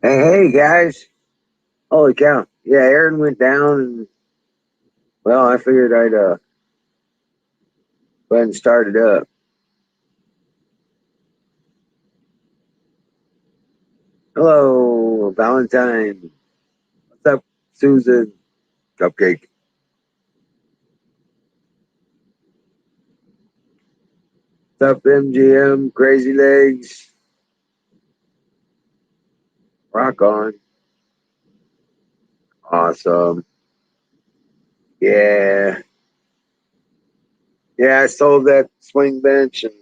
Hey guys! Holy cow! Yeah, Aaron went down, and well, I figured I'd go ahead and start it up. Hello, Valentine. What's up, Susan? Cupcake. What's up, MGM? Crazy Legs. Rock on. Awesome. Yeah, yeah. I sold that swing bench and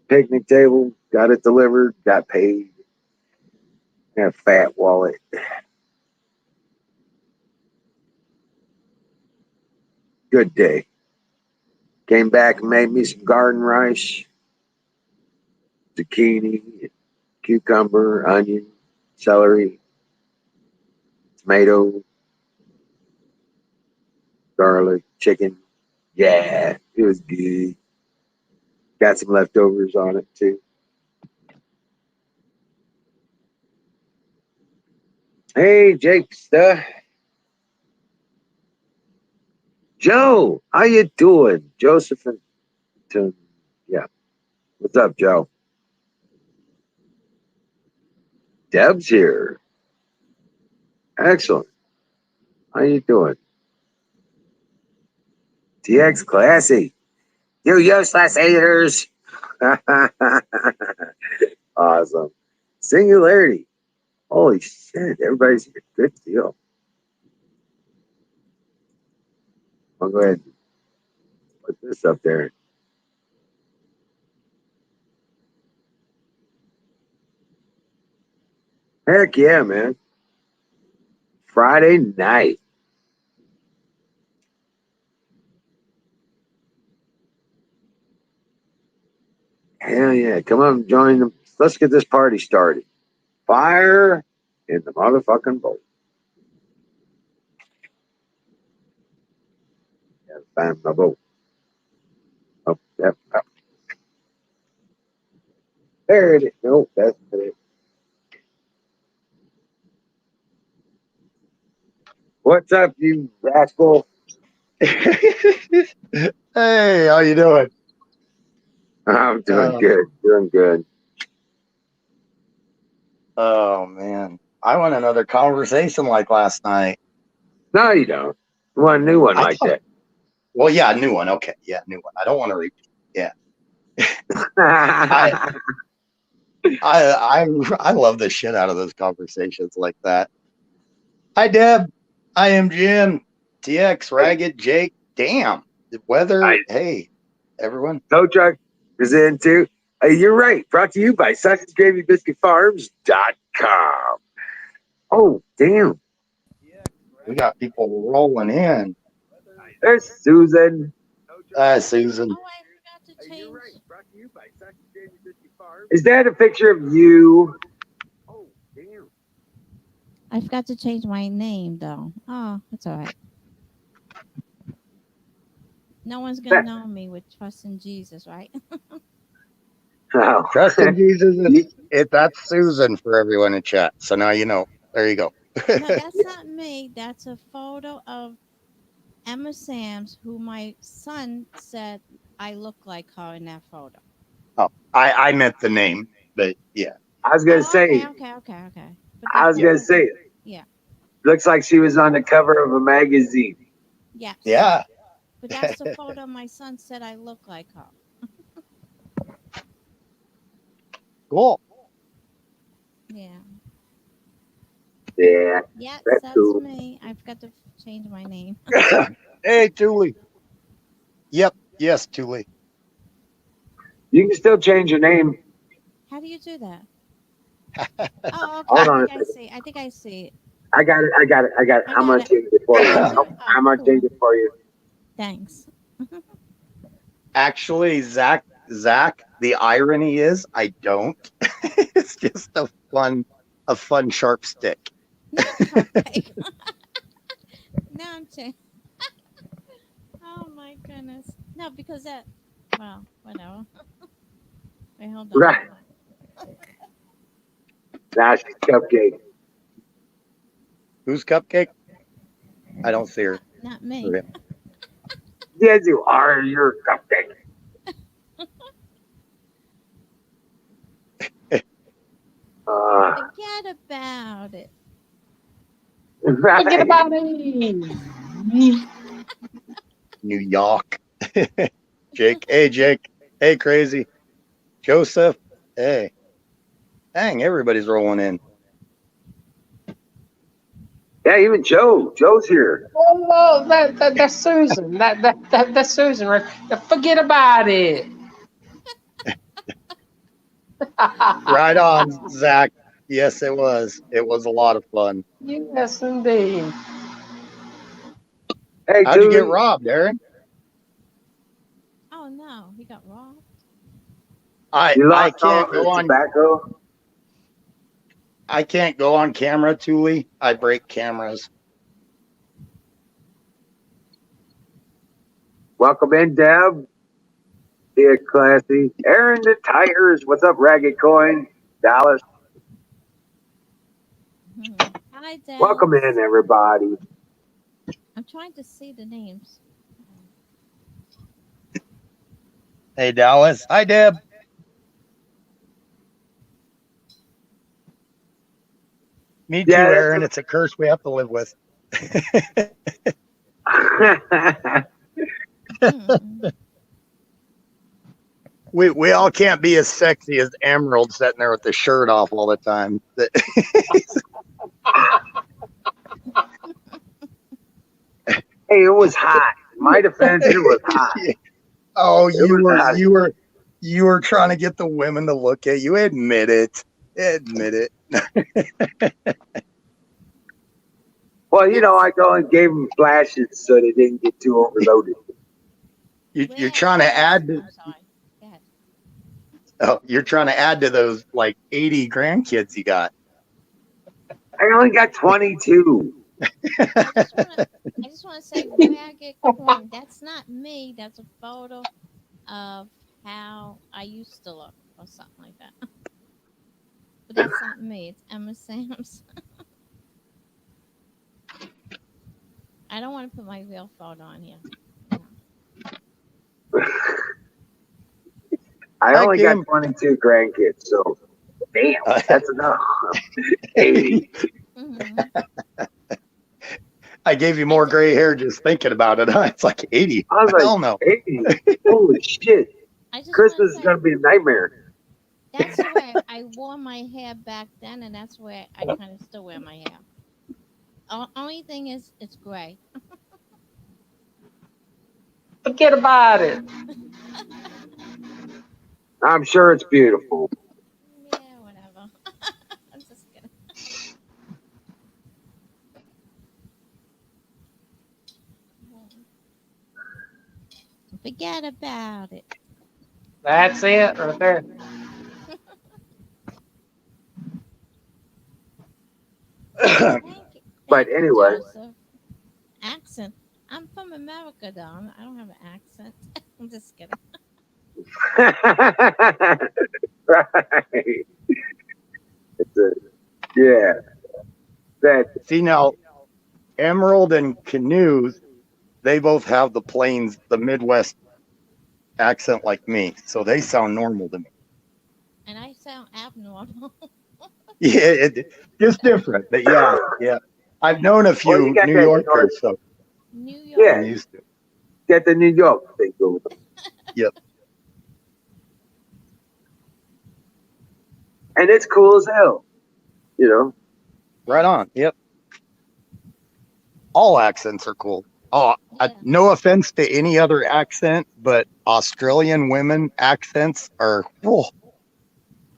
picnic table. Got it delivered. Got paid. Got a fat wallet. Good day. Came back and made me some garden rice, zucchini, cucumber, onion, celery, tomato, garlic, chicken. Yeah, it was good. Got some leftovers on it too. Hey, Jake, Joe, how you doing? Joseph and yeah. What's up, Joe? Deb's here. Excellent. How you doing? TX Classy. You useless haters. Awesome. Singularity. Holy shit, everybody's here. Good deal. I'll go ahead and put this up there. Heck yeah, man. Friday night. Hell yeah. Come on, join them. Let's get this party started. Fire in the motherfucking boat. Gotta find my boat. Oh, yep. Oh, there it is. Nope, that's not it. What's up, you rascal? Hey, how you doing? I'm doing Uh, good. Doing good. oh man, I want another conversation like last night. No, you don't. You want a new one I like thought, that. well, yeah, new one. Okay, yeah, new one. I don't want to repeat. Yeah, I, I love the shit out of those conversations like that. Hi, Deb. I am Jim. TX, Ragged, Jake. Damn, the I weather. Hey, everyone. tow truck is in too. You're right. Brought to you by SausageGravyBiscuitFarms.com. Oh, damn. We got people rolling in. There's Susan. Susan. Oh, I forgot to change. Is that a picture of you? Oh, damn. I forgot to change my name though. Oh, that's all right. No one's gonna That, know me with trust in Jesus, right? oh. Trust in Jesus. You- That's Susan for everyone in chat. So now you know. There you go. No, that's not me. That's a photo of Emma Sams, who my son said I look like her in that photo. Oh, I meant the name, but yeah, I was gonna Oh, say. okay. But I that, was yeah, gonna that, say. yeah, Looks like she was on the cover of a magazine. yes. yeah. But that's the photo my son said I look like her. Cool. Yeah. Yeah, Yes, that's that's cool. me. I forgot to change my name. Hey, Tuli. Yep. Yes, Tuli. You can still change your name. How do you do that? Oh, okay. Hold I on a think I second. see. I think I see it. I got it. I got it. I got it. I I'm got gonna it. change it for You you. got it? Oh, I'm gonna change cool. it for you. Thanks. Actually, Zach. The irony is, I don't. It's just a fun sharp stick. No, it's okay. No, I'm saying. Oh my goodness. No, because that. Well, whatever. Wait, hold on. Right. Nah, she's Cupcake. Who's Cupcake? I don't see her. Not Or me. him. Yes, you are. You're a Cupcake. Forget about it. Right. Forget about it. New York. Jake. Hey, Jake. Hey, Crazy. Joseph. Hey. Dang, everybody's rolling in. Yeah, even Joe. Joe's here. Oh, that's Susan. That's Susan. Right? Forget about it. Right on, Zach. Yes, it was. It was a lot of fun. Yes, indeed. Hey, How'd you get Julie. robbed, Aaron? Oh no, he got robbed. I You I lost all can't the go on tobacco. I can't go on camera, Thule. I break cameras. Welcome in, Deb. Yeah, classy. Aaron the Tigers. What's up, Ragged Coin? Dallas. Hi, Welcome in, Dallas. everybody. I'm trying to see the names. Hey, Dallas. Hi, Deb. Me Yeah, too, Aaron. It's a curse we have to live with. that's Hmm. We all can't be as sexy as Emerald sitting there with the shirt off all the time. Hey, it was hot. In my defense, it was hot. Oh, It was hot. you were trying to get the women to look at you. Admit it. Admit it. Well, you know, I go and gave them flashes so they didn't get too overloaded. You're trying to add to, I'm sorry. Go ahead. you're trying to add to those like 80 grandkids you got. I only got 22. I just want to say, Ragged Coin. That's not me. That's a photo of how I used to look, or something like that. But that's not me. It's Emma Sam's. I don't want to put my real photo on here. No. I Hi, only got Kim. 22 grandkids, so damn, that's enough. 80. Hmm. I gave you more gray hair just thinking about it. Huh? It's like 80. I was Hell like, no. 80? Holy shit. I just want Christmas to is say going to be a nightmare. that's the way I wore my hair back then, and that's where I kind of still wear my hair. Only thing is, it's gray. Forget about it. I'm sure it's beautiful. Yeah, whatever. I'm just kidding. Forget about it. That's it right there. Thank you. But Thank you, anyway, Joseph. Accent. I'm from America, though. I don't have an accent. I'm just kidding. right. It's a, yeah, that See now, Emerald and Canoes, they both have the plains, the Midwest accent like me. So they sound normal to me. And I sound abnormal. Yeah, just different. But yeah, yeah. I've known a well, you few got New that York, Yorkers, so New York. I'm yeah, used to it. get the New York thing going. Yep. And it's cool as hell, you know. Right on. Yep. All accents are cool. Oh, Yeah. no offense to any other accent, but Australian women accents are, oh,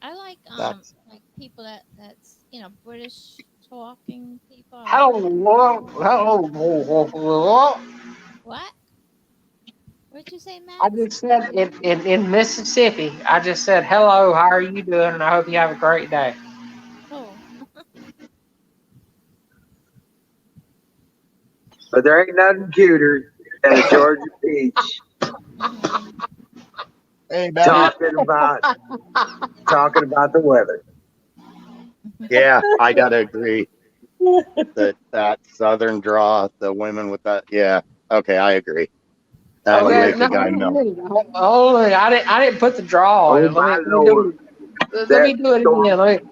I that's like people that's British talking people. I like that. Hello. What? What'd you say, I Max? just said in Mississippi, I just said, hello, how are you doing? And I hope you have a great day. Oh. But there ain't nothing cuter than a Georgia peach Hmm. hey, buddy. talking about talking about the weather. Yeah, I gotta agree that southern draw, the women with that. Yeah, okay, I agree. That would Okay, make a no, guy melt. hold on. I didn't put the draw on Oh it. my Let me do lord. it. Let That me do it storm. again. Let me.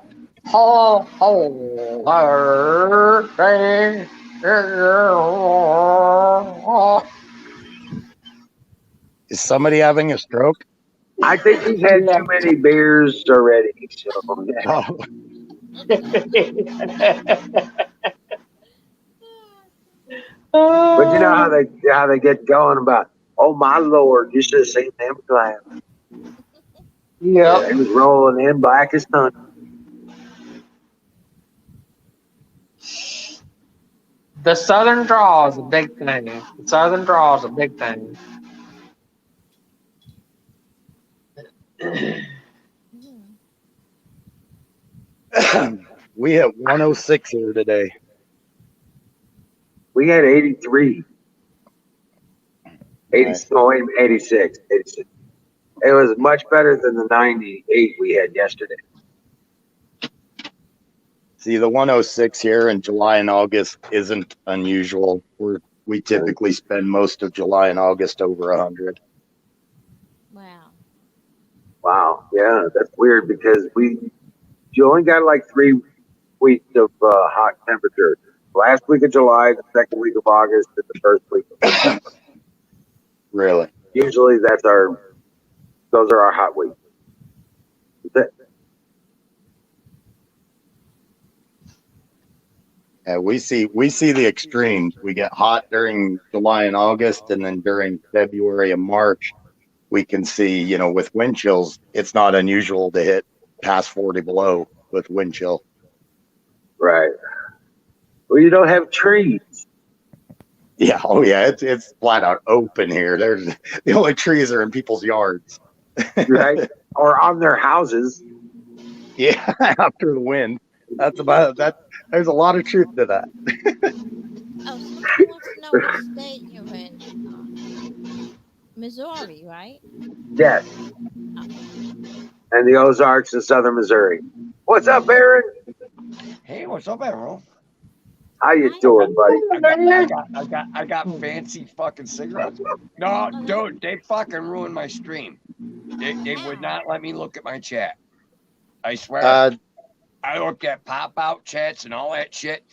Is somebody having a stroke? I think he's had Yeah. too many beers already. So Oh, but you know Oh, how they get going about, oh my lord, you should have seen them clouds. yep. It was rolling in black as thunder. The southern draw is a big thing. The southern draw is a big thing. we hit 106 here today. We had 83, All 80, right. no, 86, 86. It was much better than the 98 we had yesterday. See, the 106 here in July and August isn't unusual. We typically spend most of July and August over 100. Wow. Wow, yeah, that's weird because you only got like 3 weeks of hot temperature. Last week of July, the second week of August, and the first week of September. Really? Usually, those are our hot weeks. We see the extremes. We get hot during July and August, and then during February and March, we can see, with wind chills, it's not unusual to hit past 40 below with wind chill. Right. Well, you don't have trees, Yeah, oh yeah, it's flat out open here. There's the only trees are in people's yards. right? Or on their houses. Yeah, after the wind. That's about that. There's a lot of truth to that. Oh, somebody wants to know what state you're in. Missouri, right? Yes. Okay. And the Ozarks in southern Missouri. What's up, Aaron? Hey, what's up, Emerald? How you Hi. doing, buddy? I got fancy fucking cigarettes. No, Oh, dude, they fucking ruined my stream. They would How? not let me look at my chat. I swear. Uh, I looked at pop out chats and all that shit,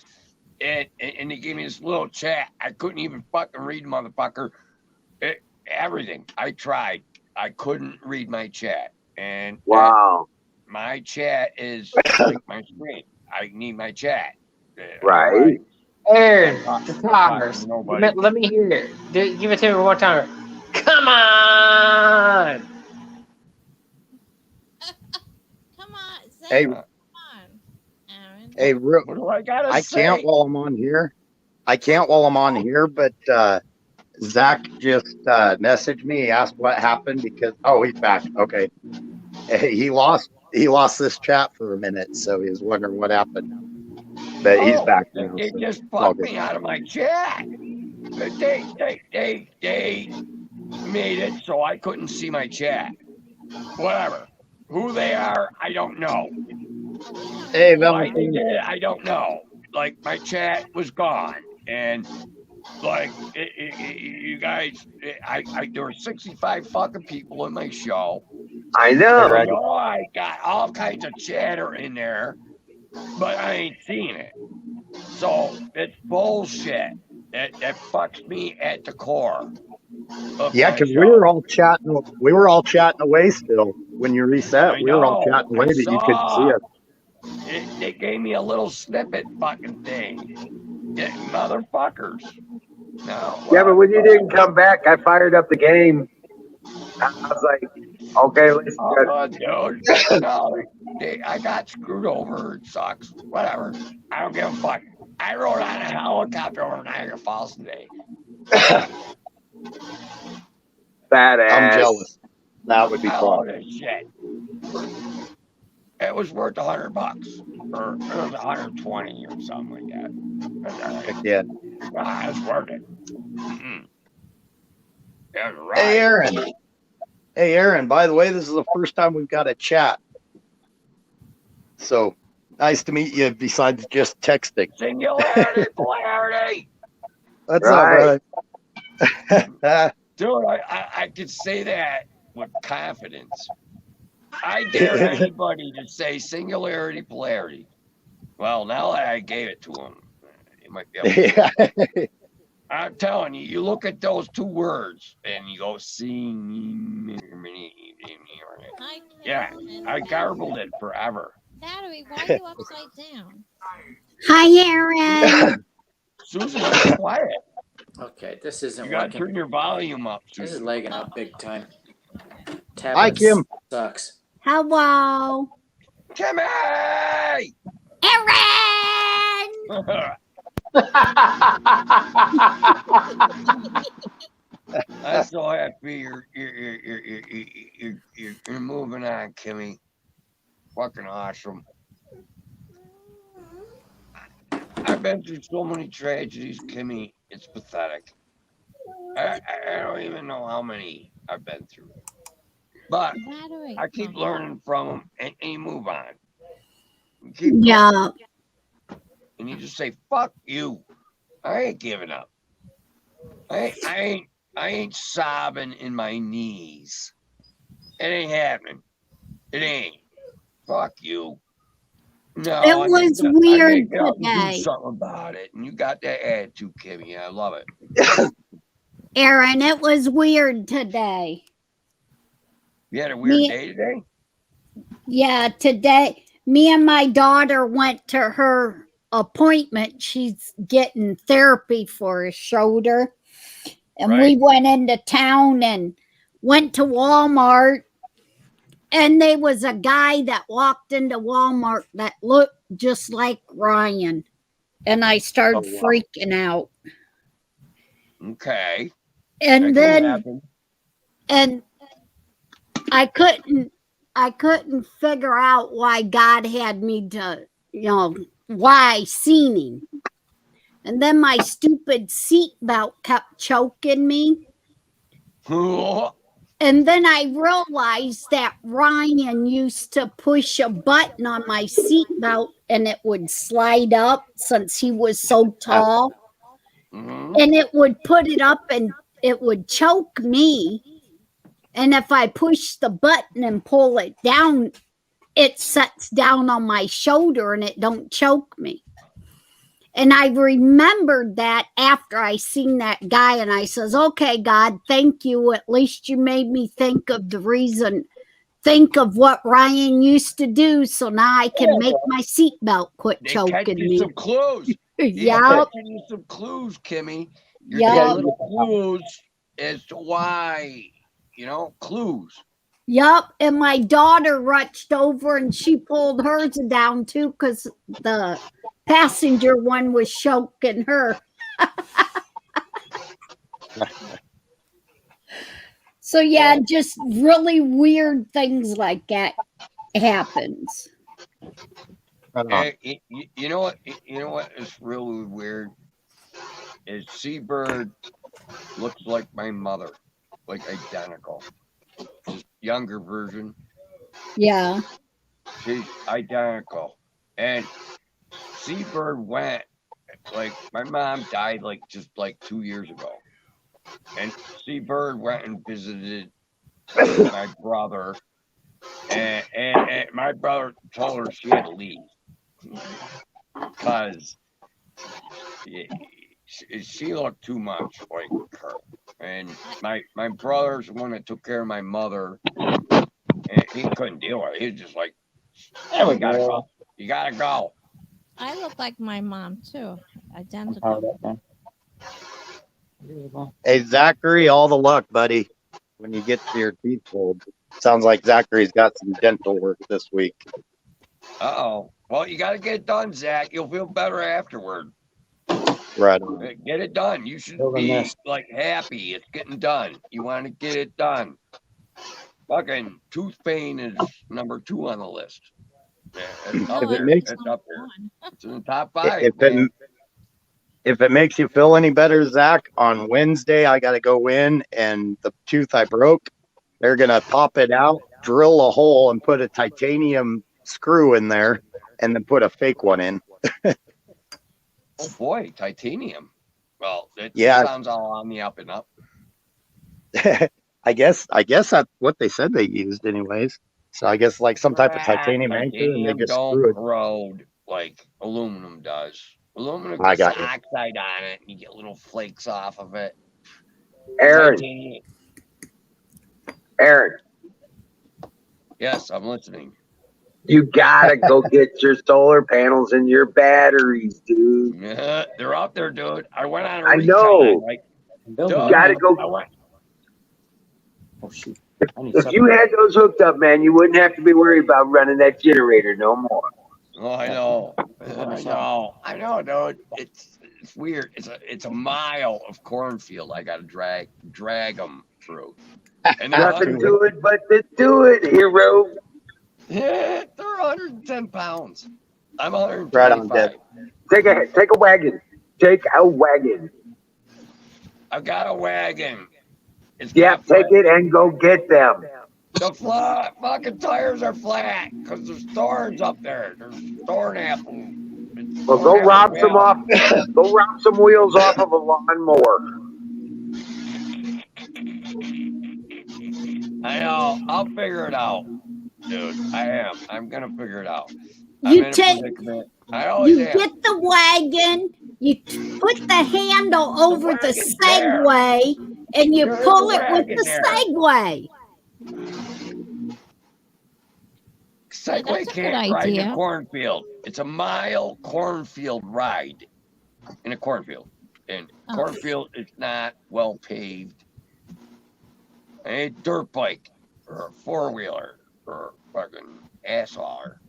and they gave me this little chat. I couldn't even fucking read, motherfucker. Everything. I tried. I couldn't read my chat, and Wow. my chat is like my screen. I need my chat. Right. Aaron, Talk- the talk timers. to nobody. Let me hear it. Give it to me one time. Come on. Come on, say hey, it. Come on, Aaron. hey, What do I gotta I say? can't while I'm on here. I can't while I'm on here, but Zach just messaged me. He asked what happened because he's back. Okay, he lost this chat for a minute, so he was wondering what happened. But he's back now. They So just it's all fucked good. me out of my chat. They made it so I couldn't see my chat. Whatever. Who they are, I don't know. Oh, we know Hey, who they Why are. they did it, I don't know. Like my chat was gone, and like you guys, there were 65 fucking people in my show. I Hey, know. Reggie. I got all kinds of chatter in there, but I ain't seeing it. So it's bullshit. That fucks me at the core. Yeah, because we were all chatting. We were all chatting away still when you reset. I We were all know. chatting I away that you could see saw. us. They gave me a little snippet fucking thing. Motherfuckers. No. Yeah, but when you didn't come back, I fired up the game. I was like, okay, let's Oh, dude. No, I got screwed over. It sucks. Whatever. I don't give a fuck. I rode on a helicopter over Niagara Falls today. badass. I'm jealous. That would be All fun. this shit. It was worth $100, or it was 120 or something like that. That's all right. Heck yeah. It's worth it. That's right. Hey, Aaron. Hey, Aaron. By the way, this is the first time we've got a chat. So Nice to meet you. Besides just texting. Singularity, polarity. What's Right. up, brother? Dude, I could say that with confidence. I dare anybody to say singularity, polarity. Well, now that I gave it to him, he might be able to. Yeah. I'm telling you, you look at those two words and you go, sing. Hi, Yeah, Kevin. I garbled it forever. Battery, why are you upside down? Hi, Aaron. Susan, be quiet. Okay, this isn't You gotta working. turn your volume up, This is Susan. lagging out big time. Hi, Tablet Kim. sucks. Hello. Kimmy! Aaron. I'm so happy you're moving on, Kimmy. Fucking awesome. I've been through so many tragedies, Kimmy. It's pathetic. I don't even know how many I've been through, but Battery. I keep Oh, learning from them, and you move on. You keep going, Yeah. and you just say, "Fuck you." I ain't giving up. I ain't sobbing in my knees. It ain't happening. It ain't. Fuck you. No, It I was gotta weird get out and do today. something about it. And you got that attitude, Kimmy. I love it. Aaron, it was weird today. You had a weird Me, day today? yeah, today, me and my daughter went to her appointment. She's getting therapy for her shoulder. And Right. we went into town and went to Walmart. And there was a guy that walked into Walmart that looked just like Ryan. And I started Oh, wow. freaking out. Okay. That And can then happen. and I couldn't figure out why God had me to, why I seen him. And then my stupid seatbelt kept choking me. And then I realized that Ryan used to push a button on my seatbelt and it would slide up since he was so tall. Mhm. And it would put it up and it would choke me. And if I push the button and pull it down, it sets down on my shoulder and it don't choke me. And I remembered that after I seen that guy, and I says, okay, God, thank you. At least you made me think of what Ryan used to do, so now I can make my seatbelt quit They catch choking you me. some clues. He's Yep, catching you some clues, Kimmy. You're Yep. getting little clues as to why, clues. yep. And my daughter rushed over and she pulled hers down too because the passenger one was choking her. So yeah, just really weird things like that happens. Right on. You know what? You know what is really weird? Is Seabird looks like my mother, like identical, just younger version. Yeah. She's identical, and Seabird went like my mom died just 2 years ago, and Seabird went and visited my brother, and my brother told her she had to leave because she looked too much like her. And my brother's the one that took care of my mother, and he couldn't deal with it. He was just like, "Yeah, we gotta go. You gotta go." I look like my mom too. Identical. Hey, Zachary, all the luck, buddy. When you get your teeth pulled, sounds like Zachary's got some dental work this week. Uh-oh. Well, you gotta get it done, Zach. You'll feel better afterward. Right on. Get it done. You should Building be this. happy it's getting done. You want to get it done. Fucking tooth pain is number 2 on the list. Yeah, it's up If it there. makes- It's up there. It's in the top 5. If it makes you feel any better, Zach, on Wednesday I got to go in and the tooth I broke, they're gonna pop it out, drill a hole, and put a titanium screw in there, and then put a fake one in. Oh boy, titanium. Well, it Yeah. sounds all on the up and up. I guess that's what they said they used anyways. So I guess like some type of titanium anchor, and they Titanium just don't screw it. corrode like aluminum does. Aluminum I gets got the you. oxide on it, and you get little flakes off of it. Aaron, Titanium. Aaron, Yes, I'm listening. you gotta go get your solar panels and your batteries, dude. Yeah, they're out there, dude. I went on a I recon. know. Like, I'm building dude, one Gotta now. go. I went. Oh shoot. I need If you had those hooked up, man, you wouldn't have to be worried about running that generator no more. Oh, I know. Yeah. I know, dude. It's weird. It's a mile of cornfield. I got to drag them through. And they're Nothing to it but to do it, hero. Yeah, they're 110 pounds. I'm 125. Right on, Deb. Take a wagon. Take a wagon. I've got a wagon. It's Yeah, got take flat- it and go get them. The fucking tires are flat because there's thorns up there. There's thorn apples. Well, go rob some off. Go rob some wheels off of a lawnmower. I know. I'll figure it out, dude. I am. I'm gonna figure it out. You I'm in a take, predicament. I always you am. get the wagon, you put the handle over the wagon's there. Segway, and you There is pull a it with wagon the there. Segway. Segway That's a good can't ride in idea. a cornfield. It's a mile cornfield ride in a cornfield. And Oh. cornfield is not well paved. A dirt bike or a four-wheeler or a fucking ass hauler.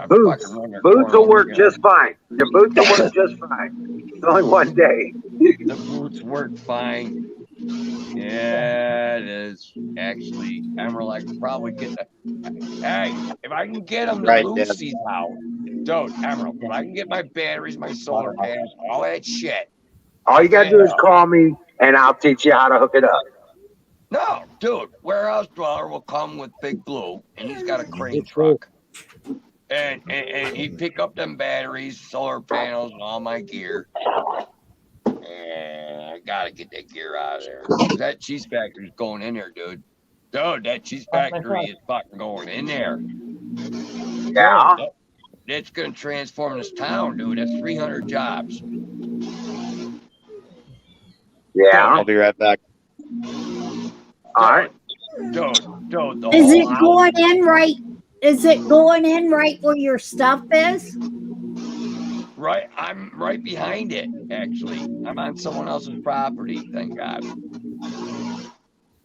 Boots. Boots will work just fine. Your boots will work just fine. It's only one day. The boots work fine. Yeah, it is. Actually, Emerald, I could probably get the. Hey, if I can get them to Right, lose Deb. these out, dude, Emerald, if I can get my batteries, my solar panels, all that shit. All you gotta do is call me, and I'll teach you how to hook it up. No, dude, warehouse dweller will come with Big Blue, and he's got a crane truck. And he'd pick up them batteries, solar panels, and all my gear. And I gotta get that gear out of there. That cheese factory's going in there, dude. Dude, that cheese factory is fucking going in there. Yeah. Dude, that's gonna transform this town, dude. That's 300 jobs. Yeah. I'll be right back. All right. Dude, the Is whole it house- going in right? Is it going in right where your stuff is? Right, I'm right behind it, actually. I'm on someone else's property, thank God.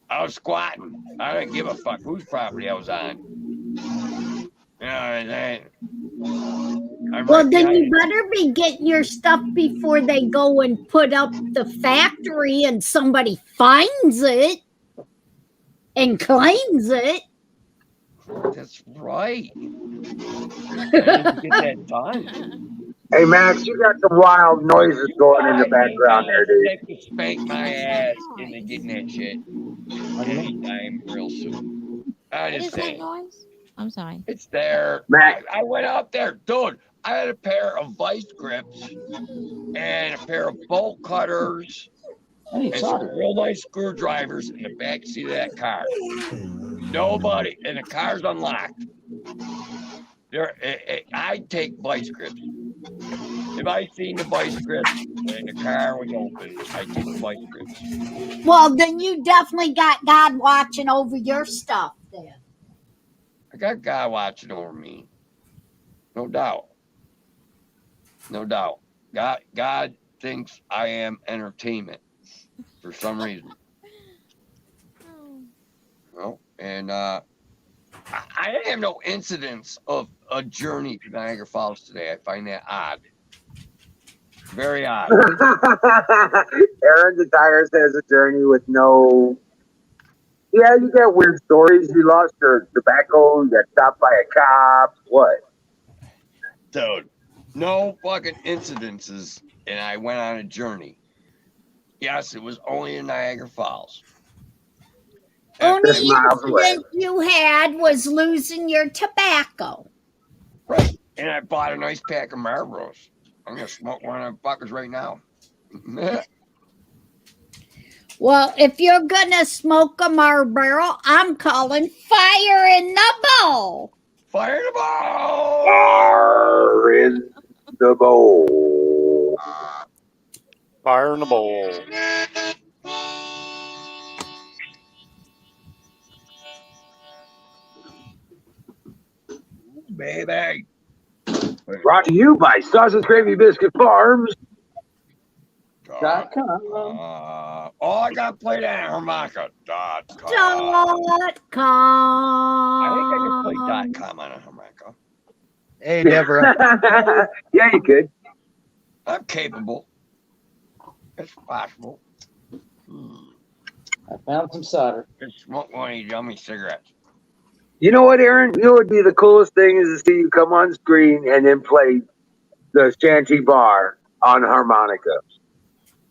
I was squatting. I didn't give a fuck whose property I was on. You know, I'm Well, right then behind you it. better be getting your stuff before they go and put up the factory and somebody finds it and claims it. That's right. I need to get that done. Hey, Max, you got some wild noises going in the background there, dude. They can spank my ass into getting that shit anytime real soon. I What is just that saying. noise? I'm sorry. It's there. Max. I went out there, dude. I had a pair of vice grips and a pair of bolt cutters I need and some solder. real nice screwdrivers in the back seat of that car. Nobody, and the car's unlocked. I'd take vice grips. If I seen the vice grips and the car was open, I'd take the vice grips. Well, then you definitely got God watching over your stuff then. I got God watching over me. No doubt. No doubt. God thinks I am entertainment for some reason. Oh. Well, and I didn't have no incidents of a journey to Niagara Falls today. I find that odd. Very odd. Aaron the Tires has a journey with no. Yeah, you got weird stories. You lost your tobacco. You got stopped by a cop. What? Dude, no fucking incidences, and I went on a journey. Yes, it was only in Niagara Falls. Only miles away. incident you had was losing your tobacco. Right. And I bought a nice pack of Marlboros. I'm gonna smoke one of them fuckers right now. Well, if you're gonna smoke a Marlboro, I'm calling fire in the bowl. Fire the ball! Fire in the bowl. Fire in the bowl. Baby. Brought to you by Sausage Gravy Biscuit Farms. .com. I gotta play that harmonica. .com. I think I can play .com on a harmonica. Hey, Deborah. Yeah, you could. I'm capable. It's possible. I found some solder. Just smoke one of these yummy cigarettes. You know what, Aaron? You know what would be the coolest thing is to see you come on screen and then play the shanty bar on harmonica.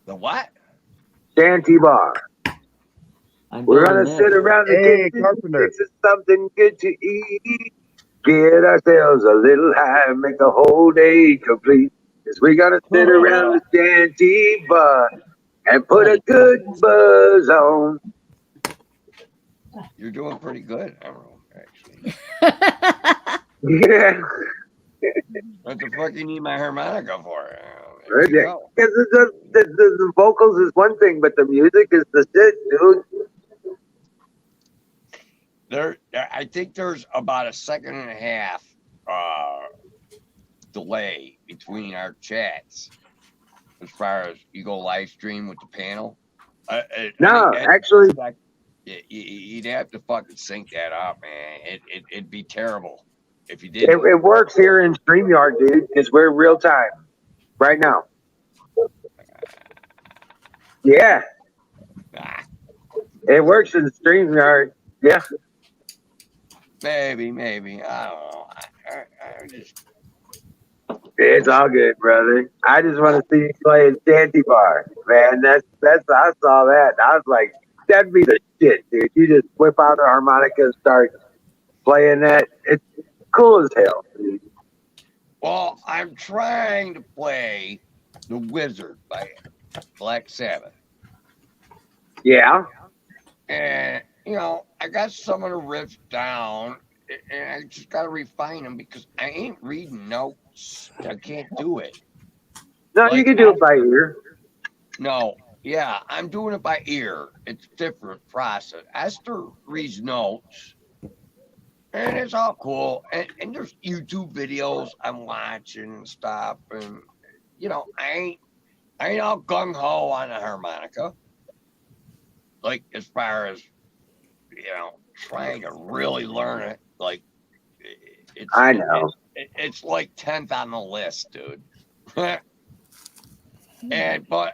The what? Shanty bar. I'm We're building gonna this. sit around the Hey, kitchen, Carpenter. fix us something good to eat, get ourselves a little high, make the whole day complete. Cause we're gonna sit around the shanty bar and put a good buzz on. You're doing pretty good, Emerald, actually. Yeah, What the fuck you need my harmonica for? There right you there. go. Because the vocals is one thing, but the music is the shit, dude. I think there's about a second and a half delay between our chats as far as you go live stream with the panel. No, actually, you'd have to fucking sync that up, man. It'd be terrible if you did. it works here in StreamYard, dude, because we're real time right now. Yeah, Ah, it works in StreamYard. Yeah. maybe. I don't know. I just It's all good, brother. I just want to see you playing Shanty Bar, man. That's I saw that. I was like, that'd be the shit, dude. You just whip out the harmonica and start playing that. It's cool as hell, dude. well, I'm trying to play The Wizard by Black Sabbath. Yeah. And, I got some of the riffs down, and I just got to refine them because I ain't reading notes. I can't do it. No, you Like, can do it by ear. No, yeah, I'm doing it by ear. It's a different process. Esther reads notes, and it's all cool. And there's YouTube videos I'm watching and stuff. And, I ain't all gung-ho on the harmonica. Like, as far as, trying to really learn it. Like, I know. it's like 10th on the list, dude. But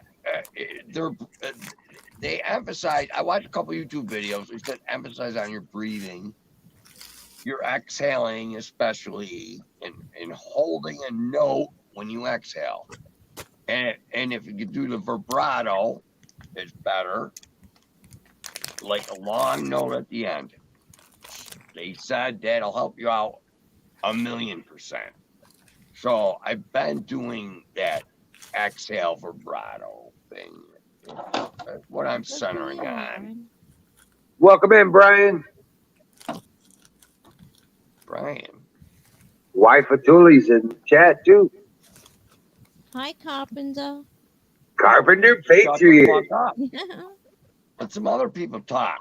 they emphasize. I watched a couple YouTube videos. They said emphasize on your breathing, your exhaling, especially, and holding a note when you exhale. And if you can do the vibrato, it's better. Like a long note at the end. They said that'll help you out 1,000,000%. So I've been doing that exhale vibrato thing. That's what I'm centering on. Welcome in, Brian. Brian. Wife of Tully's in chat too. Hi, Carpenter. Carpenter Shut the Patriot. fuck up. Let some other people talk.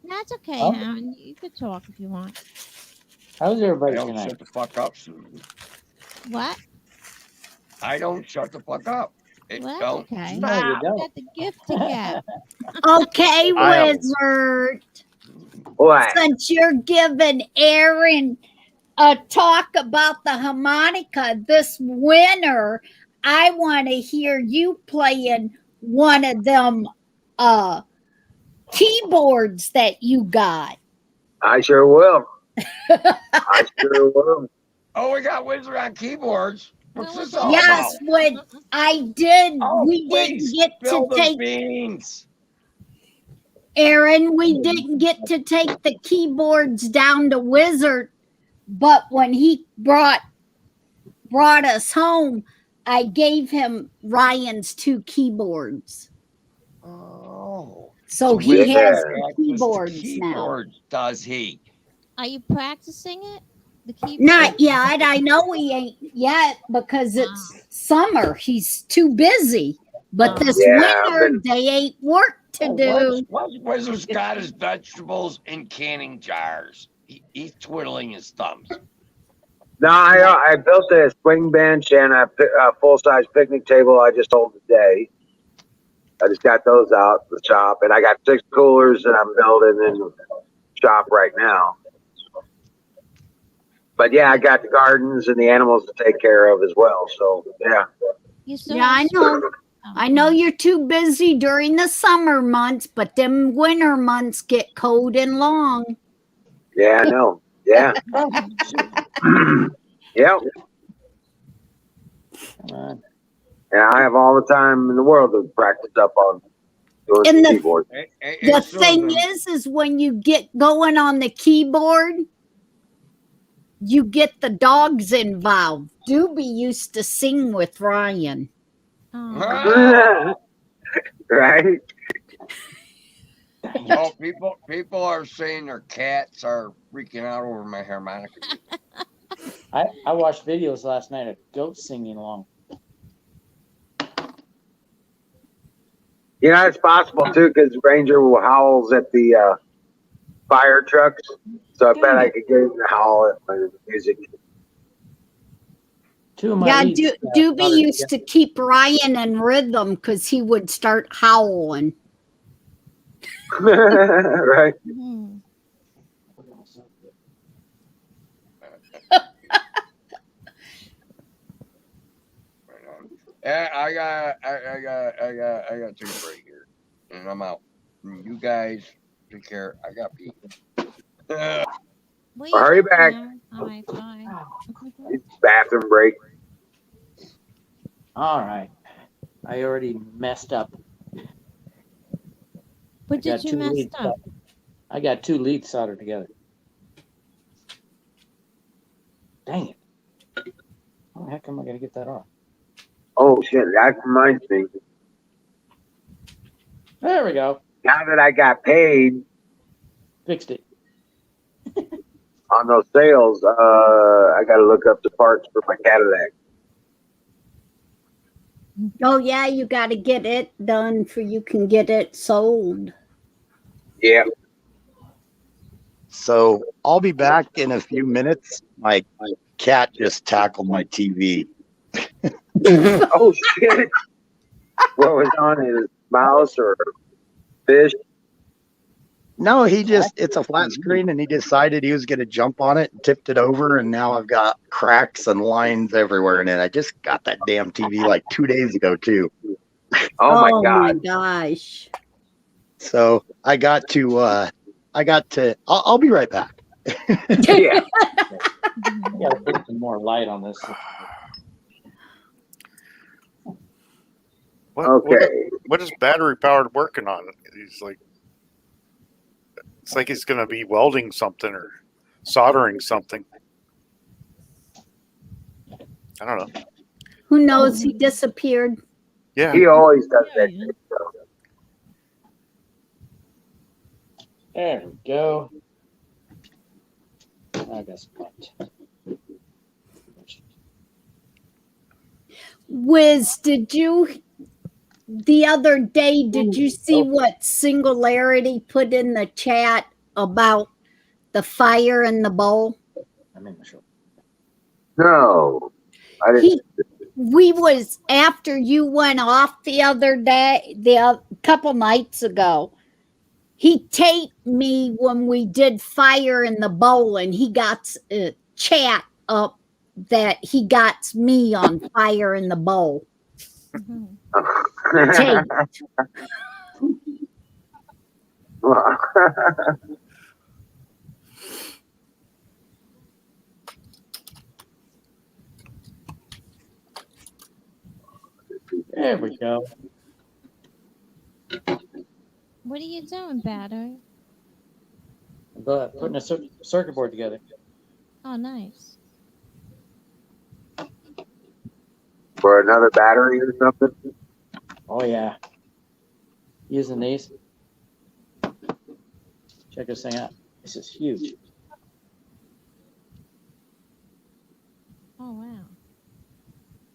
That's okay, Oh. Aaron. You could talk if you want. How's I everybody don't tonight? shut the fuck up, Susan. What? I don't shut the fuck up. It Well, don't okay. No, you stop. You don't. got the gift to get. Okay, I- Wizard. What? Since you're giving Aaron a talk about the harmonica this winter, I want to hear you playing one of them keyboards that you got. I sure will. I sure will. Oh, we got Wizard on keyboards. What's Well, this all Yes, about? when I did, Oh, we please didn't get spill to the take beans. Aaron, we didn't get to take the keyboards down to Wizard But when he brought us home, I gave him Ryan's 2 keyboards. Oh. So when he he has Yeah. the practice the keyboards now. keyboards, does he? Are you practicing it? The keyboard? Not yet. I know he ain't yet because it's summer. He's too busy. But this Yeah, I've winter, been. they ain't work to do. Wizard's got his vegetables in canning jars. He's twiddling his thumbs. No, I built a swing bench and a full size picnic table. I just sold today. I just got those out the shop, and I got 6 coolers that I'm building in the shop right now. But yeah, I got the gardens and the animals to take care of as well. So yeah, You still Yeah, I have know. I know you're too busy during the summer months, but them winter months get cold and long. yeah, I know. Yeah, yeah. Come on. And I have all the time in the world to practice up on doing And some the keyboard. The thing is when you get going on the keyboard, you get the dogs involved. Doobie used to sing with Ryan. Oh. Right? Dang Oh, it. people are saying their cats are freaking out over my harmonica. I watched videos last night of goats singing along. You know, it's possible too because Ranger howls at the fire trucks. So I bet I could get him to howl at my music. Two of my Yeah, leads. Doobie soldered used to keep Ryan in rhythm because he would start howling. Right? Mhm. I got to take a break here, and I'm out. You guys take care. I got pee. What are you Hurry doing back. now? All right, bye. Bathroom break. All right. I already messed up. What I got did you 2 mess leads. up? I got 2 leads soldered together. Dang it. How the heck am I going to get that off? Oh shit, that reminds me. There we go. Now that I got paid Fixed it. on those sales, I got to look up the parts for my Cadillac. Oh yeah, you got to get it done for you can get it sold. Yeah. So I'll be back in a few minutes. My cat just tackled my TV. Oh shit. What was on his mouse or fish? No, it's a flat screen and he decided he was going to jump on it and tipped it over. And now I've got cracks and lines everywhere in it. I just got that damn TV like 2 days ago, too. Oh my my god. gosh. So I'll be right back. Yeah. I got to put some more light on this. Okay. What is battery powered working on? It's like he's going to be welding something or soldering something. I don't know. Who knows? He disappeared. Yeah. He always does that shit. There we go. I got some light. Wiz, the other day, did you see what Singularity put in the chat about the fire in the bowl? I'm in the show. No. I didn't. We was after you went off the other day, couple nights ago. He taped me when we did fire in the bowl, and he got a chat up that he got me on fire in the bowl. Taped. There we go. What are you doing, Batter? But putting a circuit board together. Oh, nice. For another battery or something. Oh yeah. Using these. Check this thing out. This is huge. Oh, wow.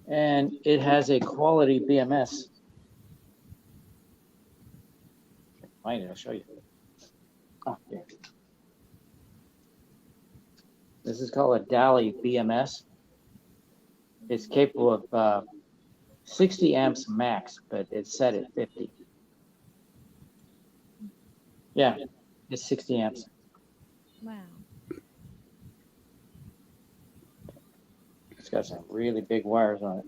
And it has a quality BMS. Find it, I'll show you. Oh, yeah. This is called a Dali BMS. It's capable of 60 amps max, but it's set at 50. Yeah, it's 60 amps. Wow. It's got some really big wires on it.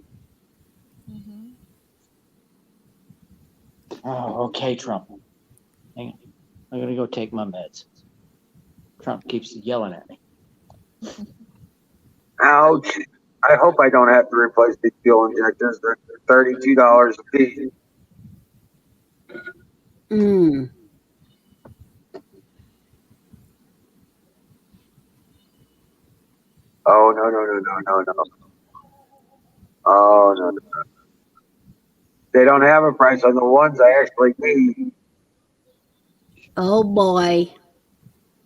Mm-hmm. Oh, okay, Trump. Hang on. I'm gonna go take my meds. Trump keeps yelling at me. Ouch. I hope I don't have to replace these fuel injectors. They're $32 a piece. Mm. Oh, no. Oh, no. They don't have a price on the ones I actually need. Oh boy.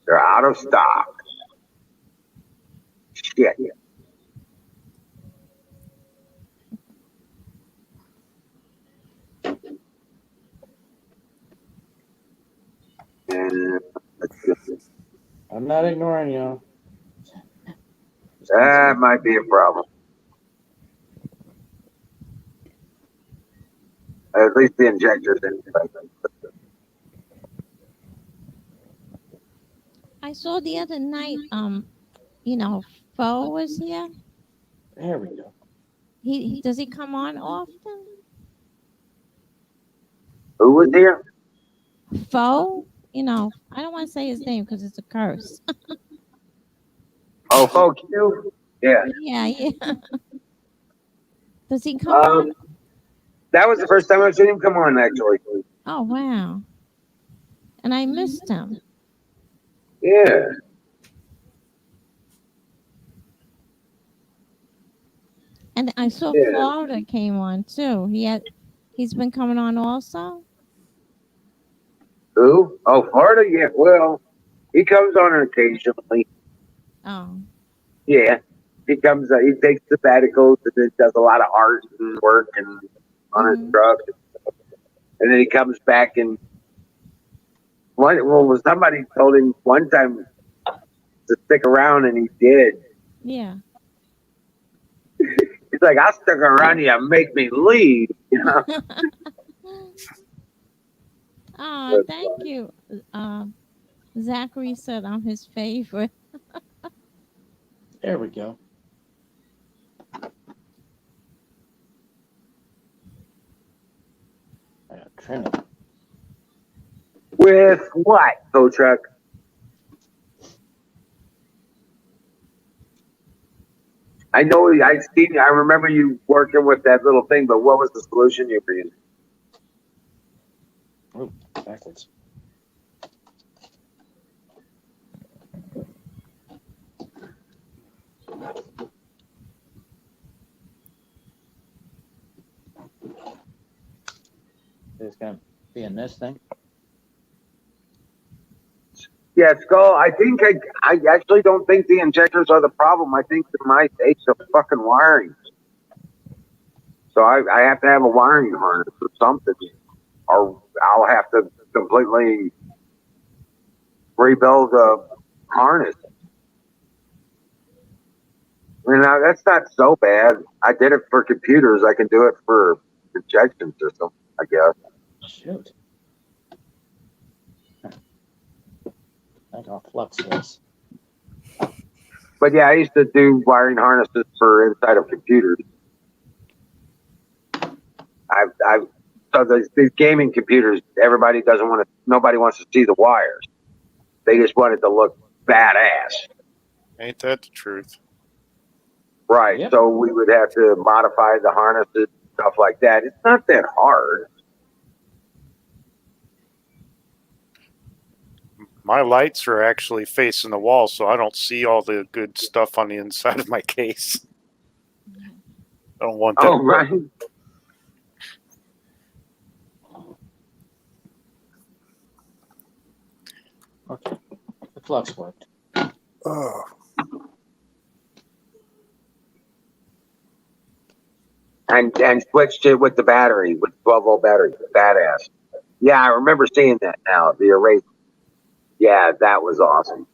They're out of stock. Shit. And I'm not ignoring you. that might be a problem. At least the injectors anyway. I saw the other night, Foe was here. There we go. He does he come on often? Who was here? Foe? I don't want to say his name because it's a curse. Oh, folks, you? Yeah. Yeah. Does he come on? That was the first time I've seen him come on, actually. Oh, wow. And I missed him. Yeah. And I saw Yeah. Florida came on too. He's been coming on also. Who? Oh, Florida? Yeah. Well, he comes on occasionally. Oh. Yeah. He comes, he takes sabbaticals and then does a lot of art and work and on his Mhm. truck. And then he comes back and somebody told him one time to stick around and he did. Yeah. He's like, I'll stick around you, make me leave. You know? Oh, thank you. Zachary said I'm his favorite. There we go. I got trim it. With what, tow truck? I know I've seen. I remember you working with that little thing, but what was the solution you were using? Oh, backwards. It's gonna be in this thing. Yeah, Skull. I think I actually don't think the injectors are the problem. I think there might take the fucking wiring. So I have to have a wiring harness or something, or I'll have to completely rebuild the harness. That's not so bad. I did it for computers. I can do it for injection system, I guess. Shoot. I got flux this. But yeah, I used to do wiring harnesses for inside of computers. I've so these gaming computers, nobody wants to see the wires. They just want it to look badass. Ain't that the truth? Right. Yep. So we would have to modify the harnesses, stuff like that. It's not that hard. My lights are actually facing the wall, so I don't see all the good stuff on the inside of my case. I don't want that. Oh, right. Okay. The flux worked. Oh. And switched it with the battery, with 12-volt battery. Badass. Yeah, I remember seeing that now. The erase. Yeah, that was awesome.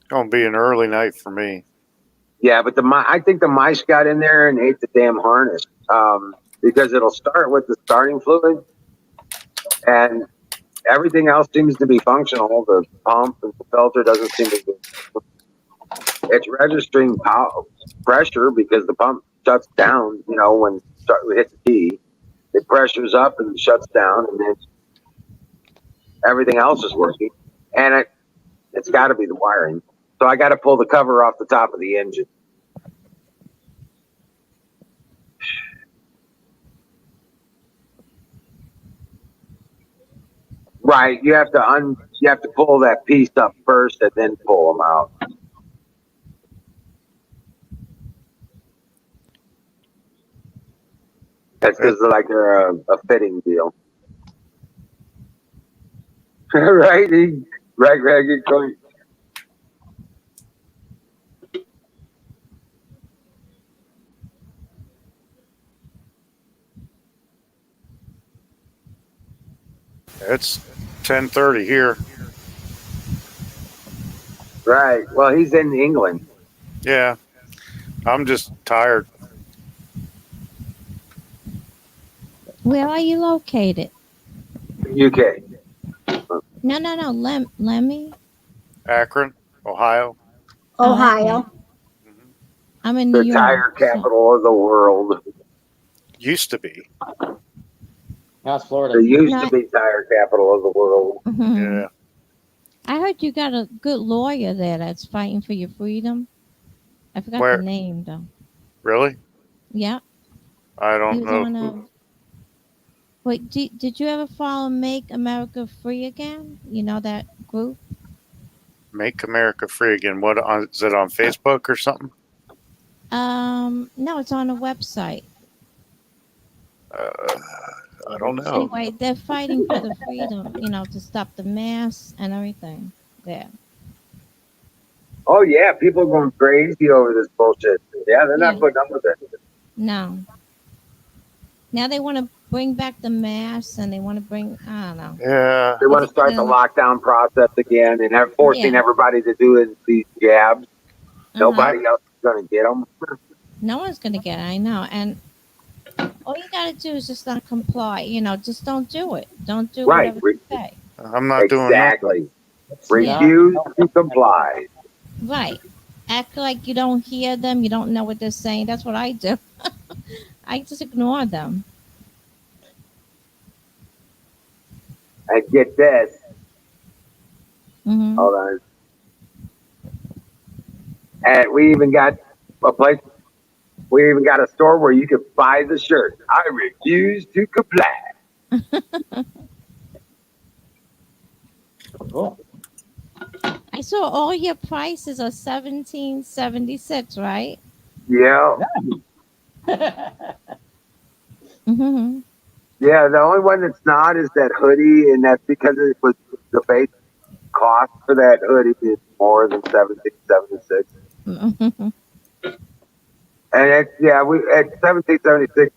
Gonna be an early night for me. Yeah, but I think the mice got in there and ate the damn harness. Because it'll start with the starting fluid, and everything else seems to be functional. The pump and the filter doesn't seem to be. It's registering pressure because the pump shuts down. You know, when we hit the key, it pressures up and shuts down, and then everything else is working. And it's got to be the wiring. So I got to pull the cover off the top of the engine. Right, you have to pull that piece up first and then pull them out. That's because they're a fitting deal. Right? Right, going. It's 10:30 here. Right. Well, he's in England. Yeah, I'm just tired. Where are you located? UK. No. Lemmy. Akron, Ohio. Oh, Ohio. okay. I'm in New The York. tire capital of the world. Used to be. Now it's Florida. It used to be tire capital of the world. Mhm. Yeah. I heard you got a good lawyer there that's fighting for your freedom. I forgot Where? the name though. Really? Yeah. I He don't was know. on a. Wait, did you ever follow Make America Free Again? You know that group? Make America Free Again. What is it on Facebook or something? No, it's on a website. I don't know. Anyway, they're fighting for the freedom, to stop the mass and everything there. Oh yeah, people are going crazy over this bullshit. Yeah, they're not putting up with it. No. Now they want to bring back the mass and they want to bring, I don't know. Yeah. They want to start the lockdown process again and forcing everybody to do these jabs. Nobody else is going to get them. No one's going to get it, I know. And all you got to do is just not comply. Just don't do it. Don't do whatever they say. I'm not doing that. Exactly. Refuse to comply. Right. Act like you don't hear them. You don't know what they're saying. That's what I do. I just ignore them. And get this. Mm-hmm. Hold on. And we even got a place. We even got a store where you can buy the shirt. I refuse to comply. Cool. I saw all your prices are $17.76, right? Yeah. Mm-hmm. Yeah, the only one that's not is that hoodie, and that's because it was the base cost for that hoodie is more than $17.76. Mm-hmm. And it's we at $17.76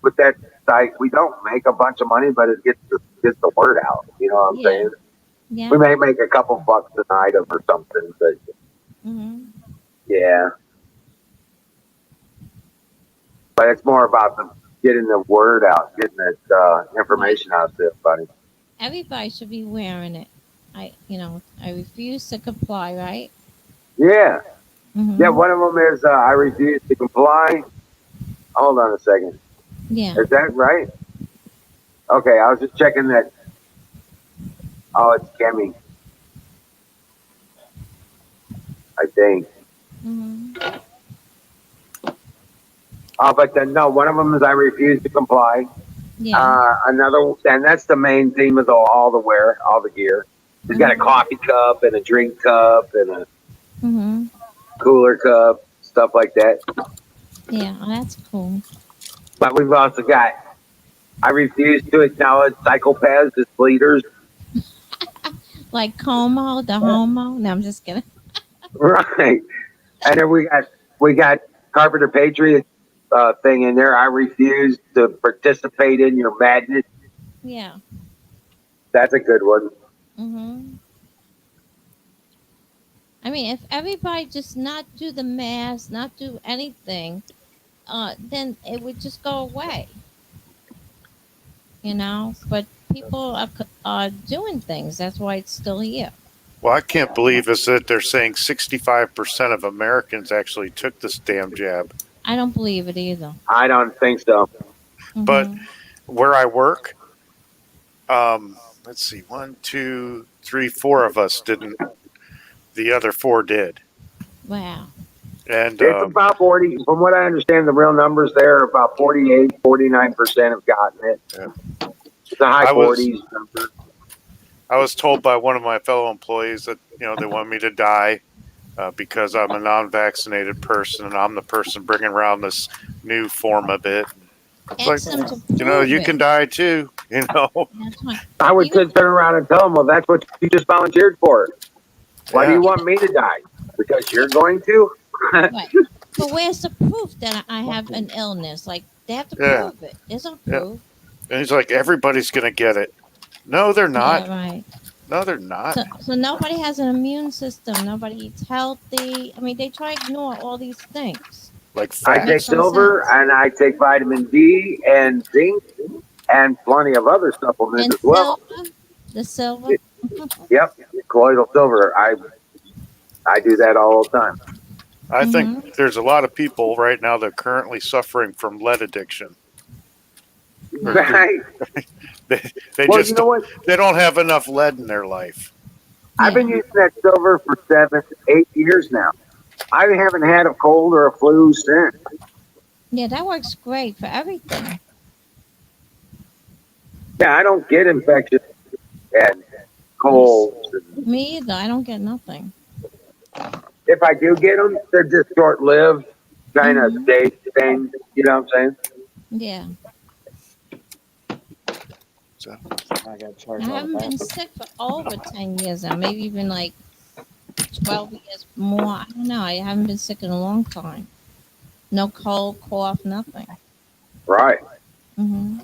with that site, we don't make a bunch of money, but it gets the word out. You know what I'm saying? Yeah. We may make a couple bucks an item or something, but yeah. But it's more about getting the word out, getting that information out to everybody. Everybody should be wearing it. I refuse to comply, right? Yeah. Mm-hmm. Yeah, one of them is I refuse to comply. Hold on a second. Yeah. Is that right? Okay, I was just checking that. Oh, it's Kemi. I think. Mm-hmm. But then no, one of them is I refuse to comply. Yeah. Another, and that's the main theme of all the wear, all the gear. He's got a coffee cup and a drink cup and a Mm-hmm. cooler cup, stuff like that. Yeah. Oh, that's cool. But we've also got, I refuse to acknowledge psychopaths as leaders. Like Como, the homo. No, I'm just kidding. Right. And then we got Carpenter Patriot thing in there. I refuse to participate in your madness. Yeah. That's a good one. Mm-hmm. I mean, if everybody just not do the mass, not do anything, then it would just go away. You know. But people are doing things. That's why it's still here. Well, I can't believe is that they're saying 65% of Americans actually took this damn jab. I don't believe it either. I don't think so. But Mhm. where I work, let's see, 1, 2, 3, 4 of us didn't. The other 4 did. Wow. And It's about 40, from what I understand, the real numbers there are about 48, 49% have gotten it. Yeah. It's a high I was- 40s number. I was told by one of my fellow employees that they want me to die because I'm a non-vaccinated person and I'm the person bringing around this new form of it. It's Ask like, them to prove you it. can die too. That's why. I would just turn around and tell them, well, that's what you just volunteered for. Why do Yeah. you want me to die? Because you're going to? Right. But where's the proof that I have an illness? Like they have to Yeah. prove it. There's no Yeah. proof. And he's like, everybody's gonna get it. No, they're not. Yeah, right. No, they're not. So nobody has an immune system. Nobody eats healthy. I mean, they try to ignore all these things. Like I fat. take Makes no silver sense. and I take vitamin D and zinc and plenty of other supplements And as well. silver, the silver. Yep, colloidal silver. I do that all the time. I think there's a lot of people right now that are currently suffering from lead addiction. Right. They Well, just you know what? they don't have enough lead in their life. I've been Yeah. using that silver for 7, 8 years now. I haven't had a cold or a flu since. Yeah, that works great for everything. Yeah, I don't get infections and colds. Me either. I don't get nothing. If I do get them, they're just short-lived, kind of Mhm. stage thing. You know what I'm saying? Yeah. So I got charged I all haven't been that. sick for over 10 years now. Maybe even like 12 years more. I don't know. I haven't been sick in a long time. No cold, cough, nothing. Right. Hmm.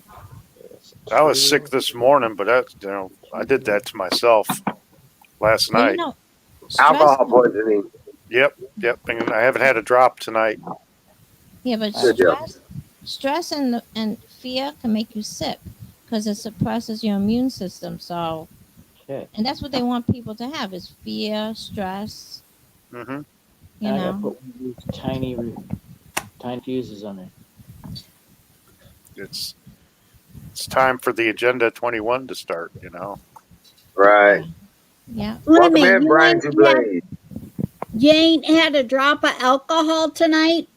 I was sick this morning, but I did that to myself last Well, night. you know, stress. Alcohol poisoning. Yep. And I haven't had a drop tonight. Yeah, but Good deal. stress and fear can make you sick because it suppresses your immune system. So, Shit. and that's what they want people to have is fear, stress. Mm-hmm. You I gotta know. put one of these tiny fuses on it. It's time for the Agenda 21 to start. Right. Yeah. Wait a Welcome minute, in, Brian Dublade. you ain't had a drop of alcohol tonight?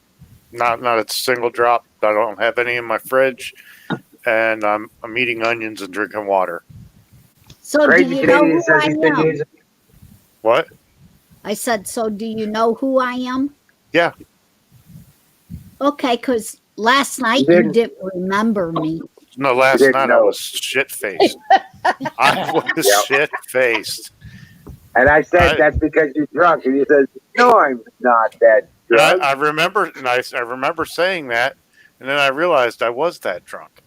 Not a single drop. I don't have any in my fridge, and I'm eating onions and drinking water. So do Crazy you know Canadian who says I he's been am? using. What? I said, so do you know who I am? Yeah. Okay, because last night you didn't. didn't remember me. No, last didn't night I know. was shit faced. I was Yep. shit faced. And I said, that's because you're drunk. And he says, no, I'm not that drunk. I remember, and I remember saying that, and then I realized I was that drunk.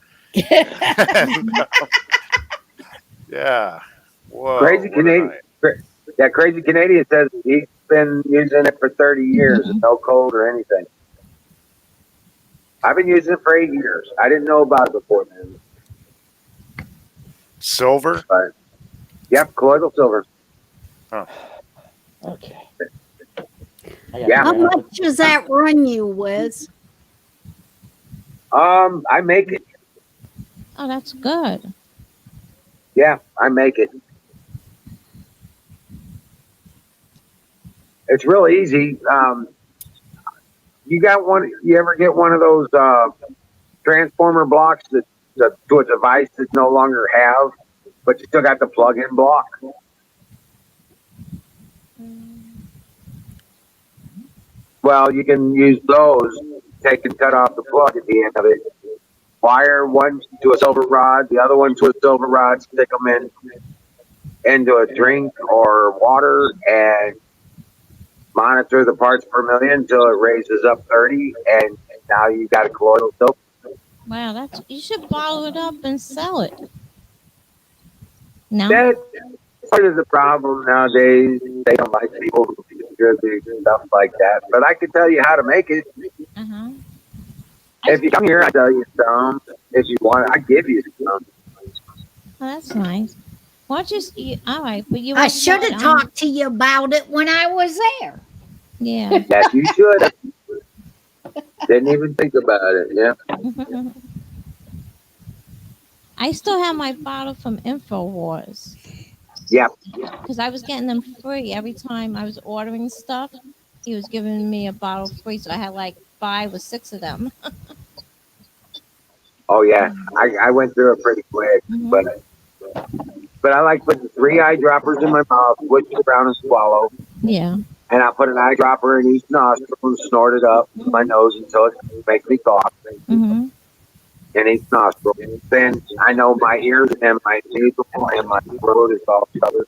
Yeah. Whoa. Crazy what a Canadian. night. Yeah, Crazy Canadian says he's been using it for 30 years and no cold or anything. I've been using it for 8 years. I didn't know about it before then. Silver? But, yep, colloidal silver. Okay. Yeah. How much does that run you, Wiz? I make it. Oh, that's good. Yeah, I make it. It's real easy. You got one? You ever get one of those transformer blocks to a device that no longer have, but you still got the plug-in block? Well, you can use those. Take and cut off the plug at the end of it. Wire one to a silver rod, the other one to a silver rod. Stick them into a drink or water, and monitor the parts per million until it raises up 30, and now you got a colloidal silk. Wow, that's you should bottle it up and sell it. No. That's part of the problem nowadays. They don't like people who distribute stuff like that. But I can tell you how to make it. Uh-huh. If you come here, I tell you some. If you want, I give you some. Oh, that's nice. Well, all right, but you. I should have talked to you about it when I was there. Yeah. Yes, you should. Didn't even think about it. Yeah. I still have my bottle from InfoWars. Yep. Because I was getting them free every time I was ordering stuff. He was giving me a bottle free, so I had like 5 or 6 of them. Oh yeah, I went through it pretty quick, but I like putting 3 eyedroppers in my mouth, switch it around and swallow. Yeah. And I put an eyedropper in each nostril and snort it up my nose until it makes me cough. In each nostril. Then I know my ears and my nasal and my throat is all covered.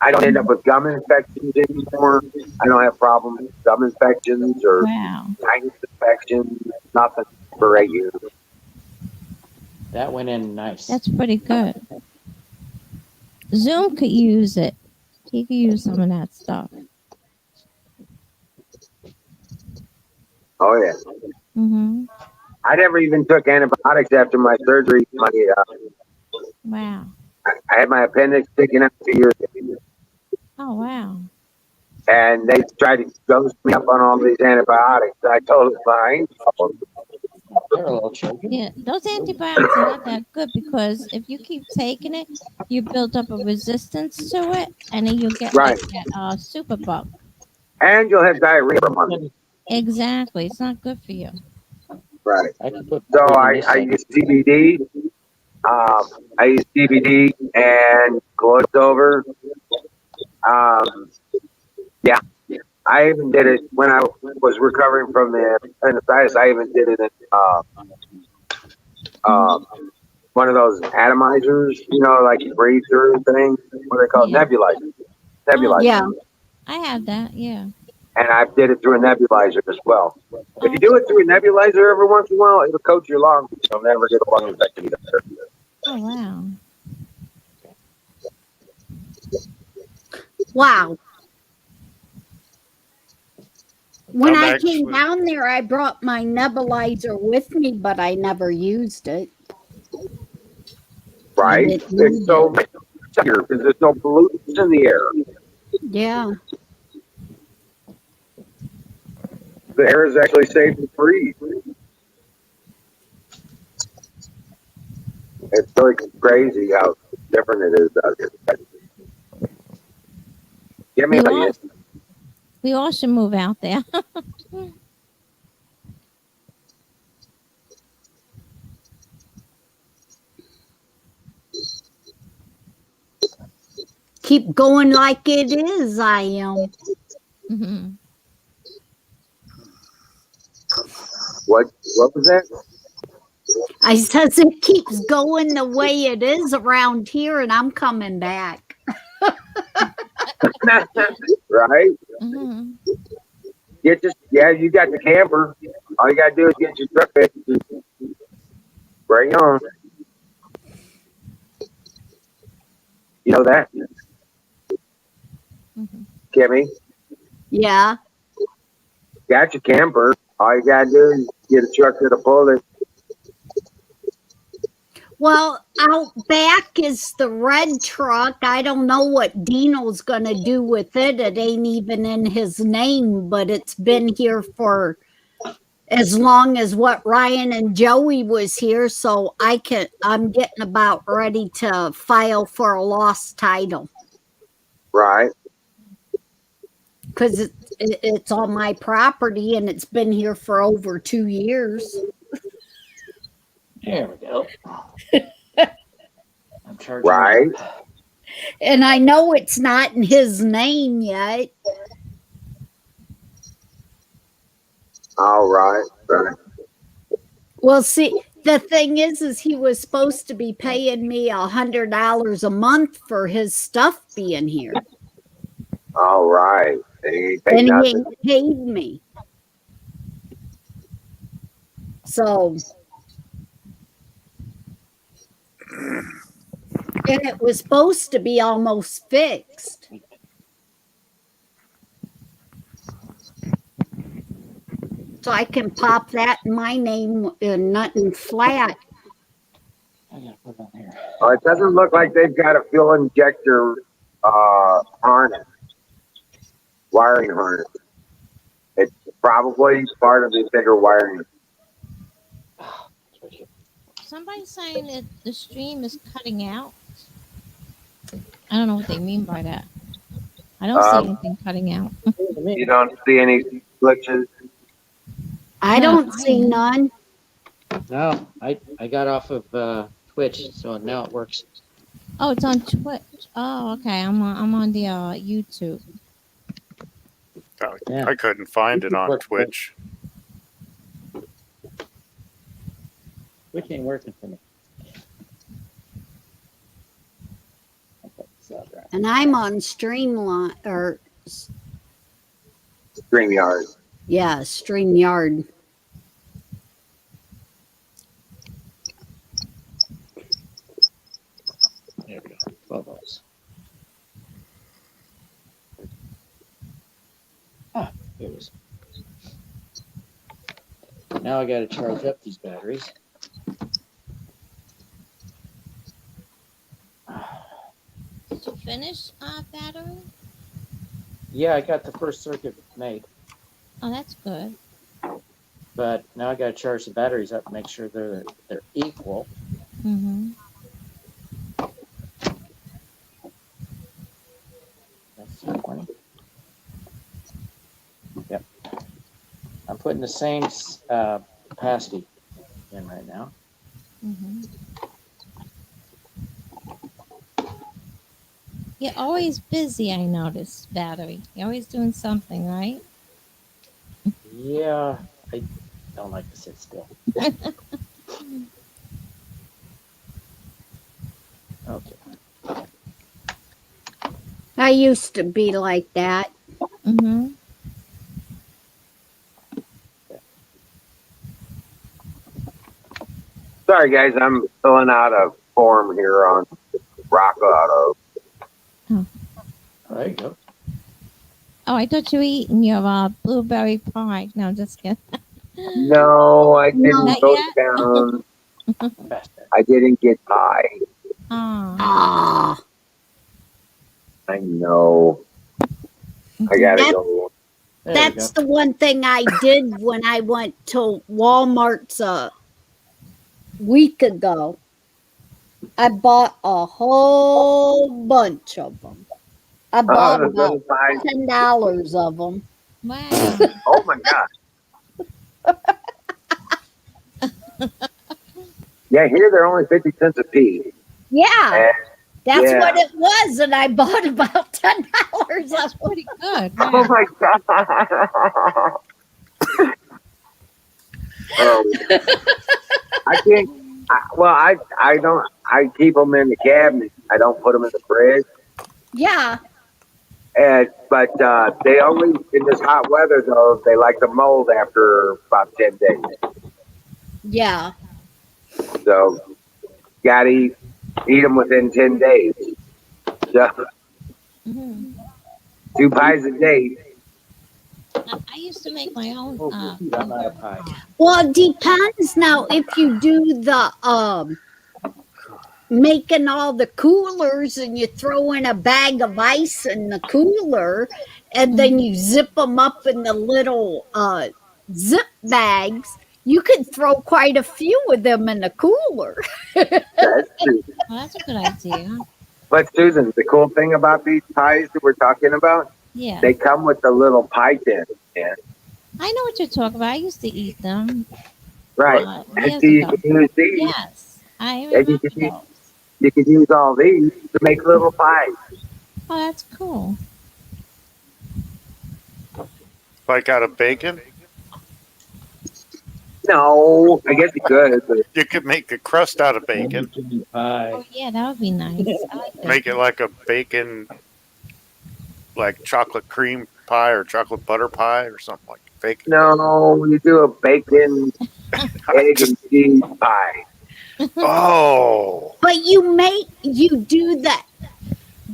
I don't end up with gum infections anymore. I don't have problems with gum infections or sinus infections. Nothing for 8 years. That went in nice. That's pretty good. Zoom could use it. He could use some of that stuff. Oh yeah. I never even took antibiotics after my surgery. Wow. I had my appendix sticking out 2 years ago. Oh wow. And they tried to ghost me up on all these antibiotics. I told them fine. Yeah, those antibiotics are not that good because if you keep taking it, you build up a resistance to it, and then you'll get like that super bug. And you'll have diarrhea for a month. Exactly, it's not good for you. Right. So I use CBD. I use CBD and Glossover. Yeah. I even did it when I was recovering from the appendicitis. I even did it in one of those atomizers, you know, like breather thing. What are they called? Nebulizers. Nebulizers. Yeah. I have that, yeah. And I did it through a nebulizer as well. If you do it through a nebulizer every once in a while, it'll coat your lungs. You'll never get a lung infection either. Oh, wow. Wow. When I came down there, I brought my nebulizer with me, but I never used it. Right? It's so secure because there's no pollutants in the air. Yeah. The air is actually safe to breathe. It's really crazy how different it is out here. Give me we all should move out there. Keep going like it is, I am. What was that? I says it keeps going the way it is around here, and I'm coming back. Right? You got the camper. All you gotta do is get your truck fixed. Bring it on. You know that? Kimmy? Yeah. Got your camper. All you gotta do is get a truck to the pull it. Well, out back is the red truck. I don't know what Dino's going to do with it. It ain't even in his name, but it's been here for as long as what Ryan and Joey was here. So I'm getting about ready to file for a lost title. Right. Because it's on my property and it's been here for over 2 years. There we go. I'm charging. Right. And I know it's not in his name yet. All right. Right. Well, see, the thing is he was supposed to be paying me $100 a month for his stuff being here. All right. They ain't pay And he nothing. ain't paid me. So, and it was supposed to be almost fixed. So I can pop that in my name and nothing flat. I gotta put it on here. It doesn't look like they've got a fuel injector harness, wiring harness. It's probably part of the bigger wiring. Somebody's saying that the stream is cutting out. I don't know what they mean by that. I don't see anything cutting out. You don't see any glitches? I No, don't see none. No, I got off of Twitch, so now it works. Oh, it's on Twitch. Oh, okay. I'm on the YouTube. Yeah. I couldn't find it on Twitch. Twitch ain't working for me. Okay, so right. And I'm on Streamline or StreamYard. yeah, StreamYard. There we go. 12 volts. Ah, here it is. Now I got to charge up these batteries. Did you finish battery? Yeah, I got the first circuit made, Oh, that's good. but now I got to charge the batteries up and make sure they're equal. Mm-hmm. That's 20. Yep. I'm putting the same capacity in right now. Mm-hmm. You're always busy, I notice, battery. You're always doing something, right? Yeah, I don't like to sit still. Okay. I used to be like that. Mm-hmm. Sorry, guys. I'm filling out a form here on Rock Auto. There you go. Oh, I thought you were eating your blueberry pie. No, just kidding. No, I didn't Not go yet? down. Faster. I didn't get high. Oh, Ah, I know. I gotta That- go. There that's the one thing I did when I went to Walmart's a week ago. I bought a whole bunch of them. I bought the about little pies. $10 of them. wow. Oh my god. Yeah, here they're only 50 cents a piece. Yeah, And that's yeah. what it was, and I bought about $10 of That's them. pretty good. oh Wow. my god. I can't. I don't. I keep them in the cabinet. I don't put them in the fridge. Yeah, But they only in this hot weather though. They like to mold after about 10 days. yeah. So gotta eat them within 10 days. So Mm-hmm. 2 pies a day. I used to make my own. Oh, I'm out of pie. Well, it depends now if you do the making all the coolers and you throw in a bag of ice in the cooler and then you zip them up in the little zip bags, you could throw quite a few of them in the cooler. That's true. Well, that's a good idea. But Susan, the cool thing about these pies that we're talking about, Yeah. They come with the little pie tin. Yeah. I know what you're talking about. I used to eat them Right. And years so you ago. can use these, Yes, I and remember those. you can use all these to make little pies. Oh, that's cool. Like out of bacon, No, I guess you could, but you could make a crust out of bacon, Pie. Oh, yeah, that would be nice. I like that. make it like a bacon, like chocolate cream pie or chocolate butter pie or something like bacon. no, you do a bacon, egg, and cheese pie. Oh, But you do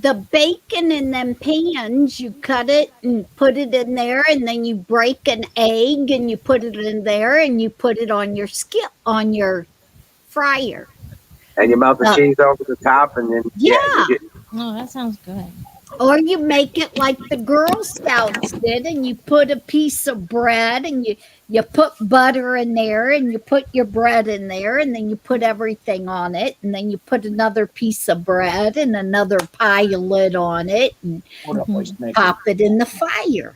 the bacon in them pans, you cut it and put it in there, and then you break an egg and you put it in there and you put it on your on your fryer. And you melt the Uh, cheese over the top, and then, Yeah. you get, Oh, that sounds good. Or you make it like the Girl Scouts did, and you put a piece of bread and you put butter in there and you put your bread in there and then you put everything on it and then you put another piece of bread and another pie lid on it and What up, boys? Make pop it in the fire.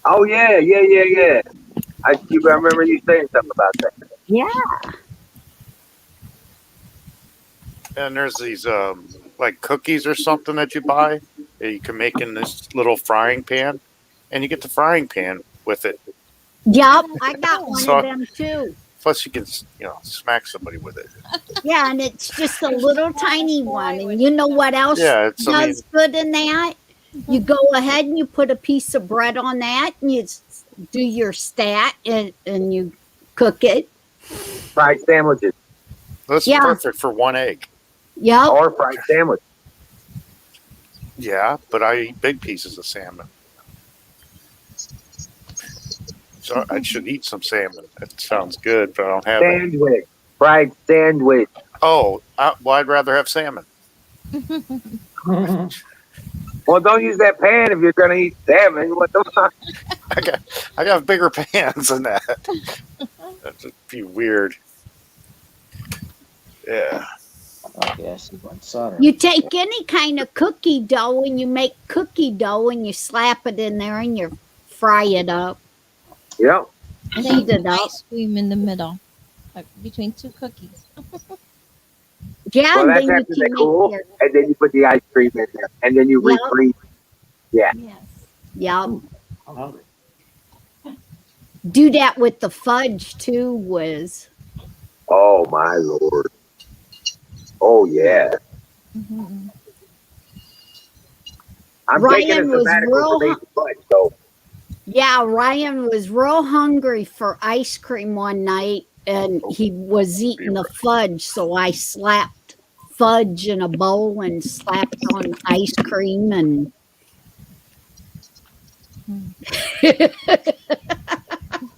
oh, yeah. I remember you saying something about that. Yeah. and there's these like cookies or something that you buy that you can make in this little frying pan, and you get the frying pan with it. Yep, I got one So- of them too. Plus, you can smack somebody with it. Yeah, and it's just a little tiny one. And you know what else Yeah, it's does good in that? You go ahead and you put a piece of bread on that and you do your stat and you cook it. Fried sandwiches That's Yeah. perfect for one egg. Yep. or fried sandwich. Yeah, but I eat big pieces of salmon. So I should eat some salmon. That sounds good, but I don't have it. Sandwich. Fried sandwich. Oh, well, I'd rather have salmon. Well, don't use that pan if you're going to eat salmon. What the fuck? I got bigger pans than that. That'd just be weird. Yeah. Okay, I see one solder. You take any kind of cookie dough and you make cookie dough and you slap it in there and you fry it up. Yep. And then you Heat it put up. ice cream in the middle, like between two cookies. Yeah, Well, and that's then you after can they make cool, your and then you put the ice cream in there, and then you Yep. refreeze. Yeah. Yes. yeah. I'm hungry. Do that with the fudge too, Wiz. Oh my lord. Oh yeah. Mhm. I'm Ryan taking a was sabbatical real from eating fudge, so Yeah, Ryan was real hungry for ice cream one night and he was eating the fudge, so I slapped fudge in a bowl and slapped on ice cream and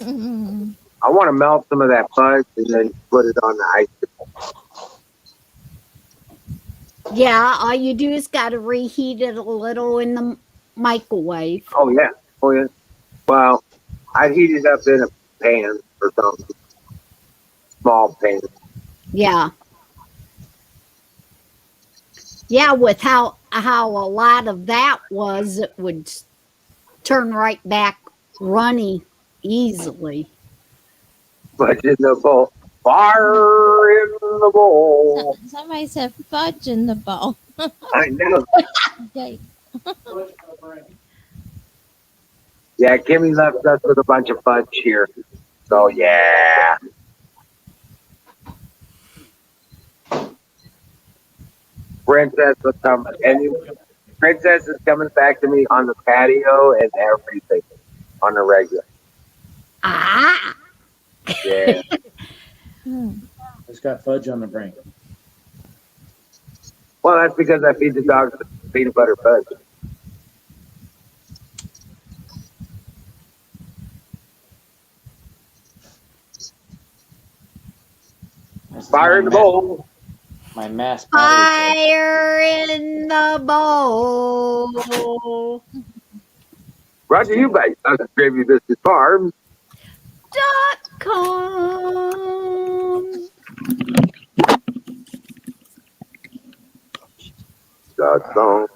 Mhm. I want to melt some of that fudge and then put it on the ice cream. yeah, all you do is got to reheat it a little in the microwave. Oh yeah. Oh yeah. Well, I'd heat it up in a pan or something. Small pan. Yeah. Yeah, with how a lot of that was, it would turn right back runny easily. Fudge in the bowl. Fire in the bowl. Somebody said fudge in the bowl. I know. Okay. Yeah, Kimmy left us with a bunch of fudge here. So yeah. Princess was coming, and Princess is coming back to me on the patio and everything on the regular. Ah, Yeah. Hmm. It's got fudge on the brain. Well, that's because I feed the dogs peanut butter fudge. This is Fire in the bowl. My mass battery. fire in the bowl. Roger, you guys. Gravy Biscuit Farms. .com. song.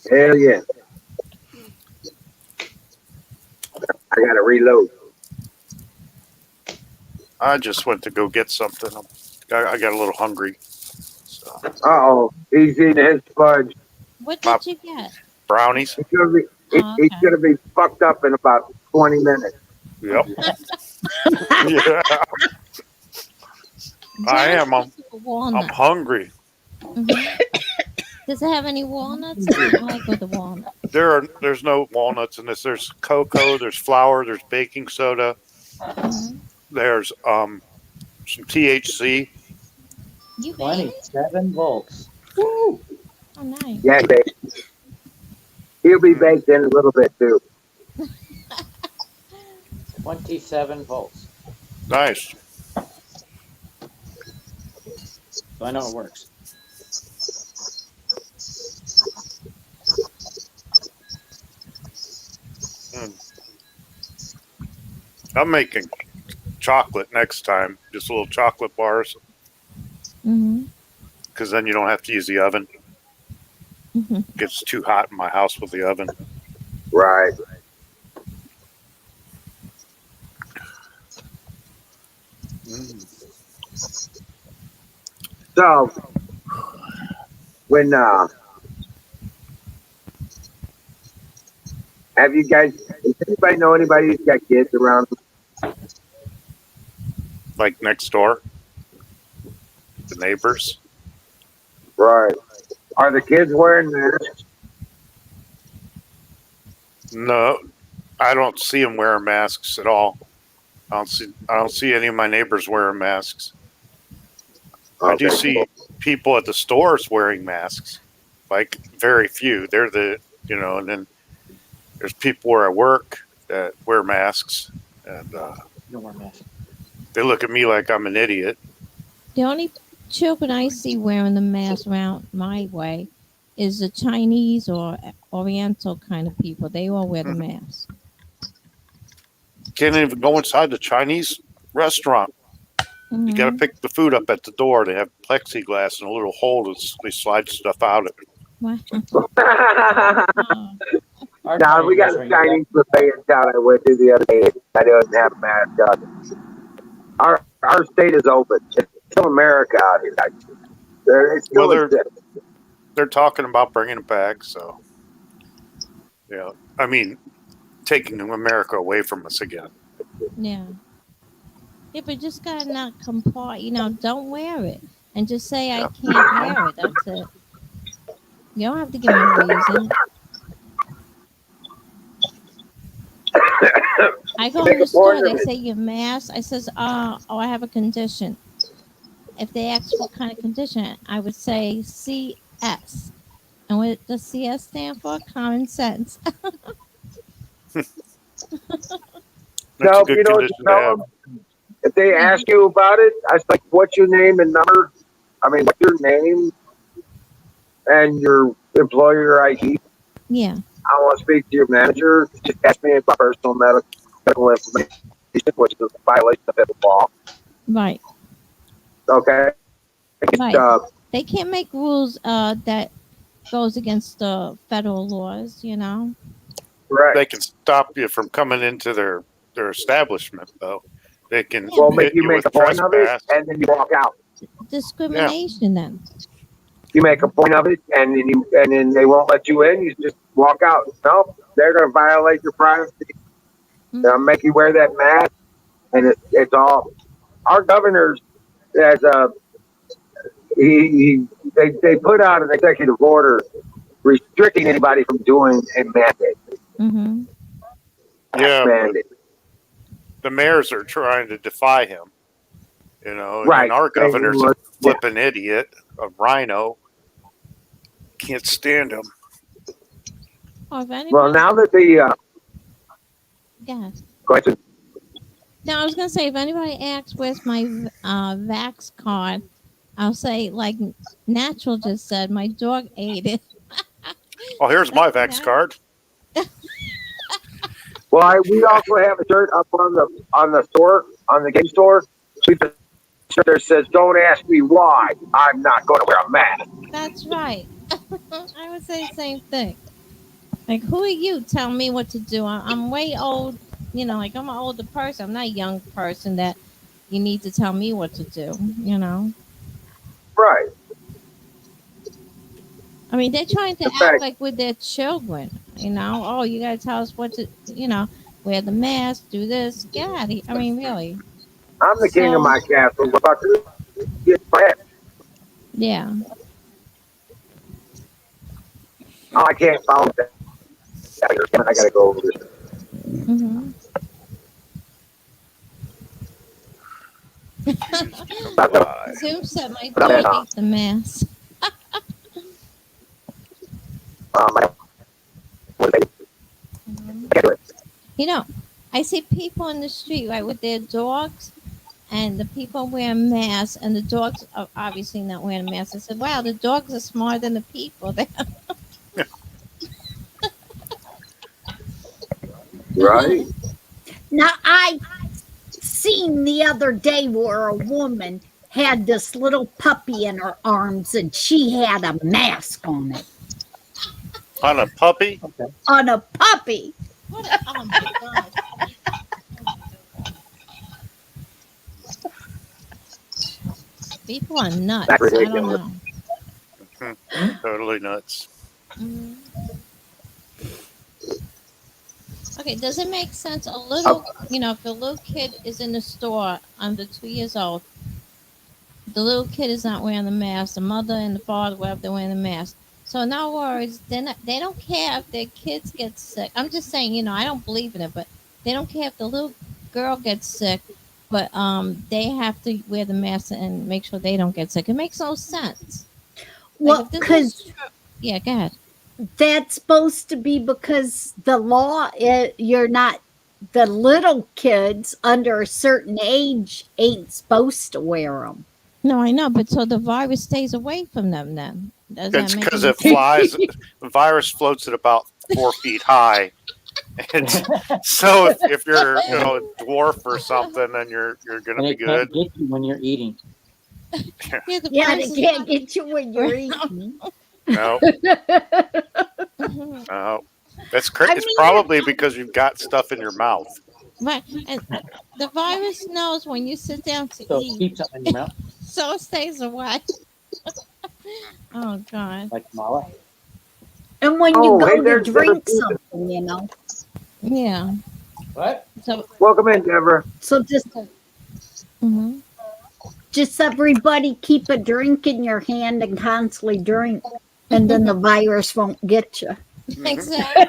Hell yeah. I gotta reload. I just went to go get something. I got a little hungry. So, Uh-oh. He's eating his fudge. What My- did you get? brownies? He's gonna be Oh, he's okay. gonna be fucked up in about 20 minutes. Yep. Yeah, I am. I'm Walnuts. hungry. Mhm. Does it have any walnuts? I don't like with the walnuts. There's no walnuts in this. There's cocoa, there's flour, there's baking soda, Mhm. there's some THC. You baby? 27 volts. Woo! Oh, nice. Yeah, babe. He'll be baked in a little bit too. 27 volts. Nice. So I know it works. I'm making chocolate next time. Just little chocolate bars, Mm-hmm. because then you don't have to use the oven. Mm-hmm. It gets too hot in my house with the oven. Right. So when have you guys does anybody know anybody who's got kids around? Like next door, the neighbors. Right. Are the kids wearing masks? No, I don't see them wearing masks at all. I don't see any of my neighbors wearing masks. I do see people at the stores wearing masks, like very few. They're and then there's people where I work that wear masks, and You don't wear masks. they look at me like I'm an idiot. The only children I see wearing the mask around my way is the Chinese or Oriental kind of people. They all wear the mask. Can't even go inside the Chinese restaurant. You got to Mhm. pick the food up at the door. They have plexiglass and a little hole that they slide stuff out of it. Wow. Oh, Our Now we got a restaurant, Chinese buffet in town I went to the other day. I doesn't have a mask on. Our state is open. It's still America out here. It still Well, exists. they're talking about bringing it back. So, yeah, I mean, taking America away from us again. yeah. Yeah, but just gotta not comply. Don't wear it and just say I can't wear it. That's it. You don't have to give me a reason. I go in the store, they say your mask. I says, I have a condition. If they ask what kind of condition, I would say CS. And what does CS stand for? Common sense. That's No, a good you know what to condition to tell have. them? If they ask you about it, I was like, what's your name and number? I mean, what's your name and your employer ID? Yeah. I want to speak to your manager. Just ask me about personal medical information, which is a violation of federal law. Right. Okay? Right. They can't make rules that goes against the federal laws, Right. They can stop you from coming into their establishment, though. They can Well, make hit you you make with a point of it, trespass. and then you walk out. Discrimination then. You make a point of it, and then they won't let you in. You just walk out. No, they're going to violate your privacy. They'll make you wear that mask, and it's all. Our governor's as a they put out an executive order restricting anybody from doing a mandate. Mm-hmm. Yeah, Mandate. the mayors are trying to defy him. Right. And our governor's a flipping idiot, a rhino. Can't stand him. Or if anybody, Well, now that the yeah. question. Now I was gonna say if anybody asks where's my Vax card, I'll say like Natural just said my dog ate it. Oh, here's my Vax card. Well, we also have a shirt up on the store, on the game store. We have a shirt that says, "Don't ask me why I'm not going to wear a mask." That's right. I would say the same thing. Like, who are you telling me what to do? I'm way old. Like I'm an older person. I'm not a young person that you need to tell me what to do. Right. I mean, they're trying to In act fact, like with their children. Oh, you gotta tell us what to. Wear the mask, do this. Get out of here. I mean, really. I'm the king of So my castle. What about you? Get my ass. yeah. Oh, I can't follow that. I gotta go over this. hmm Why? Zoom said my daughter ate the mask. My, what they Mhm. can't do it. You know, I see people in the street, right, with their dogs, and the people wearing masks, and the dogs are obviously not wearing masks. I said, wow, the dogs are smarter than the people. Right? Now, I seen the other day where a woman had this little puppy in her arms and she had a mask on it. On a puppy? Okay. On a puppy. Oh my God. People are nuts. That's I don't ridiculous. know. Totally nuts. Mhm. Okay, does it make sense? A little, if a little kid is in the store under 2 years old, the little kid is not wearing the mask. The mother and the father, whatever, they're wearing the mask. So in other words, they don't care if their kids get sick. I'm just saying, I don't believe in it, but they don't care if the little girl gets sick, but they have to wear the mask and make sure they don't get sick. It makes no sense. Like Well, if this because was true, yeah, go ahead. that's supposed to be because the law, you're not, the little kids under a certain age ain't supposed to wear them. No, I know, but so the virus stays away from them then. Does that It's make because any it sense? flies. The virus floats at about 4 feet high. And so if you're a dwarf or something, then you're gonna And be it can't good. get you when you're eating. Yeah, the Yeah, virus they is can't not get you when you're eating. No, Mhm. no. That's I It's mean, probably because you've got stuff in your mouth. Right, and the virus knows when you sit down to So eat, keep something in your mouth, so it stays away. Oh God, like Mala. and when you Oh, hey, go to there's Deborah. drink something. yeah. What? So, Welcome in, Deborah. So mhm. just everybody keep a drink in your hand and constantly drink, and then the virus won't get you. Mhm. Exactly.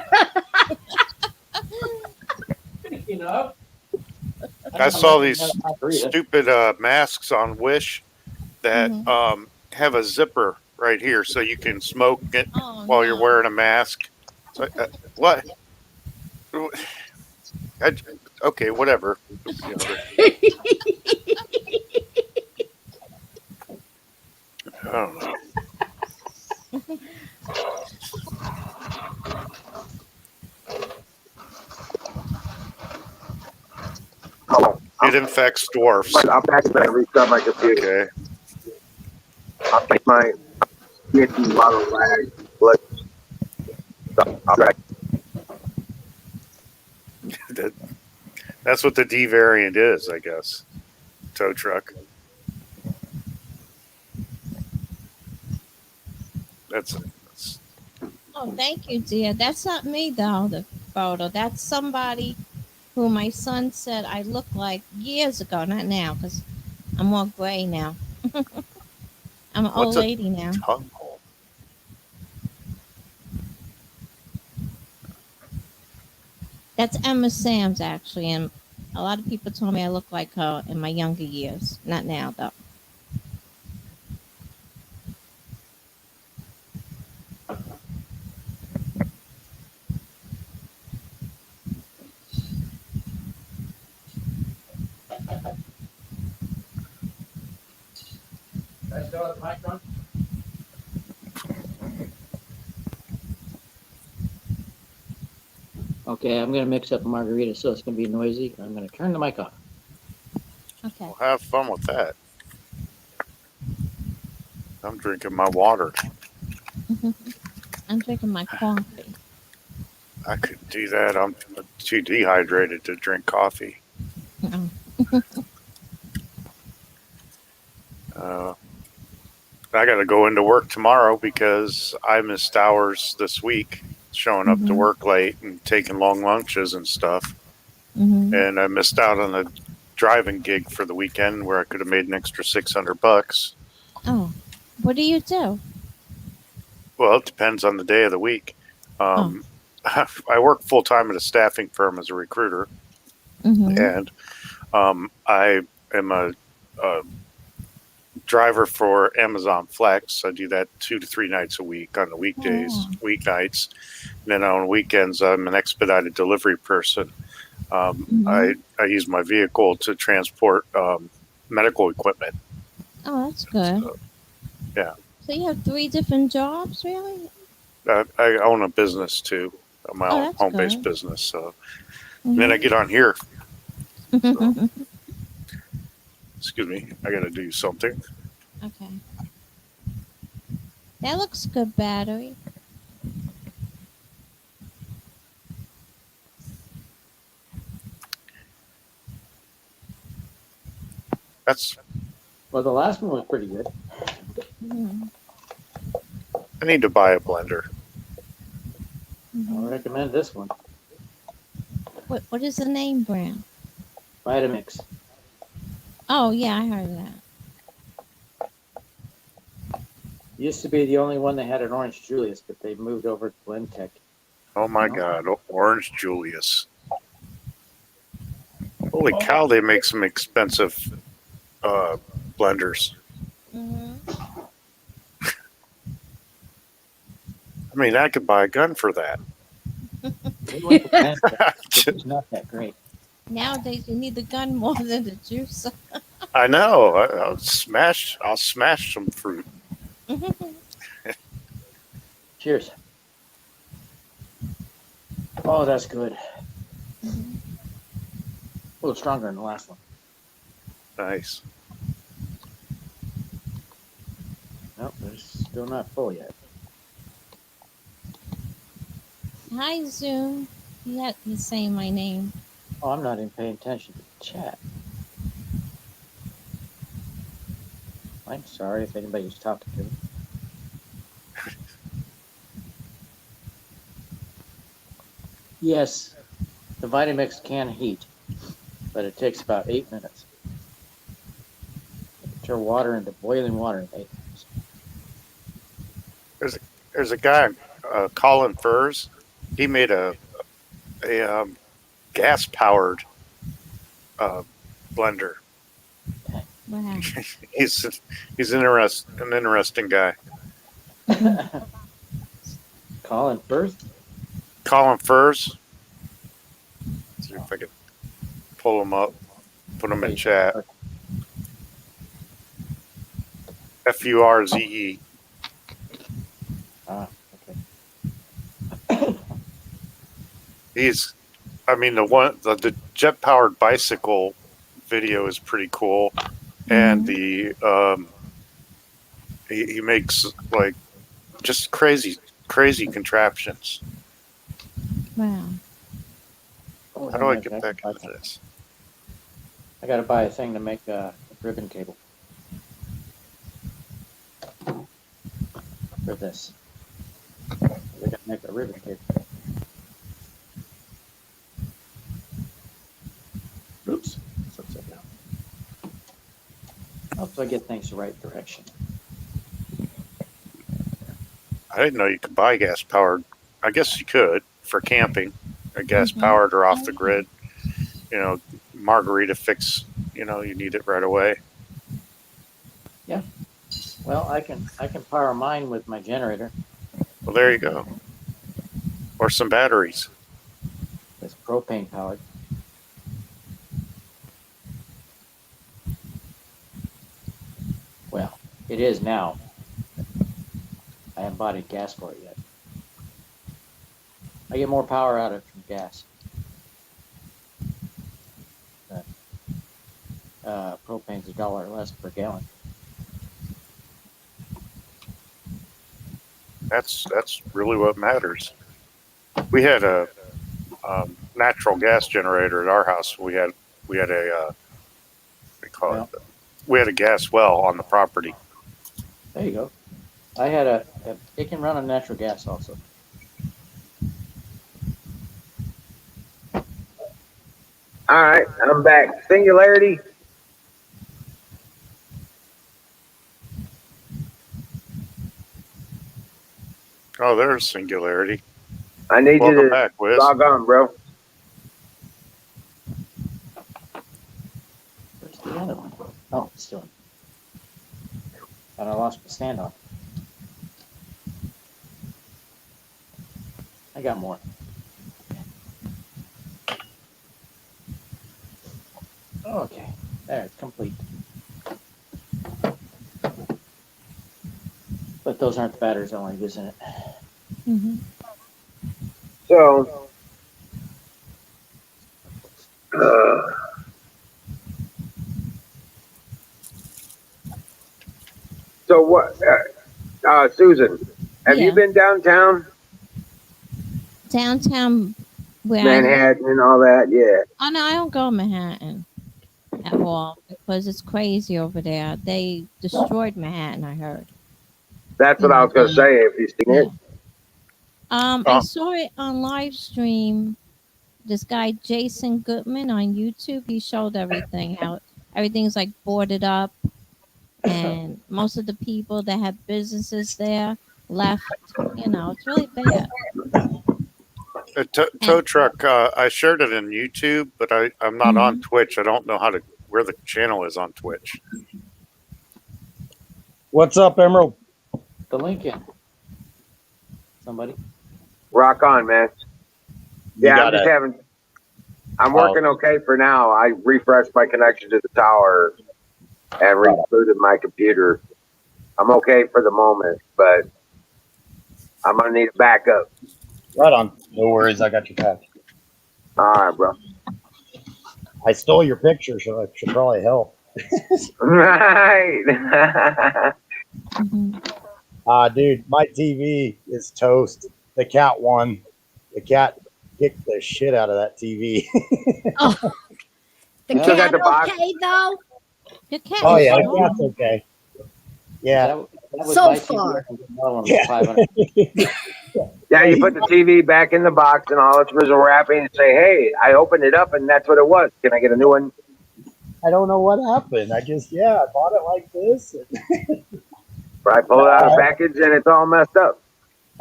Speaking of, I I'm saw making another these margarita. stupid masks on Wish that Mhm. have a zipper right here, so you can smoke it Oh while you're no. wearing a mask. So, what? I, okay, whatever. You know, I don't know. Oh, It infects dwarfs. I'm back to restart my computer. Okay. I'll take my PhD bottle rag. Blood. All right. That's what the D variant is, I guess. Tow truck. That's Oh, thank you, dear. That's not me though. The photo. That's somebody who my son said I look like years ago. Not now, because I'm more gray now. I'm an old what's a lady now. tongue hole. That's Emma Sam's actually, and a lot of people told me I look like her in my younger years. Not now though. I still have the mic on? Okay, I'm gonna mix up a margarita, so it's gonna be noisy. I'm gonna turn the mic off. Okay. Well, have fun with that. I'm drinking my water. I'm drinking my coffee. I could do that. I'm too dehydrated to drink coffee. Oh. Uh, I got to go into work tomorrow because I missed hours this week, showing up to Mhm. work late and taking long lunches and stuff. Mhm. And I missed out on a driving gig for the weekend where I could have made an extra $600. Oh. What do you do? Well, it depends on the day of the week. Oh. I work full time at a staffing firm as a recruiter, Mhm. and I am a driver for Amazon Flex. I do that 2 to 3 nights a week on the weekdays, Oh. weeknights. And then on weekends, I'm an expedited delivery person. Mhm. I use my vehicle to transport medical equipment. Oh, that's good. So, yeah, So you have 3 different jobs, really? I own a business too, my Oh, own that's home based good. business. So then I Mhm. get on here. So, excuse me, I got to do something. Okay. That looks good, battery. That's Well, the last one was pretty good. Mhm. I need to buy a blender. I'll Mhm. recommend this one, What is the name brand? Vitamix. Oh yeah, I heard of that. Used to be the only one that had an Orange Julius, but they moved over to Blendtec. Oh my No. God, Orange Julius. Holy cow, they make some expensive blenders. Mhm. I mean, I could buy a gun for that. They went to Blendtec. It's not that great. Nowadays, you need the gun more than the juice. I know. I'll smash some fruit. Cheers. Oh, that's good. A little stronger than the last one. Nice. Nope, it's still not full yet. Hi, Zoom. He's saying my name. Oh, I'm not even paying attention to the chat. I'm sorry if anybody's talking to me. Yes, the Vitamix can heat, but it takes about 8 minutes. You turn water into boiling water in 8 minutes. There's a guy, Colin Furs. He made a gas powered blender. Wow. he's an interesting guy. Colin first. Colin Furs. See if I can pull him up, put him in chat. Furze. Ah, okay. He's, I mean, the jet powered bicycle video is pretty cool, and the he makes like just crazy contraptions. Wow. Oh, How that do I makes get sense. back into this? I gotta buy a thing to make a ribbon cable for this. We gotta make a ribbon cable. Oops, it's upside down. Helps I get things the right direction. I didn't know you could buy gas powered. I guess you could for camping, gas powered or off the grid. You know, margarita fix. You know, you need it right away. Yeah. Well, I can power mine with my generator. Well, there you go. Or some batteries. It's propane powered. Well, it is now. I haven't bought any gas for it yet. I get more power out of it from gas. Propane's $1 less per gallon. That's really what matters. We had a natural gas generator at our house. We had a what do you call it? We had a gas well on the property. There you go. I had it can run on natural gas also. All right, I'm back. Singularity. Oh, there's Singularity. I need Welcome you to back, Wiz. log on, bro. Where's the other one? Oh, it's still. And I lost my standoff. I got more. Okay, there, it's complete. But those aren't the batteries I want to use in it. Mm-hmm. So, so what? Susan, have Yeah. you been downtown Downtown where I live. Manhattan and all that? Yeah. Oh no, I don't go to Manhattan at all because it's crazy over there. They destroyed Manhattan, I heard. That's what I was going to say. If you've seen it, I saw it on live stream. This guy Jason Goodman on YouTube, he showed everything, how everything's like boarded up, and most of the people that had businesses there left. It's really bad. Tow truck. I shared it in YouTube, but I'm not on Twitch. I don't know where the channel is on Twitch. What's up, Emerald? The Lincoln. Somebody. rock on, man. Yeah, I'm just having. I'm working okay for now. I refreshed my connection to the tower and rebooted my computer. I'm okay for the moment, but I'm gonna need a backup. Right on. No worries, I got your back. All right, bro. I stole your picture, so it should probably help. Right. Dude, my TV is toast. The cat won. The cat kicked the shit out of that TV. Oh, the You still got cat the box? okay though? Your cat Oh is yeah, small. the cat's okay. Yeah. That was So my far. TV. Yeah. 500. Yeah, you put the TV back in the box and all its original wrapping and say, hey, I opened it up and that's what it was. Can I get a new one? I don't know what happened. I bought it like this. I pull it out of the package and it's all messed up.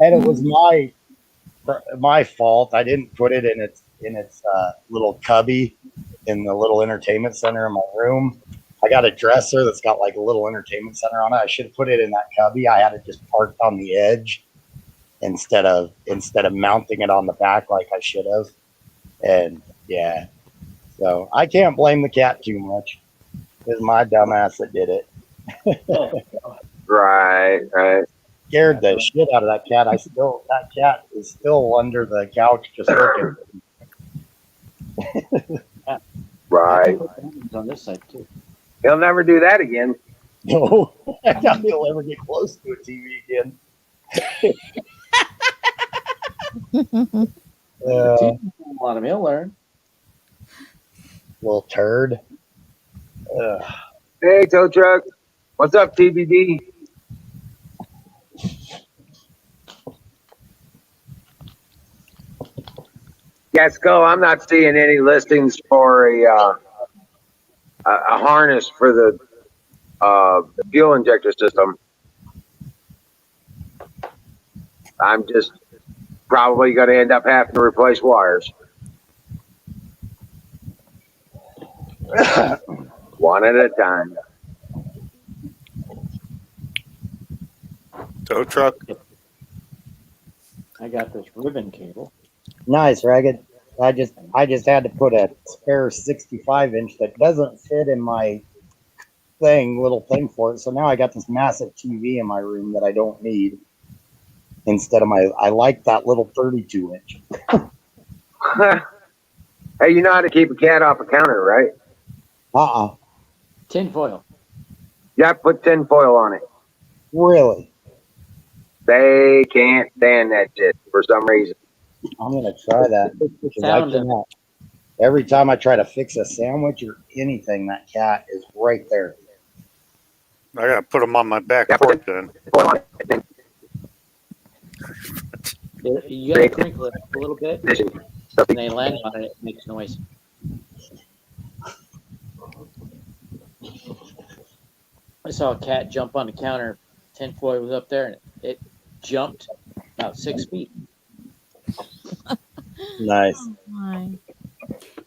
And it was my fault. I didn't put it in its little cubby in the little entertainment center in my room. I got a dresser that's got like a little entertainment center on it. I should have put it in that cubby. I had it just parked on the edge instead of mounting it on the back like I should have. And yeah, so I can't blame the cat too much. It was my dumbass that did it. Right. Scared the shit out of that cat. That cat is still under the couch just looking. Right. On this side too. He'll never do that again. No, I doubt he'll ever get close to a TV again. A lot of he'll learn. Little turd. Hey, tow truck. What's up, TBD? Yeah, Skull, I'm not seeing any listings for a harness for the fuel injector system. I'm just probably going to end up having to replace wires. One at a time. Tow truck. I got this ribbon cable. Nice, Ragged. I just had to put a spare 65-inch that doesn't fit in my little thing for it. So now I got this massive TV in my room that I don't need. Instead of I like that little 32-inch. Hey, you know how to keep a cat off a counter, right? Tin foil. Yeah, put tin foil on it. Really? They can't stand that shit for some reason. I'm gonna try that. It's the 'Cause I sound of cannot. Every time I try to fix a sandwich or anything, that cat is right there. I gotta put them on my back Yeah, porch then. You gotta crinkle it up a little bit, and they land on it, it makes noise. I saw a cat jump on the counter. Tinfoil was up there, and it jumped about 6 feet. Nice. Oh my.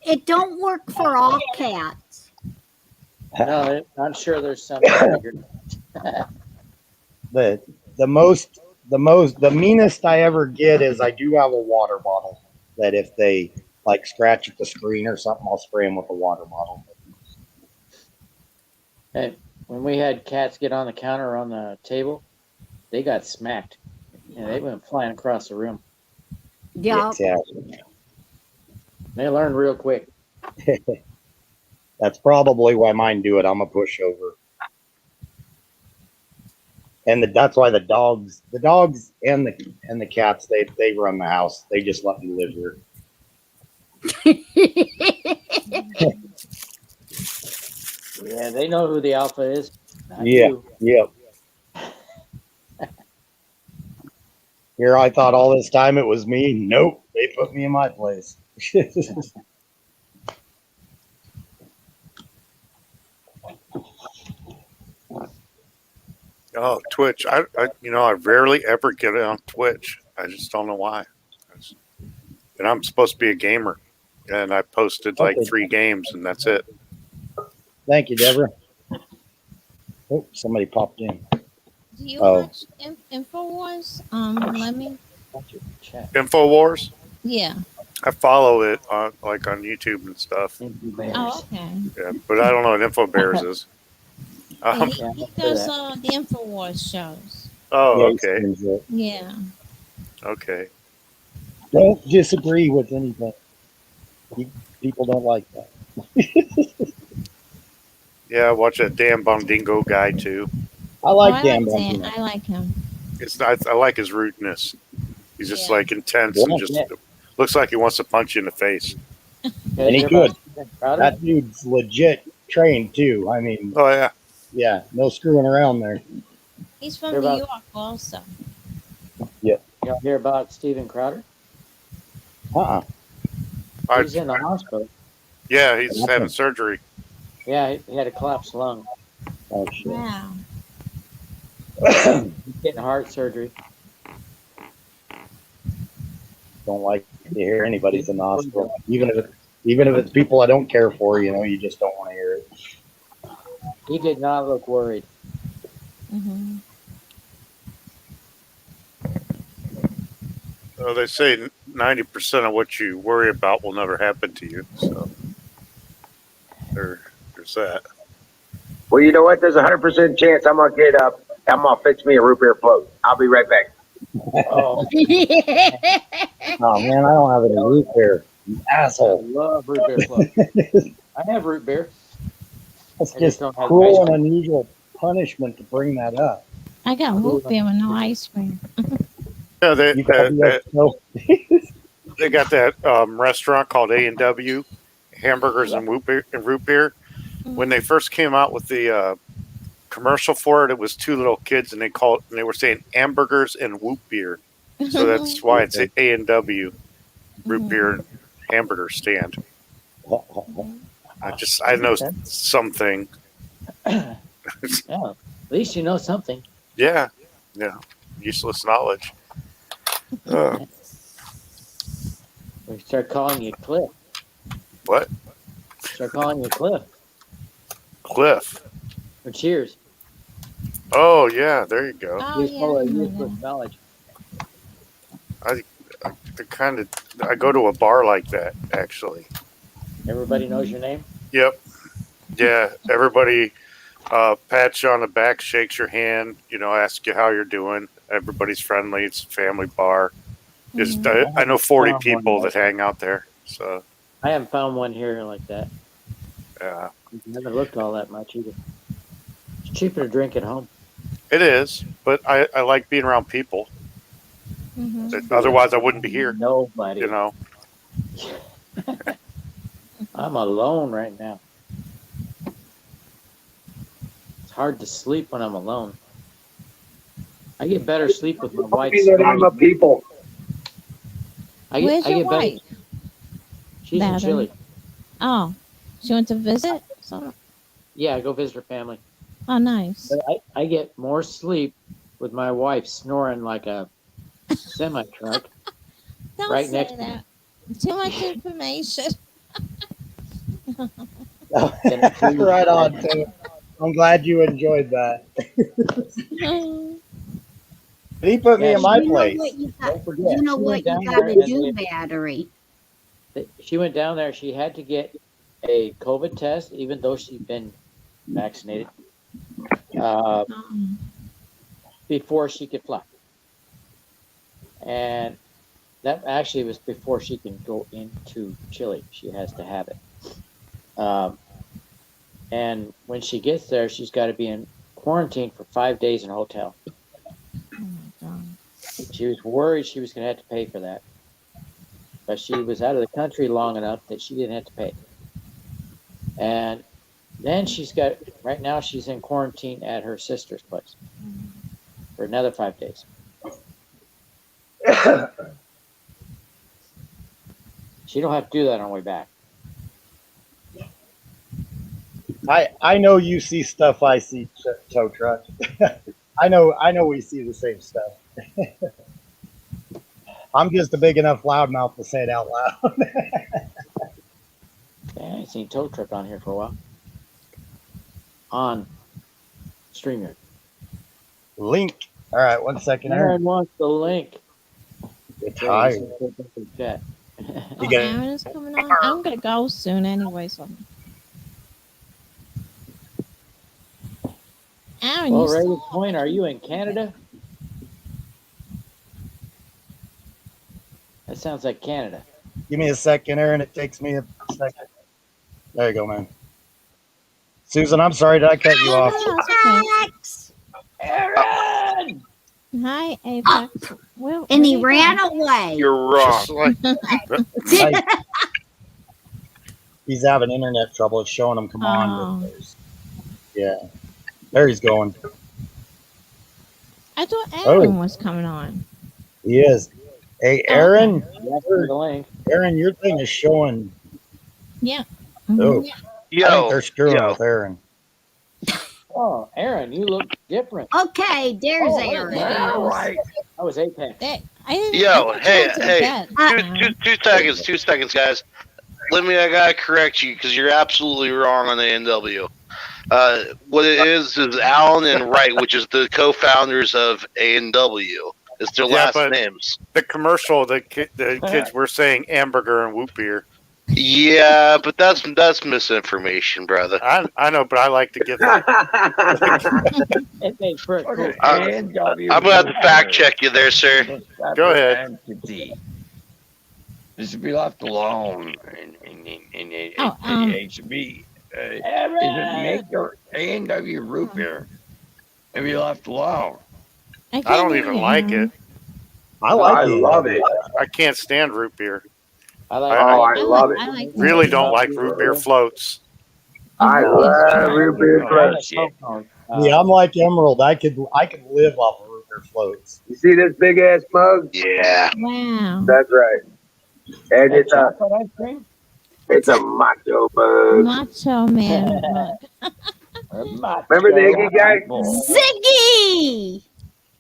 It don't work for all cats. No, I'm sure there's some bigger. The meanest I ever get is I do have a water bottle that if they like scratch at the screen or something, I'll spray them with a water bottle. And when we had cats get on the counter or on the table, they got smacked, and they went flying across the room. Yeah. Yeah. They learned real quick. That's probably why mine do it. I'm a pushover. And that's why the dogs and the cats, they run the house. They just let me live here. Yeah, they know who the alpha is. Not Yeah. you. Yep. Here I thought all this time it was me. Nope. They put me in my place. Oh, Twitch. I I rarely ever get on Twitch. I just don't know why. And I'm supposed to be a gamer, and I posted like Okay. 3 games, and that's it. Thank you, Deborah. Oh, somebody popped in. Do you Oh. watch InfoWars? Let me. Watch your chat. Infowars. Yeah. I follow it on YouTube and stuff. Oh, okay. Yeah, but I don't know what InfoBears is. Yeah, he, Yeah, he I does heard the InfoWars shows. Oh, Yeah, he okay, streams it. Yeah. okay. Don't disagree with anything. People don't like that. Yeah, I watch that damn Bondingo guy too. I like I Dan like Dan. Bongino. I like him. I like his rudeness. He's just Yeah. like intense and just Yeah. looks like he wants to punch you in the face. You guys And he hear could. about Steven Crowder? That dude's legit trained too. I mean, Oh yeah. yeah, no screwing around there. He's from Hear New about- York also. Y'all hear about Steven Crowder? Uh-uh. He's in the hospital. Yeah, he's having surgery. Yeah, he had a collapsed lung. Oh shit. Wow. He's getting heart surgery. Don't like to hear anybody's in the hospital. Even if it's people I don't care for, you just don't want to hear it. He did not look worried. Mm-hmm. They say 90% of what you worry about will never happen to you. So there's that. Well, you know what? There's a 100% chance I'm gonna get up. I'm gonna fix me a root beer float. I'll be right back. Oh, Oh man, I don't have any root beer. You I asshole. love root beer float. I have root beer. That's I just just don't have cruel ice and unusual punishment to bring that up. I got root beer with no ice cream. Yeah, they You got they got that restaurant called A&W, hamburgers and root beer. When they first came out with the commercial for it, it was 2 little kids, and they were saying hamburgers and whoop beer. So that's why it's A&W root beer and hamburger stand. I know something. Yeah, at least you know something. Yeah, useless knowledge. We start calling you Cliff. What? Start calling you Cliff. Cliff. Or Cheers. Oh yeah, there you go. Oh, He's yeah. full I of know useless that. knowledge. I go to a bar like that actually. Everybody knows your name. Yep. Yeah. Everybody pats you on the back, shakes your hand, asks you how you're doing. Everybody's friendly. It's a family bar. Just I know 40 people that hang out there. So I haven't found one here like that. yeah. It never looked all that much either. It's cheaper to drink at home. It is, but I like being around people. Otherwise, I wouldn't be here. Nobody. You know. I'm alone right now. It's hard to sleep when I'm alone. I get better sleep with my wife. That I'm a people. Where's your wife? She's in Chile. Oh, she went to visit? Yeah, I go visit her family. Oh, nice. But I get more sleep with my wife snoring like a semi truck. Don't right say next that. Too much information. Right on, Tim. I'm glad you enjoyed that. He put me in my place. You know what you got to do, Battery. She went down there. She had to get a COVID test, even though she'd been vaccinated, before she could fly. And that actually was before she can go into Chile. She has to have it. And when she gets there, she's got to be in quarantine for 5 days in a hotel. She was worried she was going to have to pay for that. But she was out of the country long enough that she didn't have to pay. And then right now she's in quarantine at her sister's place for another 5 days. She don't have to do that on the way back. I know you see stuff I see, tow truck. I know we see the same stuff. I'm just a big enough loudmouth to say it out loud. I ain't seen tow truck on here for a while. On StreamYard. Link. All right, 1 second. Aaron wants the link. You're tired. Aaron is coming on. I'm gonna go soon anyway. So, Aaron, well, you Raven still Point, are you in Canada? That sounds like Canada. Give me a second, Aaron. It takes me a second. There you go, man. Susan, I'm sorry. Did I cut you off? Apex! Aaron! Hi, Apex. Well, And he ran away. You're wrong. He's having internet trouble. It's showing him come on. Yeah. There he's going. I thought Aaron was coming on. He is. Hey, Aaron. The Aaron, your thing is showing. Yeah. Oh. Yo, I think they're screwing with Aaron. Oh, Aaron, you look different. Okay, there's Aaron. All right. That was Apex. Yo, hey, 2 seconds, guys. I gotta correct you because you're absolutely wrong on the NW. What it is Alan and Wright, which is the co-founders of A&W. It's their last names. The commercial, the kids were saying hamburger and whoop beer. Yeah, but that's misinformation, brother. I know, but I like to give that. I'm gonna have to fact check you there, sir. Go ahead. This should be left alone, and it should be. Is it make your A&W root beer and be left alone? I don't even like it. I love it. I can't stand root beer. I love it. I like Really don't like root beer floats. I love root beer floats. Yeah, I'm like Emerald. I could live off of root beer floats. You see this big ass mug? Yeah. Wow. That's right. And it's a ice cream? It's a macho mug. Macho man mug. Remember the Iggy guy? Ziggy!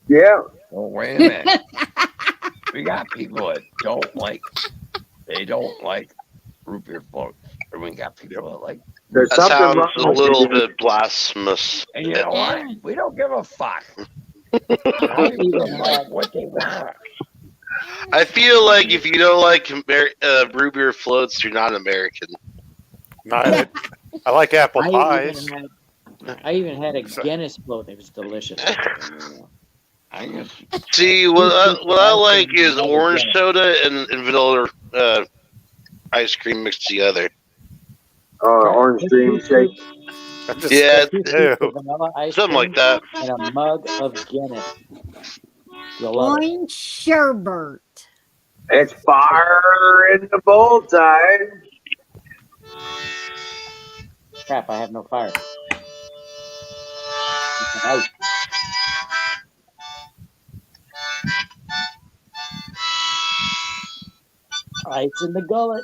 Yeah. Oh, wait a minute. We got people that don't like root beer floats. And we got people that like. That sounds a little bit blasphemous. And you know what? We don't give a fuck. People like what they want. I feel like if you don't like root beer floats, you're not American. I like apple pies. I even had a Guinness float. It was delicious. See, what I like is orange soda and vanilla ice cream mixed together. Orange cream shake. Just- Yeah, 2 scoops Ew. of vanilla ice something cream like that. and a mug of Guinness. You'll love it. Orange sherbet. It's fire in the bowl time. Crap, I have no fire. It's an ice. Ice in the gullet.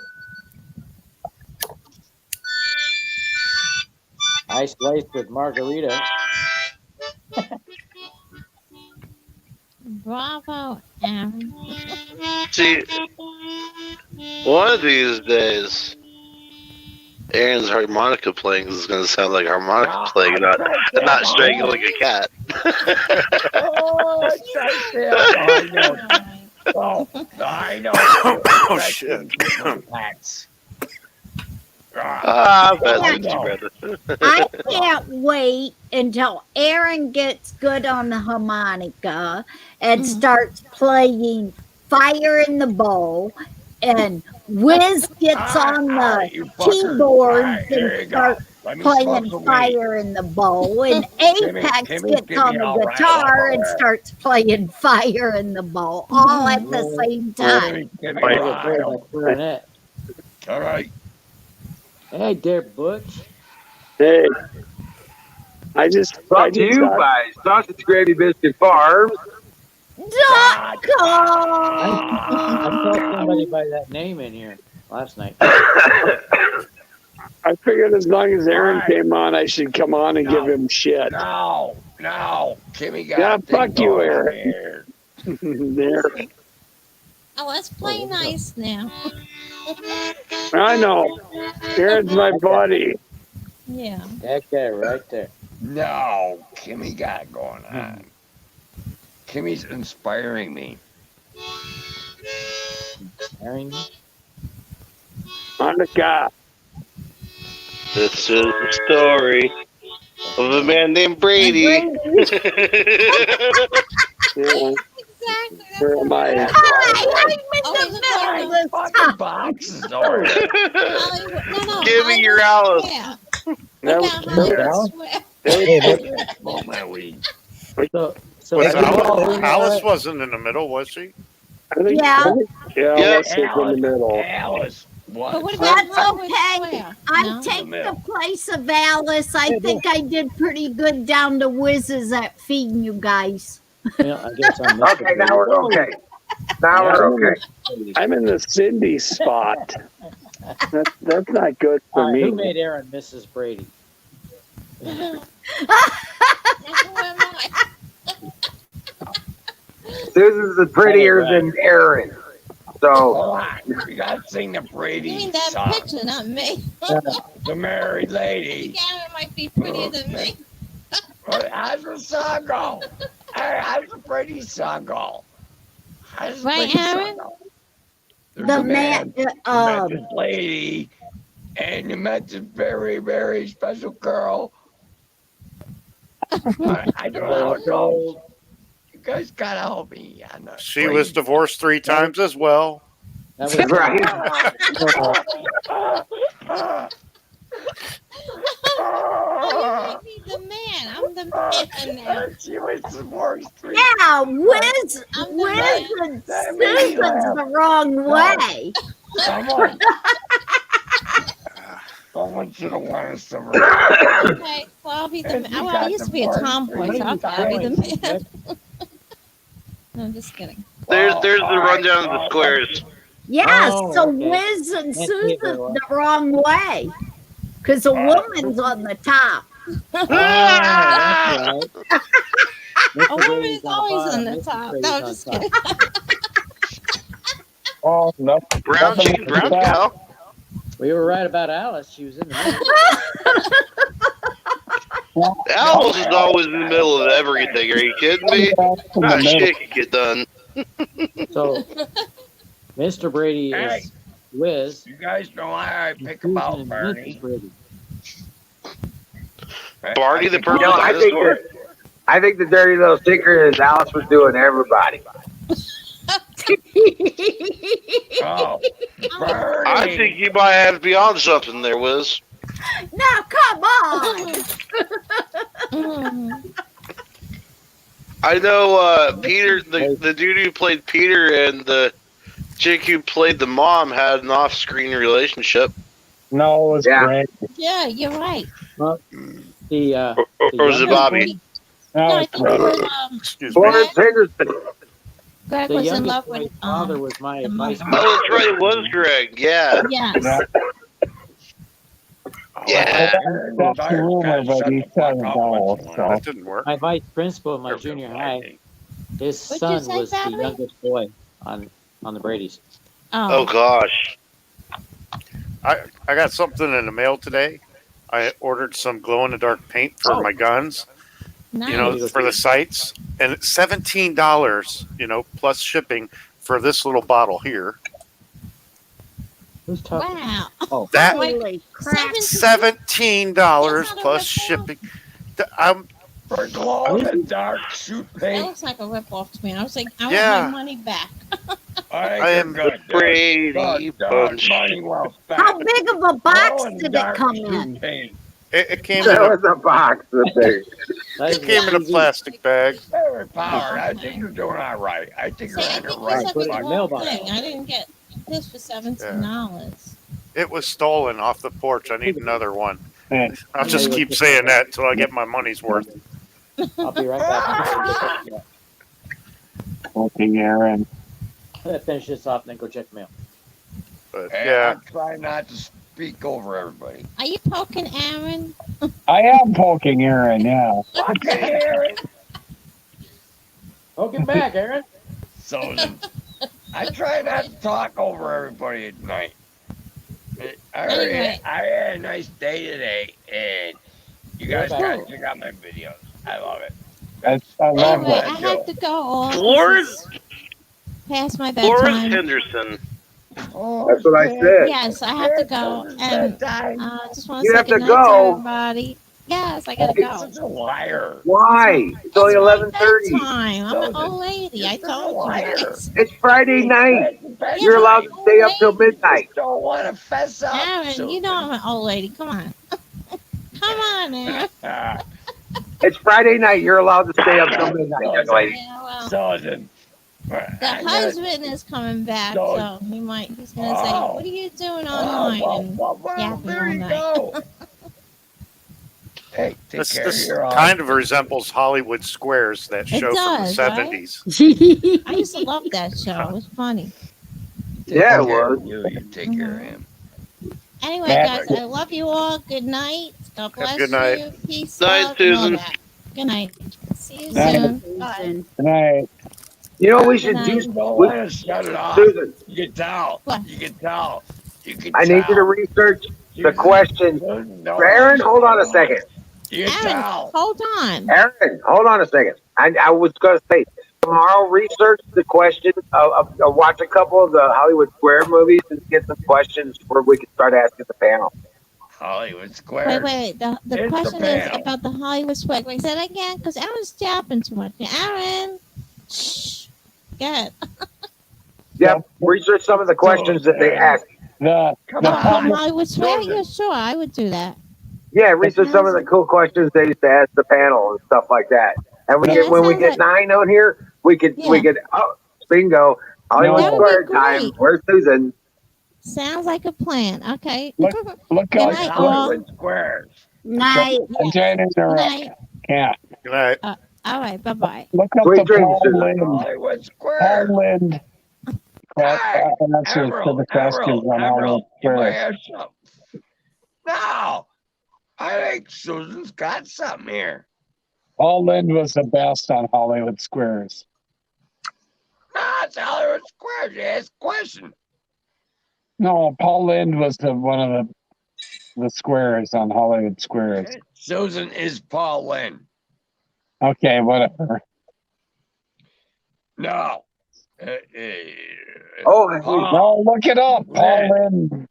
Ice laced with margarita. Bravo, Aaron. See, one of these days, Aaron's harmonica playing is going to sound like harmonica playing, not strangling a cat. Oh, it's right there. I know. Oh, I know. Oh, shit. Packs. That's too bad. I can't wait until Aaron gets good on the harmonica and starts playing Fire in the Bowl, and Wiz gets on the keyboards and starts playing Fire in the Bowl, and Apex gets on the guitar and starts playing Fire in the Bowl, all at the same time. All right. Hey there, Butch. Hey, I just Brought to you by Sausage Gravy Biscuit Farms. .com. I saw somebody by that name in here last night. I figured as long as Aaron came on, I should come on and give him shit. No, Kimmy got. Yeah, a thing fuck you, going on Aaron. here. There. Oh, let's play nice now. I know. Aaron's my buddy. Yeah. That guy right there. No, Kimmy got it going on. Kimmy's inspiring me. Aaron, Monica. This is the story of a man named Brady. Yeah. Exactly. Where am I? Fucking boxes over there. No, Give me your Alice. Yeah. That Look was how Alice? swear. Smoke my weed. So Was have you all Alice, seen Alice that? wasn't in the middle, was she? I think, Yeah. Alice is in the middle. Alice. But What? what about That's Lois okay. Swear? I No? take the place of Alice. I think I did pretty good down to Wiz's at feeding you guys. Yeah, I guess I'm Okay, now we're okay. Now we're okay. I'm in the Cindy spot. That's not good for All right, who me. made Aaron Mrs. Brady? That's who am I. Susan's prettier than Aaron. So, Hold on. You gotta sing the You Brady mean that song. picture, not me. The married lady. Gavin might be prettier than me. How's the song go? Hey, how's the Brady song go? How's the Right, Brady song Aaron? go? There's The a man, you met this lady, and you met this very, very special girl. I don't know how it goes. You guys gotta help me on that. She was divorced 3 times as well. That was right. Oh, you might be the man. I'm the man now. She was divorced 3 yeah, Wiz, I'm the Wiz man. and That made me Susan's laugh. the wrong way. Someone should have wanted us to Okay, well, I'll be the And man. you Well, I got used to be a divorced tomboy, 3 so I'll be the times. man. No, I'm just kidding. There's Oh, the all rundown of right. the squares. Yeah, Oh, so okay. Wiz and Can't see it Susan's very well. the wrong way. Because the woman's on the top. Oh, that's right. Mr. A woman Brady's is always on bottom, the Mr. top. Brady's No, on just top. kidding. Oh, no. Brown chicken, brown cow. We were right about Alice. She was in the middle. Alice is always in the middle of everything. Are you kidding me? Not shit can get done. So, Mr. Brady Hey. is Wiz. You guys know why I pick Susan about and Bernie? Mrs. Brady. Barney the You purple know, dinosaur. I think the dirty little secret is Alice was doing everybody. Oh, I Bernie. think you might have to be on something there, Wiz. Now, come on. I know Peter, the dude who played Peter and the chick who played the mom had an off-screen relationship. No, it was Greg. Yeah, you're right. Well, the Or was it Bobby? No, I it's think it Greg. was Excuse me. Florence Henderson. Greg the was in youngest love boy's with father was my the vice mom. Oh, that's right. It was Greg. Yeah. Yes. Yeah. Yeah. That's the rumor, but he said no. So That didn't work. my vice principal in my junior high. His What'd you son say, was the Bobby? youngest boy on the Brady's. Oh gosh. I got something in the mail today. I ordered some glow in the dark paint for my guns. Nice. You know, for the sights, and it's $17. You know, plus shipping for this little bottle here. Who's talking? Wow. Oh, That Holy crap. $17 plus shipping. I'm For glow in the dark shoot That paint. looks like a ripoff to me. I was like, I Yeah. want my money back. I am good. Brady Bunch. Money well spent. How big of a box Glow in the did it dark come shoot in? paint. it came in That a, was a box of things. it came in a plastic bag. Very powered. I think you're doing all right. I think See, you're I on the think right you put took it the in the wrong mailbox. thing. I didn't get this for $17. It was stolen off the porch. I need another one. yeah. I'll just keep saying that until I get my money's worth. I'll be right back. Poking Aaron. I'm gonna finish this off and then go check the mail. But And yeah, I try not to speak over everybody. Are you poking Aaron? I am poking Aaron. Yeah. Okay, Aaron. Poke him back, Aaron. Susan, I try not to talk over everybody at night. Anyway. I had a nice day today, and you guys gotta check out my videos. I love it. I love Anyway, that. I have to go off. Florence, Past my Florence bedtime. Henderson. That's what I said. Yes, I have to go. And I just want to You say have to good night to go. everybody. Yes, I gotta go. Such a liar. Why? It's only It's my 11:30. bedtime. I'm an old lady. I told you. liar. It's- It's Friday night. Yeah, You're allowed to I'm an stay old up till lady. midnight. Don't want to fess up. Aaron, you know I'm an old lady. Come on. Come on, Aaron. Ah, It's Friday night. You're allowed to stay up till midnight, young lady. Yeah, well, Susan. the husband is coming back, so he's gonna say, Oh. "What are you doing online?" And yapping there all you night. go. Hey, take this, care this of your kind of resembles Hollywood Squares, that show from the does, right? 70s. I used to love that show. It was funny. Yeah, it Take care was. of You take care of him. Anyway, Matt. guys, I love you all. Good night. God bless good night. you. Peace Night, out and all Susan. that. Good night. See you Night. soon. Bye. Good night. You know what we should Good do? night. You don't want to shut it off. Susan, You can tell. What? You can tell. You can I tell. need you to research the Susan, question. no, Aaron, hold on a second. You can Aaron, tell. hold on. Aaron, hold on a second. I was going to say, tomorrow research the question, watch a couple of the Hollywood Square movies and get some questions where we can start asking the panel. Hollywood Square. Wait. The It's the question is panel. about the Hollywood Swag. Wait, say that again, because Aaron's yapping too much. Aaron, shh. Go ahead. Yep, research some of the questions that they ask. The Come the on. public Hollywood Swag? Susan. Yeah, sure. I would do that. Yeah, research some of the cool questions they used to ask the panel and stuff like that. And we Yeah, get that when we sounds get like- 9 on here, we could bingo. Hollywood That would be Square time. great. Where's Susan? Sounds like a plan. Okay. Look Good out. night, all. Hollywood Squares. Night. I'm trying to Good interrupt. night. Can't. Good night. All right. Bye-bye. Look up Sweet the dreams, Paul Susan. Lynde. Hollywood Paul Square. Lynde answers to Emerald, the questions on Hollywood Emerald, you might Square. have something. No, I think Susan's got something here. Paul Lynde was the best on Hollywood Squares. No, it's Hollywood Square. You ask a question. No, Paul Lynde was one of the squares on Hollywood Squares. Susan is Paul Lynn. Okay, whatever. No. Oh, Paul. No, look it up. Paul Lynde. Lynde,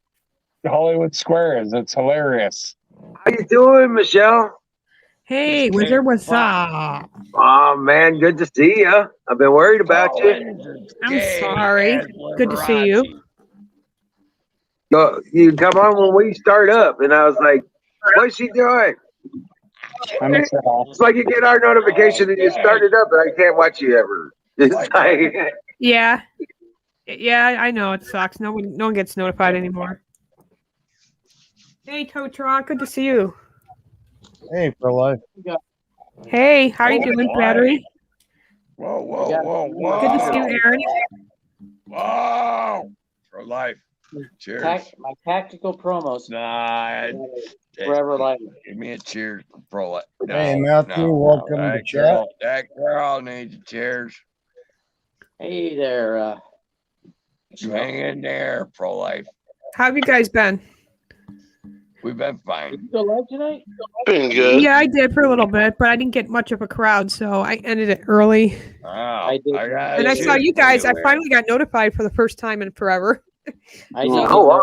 Hollywood Squares. It's hilarious. how you doing, Michelle? Hey, This Wizard, kid- what's up? Oh man, good to see you. I've been worried about Paul you. Lynn is as I'm gay sorry. as Good to see you. Liberace. You come on when we start up, and I was like, What's she doing? I miss her all. It's like you get our notification and you start it up, and I can't watch you ever. It's like, Yeah. Yeah, I know it sucks. No one gets notified anymore. Hey, Tow Truck, good to see you. Hey, for life. Hey, how you doing, Battery? Whoa, whoa, whoa. Good to see you, Aaron. Whoa. For life. Cheers. My tactical promos. Nah. Forever life. Give me a cheers for pro life. No, Hey, Matthew, no. welcome to chat. That girl needs a cheers. Hey there. You hang in there, pro life. How have you guys been? We've been fine. You still live tonight? Been good. Yeah, I did for a little bit, but I didn't get much of a crowd, so I ended it early. Oh, I did. And I saw you guys. I finally got notified for the first time in forever. I did. oh wow.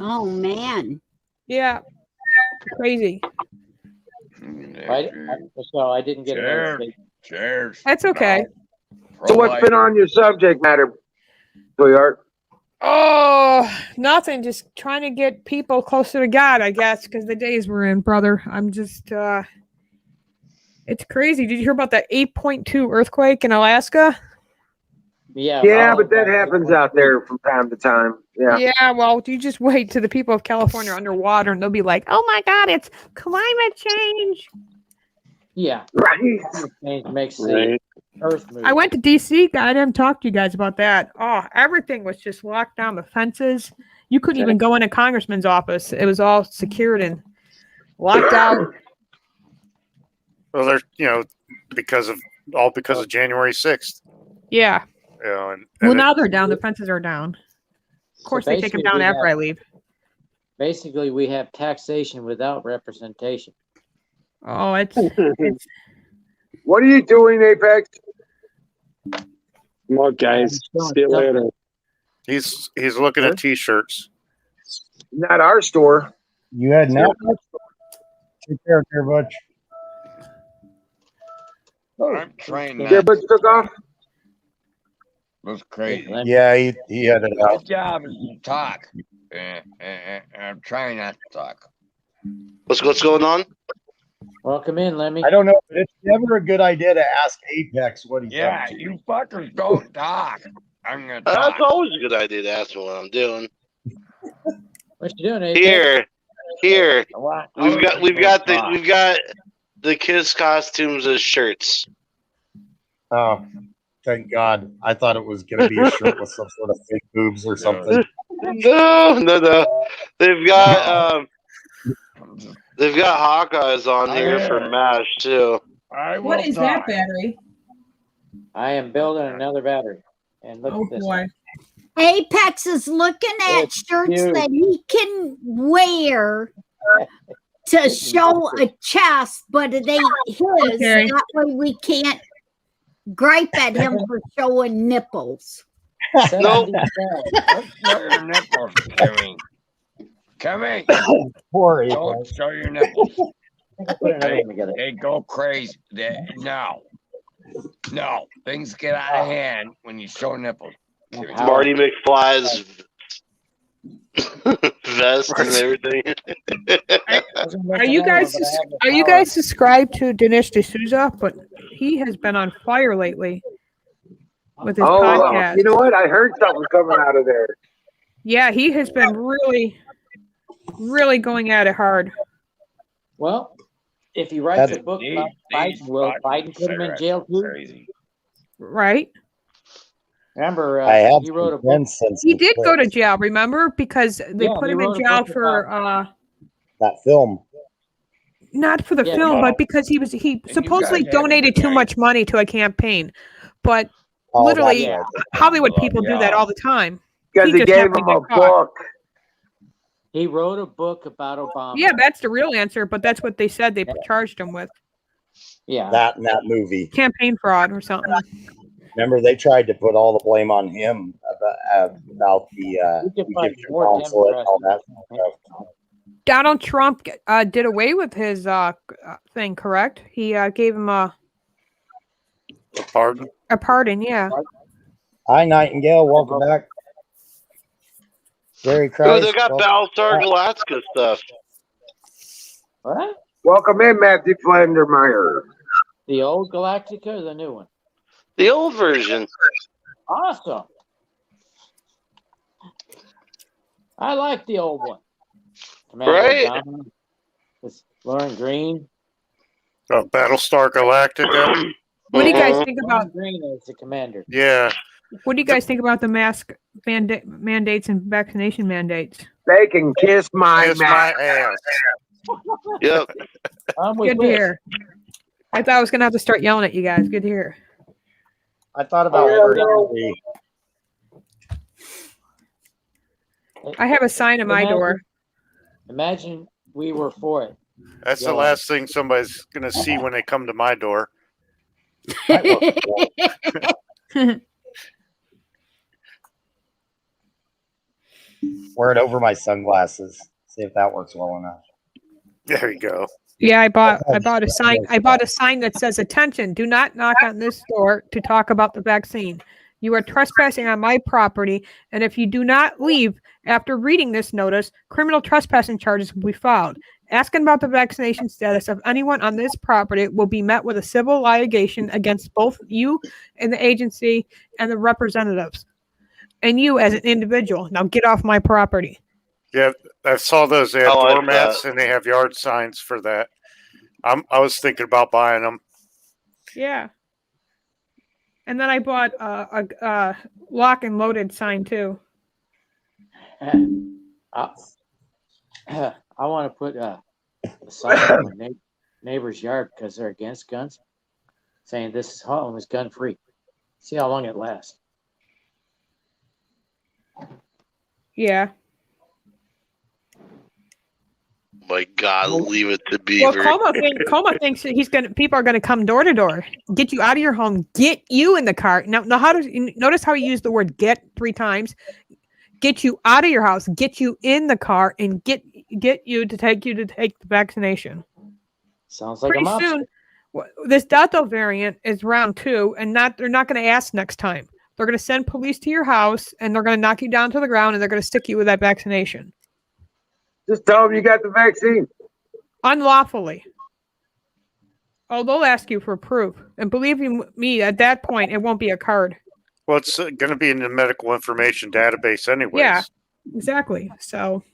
Oh man. Yeah, crazy. So I didn't get a notification. Cheers. That's okay. So what's been on your subject matter, sweetheart? Oh, nothing. Just trying to get people closer to God, I guess, because the days we're in, brother. I'm just, it's crazy. Did you hear about that 8.2 earthquake in Alaska? Yeah, but that happens out there from time to time. Yeah. Yeah, well, you just wait till the people of California are underwater and they'll be like, oh my God, it's climate change. Yeah. Right. Change makes the earth move. I went to DC. I didn't talk to you guys about that. Oh, everything was just locked down. The fences. You couldn't even go in a congressman's office. It was all secured and locked out. Well, they're because of January 6th. Yeah. And Well, now they're down. The fences are down. Of course, they take them down after I leave. Basically, we have taxation without representation. Oh, it's What are you doing, Apex? Come on, guys. See you later. He's looking at T-shirts. Not our store. You had now. Take care, dear Butch. I'm trained Your not Butch took off? That's crazy. Yeah, he had it My out. job is to talk. I'm trying not to talk. What's going on? Welcome in, Lemmy. I don't know, but it's never a good idea to ask Apex what he's Yeah, up to. you fuckers don't talk. I'm gonna That's talk. always a good idea to ask me what I'm doing. What you doing, Apex? Here. We've got the the kids' costumes as shirts. Oh, thank God. I thought it was going to be a shirt with some sort of fake boobs or something. No. They've got Hawkeyes on here for MASH too. what is that battery? I am building another battery. And look at this. Boy. Apex is looking at It's shirts cute. that he can wear to show a chest, but it ain't his. Okay. That way we can't gripe at him for showing nipples. Nope. Don't show your nipples, Kimmy. Kimmy, Poor don't Apex. show your nipples. Put another one together. They go crazy. No. Things get out of hand when you show nipples. Kimmy. Marty McFly's vest and everything. Are you guys subscribed to Dinesh D'Souza? But he has been on fire lately with his podcast. You know what? I heard something coming out of there. Yeah, he has been really, really going at it hard. Well, if he writes That's- a book about Biden, will Biden put him in jail too? Crazy. Right? Remember, I have he wrote a book. been since He did go to jail, remember? Because they Yeah, put he him in wrote a jail book for that film. not for the Yeah, film, no. but because he you supposedly guys haven't donated been too nice. much money to a campaign. But Oh, literally, that's right. Hollywood people do that Yeah. all the time. Because he just gave happened him to a get caught. book. He wrote a book about Obama. Yeah, that's the real answer, but that's what they said they Yeah. charged him with. Yeah. That and that movie. Campaign fraud or something. Remember, they tried to put all the blame on him about the You can find Egyptian more consulate and all that Democrats. stuff. Donald Trump did away with his thing, correct? He gave him a Pardon? pardon, yeah. Hi, Nightingale. Welcome back. Jerry Ooh, Christ. they got welcome Battlestar back. Galactica stuff. What? Welcome in, Matthew Flandermeyer. The old Galactica or the new one? The old version. Awesome. I like the old one. Commander Right? O'Donnell, with Lauren Green. Battlestar Galactica. What do you guys Mhm. think Lauren about? Green as the commander. Yeah. What do you guys think about the mask mandates and vaccination mandates? They can kiss my Kiss my mask. ass. Yep. I'm with Good to Liz. hear. I thought I was gonna have to start yelling at you guys. Good to hear. I thought about originally. I have a sign at my Imagine- door. Imagine we were for it. That's the Yeah. last thing somebody's gonna see when they come to my door. Wear it over my sunglasses. See if that works well enough. There you go. Yeah, I bought a sign. I bought a sign that says, "Attention, do not knock on this door to talk about the vaccine. You are trespassing on my property, and if you do not leave after reading this notice, criminal trespassing charges will be filed. Asking about the vaccination status of anyone on this property will be met with a civil litigation against both you and the agency and the representatives, and you as an individual. Now get off my property." Yeah, I saw those. They have I like doormats that. and they have yard signs for that. I was thinking about buying them. Yeah. And then I bought a lock and loaded sign too. I want to put a sign in my neighbor's yard because they're against guns, saying this home is gun free. See how long it lasts. Yeah. My God, leave it to Beaver. Well, Coma thinks that people are gonna come door to door, get you out of your home, get you in the car. Now notice how he used the word "get" 3 times. Get you out of your house, get you in the car, and get you to take the vaccination. Sounds like Pretty a mobster. soon, this Delta variant is round 2, and they're not going to ask next time. They're going to send police to your house, and they're going to knock you down to the ground, and they're going to stick you with that vaccination Just tell them you got the vaccine. unlawfully. Oh, they'll ask you for proof, and believe me, at that point, it won't be a card. Well, it's going to be in the medical information database anyways. Yeah, exactly. So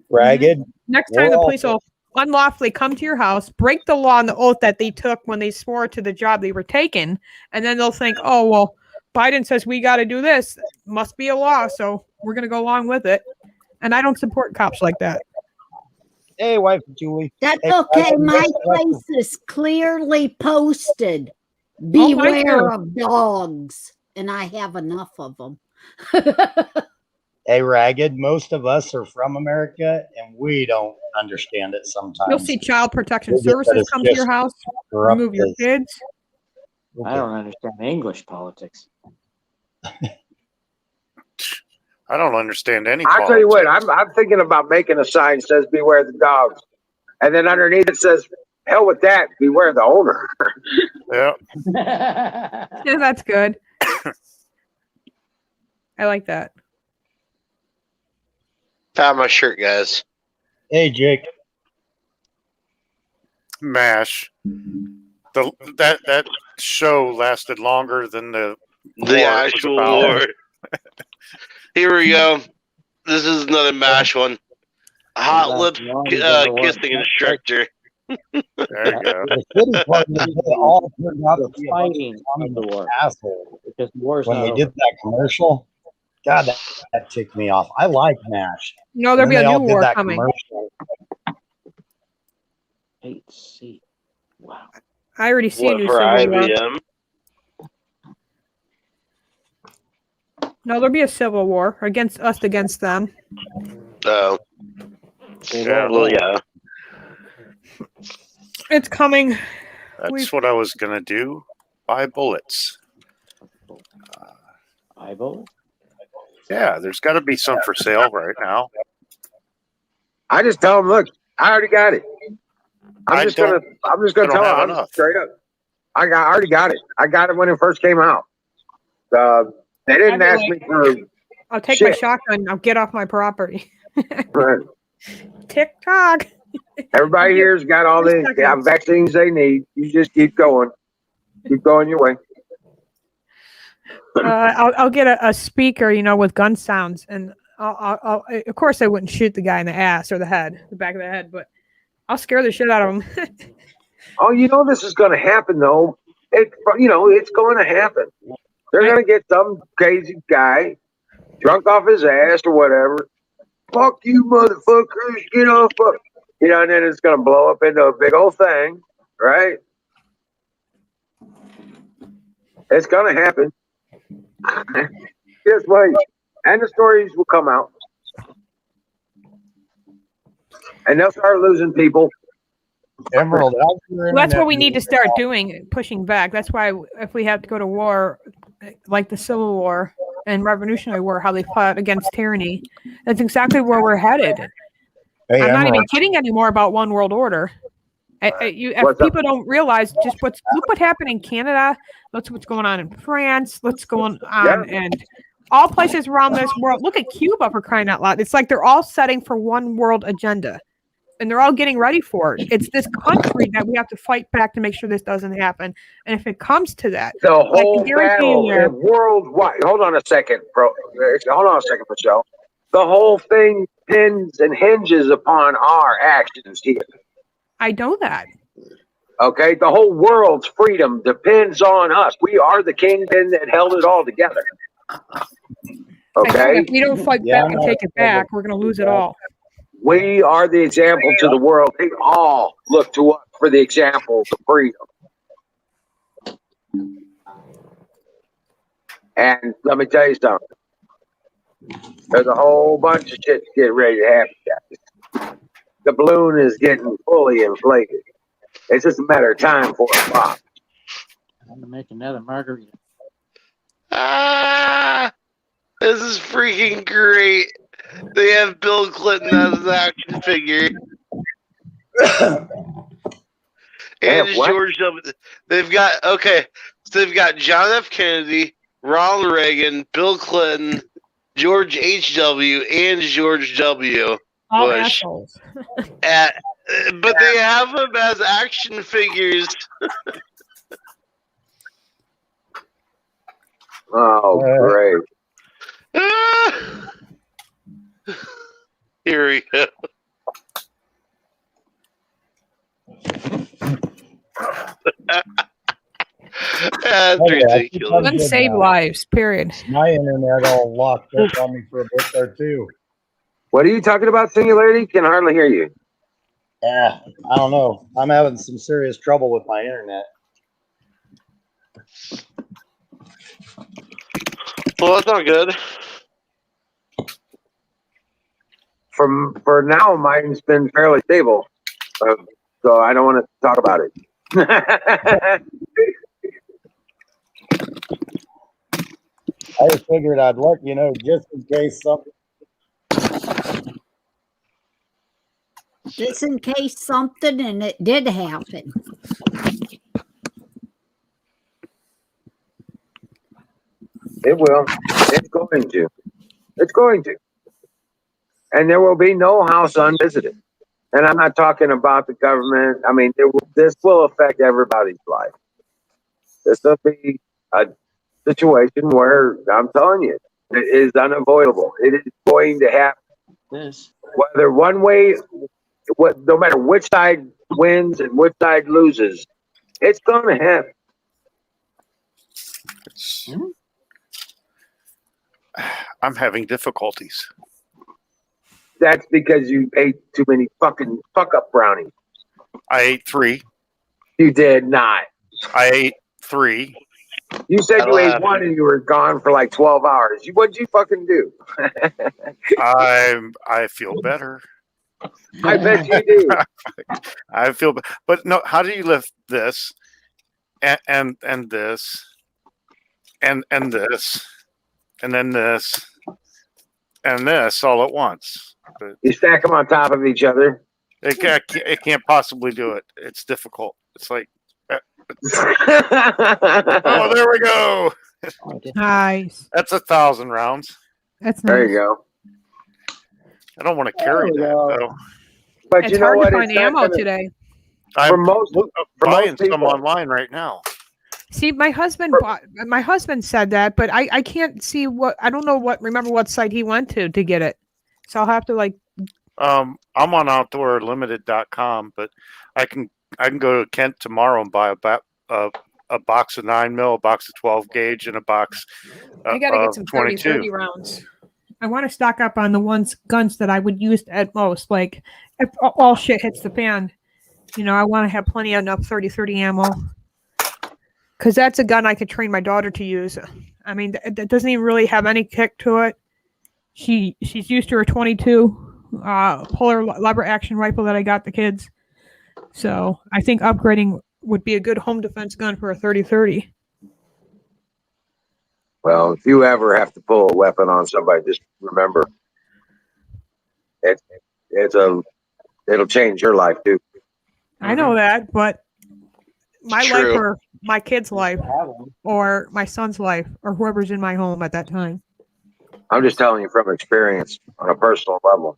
Ragged. next time We're the all- police will unlawfully come to your house, break the law and the oath that they took when they swore to the job they were taking, and then they'll think, oh, well, Biden says we got to do this. Must be a law, so we're going to go along with it. And I don't support cops like that. Hey, wife Julie. That's Hey, okay. Ragged, My just like- place is clearly posted. mine Beware too. of dogs. And I have enough of them. Hey, Ragged. Most of us are from America, and we don't understand it sometimes. You'll see Child Protection We'll get that Services it's come to your just house, corrupt remove your as- kids. I don't understand English politics. I don't understand any. I'll tell you what, politics. I'm thinking about making a sign that says "Beware the dogs," and then underneath it says "Hell with that, beware the owner." Yeah. Yeah, that's good. I like that. Found my shirt, guys. Hey, Jake. MASH. That show lasted longer than the war The was actual about. war. Here we go. This is another MASH one. Hot lip kissing instructor. There you go. The shitty part is they all turned out to be a bunch Fighting of of the war. assholes. Because the war's When not they over. did that commercial, God, that ticked me off. I like MASH. No, there'll And be then a they new all did war that coming. commercial. 8C. Wow. I already see a What new for civil war. IBM? No, there'll be a civil war against them. Oh, Yeah. well, yeah. It's coming. That's what I was gonna do. Buy bullets. Eyeball? Yeah, there's got to be some for sale right now. I just tell them, look, I already got it. I'm just gonna I don't tell them have I'm enough. straight up. I already got it. I got it when it first came out. They didn't I'd ask be me for I'll take my shit. shotgun. I'll get off my property. Right. TikTok. Everybody here's got all the vaccines they need. You just keep going. Keep going your way. I'll get a speaker, with gun sounds, and I'll of course I wouldn't shoot the guy in the ass or the back of the head, but I'll scare the shit out of him. Oh, this is going to happen though. It's going to happen. They're going to get some crazy guy drunk off his ass or whatever. Fuck you, motherfuckers! Get off! And then it's going to blow up into a big old thing, right? It's going to happen. Just wait, and the stories will come out, and they'll start losing people. Emerald, well, that's what we need to start doing, pushing back. That's why if we have to go to war, like the Civil War and Revolutionary War, how they fought against tyranny, that's exactly where we're headed. Hey, I'm not Emerald. even kidding anymore about one world order. If people don't realize just look what happened in Canada, look what's going on in France, what's going on and all places around this world. Look at Cuba, for crying out loud. It's like they're all setting for one world agenda. And they're all getting ready for it. It's this country that we have to fight back to make sure this doesn't happen. And if it comes to that, the whole battle is worldwide. Hold on a second, bro. Hold on a second, Michelle. The whole thing pins and hinges upon our actions here. I know that. Okay, the whole world's freedom depends on us. We are the kingpin that held it all together. Okay, if we don't fight back and take it back, we're going to lose it all. We are the example to the world. They all look to us for the example of freedom. And let me tell you something. There's a whole bunch of shit to get ready to happen. The balloon is getting fully inflated. It's just a matter of time for it pops. I'm gonna make another margarita. This is freaking great. They have Bill Clinton as an action figure. And George W. They've got so they've got John F. Kennedy, Ronald Reagan, Bill Clinton, George H.W., and George W. All Bush. assholes. But they have them as action figures. Oh, great. Here we go. That's ridiculous. Let's save lives, period. My internet all locked up on me for a bit there too. What are you talking about, Singularity? Can hardly hear you. Yeah, I don't know. I'm having some serious trouble with my internet. Well, that's not good. For now, mine's been fairly stable, so I don't want to talk about it. I just figured I'd let you know just in case something. Just in case something, and it did happen. It will. It's going to. It's going to. And there will be no house unvisited. And I'm not talking about the government. I mean, this will affect everybody's life. This will be a situation where, I'm telling you, it is unavoidable. It is going to happen. Whether one way, no matter which side wins and which side loses, it's going to happen. I'm having difficulties. That's because you ate too many fucking fuck-up brownies. I ate 3. You did not. I ate 3. You said you ate 1 and you were gone for like 12 hours. What'd you fucking do? I feel better. I bet you do. I feel, but no. How do you lift this, and this, and this, and then this, and this all at once? But you stack them on top of each other. It can't possibly do it. It's difficult. It's like, oh, there we go. Nice. That's 1,000 rounds. That's nice. There you go. I don't want to carry that though. But It's you know hard what? to It's find not ammo gonna, today. for I'm most buying some people. online right now. See, my husband said that, but I can't see I don't know remember what site he went to get it. So I'll have to like I'm on outdoorlimited.com, but I can go to Kent tomorrow and buy a box of 9mm, a box of 12 gauge, and a box I got to get of some 22. 30 rounds. I want to stock up on the guns that I would use at most. Like if all shit hits the fan, I want to have plenty enough 30 ammo. Because that's a gun I could train my daughter to use. I mean, that doesn't even really have any kick to it. She's used to her 22 puller lever action rifle that I got the kids. So I think upgrading would be a good home defense gun for a 30-30. Well, if you ever have to pull a weapon on somebody, just remember, it'll change your life too. I know that, but my life True. or my kid's life or my son's life or whoever's in my home at that time. I'm just telling you from experience on a personal level.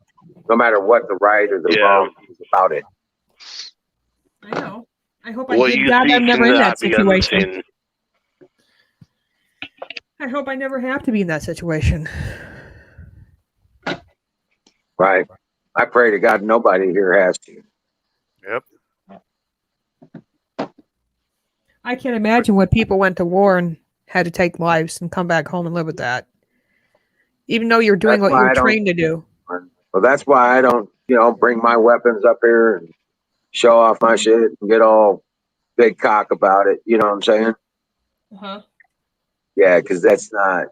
No matter what the right or the wrong is about it. I know. I hope What I did you God see I'm never in that cannot be situation. unseen. I hope I never have to be in that situation. Right. I pray to God nobody here has to. Yep. I can't imagine what people went to war and had to take lives and come back home and live with that. Even though you're doing what you're trained to do. Well, that's why I don't, bring my weapons up here and show off my shit and get all big cock about it. You know what I'm saying? Uh-huh. Yeah, because that's not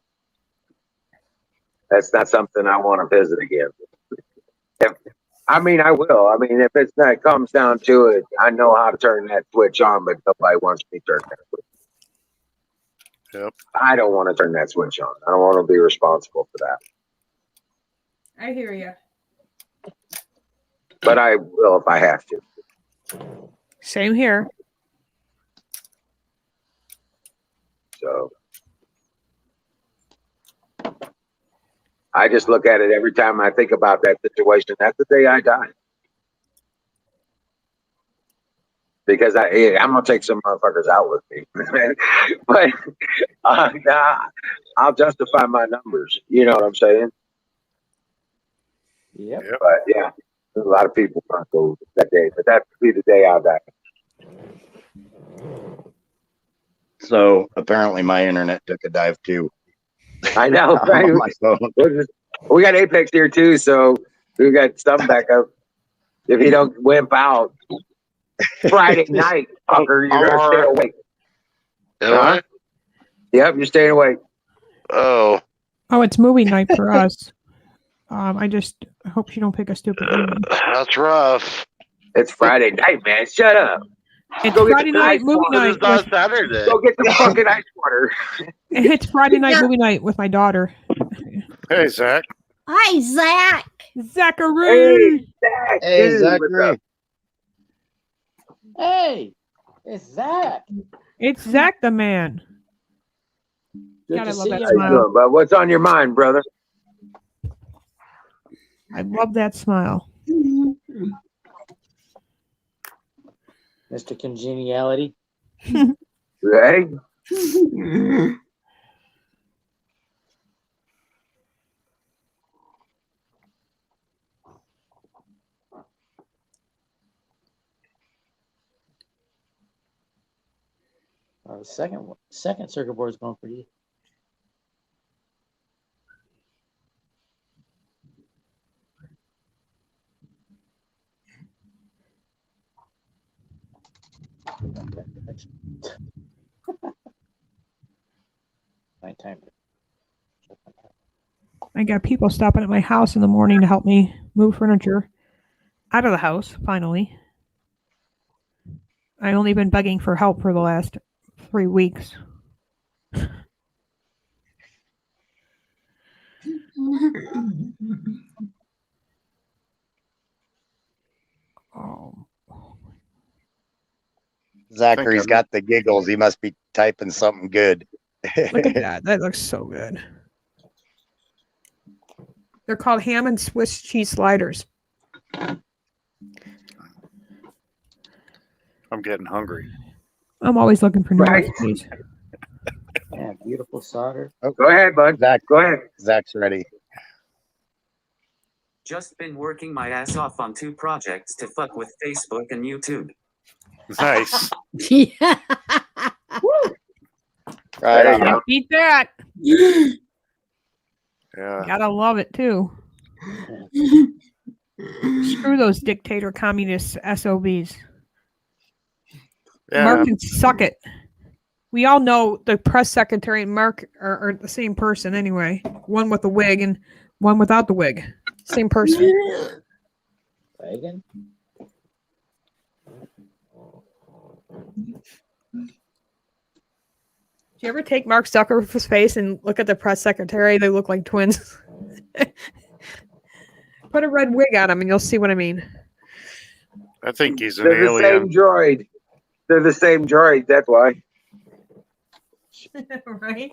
something I want to visit again. I will. If it comes down to it, I know how to turn that switch on, but nobody wants me to turn that switch. Yep. I don't want to turn that switch on. I don't want to be responsible for that. I hear you. But I will if I have to. Same here. So I just look at it every time I think about that situation. That's the day I die. Because I'm gonna take some motherfuckers out with me, but I'll justify my numbers. You know what I'm saying? Yep. But yeah, there's a lot of people not go that day, but that's be the day I'll die. So apparently my internet took a dive too. I know, right? On my phone. We got Apex here too, so we got some backup. If you don't wimp out Friday night, fucker, you're gonna stay awake. Am I? Yep, you're staying awake. Oh. Oh, it's movie night for us. I just hope you don't pick a stupid movie. That's rough. It's Friday night, man. Shut up. It's Go get Friday some night ice movie water. night. It's not Saturday. Go get some fucking ice water. It's Friday night movie night with my daughter. Hey, Zach. Hi, Zach. Zachary. Hey, Zach. Hey, Dude, Zachary. Hey, it's Zach. It's Zach the man. Good God, to I love see that you. How you smile. doing, bud? What's on your mind, brother? I love that smile. Mr. Congeniality. Hey. The second circuit board is going pretty. Nighttime. I got people stopping at my house in the morning to help me move furniture out of the house, finally. I only been begging for help for the last 3 weeks. Oh. Zachary's got the giggles. He must be typing something good. Look at that. That looks so good. They're called ham and Swiss cheese sliders. I'm getting hungry. I'm always looking for new Right. recipes. Yeah, beautiful solder. Oh, Go ahead, bud. Zach, Go ahead. Zach's ready. Just been working my ass off on 2 projects to fuck with Facebook and YouTube. Nice. Yeah. Right There on. you go. Can't beat that. Yeah. Gotta love it too. Screw those dictator communist SOBs. Yeah. Mark can suck it. We all know the press secretary and Mark are the same person anyway. One with the wig and one without the wig. Same person. Reagan? Do you ever take Mark Zuckerberg's face and look at the press secretary? They look like twins. Put a red wig on him and you'll see what I mean. I think he's an They're the alien. same droid. They're the same droid. That's why. Right?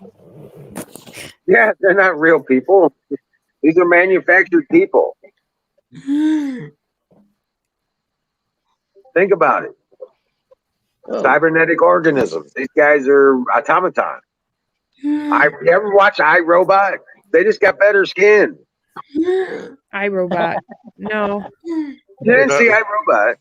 Yeah, they're not real people. These are manufactured people. Think about it. Oh, Cybernetic organisms. These guys are automaton. You ever watch iRobot? They just got better skin. iRobot. No. You didn't see iRobot?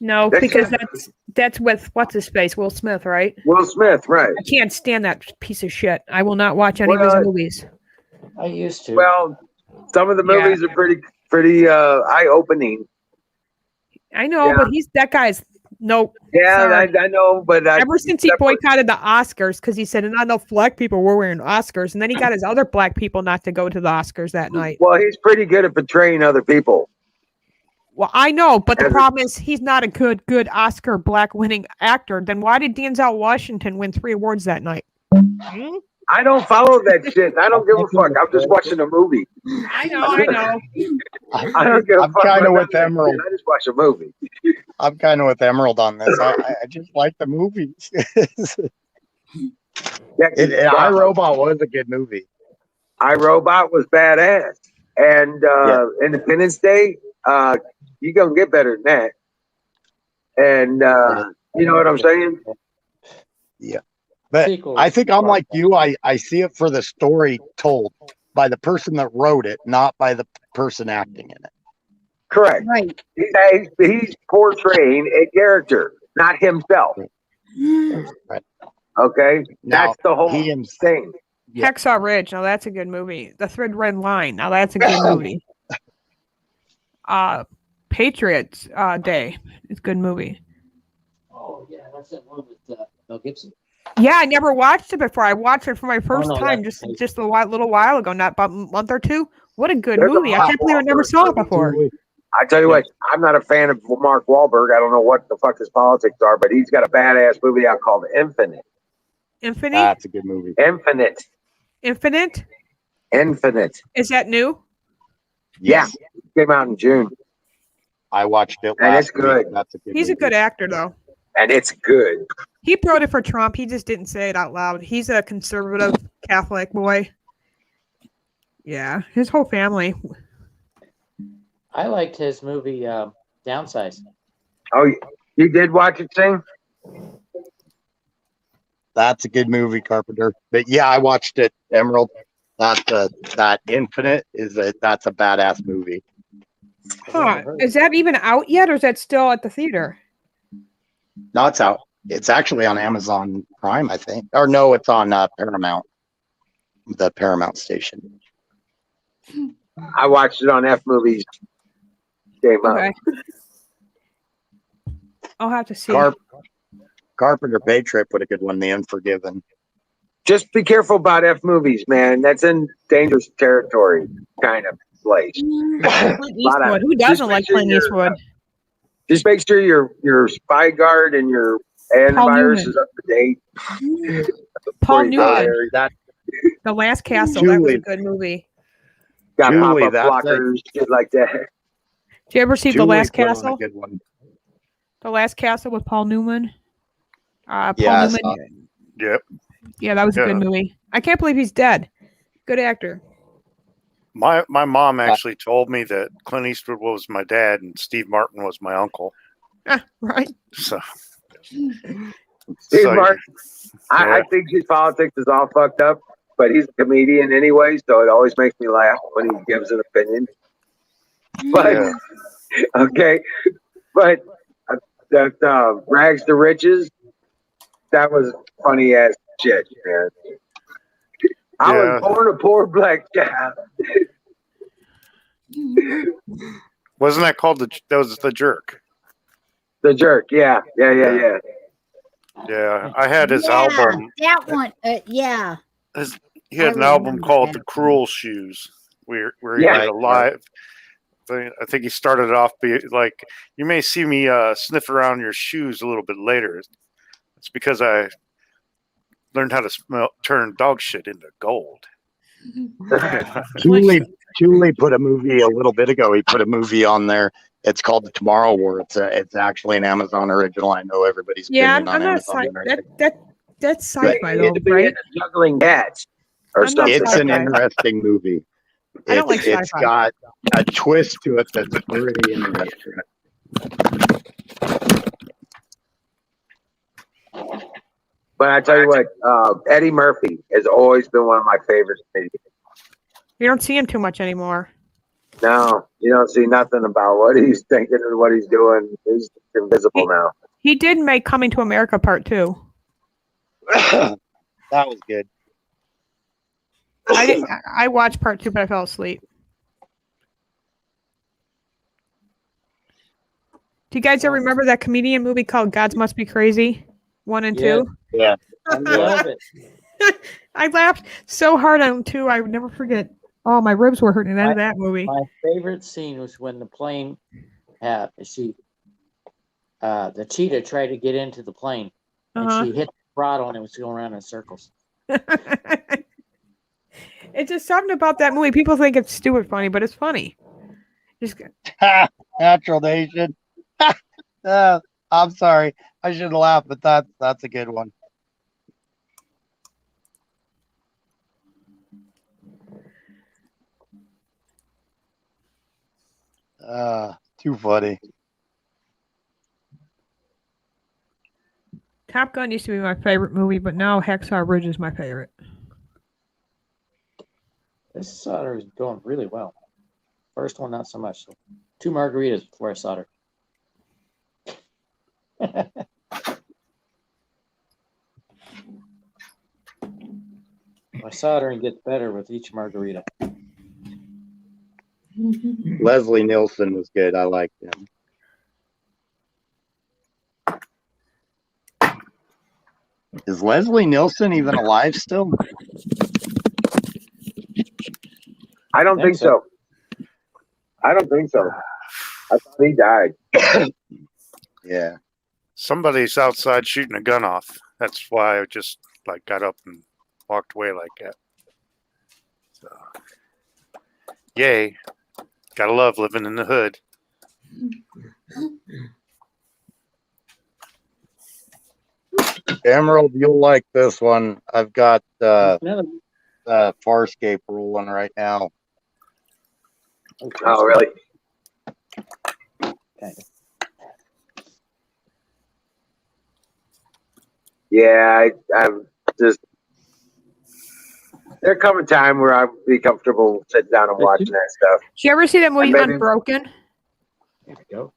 No, That's because just- that's with what's his face, Will Smith, right? Will Smith, right? I can't stand that piece of shit. I will not watch any of his Well, movies. I used to. Well, some of the Yeah. movies are pretty eye-opening. I know, Yeah. but that guy's nope. Yeah, Sorry. I know, but Ever since he boycotted the Oscars because he said not enough black people were wearing Oscars, and then he got his other black people not to go to the Oscars that night. Well, he's pretty good at portraying other people. Well, I know, but the Every- problem is he's not a good Oscar black winning actor. Then why did Denzel Washington win 3 awards that night? Hmm? I don't follow that shit. I don't give a fuck. I'm just watching a movie. I know, I know. I don't give a I'm fuck. kind of about with that Emerald. shit. I just watch a movie. I'm kind of with Emerald on this. I just like the movies. Yeah, iRobot was a good movie. iRobot was badass, and Independence Day. You gonna get better than that. And you know what I'm saying? Yeah. But Sequel. I think I'm like you. I see it for the story told by the person that wrote it, not by the person acting in it. Correct. Right. He's portraying a character, not himself. Right. Okay, Now, that's the whole he him- thing. Yeah. Hacksaw Ridge. Now that's a good movie. The Thread Red Line. Now that's a good movie. Patriots Day. It's a good movie. Oh, yeah, that's that one with Mel Gibson. Yeah, I never watched it before. I watched it for my first no, time that's- just little while ago, not about a month or two. What a good There's a movie. I Mark can't believe I never Wahlberg saw it movie, before. I tell you what, I'm not a fan of Mark Wahlberg. I don't know what the fuck his politics are, but he's got a badass movie out called Infinite. Infinite? That's a good movie. Infinite. Infinite? Infinite. Is that new? Yeah. It came out in June. I watched it And last it's good. week. That's a good He's a movie. good actor, though. And it's good. He voted for Trump. He just didn't say it out loud. He's a conservative Catholic boy. Yeah, his whole family. I liked his movie Downsize. Oh, you did watch it, Sing? That's a good movie, Carpenter. But yeah, I watched it, Emerald. That Infinite that's a badass movie. Huh. Is that even out yet, or is that still at the theater? No, it's out. It's actually on Amazon Prime, I think. Or no, it's on Paramount, the Paramount station. I watched it on F Movies. Came out. Okay. I'll have to see. Carpenter Patriot put a good one, The Unforgiven. Just be careful about F Movies, man. That's in dangerous territory, kind of place. Clint Eastwood. Who doesn't like Clint Eastwood? Just make sure your spy guard and your antivirus Newman. is up to date. Paul Before you go Newman. there. That The Last Castle. That was a Julie. good movie. Got Julie, pop-up that's blockers, shit like that. Did you ever see The Julie Last put on a Castle? good one. The Last Castle with Paul Newman. Paul Yeah, I Newman. saw Yep. Yeah, that was a good Yeah. movie. I can't believe he's dead. Good actor. My mom actually told me that Clint Eastwood was my dad and Steve Martin was my uncle. Ah, right. So Steve So, Martin, I yeah. think his politics is all fucked up, but he's a comedian anyway, so it always makes me laugh when he gives an opinion. But Yeah. okay, but that rags to riches, that was funny ass shit, man. I was Yeah. born a poor black child. Wasn't that called that was the jerk? The jerk, yeah. Yeah, I had his Yeah, album. that one. Yeah, He had I an album remember called that "The Cruel Shoes," where he Yeah. did a live. I think he started off like, "You may see me sniff around your shoes a little bit later. It's because I learned how to turn dog shit into gold." Julie put a movie a little bit ago. He put a movie on there. It's called The Tomorrow War. It's actually an Amazon original. I know everybody's Yeah, opinion I'm on not Amazon. that's sci-fi He though, had to be right? into juggling cats or I'm not something. It's an sci-fi. interesting movie. I don't like It's sci-fi. got a twist to it that's pretty interesting. But I tell you what, Eddie Murphy has always been one of my favorites. You don't see him too much anymore. No, you don't see nothing about what he's thinking and what he's doing. He's invisible now. He did make Coming to America Part 2. That was good. I watched Part 2, but I fell asleep. Do you guys ever remember that comedian movie called Gods Must Be Crazy? 1 and 2? Yeah. I love it. I laughed so hard on 2, I would never forget. Oh, my ribs were hurting out of that movie. My favorite scene was when the plane the cheetah tried to get into the plane and she hit the throttle and it was going around in circles. It's just something about that movie. People think it's stupid funny, but it's funny. Just Natural Nation. I'm sorry. I shouldn't laugh, but that's a good one. Too funny. Top Gun used to be my favorite movie, but now Hacksaw Ridge is my favorite. This solder is going really well. First one, not so much. So 2 margaritas before I solder. My soldering gets better with each margarita. Leslie Nielsen was good. I liked him. Is Leslie Nielsen even alive still? I don't think so. I don't think so. I thought he died. Yeah. Somebody's outside shooting a gun off. That's why I just got up and walked away like that. So, yay. Gotta love living in the hood. Emerald, you'll like this one. I've got Farscape rolling right now. Oh, really? Yeah, I'm just. There come a time where I'll be comfortable sitting down and watching that stuff. Did you ever see that movie maybe- Unbroken? There we go.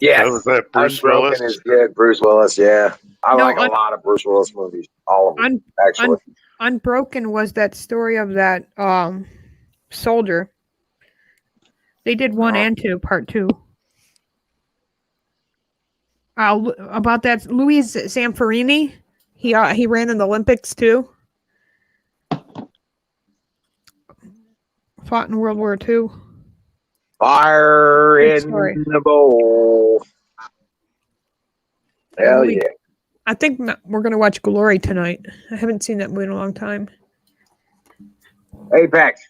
Yes, Was that Bruce Unbroken Willis? is good. Bruce Willis, yeah. I No, like a lot of Bruce Willis movies. All of them, actually. Unbroken was that story of that soldier. They did 1 and 2, part 2. About that, Luis Zamperini. He ran in the Olympics too. Fought in World War II. Fire Good in story. the bowl. Hell yeah. I think we're going to watch Glory tonight. I haven't seen that movie in a long time. Apex.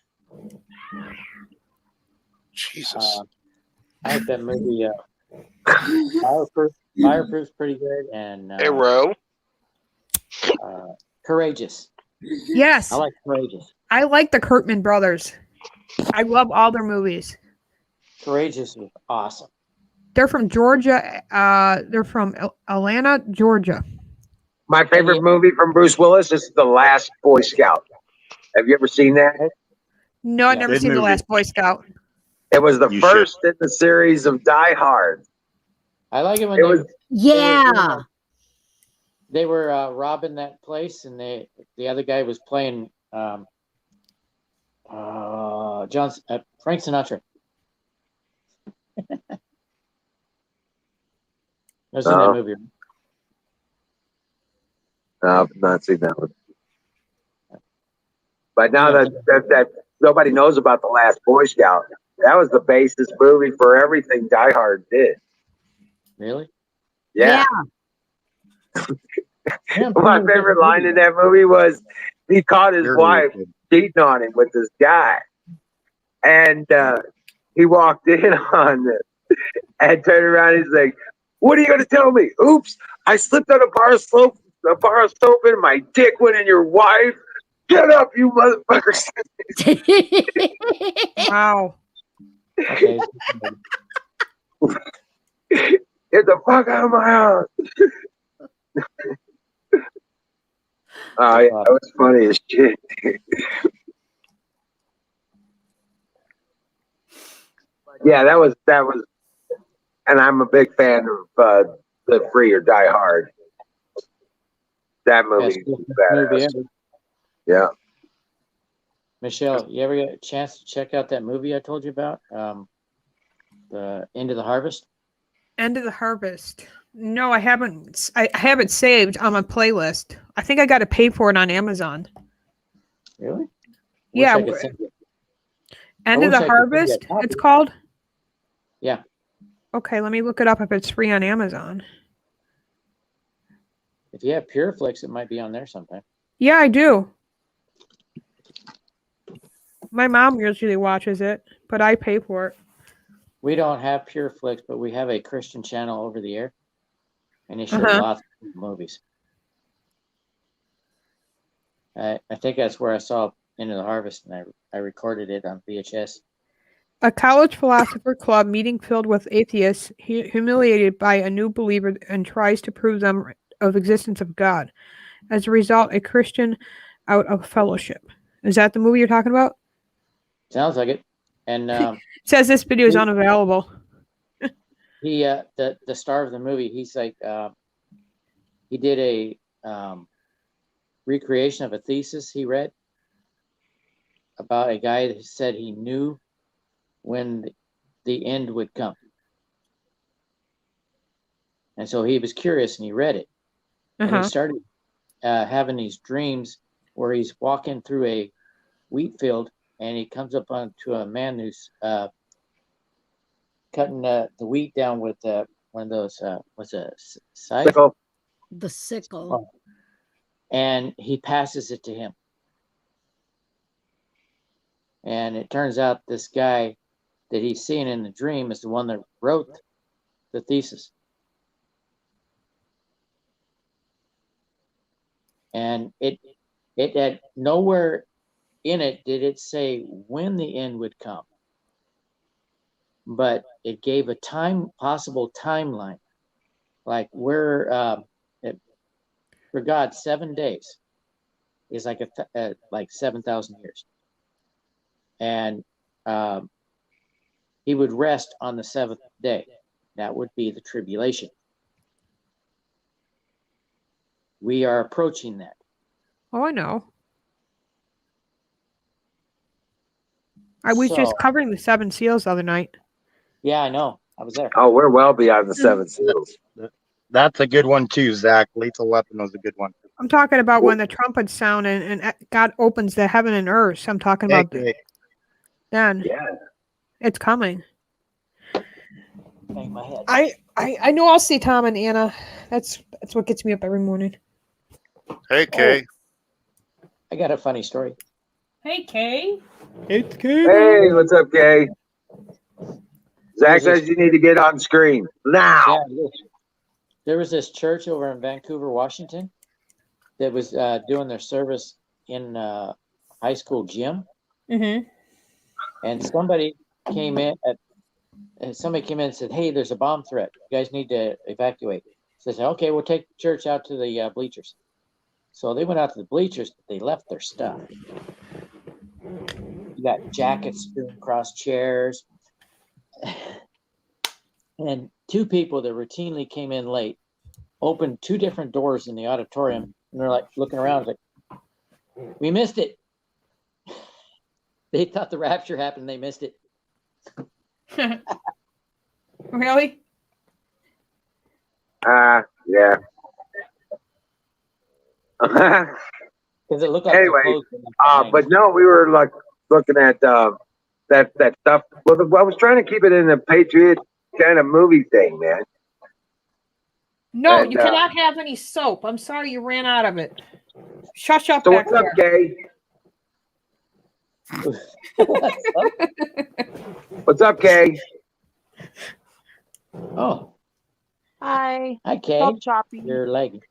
Jesus. I like that movie. Fireproof's pretty good, and Arrow. Courageous. Yes. I like Courageous. I like the Kurtman brothers. I love all their movies. Courageous was awesome. They're from Georgia. They're from Atlanta, Georgia. My favorite movie from Bruce Willis is The Last Boy Scout. Have you ever seen that? No, I've never Good seen The movie. Last Boy Scout. It was the You first in the series of Die Hard. I like it when It was Yeah. they were robbing that place, and the other guy was playing Frank Sinatra. I've seen that Oh. movie. no, I've not seen that one. But now that nobody knows about The Last Boy Scout, that was the basis movie for everything Die Hard did. Really? Yeah. Yeah, My favorite line in that movie was he caught his wife cheating on him with this guy. And he walked in on it and turned around and he's like, "What are you going to tell me? Oops, I slipped on a bar of soap and my dick went in your wife. Get up, you motherfuckers." Wow. Okay. Get the fuck out of my house. Oh, yeah, that was funny as shit. Yeah, that was, and I'm a big fan of the Free or Die Hard. That movie is badass. Yeah. Michelle, you ever get a chance to check out that movie I told you about? The End of the Harvest? End of the Harvest. No, I haven't. I have it saved on my playlist. I think I got to pay for it on Amazon. Really? Yeah. Wish I could send you- End I of the wish I could send you a Harvest, copy. it's called? Yeah. Okay, let me look it up if it's free on Amazon. If you have Pureflix, it might be on there sometime. Yeah, I do. My mom usually watches it, but I pay for it. We don't have Pureflix, but we have a Christian channel over the air, and they show lots of movies. I think that's where I saw Into the Harvest, and I recorded it on VHS. A college philosopher club meeting filled with atheists humiliated by a new believer and tries to prove them of existence of God. As a result, a Christian out of fellowship. Is that the movie you're talking about? Sounds like it. And It says this video is unavailable. he the star of the movie, he's like he did a recreation of a thesis he read about a guy that said he knew when the end would come. And so he was curious and he read it. And he started having these dreams where he's walking through a wheat field and he comes up onto a man who's cutting the wheat down with one of those, what's a scythe? Sickle. The sickle. And he passes it to him. And it turns out this guy that he's seeing in the dream is the one that wrote the thesis. And it had nowhere in it did it say when the end would come, but it gave a possible timeline, like where for God 7 days is like like 7,000 years, and he would rest on the seventh day. That would be the tribulation. We are approaching that. Oh, I know. I was just covering the 7 seals the other night. Yeah, I know. I was there. Oh, we're well beyond the 7 seals. That's a good one too, Zach. Lethal Weapon was a good one. I'm talking about when the trumpets sound and God opens the heaven and earth. So I'm talking about then. Yeah. It's coming. Bang my head. I know I'll see Tom and Anna. That's what gets me up every morning. Hey, Kay. I got a funny story. Hey, Kay. It's Kay. Hey, what's up, Kay? Zach says you need to get on screen now. Yeah, there was this church over in Vancouver, Washington, that was doing their service in high school gym. Mm-hmm. And somebody came in And somebody came in and said, "Hey, there's a bomb threat. You guys need to evacuate." So they said, "Okay, we'll take the church out to the bleachers." So they went out to the bleachers, but they left their stuff. You got jackets strewn across chairs. And two people that routinely came in late opened two different doors in the auditorium, and they're like looking around like, "We missed it." They thought the rapture happened, they missed it. Really? Yeah. Because it looked like Anyway, but no, we were like looking at that stuff. Well, I was trying to keep it in the Patriot kind of movie thing, man. No, And, you cannot have any soap. I'm sorry you ran out of it. Shush up So back what's up, there. Gay? What's up, Kay? Oh, Hi. hi, Kay. Help shopping. You're lagging.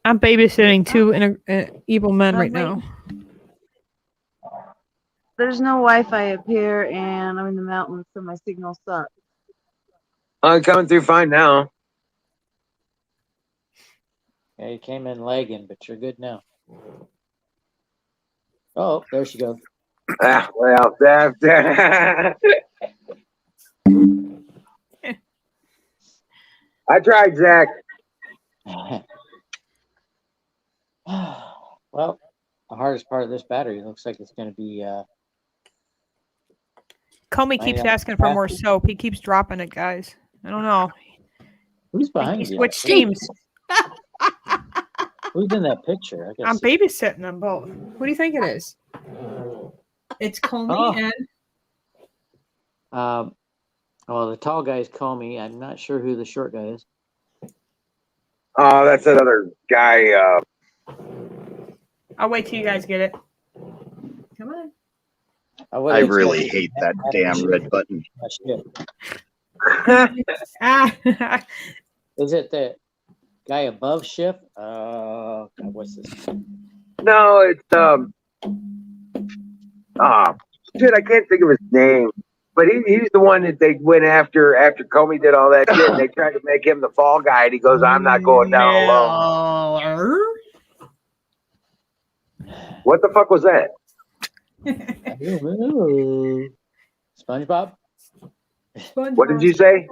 I'm babysitting two evil men right now. There's no Wi-Fi up here, and I'm in the mountains, so my signal sucks. I'm coming through fine now. Yeah, you came in lagging, but you're good now. Oh, there she goes. Well, I tried, Zach. Well, the hardest part of this battery looks like it's going to be. Comey keeps asking for more soap. He keeps dropping it, guys. I don't know. Who's behind he you? switched teams. Who's in that picture? I I'm babysitting them both. What do you think it is? It's Comey and. Well, the tall guy is Comey. I'm not sure who the short guy is. Oh, that's another guy. I'll wait till you guys get it. Come on. I really hate that damn red button. Is it the guy above Shift? What's this? No, it's shit, I can't think of his name. But he's the one that they went after Comey did all that shit. And they tried to make him the fall guy, and he goes, "I'm not going down alone." What the fuck was that? SpongeBob? What did you say?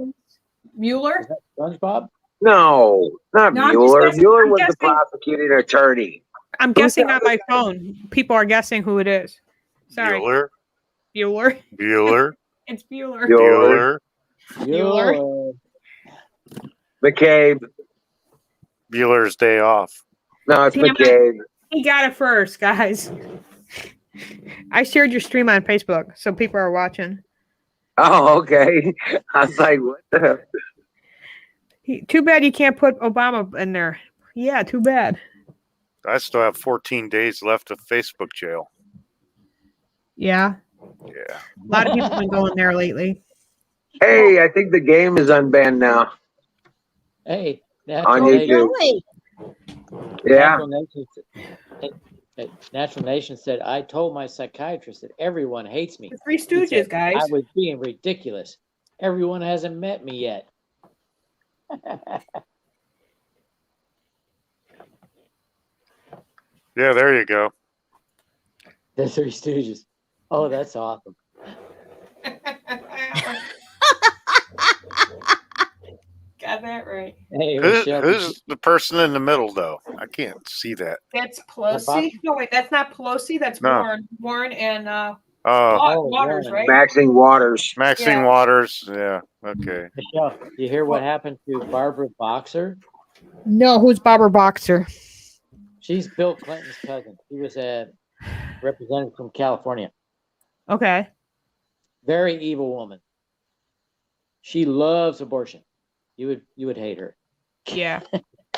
Mueller? SpongeBob? No, not No, I'm just Mueller. guessing- Mueller I'm was the guessing- prosecuting attorney. I'm guessing on my phone. People are guessing who it is. Sorry. Bueller. Bueller. Bueller. It's Bueller. Bueller. Bueller. McCabe. Bueller's Day Off. No, it's Damn it. McCabe. He got it first, guys. I shared your stream on Facebook, so people are watching. Oh, okay. I was like, what the? Too bad you can't put Obama in there. Yeah, too bad. I still have 14 days left of Facebook jail. Yeah. Yeah. A lot of people have been going there lately. Hey, I think the game is unbanned now. Hey, On YouTube. Yeah. Natural Nation said, "I told my psychiatrist that everyone hates me." The Three He said, Stooges, guys. I was being ridiculous. Everyone hasn't met me yet. Yeah, there you go. The Three Stooges. Oh, that's awesome. Got that right. Hey, Who's the person in the middle, though? I can't see that. That's Pelosi. No, wait, that's not Pelosi. That's No. Warren. Warren and Waters, Waters, right? Maxine Waters. Maxine Yeah. Waters. Yeah. Okay. Michelle, you hear what happened to Barbara Boxer? No, who's Barbara Boxer? She's Bill Clinton's cousin. She was a representative from California. Okay. Very evil woman. She loves abortion. You would hate her. Yeah.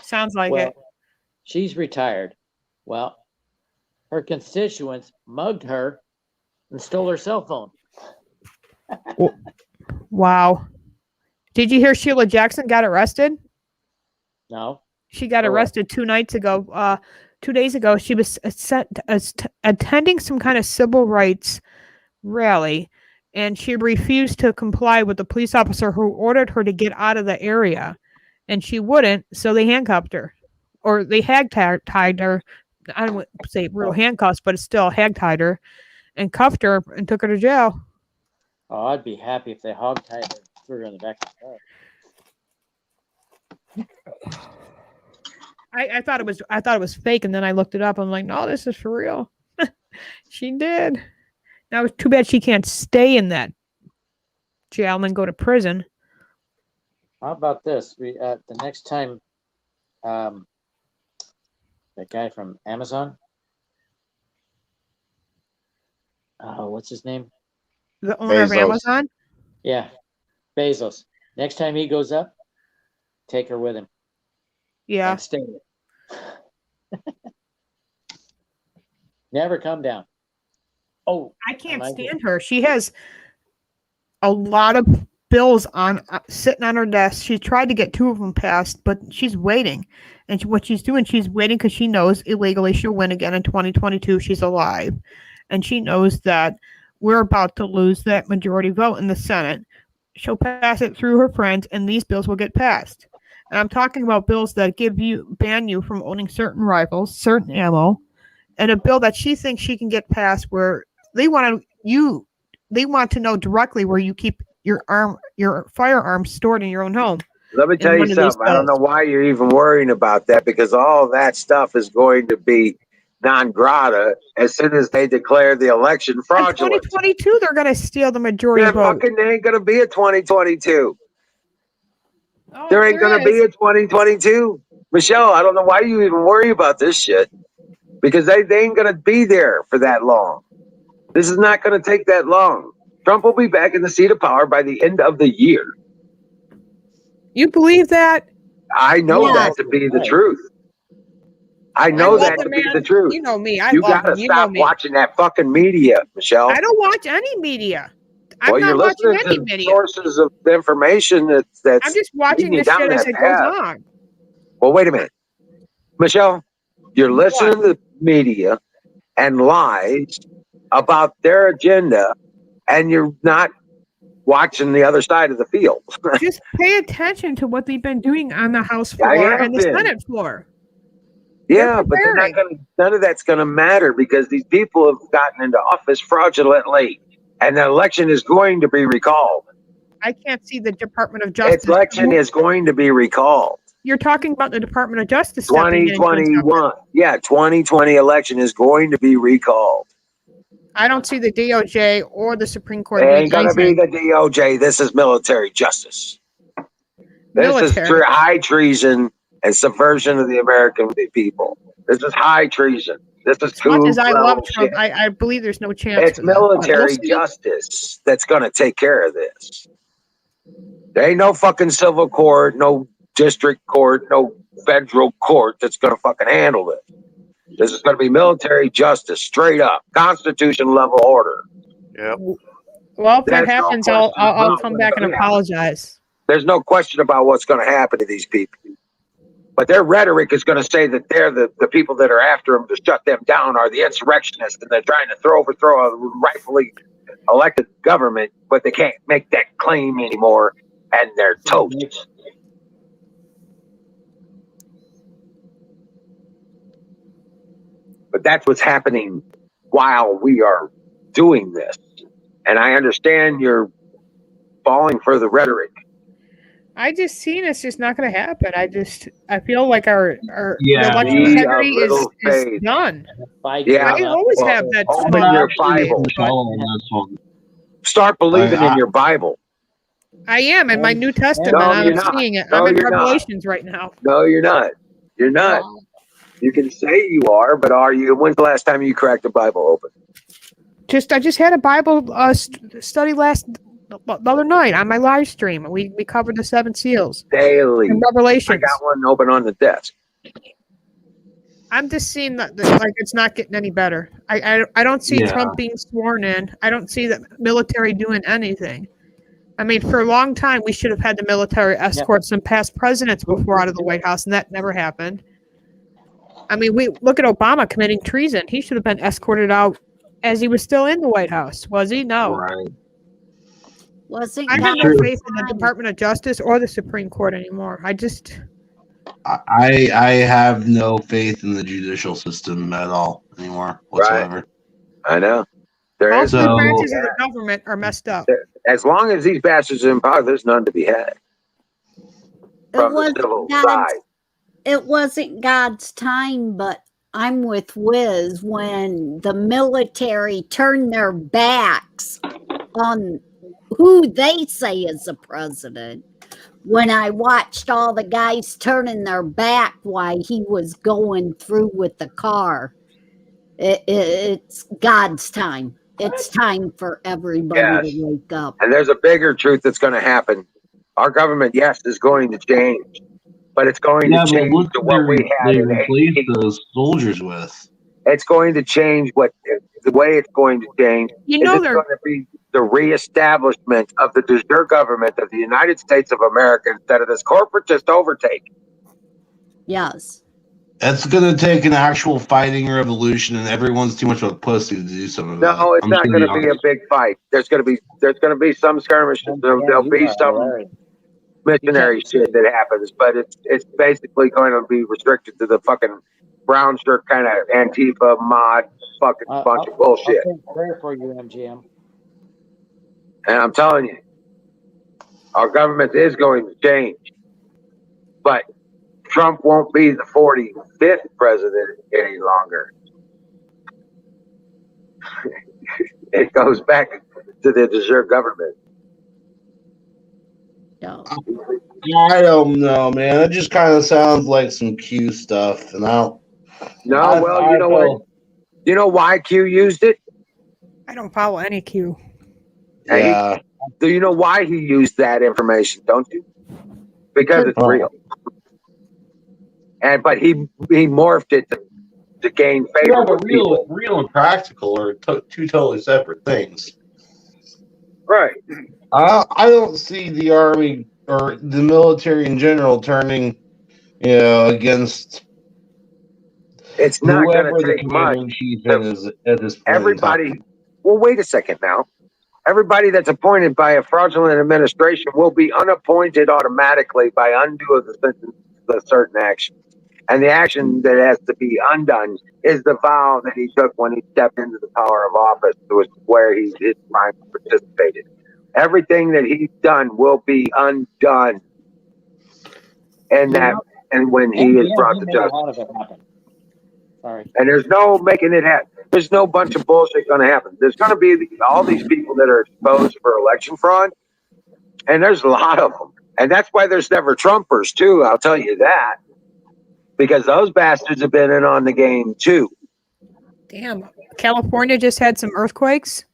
Sounds like Well, it. she's retired. Well, her constituents mugged her and stole her cell phone. Wow. Did you hear Sheila Jackson got arrested? No. She got For what? arrested 2 nights ago. 2 days ago, she was attending some kind of civil rights rally, and she refused to comply with the police officer who ordered her to get out of the area, and she wouldn't, so they handcuffed her, or they tied her. I don't want to say real handcuffs, but it's still hag-tied her and cuffed her and took her to jail. Oh, I'd be happy if they hog-tied her and threw her in the back of the car. I thought it was fake, and then I looked it up. I'm like, no, this is for real. She did. Now it's too bad she can't stay in that jail and then go to prison. How about this? We the next time, that guy from Amazon. Oh, what's his name? The owner of Amazon? Yeah, Bezos. Next time he goes up, take her with him. Yeah. And stay. Never come down. Oh, I can't stand her. She has a lot of bills on sitting on her desk. She tried to get 2 of them passed, but she's waiting. And what she's doing, she's waiting because she knows illegally she'll win again in 2022. She's alive. And she knows that we're about to lose that majority vote in the Senate. She'll pass it through her friends, and these bills will get passed. And I'm talking about bills that ban you from owning certain rifles, certain ammo, and a bill that she thinks she can get passed where they want to know directly where you keep your firearms stored in your own home. Let me tell you something. I don't know why you're even worrying about that, because all that stuff is going to be non grata as soon as they declare the election fraudulent. In 2022, they're going to steal the majority vote. There ain't going to be a 2022. There ain't going to be a 2022. Michelle, I don't know why you even worry about this shit, because they ain't going to be there for that long. This is not going to take that long. Trump will be back in the seat of power by the end of the year. You believe that? I know that to be the truth. I know that to be the truth. You know me. You got to stop watching that fucking media, Michelle. I don't watch any media. Well, you're listening to sources of information that's I'm just watching this shit as it goes on. Well, wait a minute. Michelle, you're listening to the media and lies about their agenda, and you're not watching the other side of the field. Just pay attention to what they've been doing on the House floor and the Senate floor. Yeah, but they're not going to, none of that's going to matter, because these people have gotten into office fraudulently, and the election is going to be recalled. I can't see the Department of Justice. The election is going to be recalled. You're talking about the Department of Justice. 2021. Yeah, 2020 election is going to be recalled. I don't see the DOJ or the Supreme Court. It ain't going to be the DOJ. This is military justice. This is high treason and subversion of the American people. This is high treason. This is as much as I love Trump, I believe there's no chance. It's military justice that's going to take care of this. There ain't no fucking civil court, no district court, no federal court that's going to fucking handle this. This is going to be military justice, straight up, Constitution level order. Yep. Well, if that happens, I'll come back and apologize. There's no question about what's going to happen to these people. But their rhetoric is going to say that they're the people that are after them to shut them down are the insurrectionists, and they're trying to overthrow a rightfully elected government, but they can't make that claim anymore, and they're toast. But that's what's happening while we are doing this. And I understand you're falling for the rhetoric. I just seen it's just not going to happen. I feel like our election integrity is done. Yeah, I always have that. Open your Bible. Start believing in your Bible. I am in my New Testament. I'm seeing it. I'm in Revelations right now. No, you're not. You're not. You can say you are, but are you? When's the last time you cracked the Bible open? I just had a Bible study the other night on my live stream. We covered the 7 seals daily. And Revelations. I got one open on the desk. I'm just seeing that like it's not getting any better. I don't see Trump being sworn in. I don't see the military doing anything. I mean, for a long time, we should have had the military escort some past presidents before out of the White House, and that never happened. I mean, we look at Obama committing treason. He should have been escorted out as he was still in the White House. Was he? No. Right. Wasn't I have God's no faith in the time. Department of Justice or the Supreme Court anymore. I have no faith in the judicial system at all anymore whatsoever. I know. There All is three So- branches of the government are messed up. As long as these bastards are in power, there's none to be had from the civil side. It wasn't God's time, but I'm with Wiz when the military turned their backs on who they say is the president. When I watched all the guys turning their back while he was going through with the car, it's God's time. It's time for everybody Yes. to wake up. And there's a bigger truth that's going to happen. Our government, yes, is going to change, but it's going Yeah, to but change look to what what we had they in replaced 18. those soldiers with. It's going to change the way it's going to change. You is know it's they're- going to be the reestablishment of the de jure government of the United States of America instead of this corporatist overtake. Yes. It's going to take an actual fighting revolution, and everyone's too much of a pussy to do some of that. No, it's I'm not just going gonna to be a big fight. There's going to be some skirmishes. There'll you be are some hilarious. missionary shit that happens, but it's basically going to be restricted to the fucking brown shirt kind of Antifa mod fucking bunch of bullshit. I'll say prayer for you, MGM. And I'm telling you, our government is going to change, but Trump won't be the 45th president any longer. It goes back to the de jure government. I don't know, man. It just kind of sounds like some Q stuff, and I don't. No, well, you know what? You know why Q used it? I don't follow any Q. Yeah. Do you know why he used that information? Don't you? Because it's real. But he morphed it to gain favor. Yeah, but with people. real and practical are two totally separate things. Right. I don't see the army or the military in general turning, against. It's not going whoever to the take commander much. in chief is at this point. Everybody. Well, wait a second now. Everybody that's appointed by a fraudulent administration will be unappointed automatically by undo of the certain action. And the action that has to be undone is the vow that he took when he stepped into the power of office, was where his crime participated. Everything that he's done will be undone. And and when he is brought to made a justice. lot of it happen. Sorry. And there's no making it happen. There's no bunch of bullshit going to happen. There's going to be all these people that are exposed for election fraud, and there's a lot of them. And that's why there's never Trumpers, too. I'll tell you that. Because those bastards have been in on the game, too. Damn. California just had some earthquakes.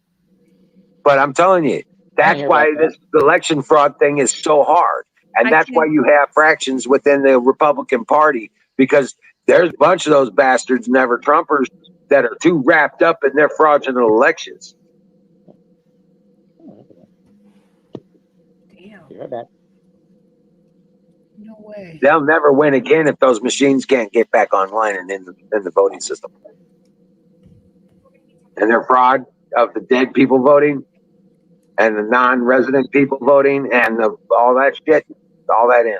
But I'm telling you, that's why this election fraud thing is so hard. And that's why you have fractions within the Republican Party, because there's a bunch of those bastards, never Trumpers, that are too wrapped up in their fraudulent elections. Damn. You're back. No way. They'll never win again if those machines can't get back online and in the voting system. And their fraud of the dead people voting and the non-resident people voting and all that shit, all that in.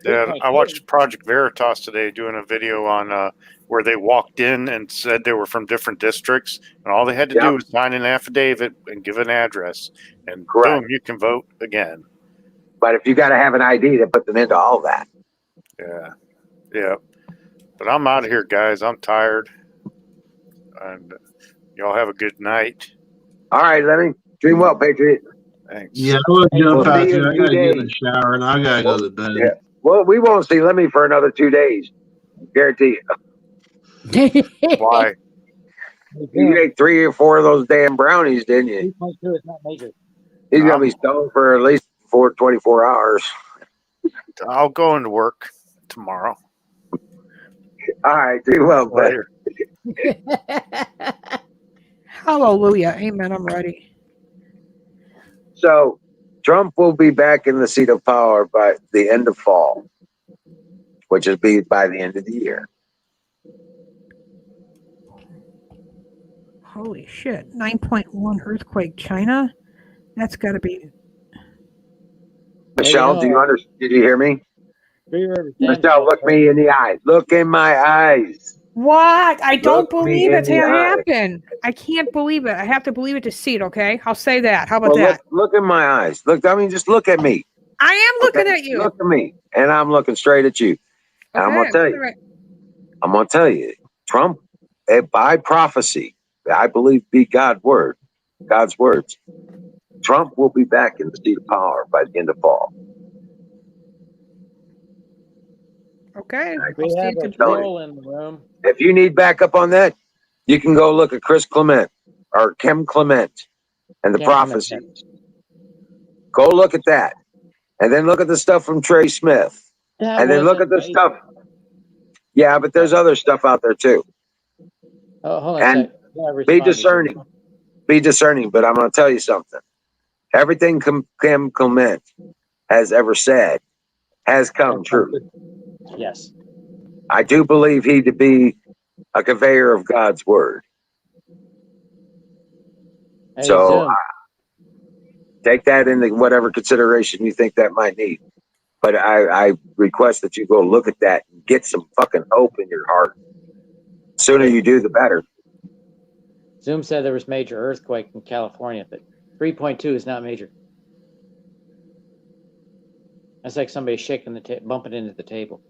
Yeah, I watched Project Veritas today doing a video on where they walked in and said they were from different districts, and all they had to do was sign an affidavit and give an address, and boom, you can vote again. But if you got to have an ID to put them into all that. Yeah. But I'm out of here, guys. I'm tired. And y'all have a good night. All right, Lenny. Dream well, Patriot. Thanks. Yeah, I'm gonna jump We'll out see you here. I in 2 gotta get in the days. shower and I gotta go to bed. Yeah. Well, we won't see Lemmy for another 2 days. Guarantee you. Why? You ate 3 or 4 of those damn brownies, didn't you? 3.2 is not major. He's going to be stoned for at least 24 hours. I'll go into work tomorrow. All right. Do well, Later. Hallelujah. Amen. I'm ready. So Trump will be back in the seat of power by the end of fall, which will be by the end of the year. Holy shit. 9.1 earthquake, China? That's got to be. Michelle, know, do you understand? Did you hear me? Three River Thames Michelle, got look me in the eyes. Look in my eyes. What? I don't Look me believe in it's the gonna eyes. happen. I can't believe it. I have to believe it to see it, okay? I'll say that. How about Well, that? look in my eyes. Look, I mean, just look at me. I am looking at you. Look at me, and I'm looking straight at you. And I'm Okay, gonna tell I'm you. right. I'm gonna tell you. Trump, by prophecy, I believe be God's words. Trump will be back in the seat of power by the end of fall. Okay. We have a Tell you. troll in the room. If you need backup on that, you can go look at Chris Clement or Kim Clement and the Kim Clement. prophecies. Go look at that. And then look at the stuff from Trey Smith. That And then look wasn't at the major. stuff. Yeah, but there's other stuff out there too. Oh, hold on a And sec. Yeah, be respond to discerning. Zoom. Be discerning. But I'm going to tell you something. Everything Kim Clement has ever said has come true. Yes. I do believe he to be a conveyor of God's word. Hey, So Zoom. take that into whatever consideration you think that might need. But I request that you go look at that and get some fucking hope in your heart. The sooner you do, the better. Zoom said there was major earthquake in California, but 3.2 is not major. That's like somebody shaking the bumping into the table.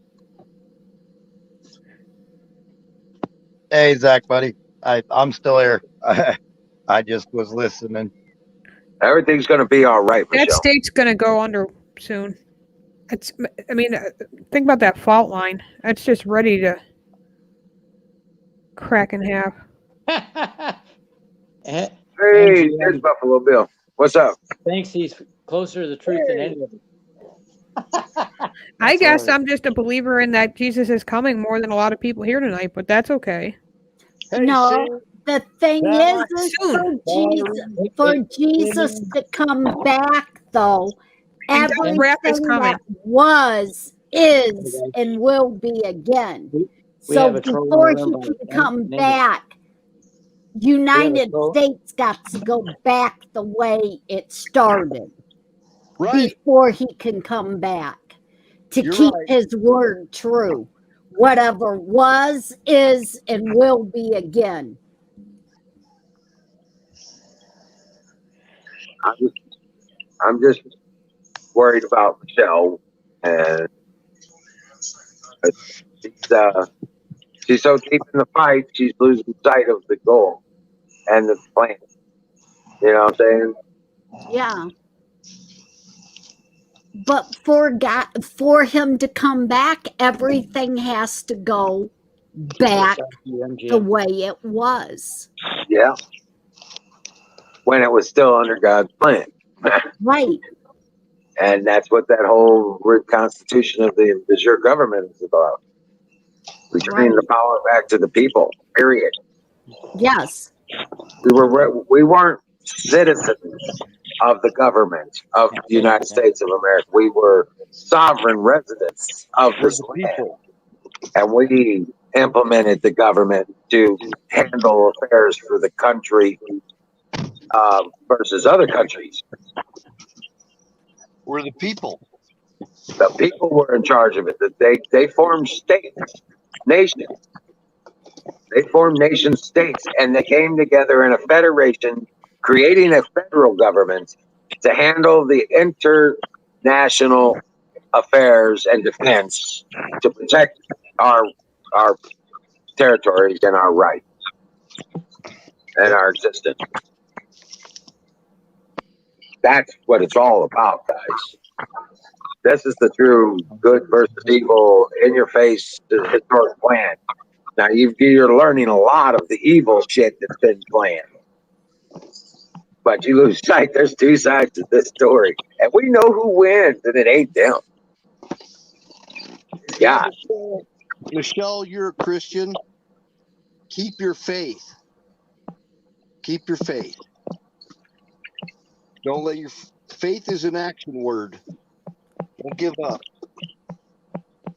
Hey, Zach, buddy. I'm still here. I just was listening. Everything's going to be all right, That Michelle. state's gonna go under soon. I mean, think about that fault line. That's just ready to crack in half. Hey, there's Buffalo Bill. What's up? Thinks he's closer to the truth than any of us. I guess I'm just a believer in that Jesus is coming more than a lot of people here tonight, but that's okay. No, the thing is Soon. for Jesus to come back, though, And God's wrath is everything coming. that was, is, and will be again. We So have a troll in the before room he by can come name- back, United troll. States got to go back the way it started Right. before he can come back to You're keep right. his word true. Whatever was, is, and will be again. I'm just worried about Michelle, and she's so deep in the fight, she's losing sight of the goal and the plan. You know what I'm saying? Yeah. But for him to come back, everything has to go back the way it was. Yeah. When it was still under God's plan. Right. And that's what that whole constitution of the your government is about. Returning the power back to the people. Period. Yes. We weren't citizens of the government of the United States of America. We were sovereign residents of this land, and we implemented the government to handle affairs for the country versus other countries. We're the people. The people were in charge of it. They formed states, nations. They formed nation states, and they came together in a federation, creating a federal government to handle the international affairs and defense to protect our territories and our rights and our existence. That's what it's all about, guys. This is the true good versus evil, in your face historic plan. Now you're learning a lot of the evil shit that's been planned. But you lose sight, there's two sides to this story. And we know who wins, and it ain't them. Yeah. Michelle, you're a Christian. Keep your faith. Keep your faith. Don't let your faith is an action word. Don't give up.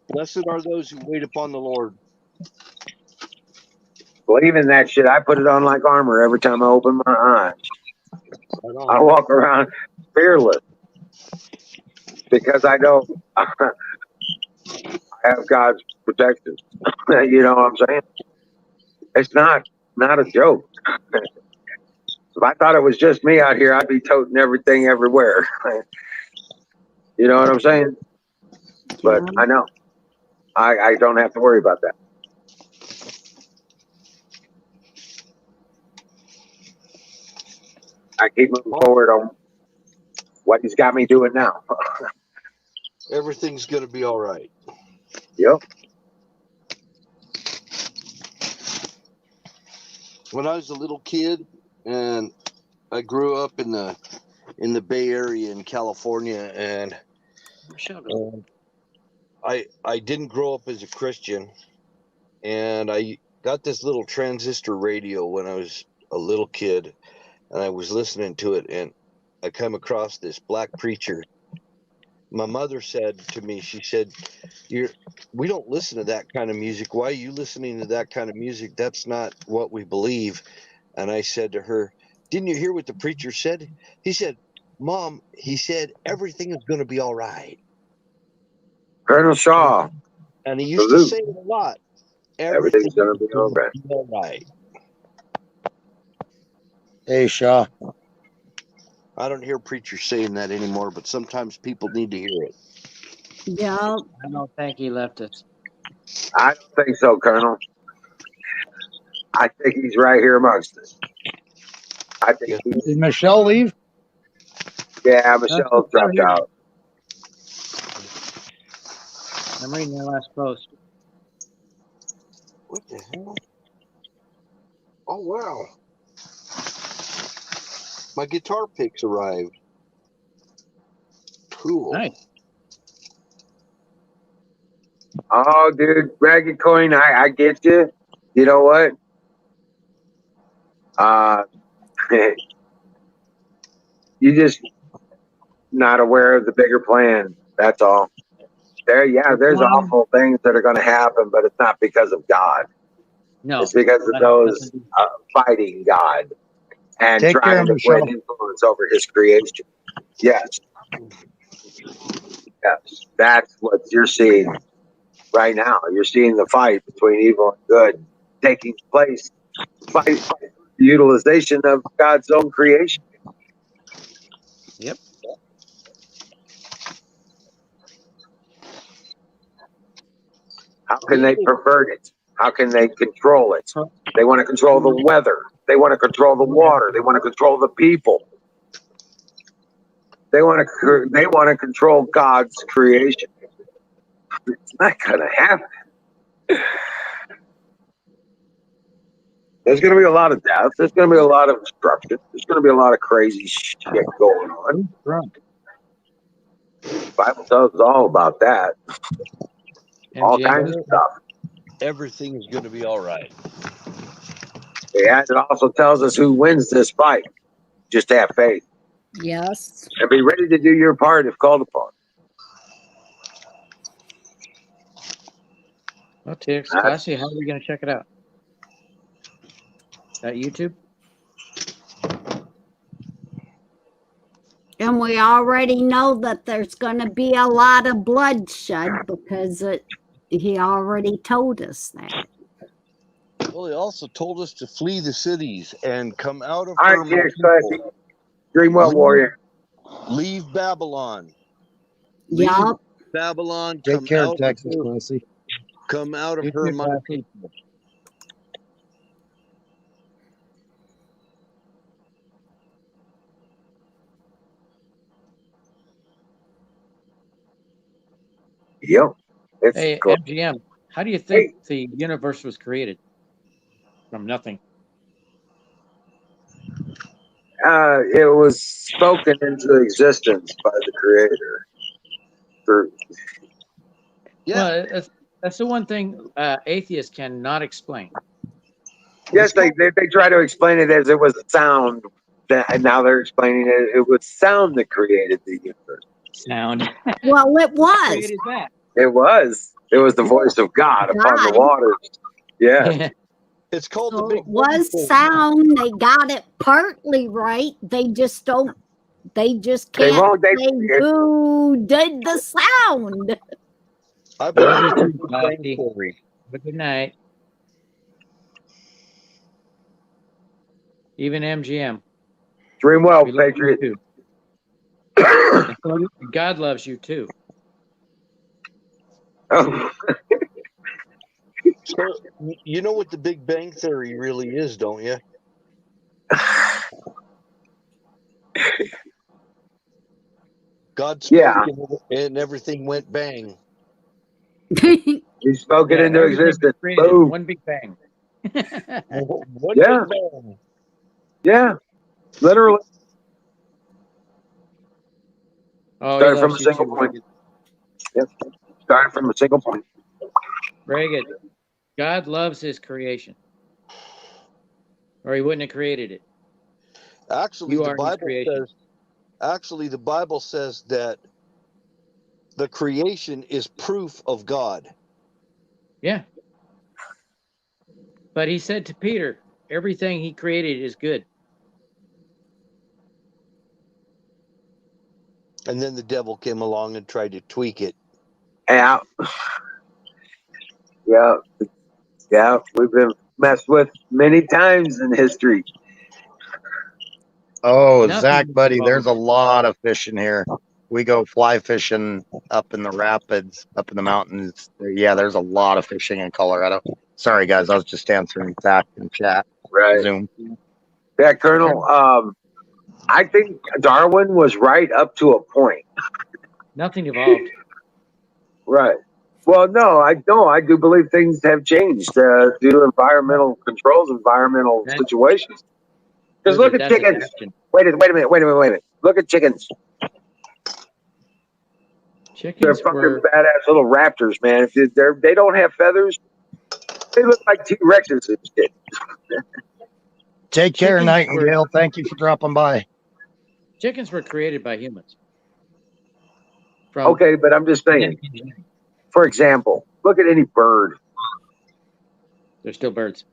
Blessed are those who wait upon the Lord. believe in that shit. I put it on like armor every time I open my eyes. I walk around fearless because I know I have God's protection. You know what I'm saying? It's not a joke. If I thought it was just me out here, I'd be toting everything everywhere. You know what I'm saying? But I know. I don't have to worry about that. I keep moving forward on what he's got me doing now. Everything's going to be all right. Yep. When I was a little kid, and I grew up in the Bay Area in California, and I didn't grow up as a Christian, and I got this little transistor radio when I was a little kid, and I was listening to it, and I come across this black preacher. My mother said to me, she said, we don't listen to that kind of music. Why are you listening to that kind of music? That's not what we believe. And I said to her, didn't you hear what the preacher said? He said, Mom, he said, everything is going to be all right. Colonel Shaw. And he used to say it a lot. Everything's going to be all right. All right. Hey, Shaw. I don't hear preachers saying that anymore, but sometimes people need to hear it. Yeah. I don't think he left us. I don't think so, Colonel. I think he's right here amongst us. I think Did Michelle leave? Yeah, Michelle dropped out. I'm reading your last post. What the hell? Oh, wow. My guitar picks arrived. Cool. Nice. Oh, dude, Ragged Coin, I get you. You know what? You just not aware of the bigger plan. That's all. There's awful things that are going to happen, but it's not because of God. No, it's because of those fighting God and Take care, trying to win Michelle. influence over His creation. Yes, that's what you're seeing right now. You're seeing the fight between evil and good taking place. Fight the utilization of God's own creation. Yep. How can they pervert it? How can they control it? They want to control the weather. They want to control the water. They want to control the people. They want to control God's creation. It's not going to happen. There's going to be a lot of death. There's going to be a lot of destruction. There's going to be a lot of crazy shit going on. The Bible tells us all about that. All kinds of stuff. Everything is going to be all right. Yeah, it also tells us who wins this fight. Just have faith. Yes. And be ready to do your part if called upon. Well, TX Classy, how are we going to check it out? At YouTube? And we already know that there's going to be a lot of bloodshed because he already told us that. Well, he also told us to flee the cities and come out of All right, TX Classy. Dream well, warrior. Leave Babylon. Yeah. Babylon. Take care, Texas Classy. Come out of her, my people. Yep. Hey, MGM, how do you think the universe was created? From nothing. It was spoken into existence by the Creator. Well, that's the one thing atheists cannot explain. Yes, they try to explain it as it was sound, and now they're explaining it was sound that created the universe. Sound. Well, it was. Created that. It was. It was the voice of God upon the waters. Yeah. It's called the So Big it was Bang Theory. sound. They got it partly right. They just don't. They just They can't won't. They. say who did the sound. I believe Love you it's the too, Big Bang Lefty. Theory. Have a good night. Even MGM. Dream well, We love you Patriot. too. God loves you too. So, you know what the Big Bang Theory really is, don't you? God spoke Yeah. and everything went bang. He spoke it into everything was existence. created in Boom. one big bang. One Yeah. big bang. Yeah. Literally. Oh, he Started from a loves you single too, point. Reagan. Yep. Started from a single point. Reagan, God loves his creation, or he wouldn't have created it. Actually, You the are his Bible creation. says. Actually, the Bible says that the creation is proof of God. Yeah. But he said to Peter, everything he created is good. And then the devil came along and tried to tweak it. Yeah. Yeah. Yeah. We've been messed with many times in history. Oh, Nothing Zach, is buddy, there's a involved. lot of fishing here. We go fly fishing up in the rapids, up in the mountains. Yeah, there's a lot of fishing in Colorado. Sorry, guys, I was just answering Zach in chat. Right. Zoom. Yeah, Colonel. I think Darwin was right up to a point. Nothing evolved. Right. Well, no, I do believe things have changed due to environmental controls, environmental situations. Because look at That's chickens. adaptation. Wait a minute. Look at chickens. They're Chickens fucking were badass little raptors, man. If they don't have feathers, they look like T-Rexes and shit. Take care, Chickens Nightingale. Thank you for dropping by. chickens were created by humans. From Okay, but I'm just saying. For example, look at any bird. they're still birds.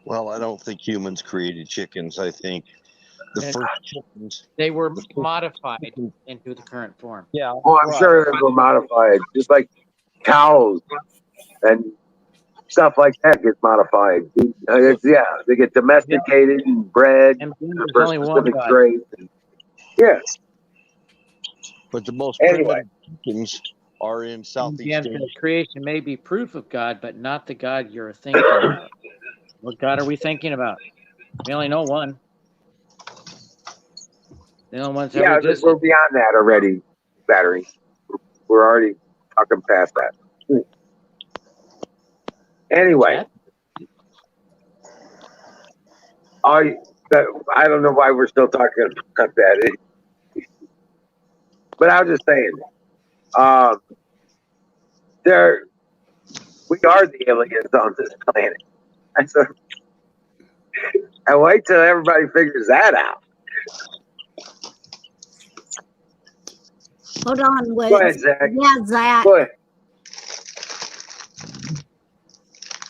Well, I don't think humans created chickens. I think the And first chickens. they were modified into the current form. Yeah. Oh, I'm sure they were modified, just like cows and stuff like that gets modified. Yeah, they get domesticated and bred And for there's only one specific God. traits. Yeah. But the most Anyway. primitive chickens are in Southeast Again, Asia. creation may be proof of God, but not the God you're thinking about. What God are we thinking about? We only know one. The only one's ever Yeah, existed. we're beyond that already, Battery. We're already talking past that. Anyway. I don't know why we're still talking about that. But I was just saying, we are the aliens on this planet. And wait till everybody figures that out. Hold on, Liz. Go ahead, Zach. Yeah, Zach. Go ahead.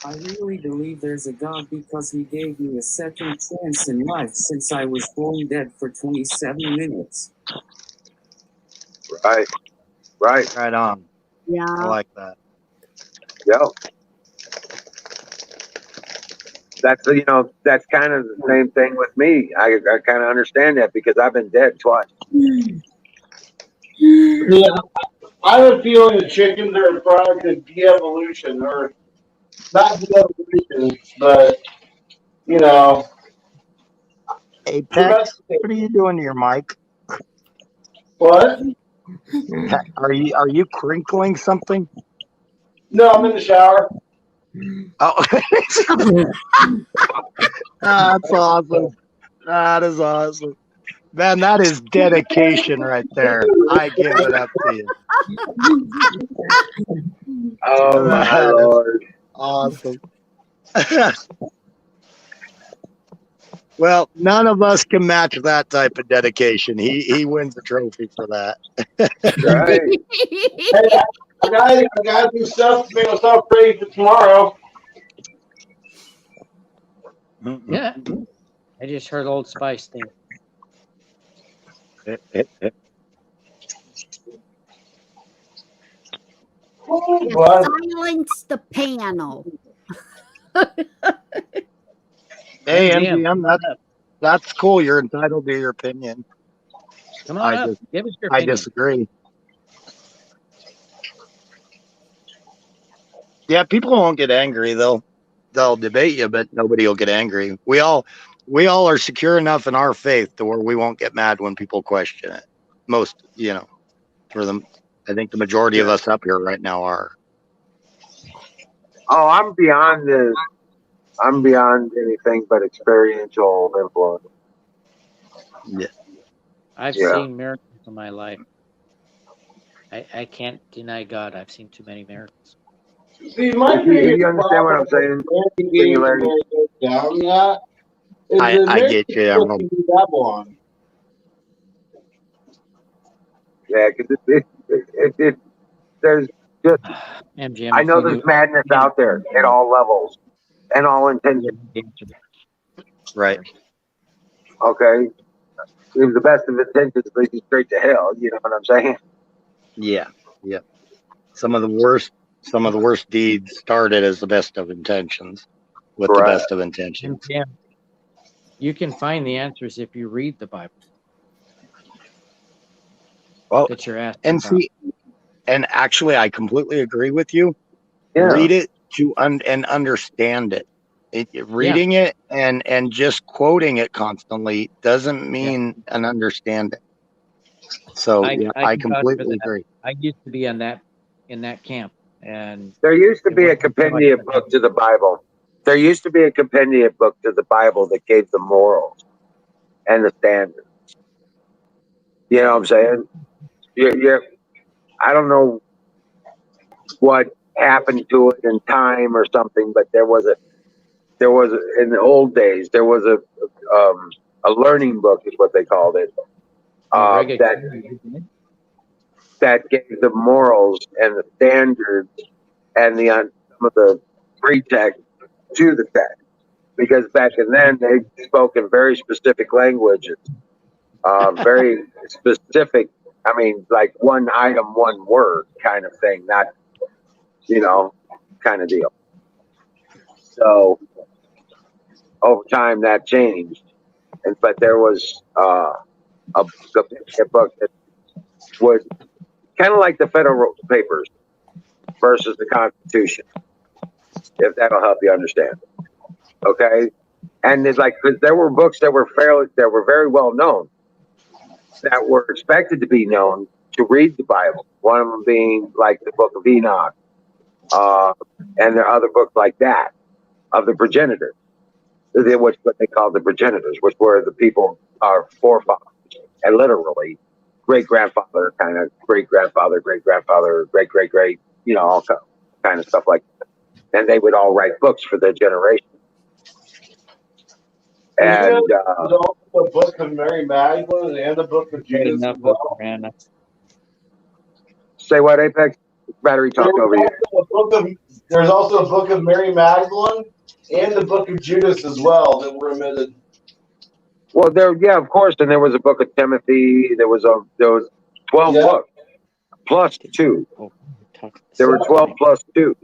I really believe there's a God because he gave me a second chance in life since I was born dead for 27 minutes. Right. Right on. Yeah. I like that. Yeah. That's kind of the same thing with me. I kind of understand that because I've been dead twice. Yeah, I have a feeling the chickens are a product of de-evolution, or not de-evolution, but Hey, Tex, what are you doing to your mic? What? Are you crinkling something? No, I'm in the shower. Oh, that's awesome. That is awesome. Man, that is dedication right there. I give it up to you. Oh my Lord. Awesome. Well, none of us can match that type of dedication. He wins the trophy for that. Right. I gotta do stuff to make myself ready for tomorrow. Yeah. I just heard Old Spice thing. You What? silence the panel. Hey, MGM, MGM, that's cool. You're entitled to your opinion. come on I up. just, Give us your I opinion. disagree. Yeah, people won't get angry. They'll debate you, but nobody will get angry. We all are secure enough in our faith to where we won't get mad when people question it. Most, for them, I think the majority of us up here right now are. Oh, I'm beyond anything but experiential influence. Yeah. I've Yeah. seen miracles in my life. I can't deny God. I've seen too many miracles. See, my You biggest understand what problem I'm saying? with Singularity. down that is I the get miracles you. supposed to be Babylon. Yeah, because there's just, MGM, I if know you there's knew madness out there at all levels and all intentions. Right. Okay, even the best of intentions lead you straight to hell. You know what I'm saying? Yeah. Yeah. Some of the worst deeds started as the best of intentions, with the Right. best of intentions. MGM, you can find the answers if you read the Bible Well, that you're asking and about. see, and actually, I completely agree with you. Yeah. Read it and understand it. Reading it and just quoting it constantly doesn't mean an understanding. So I yeah, can I vouch for completely that. agree. I used to be in that camp, and There used to it be a wasn't so much compendium for book to the Bible. There used to be a compendium book to the Bible that gave the morals and the standards. You know what I'm saying? I don't know what happened to it in time or something, but there was in the old days there was a learning book is what they called it that gave the morals and the standards and some of the pretext to the text, because back in then they spoke in very specific languages, very specific. I mean, like one item, one word kind of thing, not kind of deal. So over time that changed, but there was a book that would kind of like the federal papers versus the Constitution, if that'll help you understand. Okay, and it's like, because there were books that were very well known, that were expected to be known to read the Bible. One of them being like the Book of Enoch, and there are other books like that of the progenitors, which what they call the progenitors, which were the people, our forefathers, and literally great grandfather, kind of great grandfather, great grandfather, great great great, all kind of stuff like that. And they would all write books for their generation. And There's also the book of Mary Magdalene and the book of Judas as well. Say what, Apex? Battery talked over you. There's also a book of Mary Magdalene and the book of Judas as well that were omitted. Well, of course, and there was a book of Timothy. There was 12 books plus 2. There were 12 plus 2,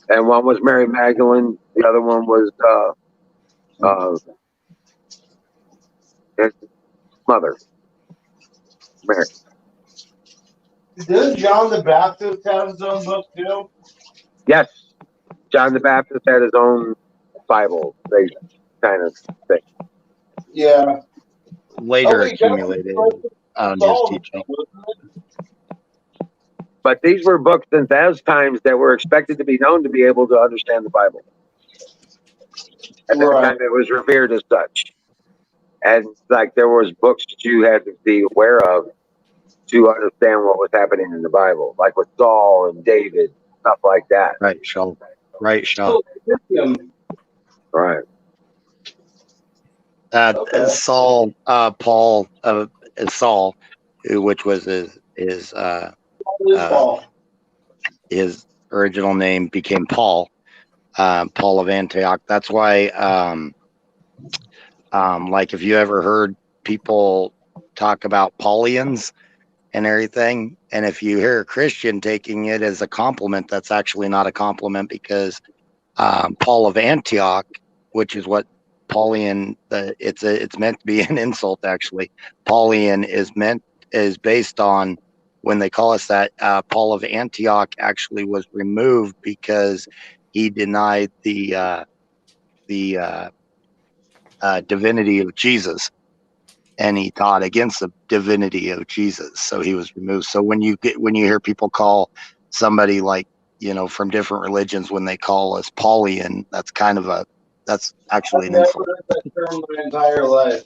and one was Mary Magdalene. The other one was his mother, Mary. Didn't John the Baptist have his own book too? Yes, John the Baptist had his own Bible, they kind of thing. Yeah. Later accumulated his teaching. But these were books in those times that were expected to be known to be able to understand the Bible. At that time, it was revered as such. And like there was books that you had to be aware of to understand what was happening in the Bible, like with Saul and David, stuff like that. Right, Shaw. Right, Shaw. Right. Saul, Paul, Saul, which was his his original name became Paul, Paul of Antioch. That's why, like, if you ever heard people talk about Paulians and everything, and if you hear a Christian taking it as a compliment, that's actually not a compliment, because Paul of Antioch, which is what Paulian, it's meant to be an insult actually. Paulian is based on, when they call us that, Paul of Antioch actually was removed because he denied the divinity of Jesus, and he taught against the divinity of Jesus, so he was removed. So when you hear people call somebody, like, from different religions, when they call us Paulian, that's actually an I've never insult. heard that term my entire life.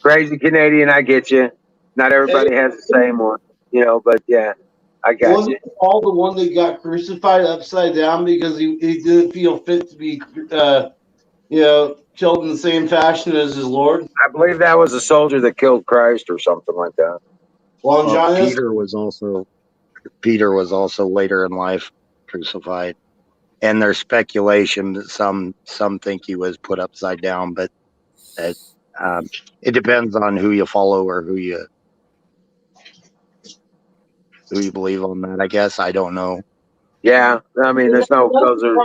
Crazy Canadian, I get you. Not everybody has the same one, but yeah, I got Wasn't you. Paul the one that got crucified upside down because he didn't feel fit to be, killed in the same fashion as his Lord? I believe that was a soldier that killed Christ or something like that. Longinus? Peter was also later in life crucified, and there's speculation that some think he was put upside down, but it depends on who you follow or who you believe on that. I guess I don't know. Yeah, I mean, those are.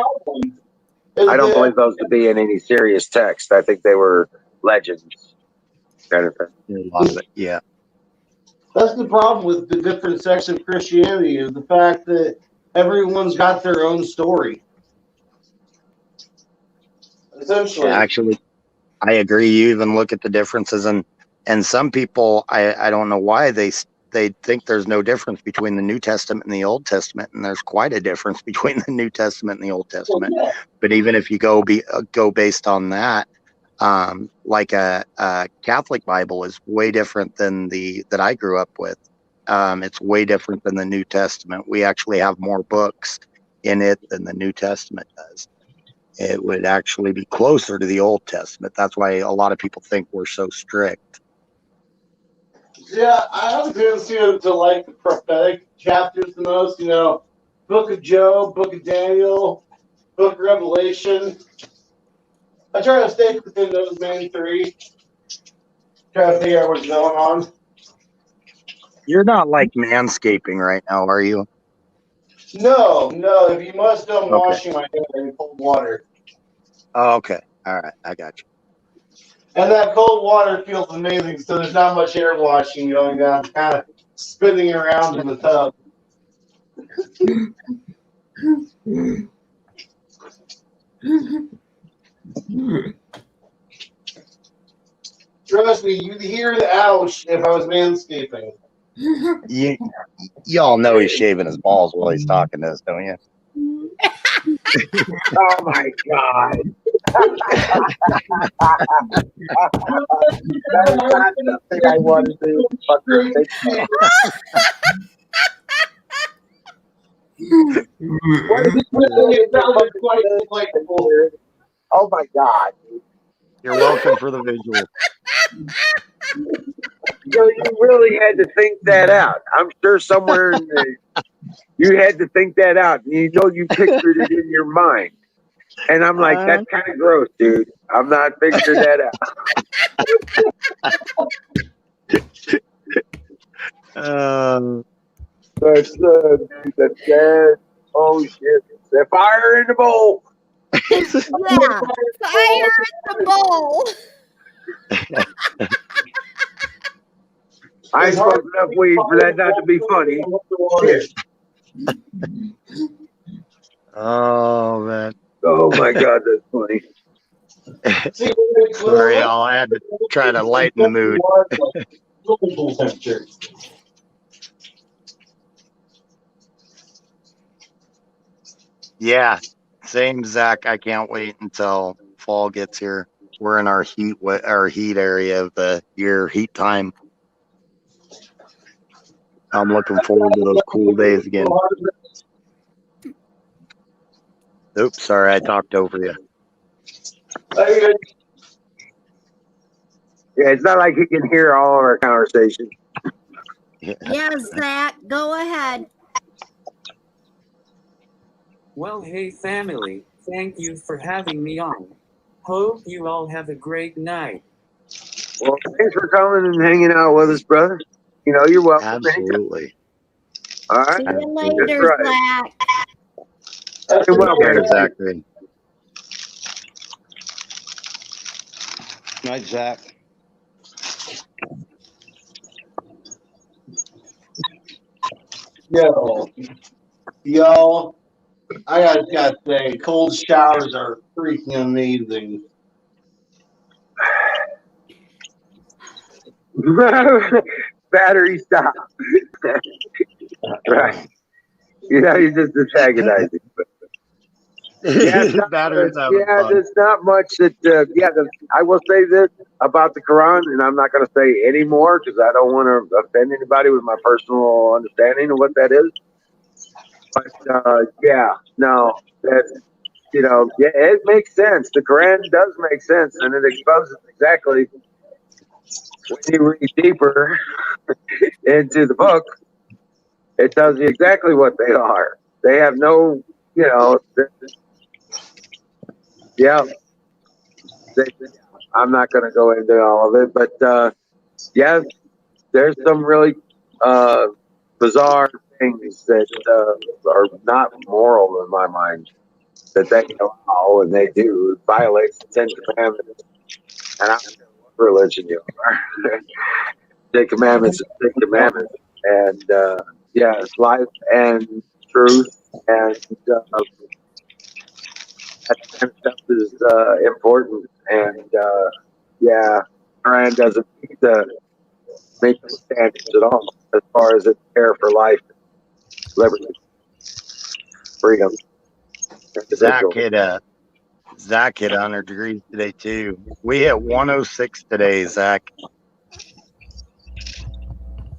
I don't believe those to be in any serious text. I think they were legends, kind of thing. A lot of it, yeah. That's the problem with the different sects of Christianity, is the fact that everyone's got their own story. Essentially. Yeah, actually, I agree. You even look at the differences, and some people, I don't know why they think there's no difference between the New Testament and the Old Testament, and there's quite a difference between the New Testament and the Old Testament. Well, yeah. But even if you go based on that, like a Catholic Bible is way different than that I grew up with. It's way different than the New Testament. We actually have more books in it than the New Testament does. It would actually be closer to the Old Testament. That's why a lot of people think we're so strict. Yeah, I have a tendency to like the prophetic chapters the most. Book of Job, Book of Daniel, Book of Revelation. I try to stay within those main three. Try to figure out what's going on. You're not like manscaping right now, are you? No. If you must know, I'm Okay. washing my hair in cold water. Oh, okay. All right. I got you. And that cold water feels amazing, so there's not much hair washing going down. Kind of spinning around in the tub. Trust me, you'd hear the ouch if I was manscaping. Y'all know he's shaving his balls while he's talking to us, don't you? Oh my God. That is not something I want to do. Fucking think about. Oh my God. You're welcome for the visual. You really had to think that out. I'm sure somewhere you had to think that out. You pictured it in your mind. And I'm like, that's kind of gross, dude. I'm not figuring that out. That's dead. Oh shit! The fire in the bowl. Yeah, fire in the bowl. I smoked enough weed for that not to be funny. Shit. Oh man. Oh my God, that's funny. Sorry, y'all. I had to try to lighten the mood. Yeah, same, Zach. I can't wait until fall gets here. We're in our heat area of the year, heat time. I'm looking forward to those cool days again. Oops, sorry, I talked over you. Yeah, it's not like he can hear all of our conversations. Yes, Zach, go ahead. Well, hey, family. Thank you for having me on. Hope you all have a great night. Well, thanks for coming and hanging out with us, brother. You know, you're welcome. Absolutely. All right. See you Absolutely. later, That's right. Zach. You're welcome. Care, Zachary. Night, Zach. Yo, I gotta say, cold showers are freaking amazing. Battery stop. Right. You know, you're just antagonizing. Yeah, it's not, Battery's having yeah, fun. there's not much that. I will say this about the Quran, and I'm not going to say any more because I don't want to offend anybody with my personal understanding of what that is. But yeah, no, that yeah, it makes sense. The Quran does make sense, and it exposes exactly when you read deeper into the book. It tells you exactly what they are. They have no, yeah. They, I'm not going to go into all of it, but yeah, there's some really bizarre things that are not moral in my mind that they allow and they do. It violates the Ten Commandments. And I don't care what religion you are. Ten Commandments is Ten Commandments. And yeah, life and truth and that kind of stuff is important. And yeah, Quran doesn't meet those standards at all as far as its care for life, liberty, freedom, individual. Zach hit 100 degrees today too. We hit 106 today, Zach.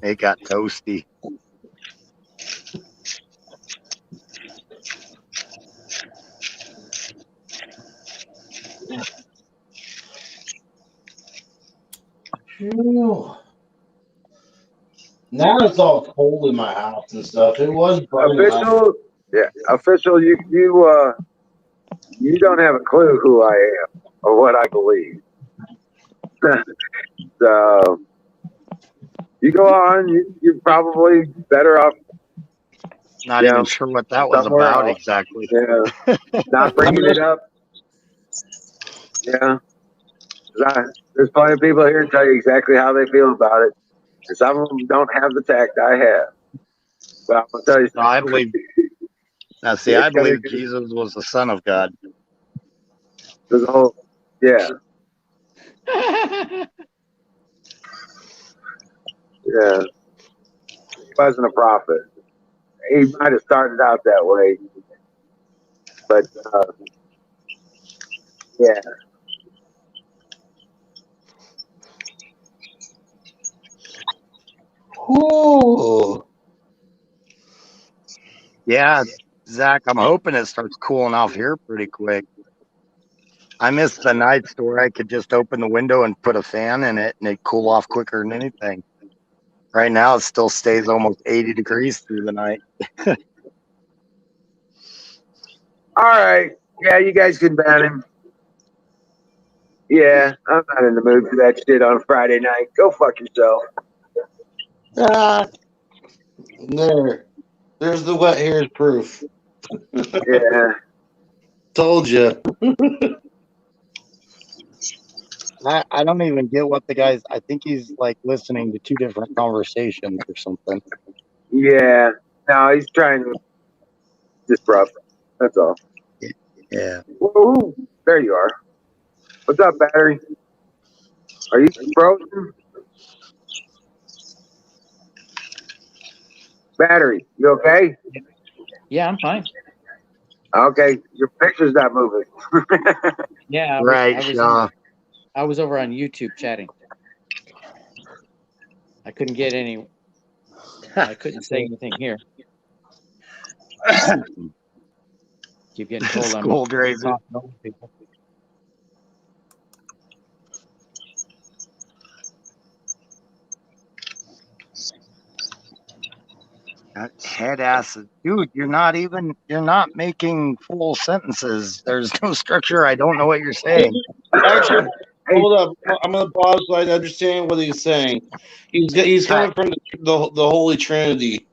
It got toasty. Phew. Now it's all cold in my house and stuff. It was burning last. Official, you don't have a clue who I am or what I believe. So you go on. You're probably better off. Not even sure what that was about else. exactly. Yeah, not bringing it up. Yeah, there's plenty of people here to tell you exactly how they feel about it. And some of them don't have the tact I have. But I'm gonna tell you something. I believe. Now, see, I believe Jesus was the Son of God. There's a whole, yeah. Yeah. He wasn't a prophet. He might have started out that way, but yeah. Ooh. Yeah, Zach, I'm hoping it starts cooling off here pretty quick. I miss the nights where I could just open the window and put a fan in it and it'd cool off quicker than anything. Right now, it still stays almost 80 degrees through the night. All right. Yeah, you guys can ban him. Yeah, I'm not in the mood for that shit on Friday night. Go fuck yourself. There's the wet hairs proof. Yeah. Told you. I don't even get what the guy's. I think he's like listening to two different conversations or something. Yeah. No, he's trying to disrupt. That's all. Yeah. Whoa, there you are. What's up, battery? Are you frozen? Battery, you okay? Yeah, I'm fine. Okay, your picture's not moving. Yeah, I was over on YouTube chatting. I couldn't get any. I couldn't say anything here. Keep getting told School I'm Draven. talking over people. Head acid, dude. You're not making full sentences. There's no structure. I don't know what you're saying. Actually, hold up. I'm gonna pause so I understand what he's saying. He's coming from the Holy Trinity,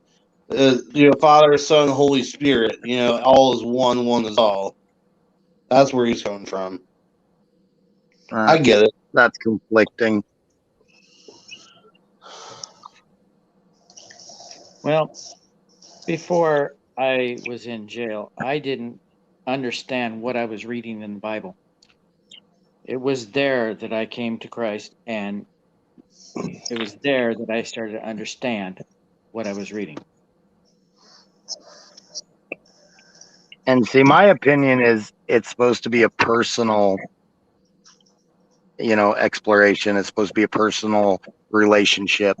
Father, Son, Holy Spirit. All is one, one is all. That's where he's coming from. I get it. That's conflicting. Well, before I was in jail, I didn't understand what I was reading in the Bible. It was there that I came to Christ, and it was there that I started to understand what I was reading. And see, my opinion is it's supposed to be a personal, exploration. It's supposed to be a personal relationship.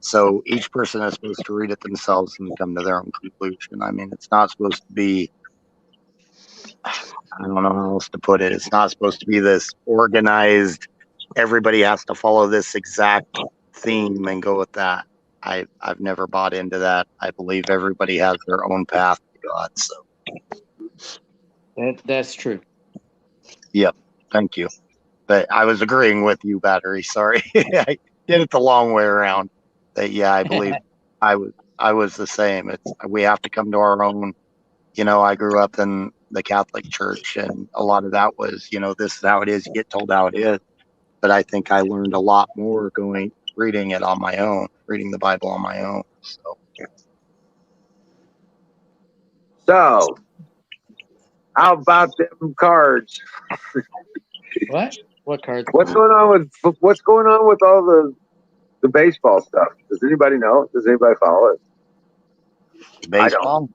So each person is supposed to read it themselves and come to their own conclusion. I mean, it's not supposed to be, I don't know how else to put it. It's not supposed to be this organized, everybody has to follow this exact theme and go with that. I've never bought into that. I believe everybody has their own path to God. So That's true. Yep. Thank you. But I was agreeing with you, Battery. Sorry. I did it the long way around. But yeah, I believe I was the same. We have to come to our own. I grew up in the Catholic Church, and a lot of that was, this is how it is. You get told how it is. But I think I learned a lot more reading it on my own, reading the Bible on my own. So, how about them cards? What? What cards? What's going on with all the baseball stuff? Does anybody know? Does anybody follow it? Baseball?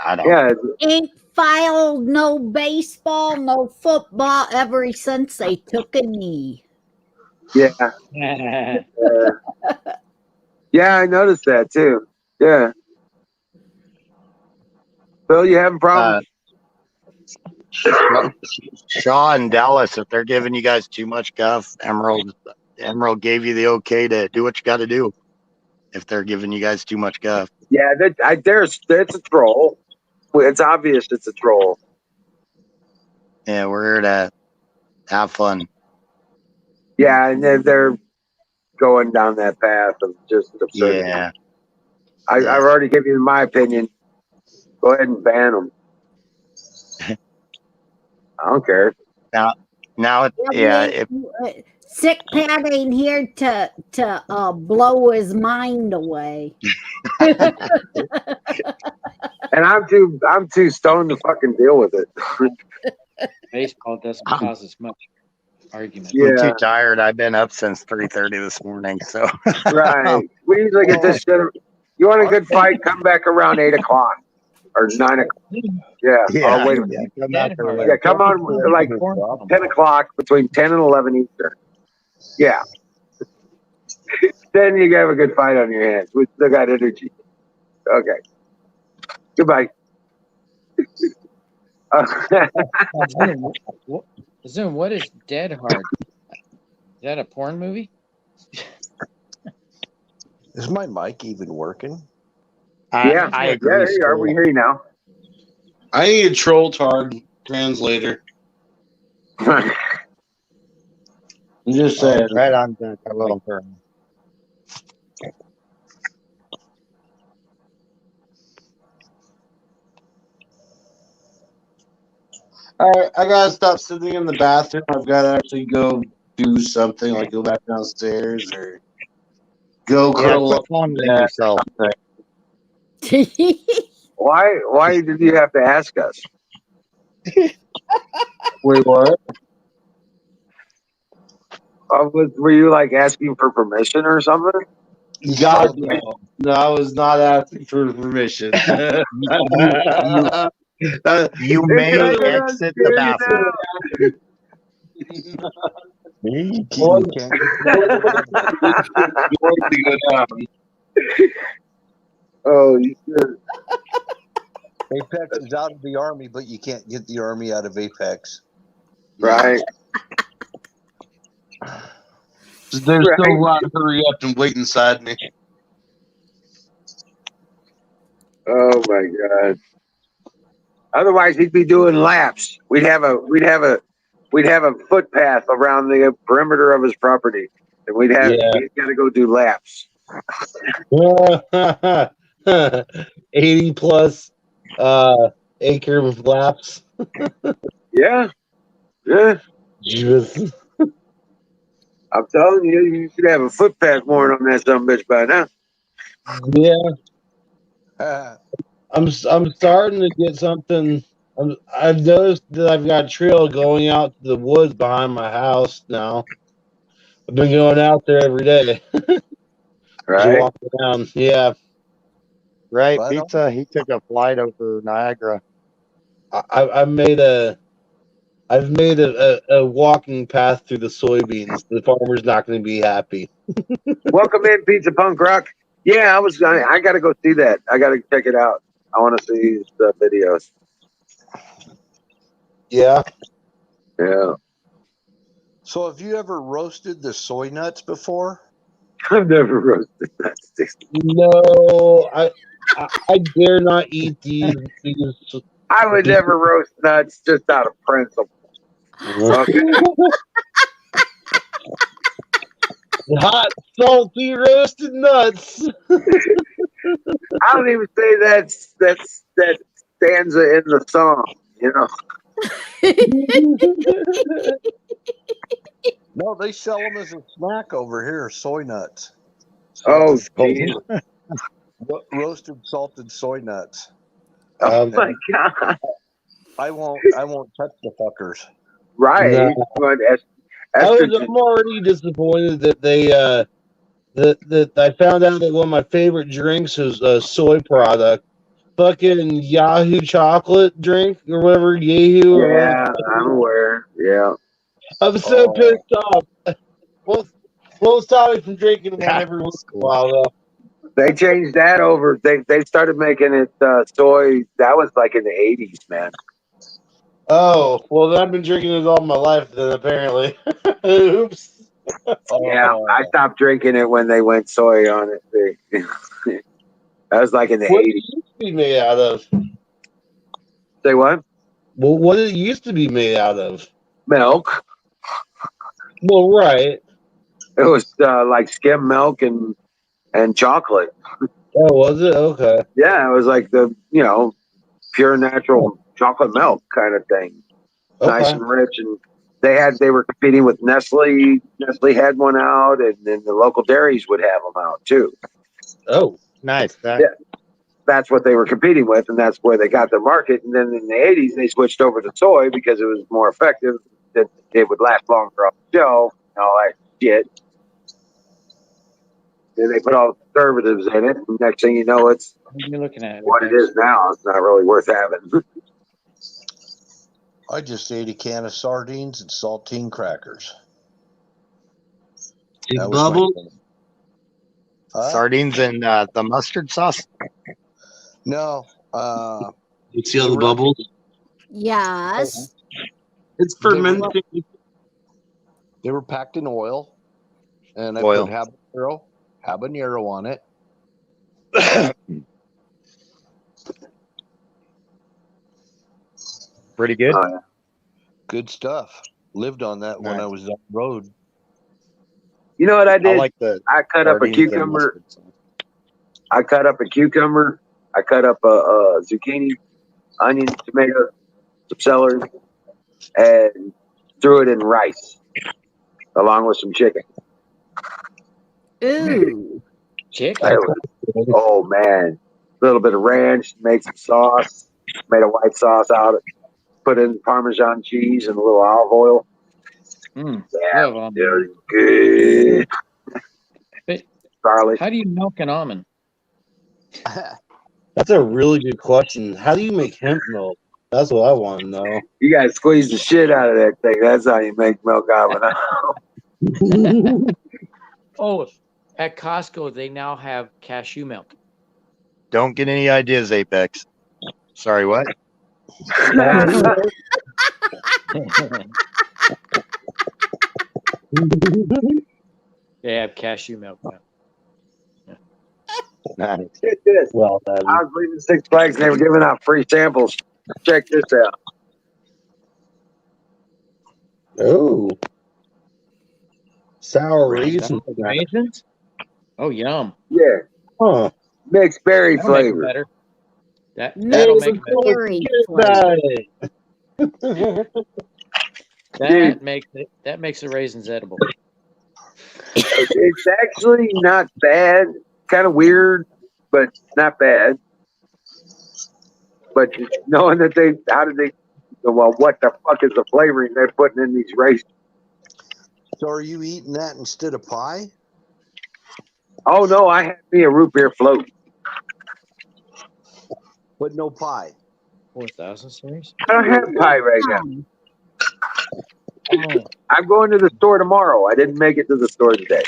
I don't. Yeah. Ain't filed no baseball, no football ever since they took a knee. Yeah. Yeah, I noticed that too. Yeah. Bill, you having problems? Shaw and Dallas, if they're giving you guys too much guff, Emerald gave you the okay to do what you got to do. If they're giving you guys too much guff. Yeah, it's a troll. It's obvious it's a troll. Yeah, we're here to have fun. Yeah, and then they're going down that path of just absurdity. Yeah. I've already given you my opinion. Go ahead and ban them. I don't care. Now, Sick Pat ain't here to blow his mind away. And I'm too stoned to fucking deal with it. Baseball doesn't cause as much argument. I'm too tired. I've been up since 3:30 this morning. So Right. We usually get this shit. You want a good fight? Come back around 8 o'clock or 9 o'clock. Yeah. I'll wait. Come on like 10 o'clock, between 10 and 11 Eastern. Yeah. Then you have a good fight on your hands. We still got energy. Okay. Goodbye. Zoom, what is Dead Hard? Is that a porn movie? Is my mic even working? Yeah, I agree. Yeah, are we hear you now? I need a troll tard translator. I'm just saying. Right on deck. I will. All right, I gotta stop sitting in the bathroom. I've got to actually go do something, like go back downstairs or go curl up on yourself. Why did you have to ask us? Wait, what? Were you like asking for permission or something? God, no, I was not asking for permission. You may exit the bathroom. Oh, you should. Apex is out of the army, but you can't get the army out of Apex. Right. There's still a lot of hurry up and wait inside me. Oh my god. Otherwise, he'd be doing laps. We'd have a footpath around the perimeter of his property, and Yeah. he's got to go do laps. 80 plus acre of laps. Yeah, yeah. Jesus. I'm telling you, you should have a footpath more on that some bitch by now. Yeah. I'm starting to get something. I've noticed that I've got a trail going out to the woods behind my house now. I've been going out there every day. Just Right? walk around. Yeah. Right, Right on. pizza. He took a flight over Niagara. I've made a walking path through the soybeans. The farmer's not going to be happy. Welcome in, Pizza Punk Rock. Yeah, I got to go see that. I got to check it out. I want to see his videos. Yeah. Yeah. So, have you ever roasted the soy nuts before? I've never roasted nuts. No, I dare not eat these. I would never roast nuts just out of principle. Okay. Hot, salty, roasted nuts. I don't even say that stanza in the song, you know. No, they sell them as a snack over here. Soy nuts. Oh, Salted, geez. roasted salted soy nuts. Oh Um, my god. I won't touch the fuckers. Right. No. But I'm already disappointed that they that I found out that one of my favorite drinks is a soy product. Fucking Yahoo chocolate drink or whatever, Yahoo or whatever. yeah, I'm aware. Yeah. I'm so pissed off. Won't stop me from drinking one every once in a while though. They changed that over. They started making it soy. That was like in the 80s, man. Oh, well then I've been drinking it all my life then apparently. Oops. Yeah, I stopped drinking it when they went soy on it. That was like in the What did 80s. it used to be made out of? Say what? Well, what did it used to be made out of? Milk. Well, right. It was like skim milk and chocolate. Oh, was it? Okay. Yeah, it was like the pure natural chocolate milk kind of thing. Nice Okay. and rich, and they were competing with Nestle. Nestle had one out, and then the local dairies would have them out too. Oh, nice. Yeah, that's what they were competing with, and that's where they got their market. And then in the 80s, they switched over to soy because it was more effective. That it would last longer on the shelf and all that shit. Then they put all the preservatives in it, and next thing you know, it's What are you looking at? what it is now. It's not really worth having. I just ate a can of sardines and saltine crackers. Big That was my bubble. dinner. Huh? Sardines and the mustard sauce. No. You see all the bubbles? Yes. It's They were, fermenting. they were packed in oil, and I Oil. put habanero on it. Pretty good. Good stuff. Lived on that when I Nice. was on the road. You know what I did? like the I cut up a sardines and cucumber. mustard sauce. I cut up a cucumber. I cut up a zucchini, onion, tomato, some celery, and threw it in rice along with some chicken. Ooh. Chicken. Oh man, a little bit of ranch, made some sauce, made a white sauce out of it, put in Parmesan cheese and a little olive oil. Yeah, Love almond. it was good. But Garlic. how do you milk an almond? That's a really good question. How do you make hemp milk? That's what I want to know. You gotta squeeze the shit out of that thing. That's how you make milk out of it. Oh, at Costco they now have cashew milk. Don't get any ideas, Apex. Sorry, what? They have cashew milk now. Nice. Get this. Well done. I was leaving Six Flags and they were giving out free samples. Check this out. Oh. Sour Raisins? raisins. Raisins? Oh, yum. Yeah. Huh. Mixed berry That'll make it flavor. better. That'll make it better. Berry About flavor. it. That makes the raisins edible. It's actually not bad. Kind of weird, but not bad. But knowing that what the fuck is the flavoring they're putting in these raisins? So are you eating that instead of pie? Oh no, I had me a root beer float. But no pie. 4,000 series? I don't have pie right now. Oh. I'm going to the store tomorrow. I didn't make it to the store today.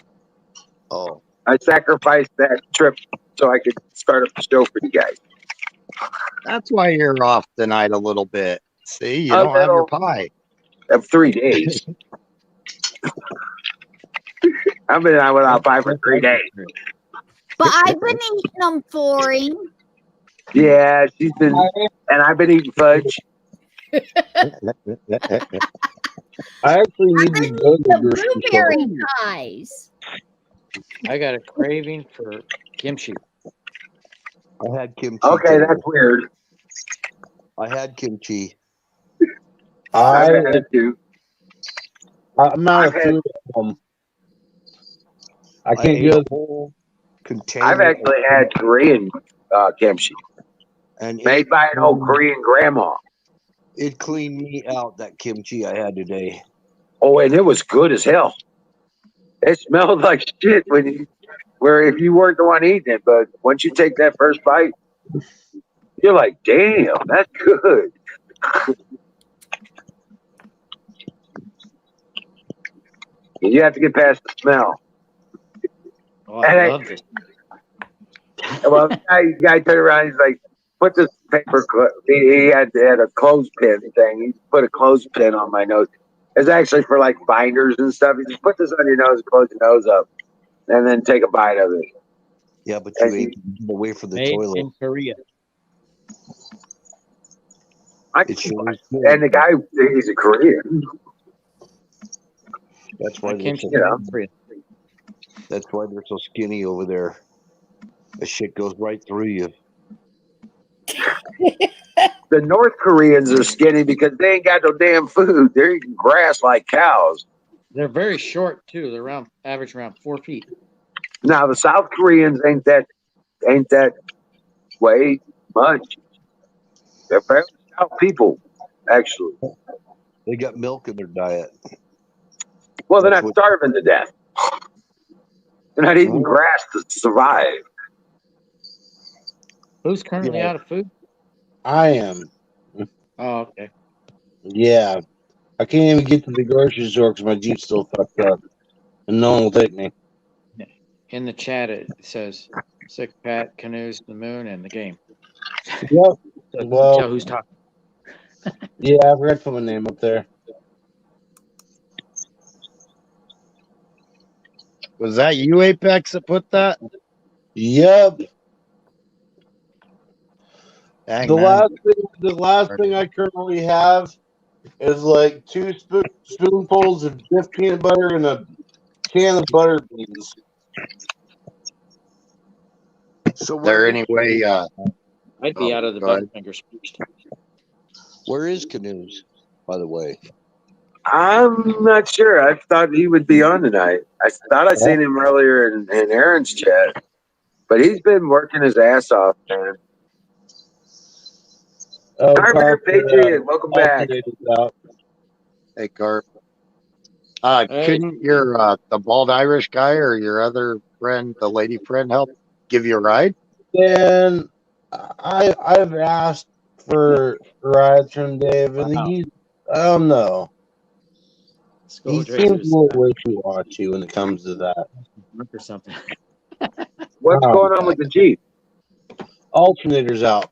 Oh. I sacrificed that trip so I could start up the show for you guys. That's why you're off tonight a little bit. See, you don't have your pie. Of 3 days. I've been out without pie for 3 days. But I've been eating them for him. Yeah, she's been, and I've been eating fudge. I actually need to go to the grocery Blueberry store. pies. I got a craving for kimchi. I had kimchi. Okay, too. that's weird. I had kimchi. I've had it too. I'm out of I've food at home. I can't ate go. a whole container. I've actually had Korean kimchi and made by an old Korean grandma. It cleaned me out, that kimchi I had today. Oh, and it was good as hell. It smelled like shit if you weren't the one eating it, but once you take that first bite, you're like, damn, that's good. You have to get past the smell. Oh, I love this. Well, the guy turned around. He's like, "Put this paper." He had a clothespin thing. He put a clothespin on my nose. It's actually for like binders and stuff. He just put this on your nose, close your nose up, and then take a bite of it. Yeah, but you ain't away from the Made toilet. in Korea. And the guy, he's a Korean. That's why they're so, that's why they're so skinny over there. The shit goes right through you. The North Koreans are skinny because they ain't got no damn food. They're eating grass like cows. They're very short too. They're average around 4 feet. Now the South Koreans ain't that way much. They're fairly stout people, actually. They got milk in their diet. Well, they're not starving to death. They're not eating grass to survive. Who's currently out of food? I am. Oh, okay. Yeah. I can't even get to the grocery store because my Jeep's still fucked up. And no one will take me. In the chat, it says Sick Pat, Canoes, the Moon, and the game. Yep. So Well, tell who's talking. Yeah, I forgot to put my name up there. Was that you, Apex, that put that? Yep. Dang, The man. last thing I currently have is like 2 spoonfuls of Jif peanut butter and a can of butter beans. So there anyway? I'd be out of the Butterfingers first. Where is Canoes, by the way? I'm not sure. I thought he would be on tonight. I thought I seen him earlier in Aaron's chat, but he's been working his ass off, man. Carpenter Patriot, welcome back. Hey, Carp. Couldn't your the bald Irish guy or your other friend, the lady friend, help give you a ride? And I've asked for rides from Dave, and I don't know. He seems a little wishy-washy when it comes to that. Or something. What's going on with the Jeep? Alternator's out.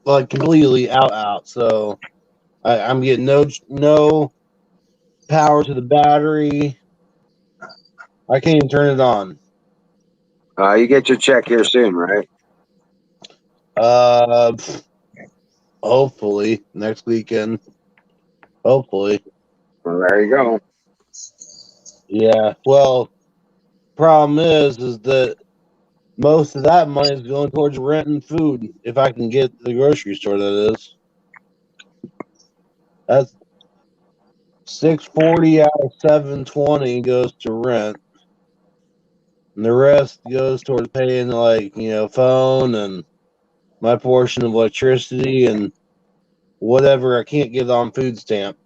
Like completely out. So I'm getting no power to the battery. I can't even turn it on. You get your check here soon, right? Hopefully next weekend. Hopefully. Well, there you go. Yeah. Well, problem is that most of that money is going towards rent and food. If I can get to the grocery store, that is. That's 640 out of 720 goes to rent, and the rest goes towards paying phone and my portion of electricity and whatever I can't get on food stamp.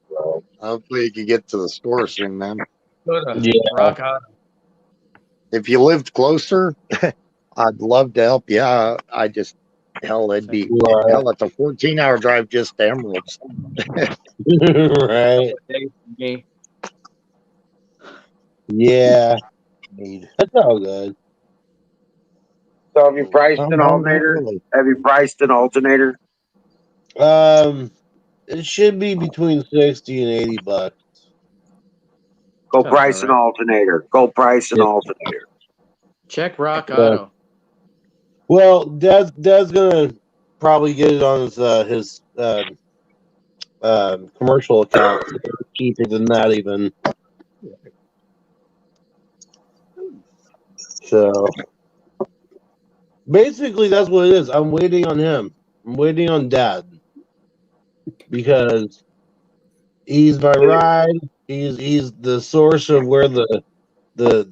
Well, hopefully you can get to the store soon, man. Yeah. Rock on. If you lived closer, I'd love to help you out. It'd be hell. It's a 14-hour drive just to Emeralds. Right. Yeah. That's all good. So have you priced Oh, an no, not alternator? really. Have you priced an alternator? It should be between 60 and 80 bucks. Go Sounds price about an right. alternator. Go price an Yep. alternator. Check Rock Auto. Well, Dad's gonna probably get it on his commercial account. Cheaper than that, even. So basically, that's what it is. I'm waiting on him. I'm waiting on Dad because he's my ride. He's the source of where the You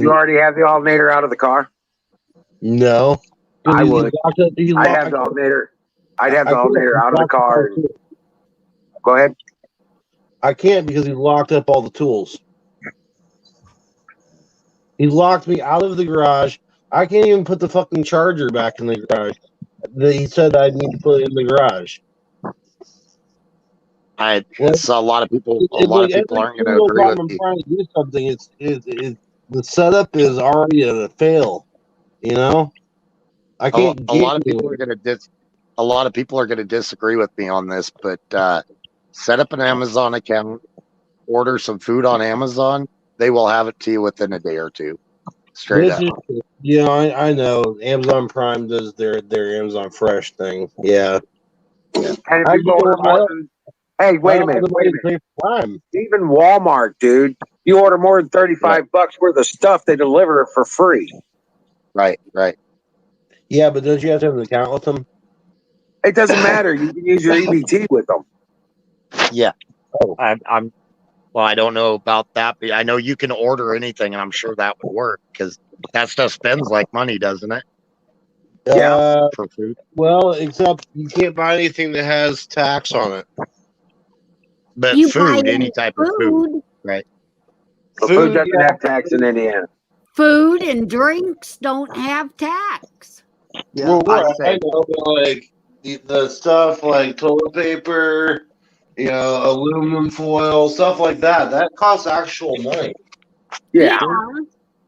already have the alternator out of the car? no. I would. He's I'd have the alternator. I'd have the alternator out of the car. Go ahead. I can't because he's locked up all the tools. He locked me out of the garage. I can't even put the fucking charger back in the garage. He said I need to put it in the garage. It's a lot of people. A It's lot like of people every aren't going to single agree time with I'm you. trying to do something, it's the setup is already at a fail. You know, I can't A get lot of people anywhere. are going to a lot of people are going to disagree with me on this, but set up an Amazon account, order some food on Amazon. They will have it to you within a day or two. Straight This up. is, I know. Amazon Prime does their Amazon Fresh thing. Yeah. And if I you order more than, hey, wait a minute. Prime. Even Walmart, dude, you order more than 35 bucks worth of stuff, they deliver it for free. Right. Yeah, but don't you have to have an account with them? It doesn't matter. You can use your EBT with them. Yeah. Oh. Well, I don't know about that, but I know you can order anything, and I'm sure that would work because that stuff spends like money, doesn't it? Yeah. For food. Well, except you can't buy anything that has tax on it. But You buy food, any type of food, right? Food doesn't have tax in Indiana. Food and drinks don't have tax. Yeah, Well, I know, but like the stuff like toilet paper, aluminum foil, stuff like that costs actual money. Yeah.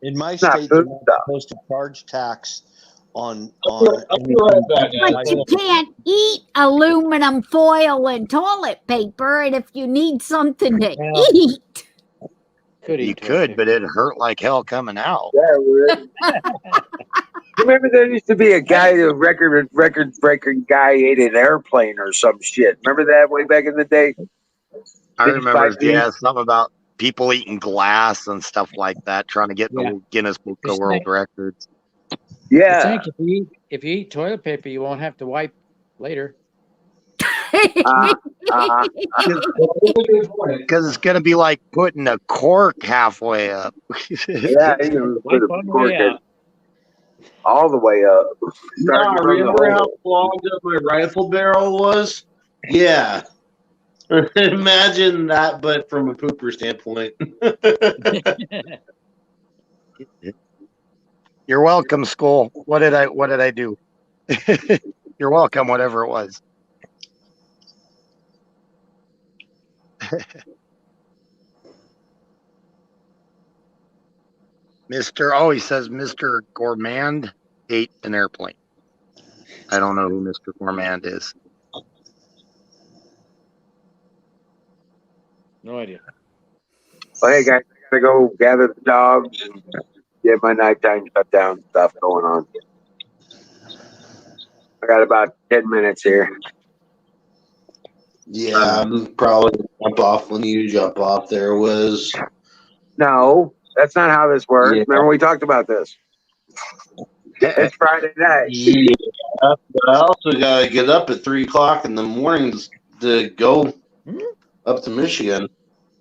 In my It's not state, they're food not stuff. supposed to charge tax on I'll be right back, guys. But you can't eat aluminum foil and toilet paper, and if you need something to eat, You could, but it'd hurt like hell coming out. Yeah, it would. Remember there used to be a guy, a record breaker guy ate an airplane or some shit. Remember that way back in the day? I Piece by remember, piece? something about people eating glass and stuff like that, trying to get in the Guinness Book of World Records. Yeah. Think if you eat toilet paper, you won't have to wipe later. Because it's going to be like putting a cork halfway up. Yeah, you can put a cork in all the way up. Nah, remember how clogged up my rifle barrel was? Yeah. Imagine that, but from a pooper standpoint. You're welcome, school. What did I do? You're welcome, whatever it was. He says Mr. Gourmand ate an airplane. I don't know who Mr. Gourmand is. No idea. Well, hey guys, I gotta go gather the dogs and get my nighttime shutdown stuff going on. I got about 10 minutes here. Yeah, I'm probably gonna jump off when you jump off there, Wiz. No, that's not how this works. Yeah. Remember we talked about this. It's Friday night. Yeah, but I also gotta get up at 3 o'clock in the mornings to go up to Michigan.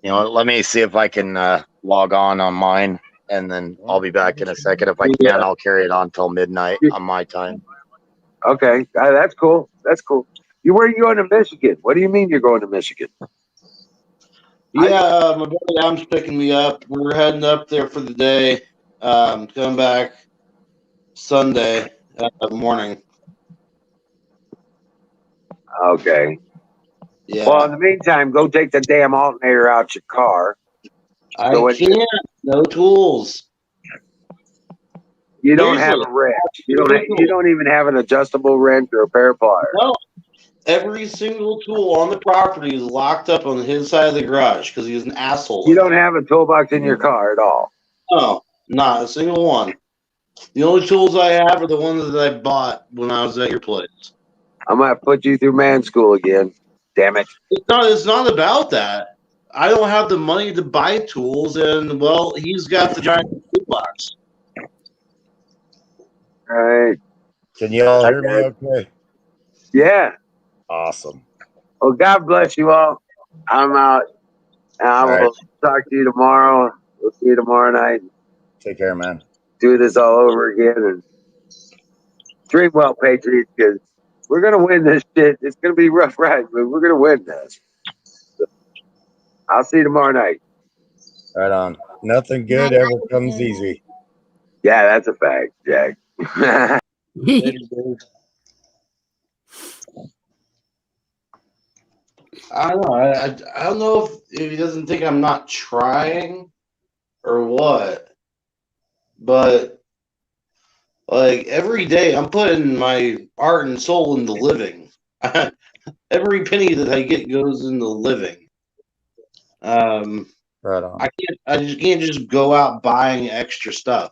You know, let me see if I can log on mine, and then I'll be back in a second. If I can, I'll carry it on till midnight on my time. Okay, that's cool. That's cool. Where are you going to Michigan? What do you mean you're going to Michigan? Yeah, my buddy Adam's picking me up. We're heading up there for the day. Coming back Sunday morning. Okay. Yeah. Well, in the meantime, go take the damn alternator out your car. I can't. No tools. You don't have a wrench. You don't even have an adjustable wrench or a pair of pliers. No. Every single tool on the property is locked up on his side of the garage because he's an asshole. You don't have a toolbox in your car at all. No, not a single one. The only tools I have are the ones that I bought when I was at your place. I'm gonna put you through man school again. Damn it. It's not about that. I don't have the money to buy tools, and well, he's got the giant toolbox. All right. Can you all hear me okay? Yeah. Awesome. Well, God bless you all. I'm out. And I will talk to you tomorrow. We'll see you tomorrow night. Take care, man. Do this all over again and dream well, Patriots, because we're gonna win this shit. It's gonna be rough ride, but we're gonna win this. So, I'll see you tomorrow night. Right on. Nothing good ever comes easy. Yeah, that's a fact, Jack. I don't know. I don't know if he doesn't think I'm not trying or what, but like every day I'm putting my heart and soul into living. Every penny that I get goes into living. Right on. I just can't just go out buying extra stuff.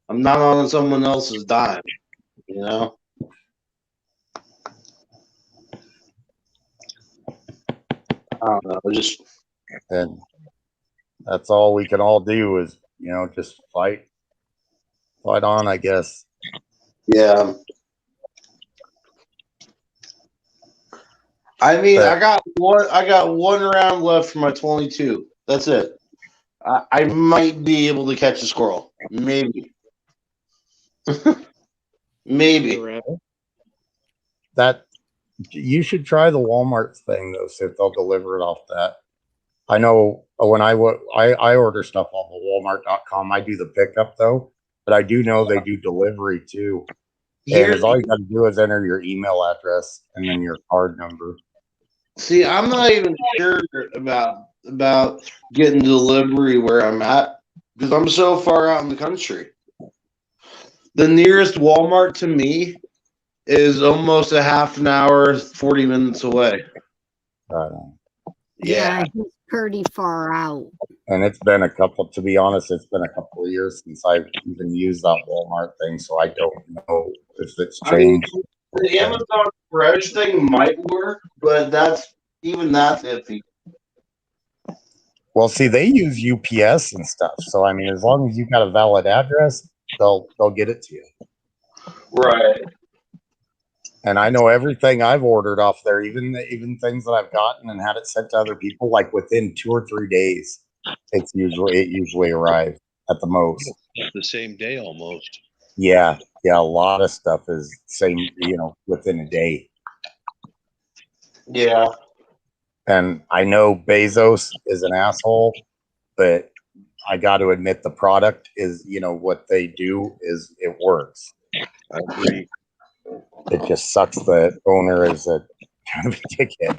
I'm not on someone else's dime, you know. I don't know. And that's all we can all do is, just fight on, I guess. Yeah. I mean, I got one round left for my 22. That's it. I might be able to catch a squirrel. Maybe. Maybe. That you should try the Walmart thing though, see if they'll deliver it off that. I know when I order stuff off of Walmart.com, I do the pickup though, but I do know they do delivery too. And all you got to do is enter your email address and then your card number. See, I'm not even sure about getting delivery where I'm at because I'm so far out in the country. The nearest Walmart to me is almost a half an hour, 40 minutes away. Right. Yeah, he's pretty far out. And to be honest, it's been a couple of years since I've even used that Walmart thing, so I don't know if it's changed. I mean, the Amazon Fresh thing might work, but that's iffy. Well, see, they use UPS and stuff, so I mean, as long as you've got a valid address, they'll get it to you. Right. And I know everything I've ordered off there, even things that I've gotten and had it sent to other people, like within 2 or 3 days, it usually arrives at the most. The same day almost. Yeah, a lot of stuff is same, within a day. Yeah. And I know Bezos is an asshole, but I got to admit the product is, what they do is it works. I agree. It just sucks the owner is a kind of a dickhead.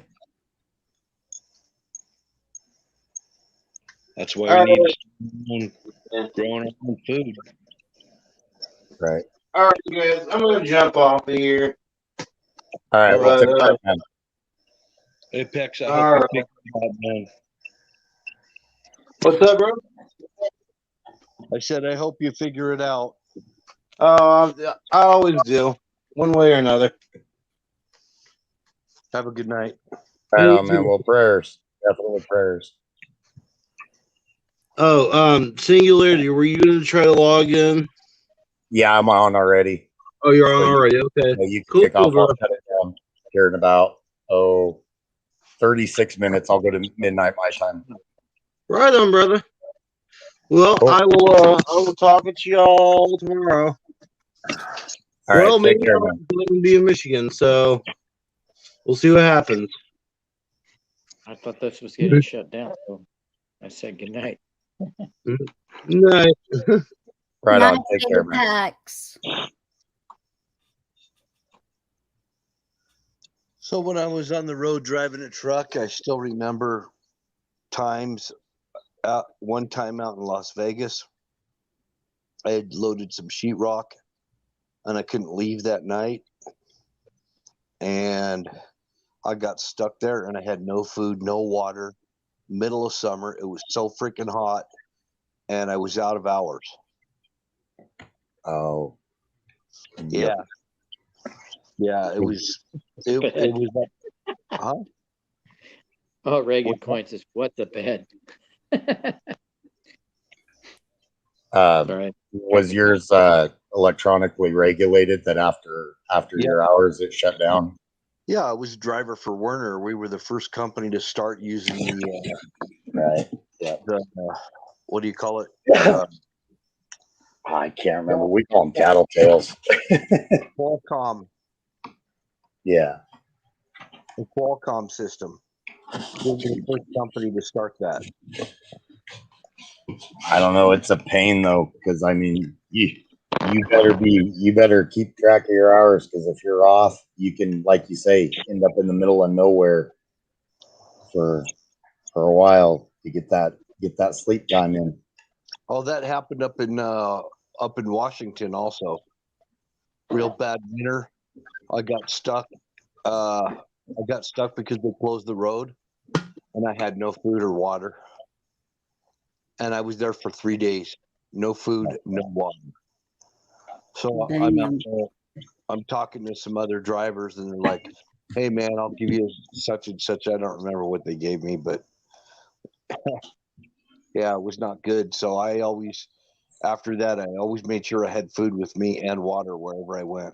That's why we need growing our own food. Right. All right, guys, I'm gonna jump off of here. All right, well, take care, man. Apex, I All hope right. you pick it up, man. What's up, bro? I said, I hope you figure it out. I always do, one way or another. Have a good night. Right on, man. Well, prayers. Definitely prayers. Oh, Singularity, were you going to try to log in? Yeah, I'm on already. Oh, you're on So already. Okay. you can Cool, kick off. bro. I'll shut it down here in about 36 minutes. I'll go to midnight my time. Right on, brother. Well, Cool. I will talk to y'all tomorrow. All right, Well, take maybe care, I'll man. be in Michigan, so we'll see what happens. I thought this was getting shut down, so I said good night. Night. Right Night, on. Take care, man. Apex. So when I was on the road driving a truck, I still remember times. One time out in Las Vegas, I had loaded some sheetrock, and I couldn't leave that night, and I got stuck there, and I had no food, no water. Middle of summer, it was so freaking hot, and I was out of hours. Oh, Yeah, yeah, it was. It was. Huh? Oh, Reagan Coin says, "What the bed?" Right. Was yours electronically regulated that after your hours it shut down? Yeah, I was a driver for Werner. We were the first company to start using the right. Yeah. The what do you call it? I can't remember. We call them cattle tails. Qualcomm. Yeah. The Qualcomm system. We were the first company to start that. I don't know. It's a pain though, because I mean, you better keep track of your hours, because if you're off, you can, like you say, end up in the middle of nowhere for a while to get that sleep time in. Oh, that happened up in Washington also. Real bad winter. I got stuck. I got stuck because they closed the road, and I had no food or water. And I was there for 3 days. No food, no water. So I'm talking to some other drivers, and they're like, "Hey, man, I'll give you such and such." I don't remember what they gave me, but yeah, it was not good. So after that, I always made sure I had food with me and water wherever I went.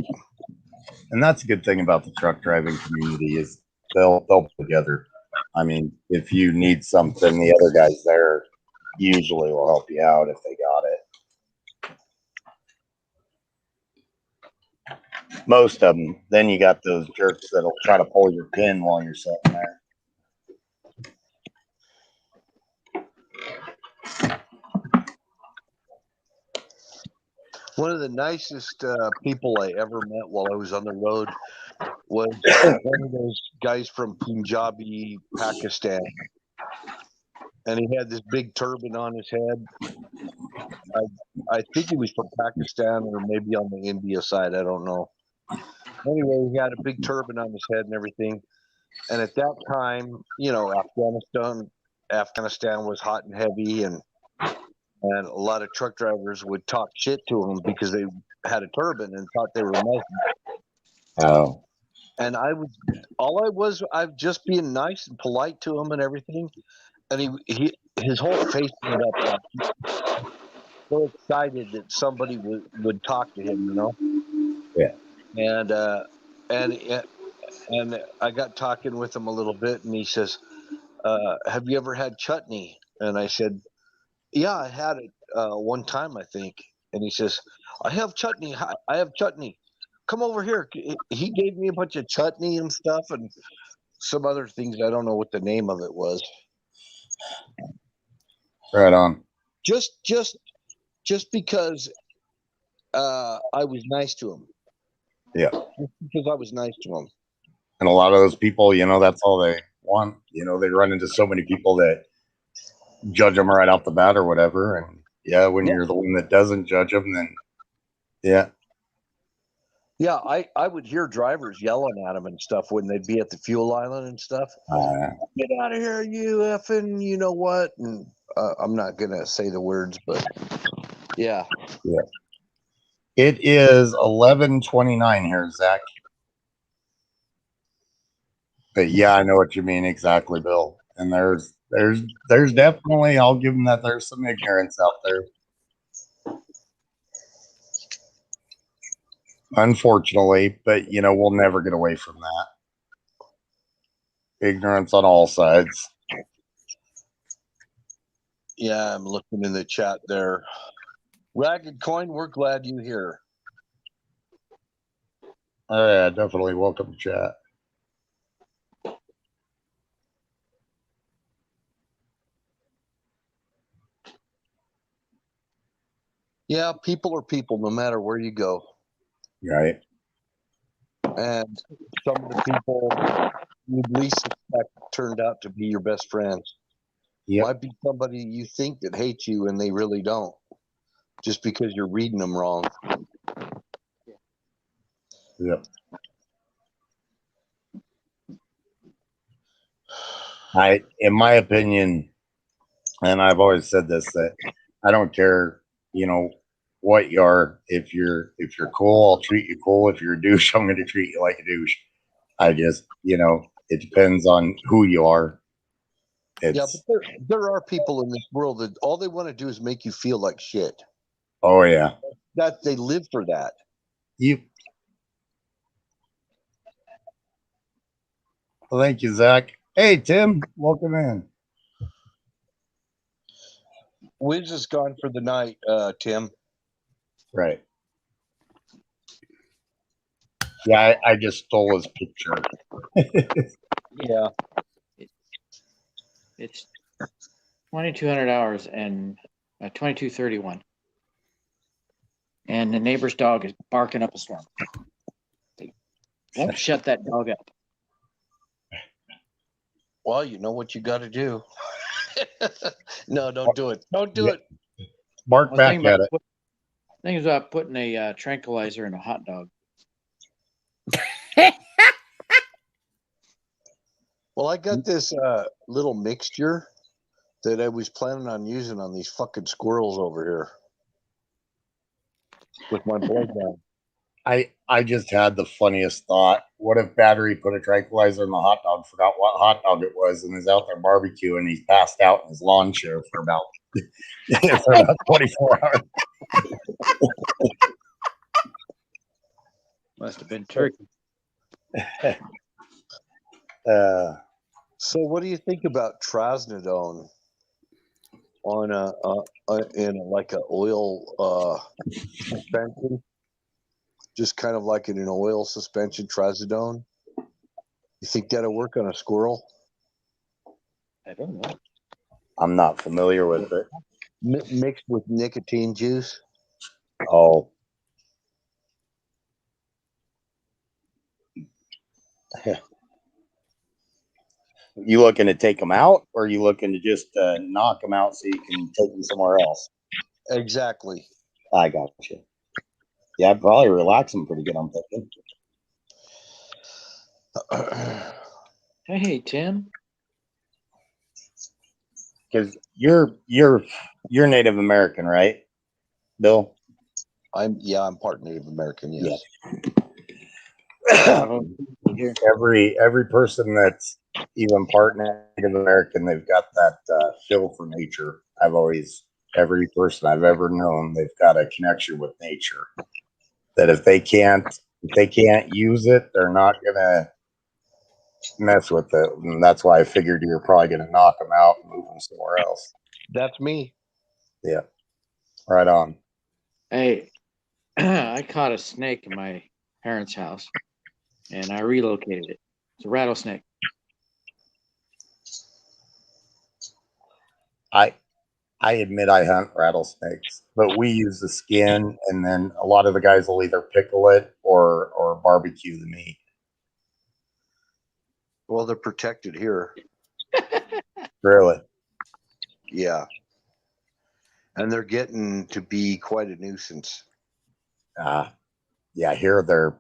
And that's a good thing about the truck driving community is they'll pull together. I mean, if you need something, the other guys there usually will help you out if they got it. Most of them. Then you got those jerks that'll try to pull your pin while you're sitting there. One of the nicest people I ever met while I was on the road was one of those guys from Punjabi, Pakistan. And he had this big turban on his head. I think he was from Pakistan or maybe on the India side. I don't know. Anyway, he had a big turban on his head and everything. And at that time, Afghanistan was hot and heavy, and a lot of truck drivers would talk shit to him because they had a turban and thought they were Muslim. Oh. And I'm just being nice and polite to him and everything. And his whole face lit up, like so excited that somebody would talk to him, Yeah. And I got talking with him a little bit, and he says, "Have you ever had chutney?" And I said, "Yeah, I had it one time, I think." And he says, "I have chutney. I have chutney. Come over here." He gave me a bunch of chutney and stuff, and some other things. I don't know what the name of it was. Right on. Just because I was nice to him. Yeah. Just because I was nice to him. And a lot of those people, that's all they want. They run into so many people that judge them right off the bat or whatever. And when you're the one that doesn't judge them, then yeah. Yeah, I would hear drivers yelling at him and stuff when they'd be at the fuel island and stuff. Get out of here, you effing, you know what? And I'm not gonna say the words, but yeah. Yeah. It is 11:29 here, Zach. But yeah, I know what you mean exactly, Bill. And there's definitely, I'll give them that there's some ignorance out there. Unfortunately, but you know, we'll never get away from that. Ignorance on all sides. Yeah, I'm looking in the chat there. Ragged Coin, we're glad you're here. Oh yeah, definitely welcome to chat. Yeah, people are people no matter where you go. Right. And some of the people you'd least suspect turned out to be your best friends. Yep. Might be somebody you think that hates you and they really don't, just because you're reading them wrong. Yep. In my opinion, and I've always said this, that I don't care, you know, what you are. If you're cool, I'll treat you cool. If you're a douche, I'm going to treat you like a douche. I just, you know, it depends on who you are. Yeah, but there are people in this world that all they want to do is make you feel like shit. Oh yeah. That they live for that. Well, thank you, Zach. Hey, Tim, welcome in. Wiz is gone for the night, Tim. Right. Yeah, I just stole his picture. Yeah. It's 2,200 hours and 22:31. And the neighbor's dog is barking up a storm. They won't shut that dog up. Well, you know what you got to do. No, don't do it. Don't do it. Bark back at it. Thing about putting a tranquilizer in a hot dog. Well, I got this little mixture that I was planning on using on these fucking squirrels over here with my blood down. I just had the funniest thought. What if Battery put a tranquilizer in the hot dog, forgot what hot dog it was, and is out there barbecuing, and he's passed out in his lawn chair for about 24 hours? Must have been turkey. So, what do you think about trazodone on in like a oil suspension? Just kind of like in an oil suspension, trazodone. You think that'll work on a squirrel? I don't know. I'm not familiar with it. Mixed with nicotine juice. Oh. You looking to take them out, or are you looking to just knock them out so you can take them somewhere else? Exactly. I got you. Yeah, I'd probably relax them pretty good, I'm thinking. Hey, Tim. Because you're Native American, right, Bill? I'm part Native American. Yes. Yeah. Every person that's even part Native American, they've got that feel for nature. Every person I've ever known, they've got a connection with nature. That if they can't use it, they're not gonna mess with it, and that's why I figured you're probably gonna knock them out and move them somewhere else. That's me. Yeah, right on. Hey, I caught a snake in my parents' house, and I relocated it. It's a rattlesnake. I admit I hunt rattlesnakes, but we use the skin, and then a lot of the guys will either pickle it or barbecue the meat. Well, they're protected here. Really? Yeah. And they're getting to be quite a nuisance. Yeah, here they're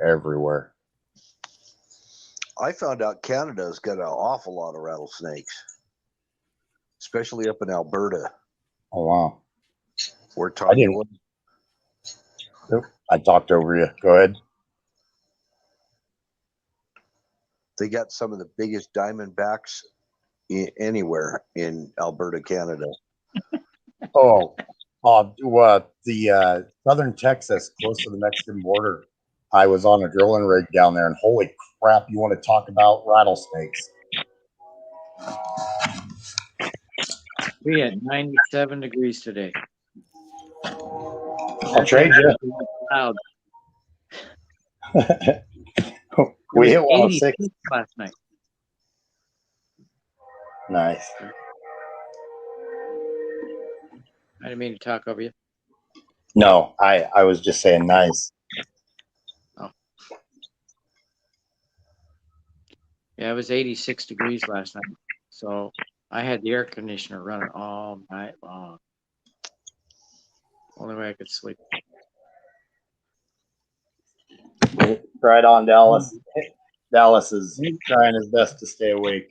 everywhere. I found out Canada's got an awful lot of rattlesnakes. especially up in Alberta. Oh wow. Where I Tanya didn't. was. Oop, I talked over you. Go ahead. They got some of the biggest diamondbacks anywhere in Alberta, Canada. Oh, the southern Texas, close to the Mexican border. I was on a drilling rig down there, and holy crap! You want to talk about rattlesnakes? We had 97 degrees today. I'll trade you. Loud. We hit 86 106. last night. Nice. I didn't mean to talk over you. No, I was just saying nice. Oh. Yeah, it was 86 degrees last night. So I had the air conditioner running all night long. Only way I could sleep. Right on, Dallas. Dallas is trying his best to stay awake.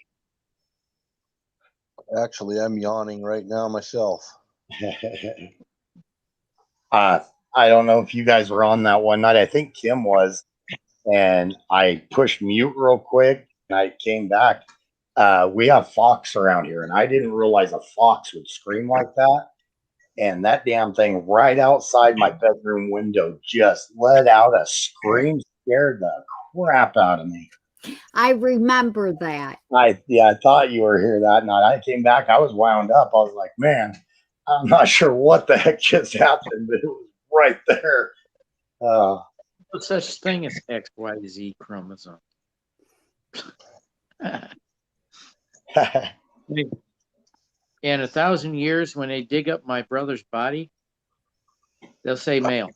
Actually, I'm yawning right now myself. I don't know if you guys were on that one night. I think Kim was, and I pushed mute real quick, and I came back. We have fox around here, and I didn't realize a fox would scream like that. And that damn thing right outside my bedroom window just let out a scream, scared the crap out of me. I remember that. I thought you were here that night. I came back, I was wound up. I was like, man, I'm not sure what the heck just happened, but it was right there. No such thing as XYZ chromosome. In 1,000 years, when they dig up my brother's body, they'll say male.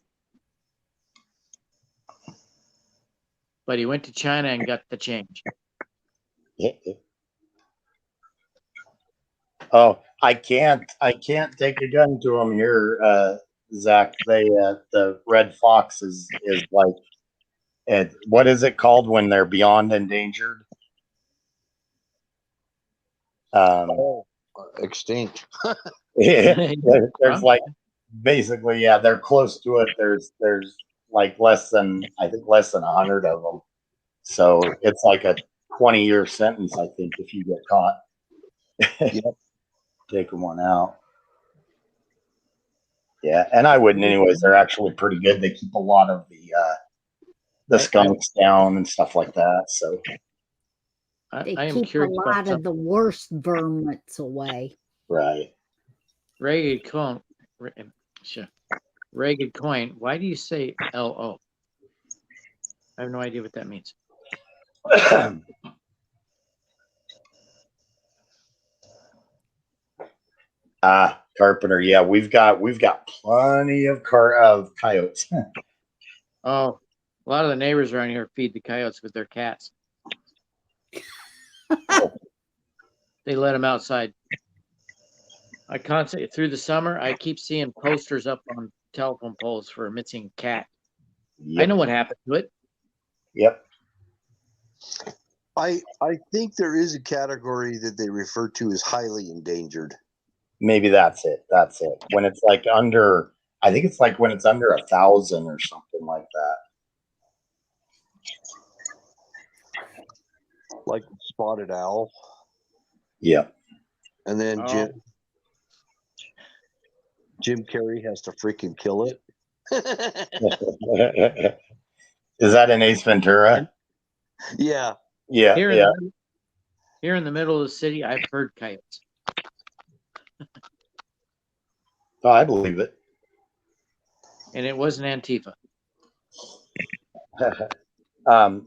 But he went to China and got the change. Oh, I can't take a gun to them here, Zach. The red fox is like, what is it called when they're beyond endangered? Extinct. There's like basically, yeah, they're close to it. There's like less than 100 of them. So it's like a 20-year sentence, I think, if you get caught. Yep. Taking one out. Yeah, and I wouldn't anyways. They're actually pretty good. They keep a lot of the skunks down and stuff like that. So They I am keep a curious about lot of something. the worst vermins away. Right. Ragged coin. Ragged coin. Why do you say LO? I have no idea what that means. Carpenter. Yeah, we've got plenty of coyotes. Oh, a lot of the neighbors around here feed the coyotes with their cats. They let them outside. I constantly through the summer. I keep seeing posters up on telephone poles for a missing cat. Yep. I know what happened to it. Yep. I think there is a category that they refer to as highly endangered. Maybe that's it. That's it. When it's like under, I think it's like when it's under 1,000 or something like that. Like spotted owl. Yeah. And then Jim Carrey has to freaking kill it. Is that an Ace Ventura? Yeah. Yeah. Here Yeah. Here in the middle of the city, I've heard coyotes. Oh, I believe it. And it wasn't Antifa.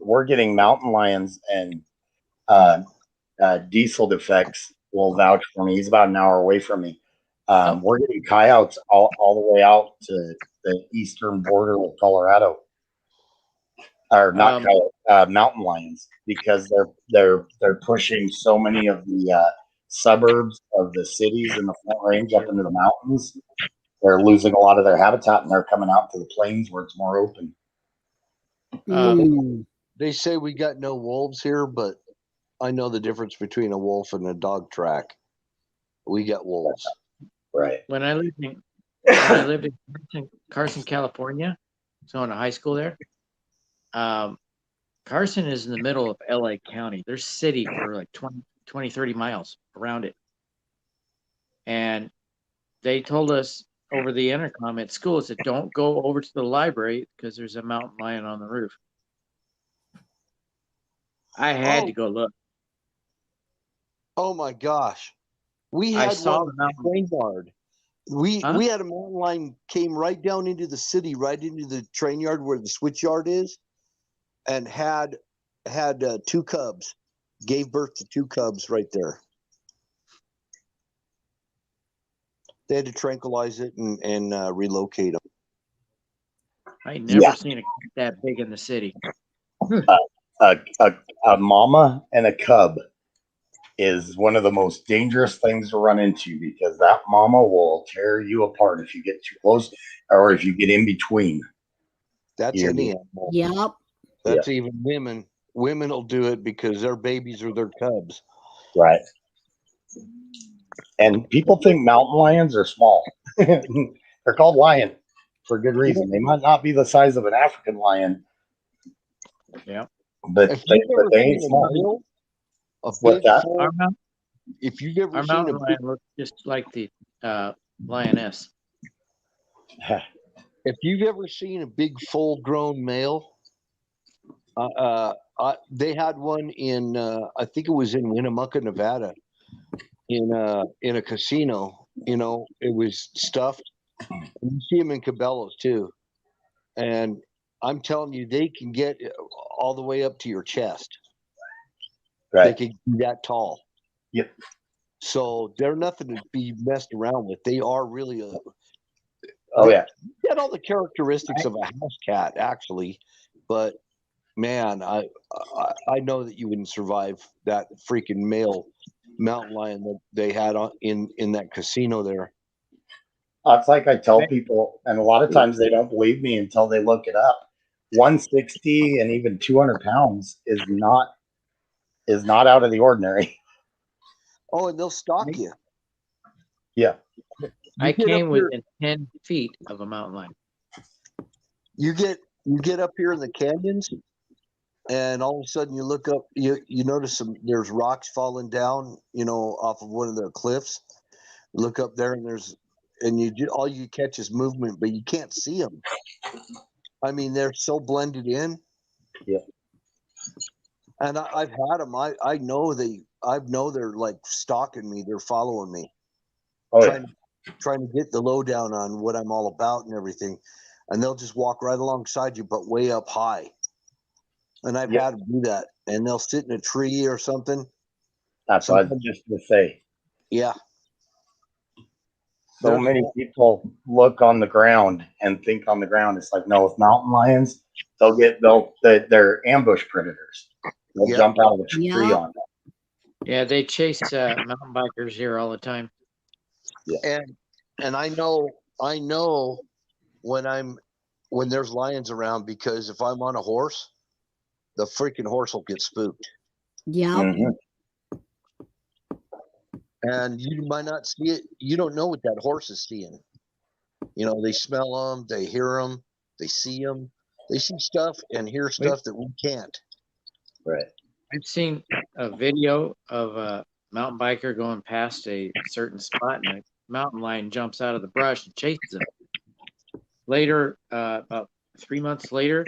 We're getting mountain lions, and Diesel Defects will vouch for me. He's about an hour away from me. We're getting coyotes all the way out to the eastern border of Colorado, or not coyote, mountain lions, because they're pushing so many of the suburbs of the cities in the Front Range up into the mountains. They're losing a lot of their habitat, and they're coming out to the plains where it's more open. They say we got no wolves here, but I know the difference between a wolf and a dog track. we got wolves. Right. When I lived in Carson, California, so in a high school there, Carson is in the middle of LA County. There's city for like 20, 30 miles around it. And they told us over the intercom at school that don't go over to the library because there's a mountain lion on the roof. I had to go look. Oh my gosh. We I had saw one the mountain. train yard. We Huh? had a mountain lion came right down into the city, right into the train yard where the switch yard is, and had 2 cubs. Gave birth to 2 cubs right there. They had to tranquilize it and relocate them. I never seen a cat that big in the city. A mama and a cub is one of the most dangerous things to run into because that mama will tear you apart if you get too close or if you get in between. That's any animal. Yep. That's even women. Women will do it because their babies are their cubs. Right. And people think mountain lions are small. They're called lion for good reason. They might not be the size of an African lion. Yeah. But If they you've ever ain't seen a small. male, a What's big that? full, if you've ever Our seen a mountain big, lion looks just like the lioness. if you've ever seen a big full-grown male, they had one in I think it was in Winnemucca, Nevada, in a casino. You know, it was stuffed. And you see them in Cabela's too, and I'm telling you, they can get all the way up to your chest. Right. They can be that tall. Yep. So they're nothing to be messed around with. They are really yeah. They got all the characteristics of a house cat, actually, but man, I know that you wouldn't survive that freaking male mountain lion that they had in that casino there. It's like I tell people, and a lot of times they don't believe me until they look it up. 160 and even 200 pounds is not out of the ordinary. Oh, and they'll stalk you. Yeah. I came within 10 feet of a mountain lion. You get up here in the canyons, and all of a sudden you look up, you notice there's rocks falling down, off of one of the cliffs. Look up there, and all you catch is movement, but you can't see them. I mean, they're so blended in. Yeah. And I've had them. I know they're like stalking me. They're following me. Oh, trying to get the lowdown on what I'm all about and everything. And they'll just walk right alongside you, but way up high. And I've had them do that. And they'll sit in a tree or something. That's what I was just going to say. Yeah. So many people look on the ground and think on the ground. It's like, no, with mountain lions, they're ambush predators. They'll jump out of the tree on them. Yeah, they chase mountain bikers here all the time. Yeah. And I know when there's lions around, because if I'm on a horse, the freaking horse will get spooked. Yeah. Mm-hmm. And you might not see it. You don't know what that horse is seeing. They smell them, they hear them, they see them. They see stuff and hear stuff that we can't. Right. I've seen a video of a mountain biker going past a certain spot, and a mountain lion jumps out of the brush and chases him. Later, about 3 months later,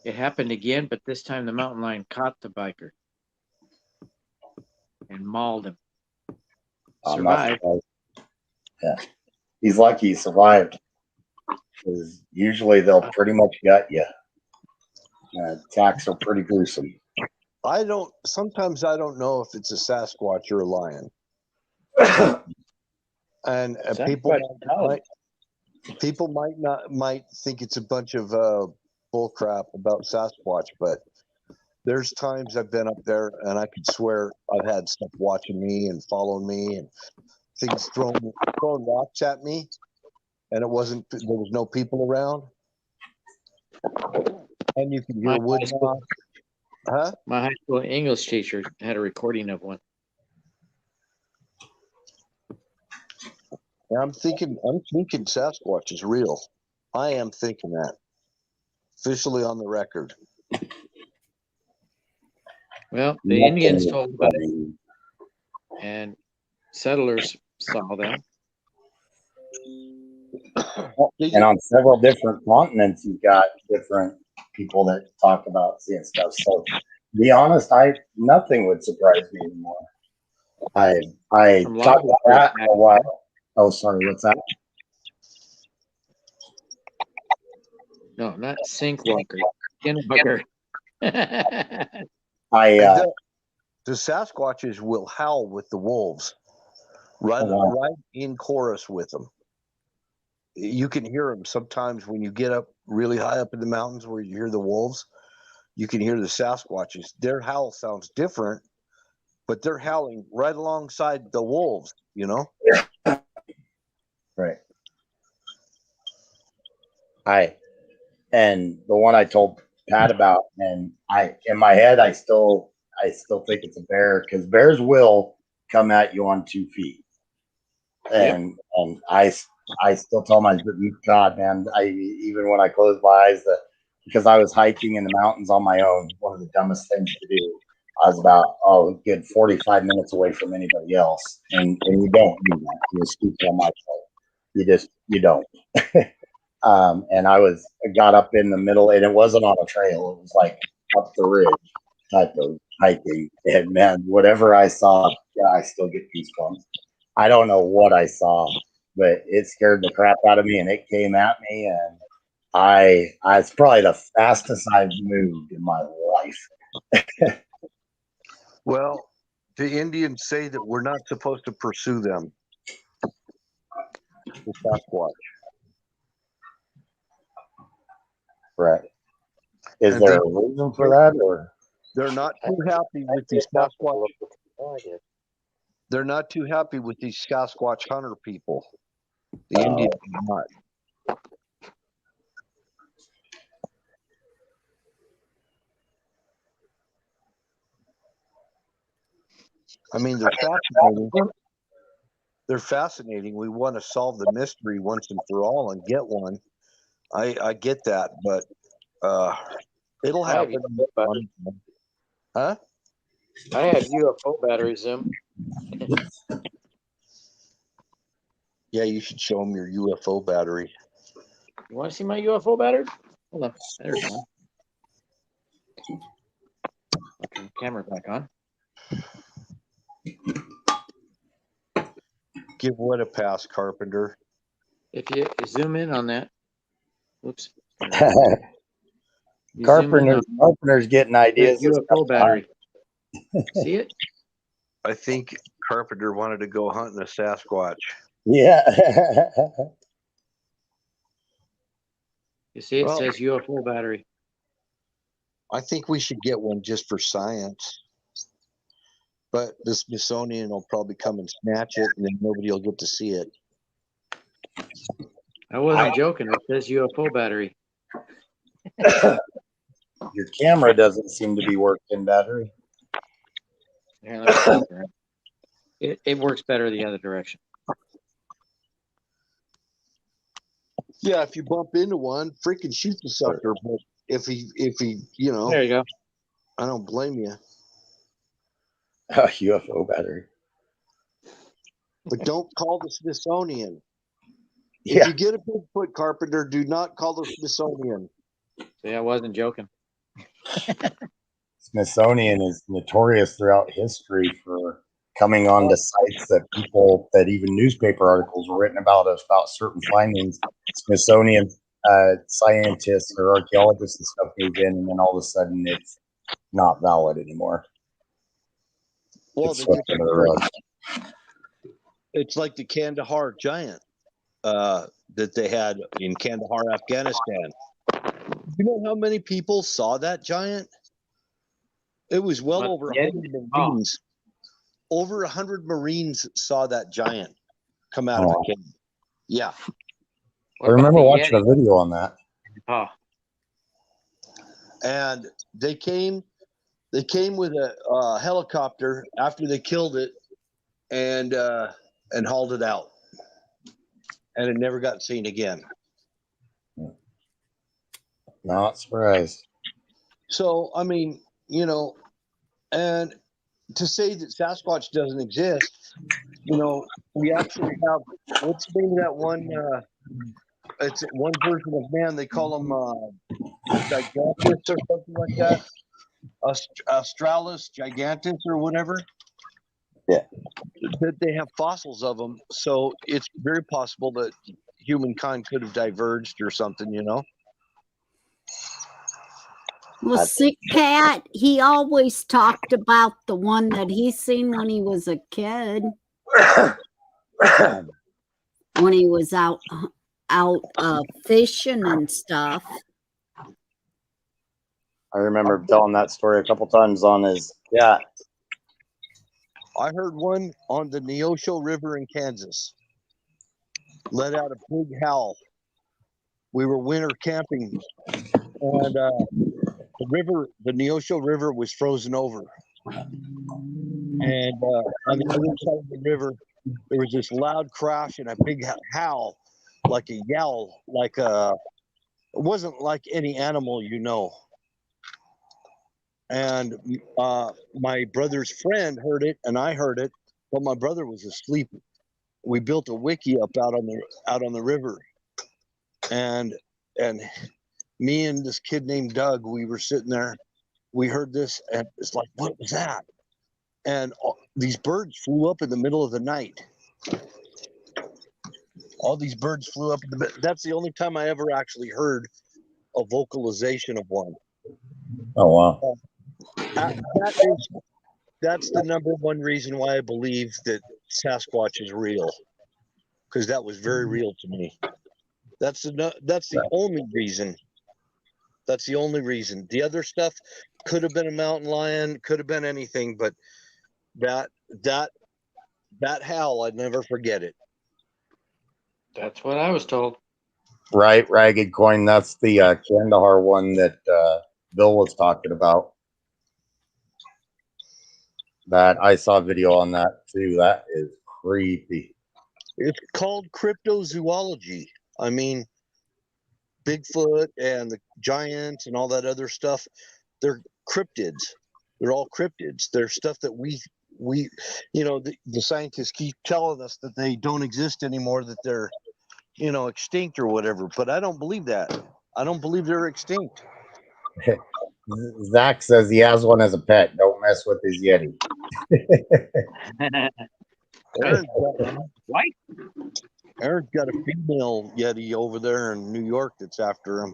it happened again, but this time the mountain lion caught the biker and mauled him. Survived. Yeah. He's lucky he survived. Because usually they'll pretty much gut you. Attacks are pretty gruesome. Sometimes I don't know if it's a Sasquatch or a lion. And people might think it's a bunch of bull crap about Sasquatch, but there's times I've been up there and I could swear I've had stuff watching me and following me and things throwing rocks at me, and there was no people around, and you can hear wood knock. Huh? My high school English teacher had a recording of one. I'm thinking Sasquatch is real. I am thinking that. Officially on the record. Well, the Indians told about it, and settlers saw them. And on several different continents, you've got different people that talk about seeing stuff. So, to be honest, nothing would surprise me anymore. I talked about that for a while. Oh, sorry, what's that? No, not Sinkwalker. Skinwalker. The Sasquatches will howl with the wolves, right in chorus with them. You can hear them sometimes when you get up really high up in the mountains where you hear the wolves. You can hear the Sasquatches. Their howl sounds different, but they're howling right alongside the wolves, you know? Right. And the one I told Pat about, and in my head, I still think it's a bear, because bears will come at you on 2 feet. And I still tell my God, man, even when I close my eyes, because I was hiking in the mountains on my own, one of the dumbest things to do. I was about a good 45 minutes away from anybody else, and you don't do that. You speak on my phone. You don't. And I got up in the middle, and it wasn't on a trail. It was like up the ridge type of hiking. And man, whatever I saw, I still get goosebumps. I don't know what I saw, but it scared the crap out of me, and it came at me, and it's probably the fastest I've moved in my life. Well, the Indians say that we're not supposed to pursue them. The Sasquatch. Right. Is there a reason for that, or they're not too happy with these Sasquatch? They're not too happy with these Sasquatch hunter people. The Indians are not. I mean, they're fascinating. They're fascinating. We want to solve the mystery once and for all and get one. I get that, but it'll happen. Huh? I have UFO batteries, Zim. Yeah, you should show them your UFO battery. You want to see my UFO battery? Hold on. There's one. I'll turn the camera back on. Give what a pass, Carpenter. If you zoom in on that. Whoops. Carpenter's getting ideas. UFO battery. See it? I think Carpenter wanted to go hunting a Sasquatch. Yeah. You see, it says UFO battery. I think we should get one just for science. But the Smithsonian will probably come and snatch it, and then nobody will get to see it. I wasn't joking. It says UFO battery. Your camera doesn't seem to be working battery. Here, let me it works better the other direction. Yeah, if you bump into one, freaking shoot the sucker. But if he, you know, there you go. I don't blame you. UFO battery. But don't call the Smithsonian. Yeah. If you get a Bigfoot, Carpenter, do not call the Smithsonian. See, I wasn't joking. Smithsonian is notorious throughout history for coming onto sites that even newspaper articles were written about certain findings. Smithsonian scientists or archaeologists and stuff move in, and then all of a sudden it's not valid anymore. Well, it's like the Kandahar giant that they had in Kandahar, Afghanistan. You know how many people saw that giant? It was well over 100 Marines. Over 100 Marines saw that giant come out of a cave. Yeah. I remember watching a video on that. And they came with a helicopter after they killed it and hauled it out. and it never got seen again. Not surprised. So, I mean, you know, and to say that Sasquatch doesn't exist, you know, we actually have, what's the name of that one? It's one version of man. They call him Gigantus or something like that. Australis gigantus or whatever. Yeah. That they have fossils of them. So it's very possible that humankind could have diverged or something, you know? Well, Sick Cat, he always talked about the one that he seen when he was a kid. When he was out fishing and stuff. I remember telling that story a couple times on his yacht. I heard one on the Neosho River in Kansas. Let out a big howl. We were winter camping, and the Neosho River was frozen over. And on the other side of the river, there was this loud crash and a big howl, like a yowl, it wasn't like any animal, you know. And my brother's friend heard it, and I heard it, but my brother was asleep. We built a wiki up out on the river, and me and this kid named Doug, we were sitting there. We heard this, and it's like, what was that? And these birds flew up in the middle of the night. All these birds flew up. That's the only time I ever actually heard a vocalization of one. Oh, wow. That's the number one reason why I believe that Sasquatch is real, because that was very real to me. That's the only reason. That's the only reason. The other stuff could have been a mountain lion, could have been anything, but that howl, I'd never forget it. That's what I was told. Right, Ragged Coin. That's the Kandahar one that Bill was talking about. That I saw a video on that too. That is creepy. It's called cryptozoology. I mean, Bigfoot and the giants and all that other stuff, they're cryptids. They're all cryptids. They're stuff that we you know, the scientists keep telling us that they don't exist anymore, that they're, you know, extinct or whatever. But I don't believe that. I don't believe they're extinct. Zach says he has one as a pet. Don't mess with his Yeti. Aaron's got a female Yeti over there in New York that's after him.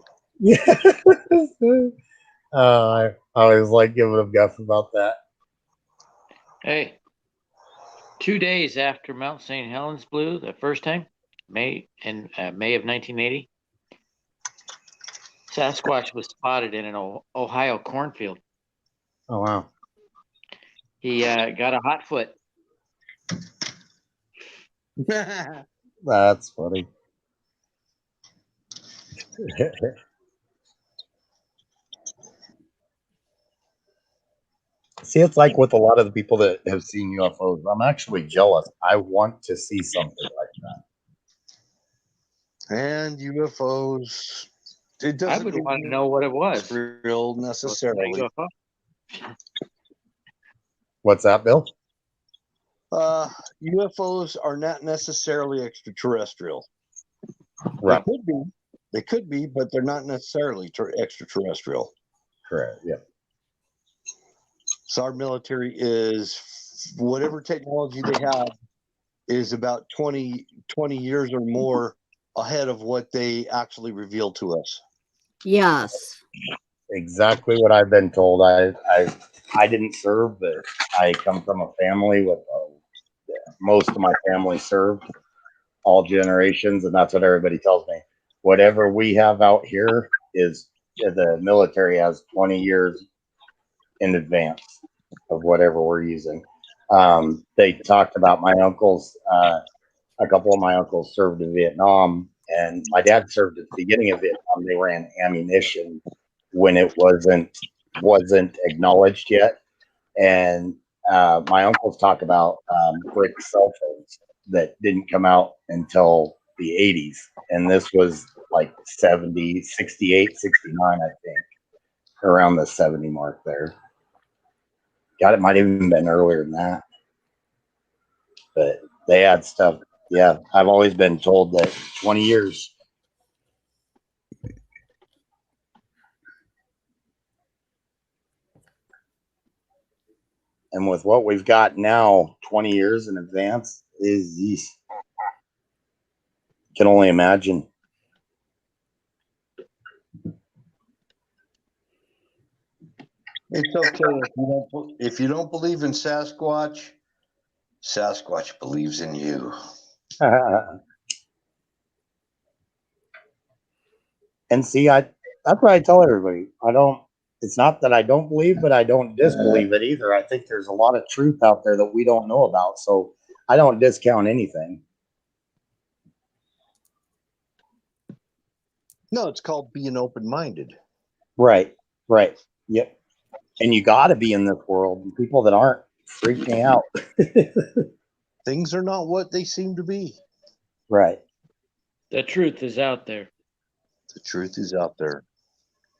I always like giving him guff about that. Hey, 2 days after Mount St. Helens blew the first time, May of 1980, Sasquatch was spotted in an Ohio cornfield. Oh, wow. He got a hot foot. That's funny. See, it's like with a lot of the people that have seen UFOs. I'm actually jealous. I want to see something like that. And UFOs, it doesn't I would want to know what it was. Real necessarily. What's that, Bill? UFOs are not necessarily extraterrestrial. Right. They could be, but they're not necessarily extraterrestrial. Correct. Yeah. So our military is, whatever technology they have is about 20 years or more ahead of what they actually reveal to us. Yes. Exactly what I've been told. I didn't serve, but I come from a family with most of my family served, all generations, and that's what everybody tells me. Whatever we have out here is the military has 20 years in advance of whatever we're using. They talked about my uncles. A couple of my uncles served in Vietnam, and my dad served at the beginning of Vietnam. They ran ammunition when it wasn't acknowledged yet. And my uncles talk about brick cell phones that didn't come out until the 80s, and this was like 70, 68, 69, I think, around the 70 mark there. God, it might have even been earlier than that. But they had stuff. Yeah, I've always been told that 20 years. And with what we've got now, 20 years in advance is, can only imagine. It's okay if you don't believe in Sasquatch. Sasquatch believes in you. And see, that's what I tell everybody. It's not that I don't believe, but I don't disbelieve it either. I think there's a lot of truth out there that we don't know about. So I don't discount anything. No, it's called being open-minded. Right. Yep. And you got to be in this world. And people that aren't freak me out. Things are not what they seem to be. Right. The truth is out there. The truth is out there.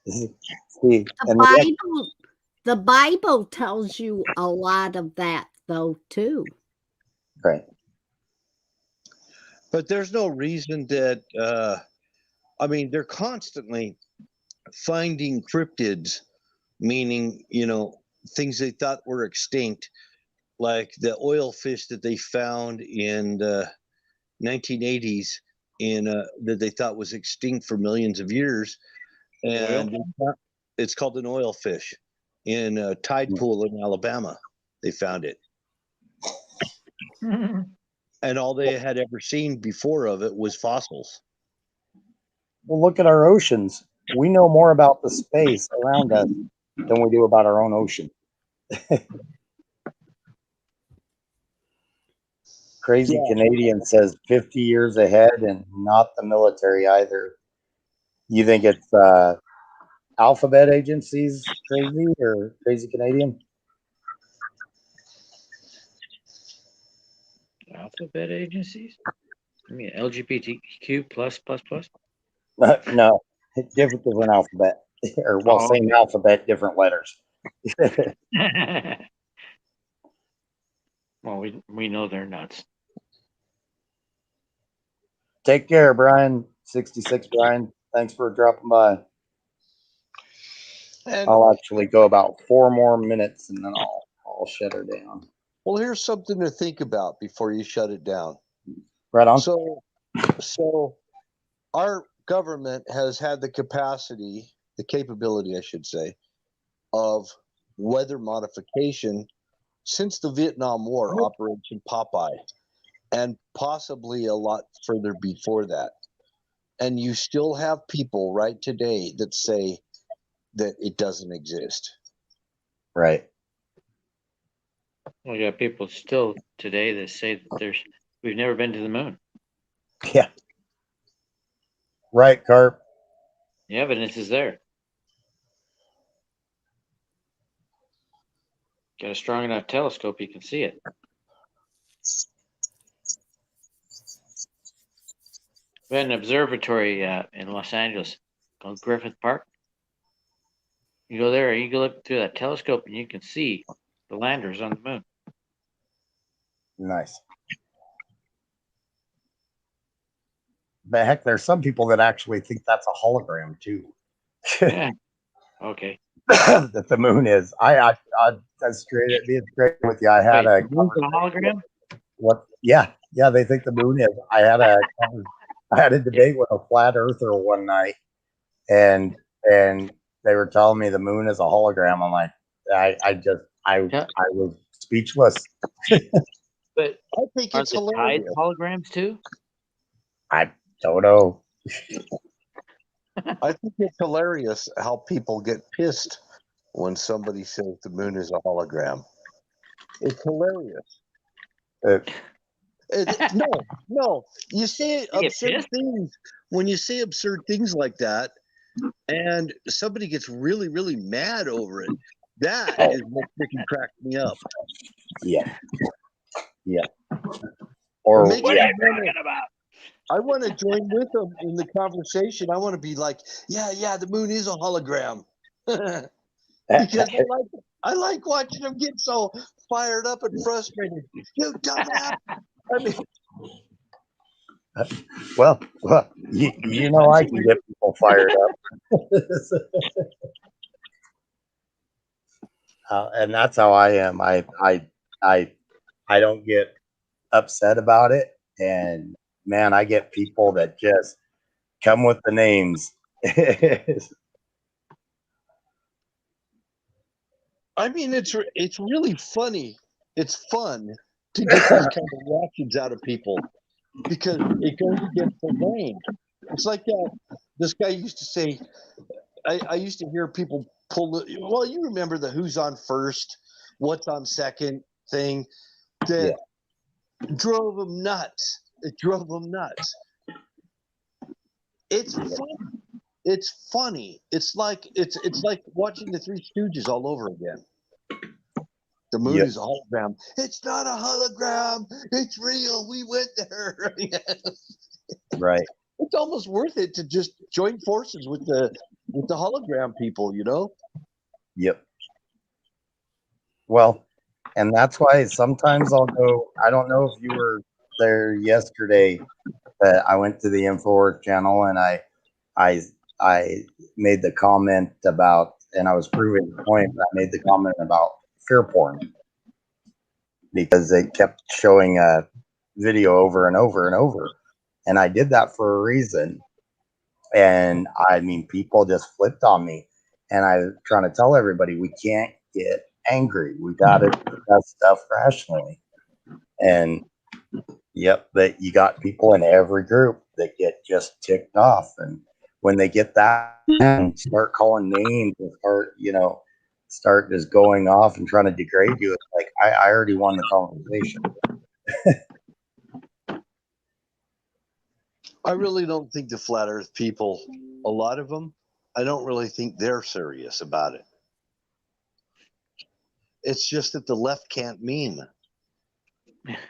See, The Bible tells you a lot of that, though, too. Right. But there's no reason that, they're constantly finding cryptids, meaning, things they thought were extinct, like the oil fish that they found in the 1980s that they thought was extinct for millions of years. And it's called an oil fish in a tide pool in Alabama. They found it. And all they had ever seen before of it was fossils. Well, look at our oceans. We know more about the space around us than we do about our own ocean. Crazy Canadian says 50 years ahead, and not the military either. You think it's alphabet agencies crazy or Crazy Canadian? Alphabet agencies? I mean, LGBTQ plus. No, different alphabet, or same alphabet, different letters. Well, we know they're nuts. Take care, Brian. 66 Brian. Thanks for dropping by. And I'll actually go about 4 more minutes and then I'll shut her down. Well, here's something to think about before you shut it down. Right on. So our government has had the capability, I should say, of weather modification since the Vietnam War, Operation Popeye, and possibly a lot further before that. And you still have people right today that say that it doesn't exist. Right. Well, you got people still today that say that we've never been to the moon. Yeah. Right, Carp. The evidence is there. Got a strong enough telescope, you can see it. We had an observatory in Los Angeles called Griffith Park. You go there, you go look through that telescope, and you can see the landers on the moon. Nice. But heck, there's some people that actually think that's a hologram too. Yeah. Okay. That the moon is. That's straight. Being straight with you, I had a hologram. What? Yeah. They think the moon is. I had a debate with a flat earther one night, and they were telling me the moon is a hologram. I'm like, I was speechless. But I think it's hilarious. Holograms too. I don't know. I think it's hilarious how people get pissed when somebody says the moon is a hologram. It's hilarious. No. You say absurd things when you say absurd things like that, and somebody gets really, really mad over it. That is what freaking cracked me up. Yeah. Or what are you talking about? I want to join with them in the conversation. I want to be like, yeah, the moon is a hologram. Because I like watching them get so fired up and frustrated. You dumbass. I mean, well, you know, I can get people fired up. And that's how I am. I don't get upset about it. And man, I get people that just come with the names. I mean, it's really funny. It's fun to get these kind of reactions out of people because it goes against the grain. It's like this guy used to say. I used to hear people pull the. Well, you remember the who's on first, what's on second thing that drove them nuts. It drove them nuts. It's fun. It's funny. It's like watching the Three Stooges all over again. The moon is a hologram. It's not a hologram. It's real. We went there. Right. It's almost worth it to just join forces with the hologram people, you know? Yep. Well, and that's why sometimes I'll go. I don't know if you were there yesterday, but I went to the InfoWars channel and I made the comment about, and I was proving the point. But I made the comment about fear porn because they kept showing a video over and over and over, and I did that for a reason. And I mean, people just flipped on me, and I'm trying to tell everybody we can't get angry. We got to do that stuff rationally. And yep, but you got people in every group that get just ticked off, and when they get that and start calling names and start just going off and trying to degrade you, it's like I already won the conversation. I really don't think the flat earth people, a lot of them, I don't really think they're serious about it. It's just that the left can't meme.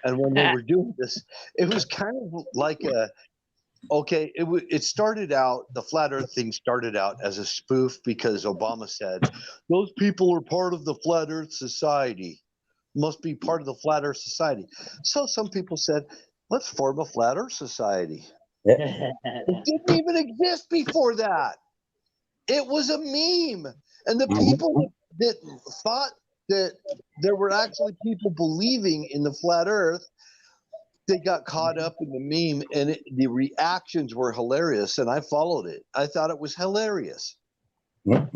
And when they were doing this, it was kind of like it started out, the flat earth thing started out as a spoof because Obama said, those people are part of the flat earth society, must be part of the flat earth society. So some people said, let's form a flat earth society. It didn't even exist before that. It was a meme. And the people that thought that there were actually people believing in the flat earth, they got caught up in the meme, and the reactions were hilarious, and I followed it. I thought it was hilarious. I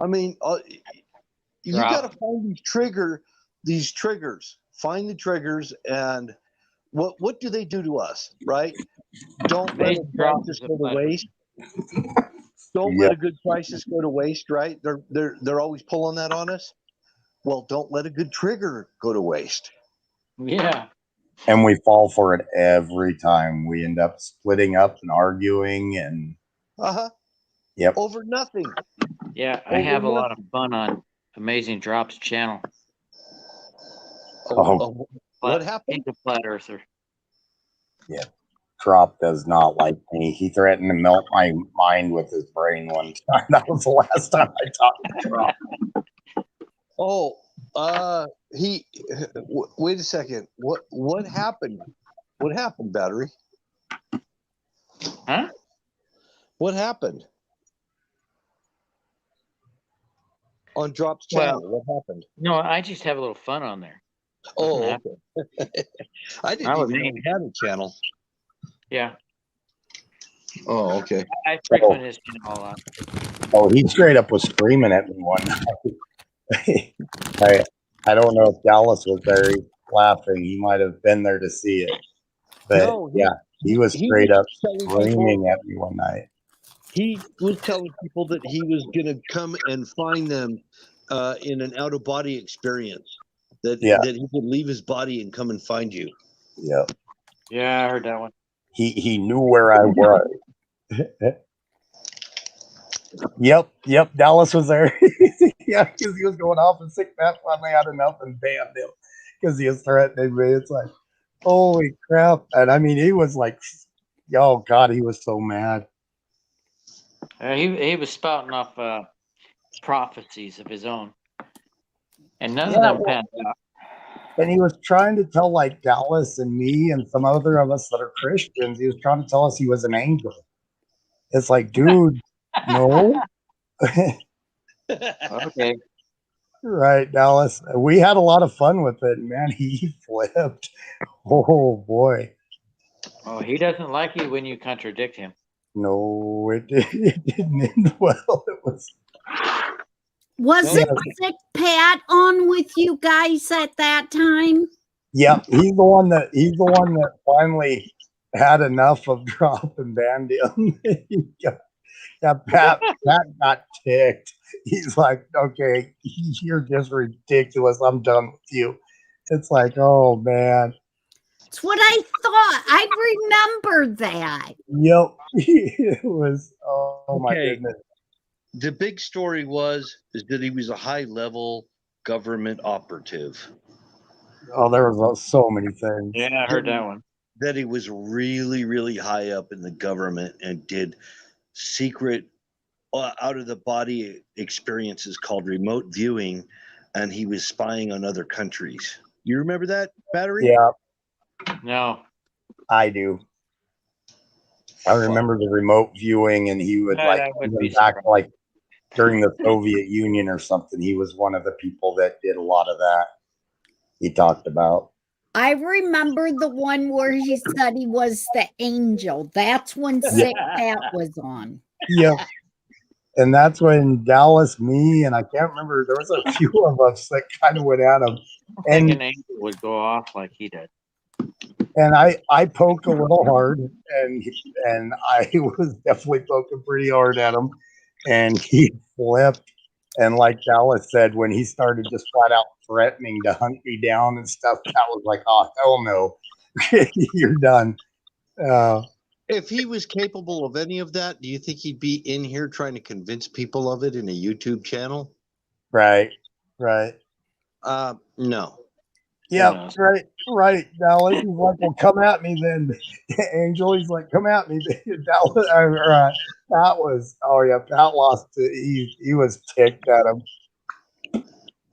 mean, you got to find these triggers. Find the triggers, and what do they do to us, right? Don't let a crisis go to waste. Don't let a good crisis go to waste, right? They're always pulling that on us. Well, don't let a good trigger go to waste. Yeah. And we fall for it every time. We end up splitting up and arguing and over nothing. Yeah, I have a lot of fun on Amazing Drop's channel. What happened? He's a flat earther. Yeah. Drop does not like me. He threatened to melt my mind with his brain one time. That was the last time I talked to Drop. Wait a second. What happened? What happened, Battery? Huh? What happened? On Drop's channel, what happened? No, I just have a little fun on there. Oh, okay. I didn't even know he had a channel. Yeah. Oh, okay. I frequent his channel a lot. Oh, he straight up was screaming at me one night. I don't know if Dallas was there laughing. He might have been there to see it. But he was straight up screaming at me one night. He was telling people that he was going to come and find them in an out-of-body experience. That he would leave his body and come and find you. Yep. Yeah, I heard that one. He knew where I was. Yep. Dallas was there. Yeah, because he was going off and sick. That finally had enough and banned him because he was threatening me. It's like, Holy crap. And I mean, he was like, oh God, he was so mad. He was spouting off prophecies of his own, and none of Yeah, them well, panned out. and he was trying to tell like Dallas and me and some other of us that are Christians, he was trying to tell us he was an angel. It's like, dude, no. Okay. Right, Dallas. We had a lot of fun with it. Man, he flipped. Oh boy. Oh, he doesn't like you when you contradict him. No, it didn't end well. It was Wasn't Sick Pat on with you guys at that time? yeah, he's the one that finally had enough of drop and banned him. Yeah, Pat got ticked. He's like, okay, you're just ridiculous. I'm done with you. It's like, oh man. That's what I thought. I remember that. Yep. It was oh my Okay. goodness. The big story is that he was a high level government operative. Oh, there was so many things. Yeah, I heard that one. That he was really, really high up in the government and did secret out of the body experiences called remote viewing, and he was spying on other countries. You remember that, Battery? Yeah, No. I do. I remember the remote viewing, and he would like I wouldn't be even back surprised. like during the Soviet Union or something. He was one of the people that did a lot of that. He talked about. I remember the one where he said he was the angel. That's when Sick Pat was on. Yep. And that's when Dallas, me, and I can't remember. There was a few of us that kind of went at him, I think and an angel would go off like he did. I poked a little hard, and I was definitely poking pretty hard at him, and he flipped. And like Dallas said, when he started just flat out threatening to hunt me down and stuff, that was like, oh hell no, you're done. If he was capable of any of that, do you think he'd be in here trying to convince people of it in a YouTube channel? Right. No. Yeah, right. Dallas, he's like, well, come at me then. Angel, he's like, come at me. Dallas, Pat was, oh yeah, Pat lost. He was ticked at him.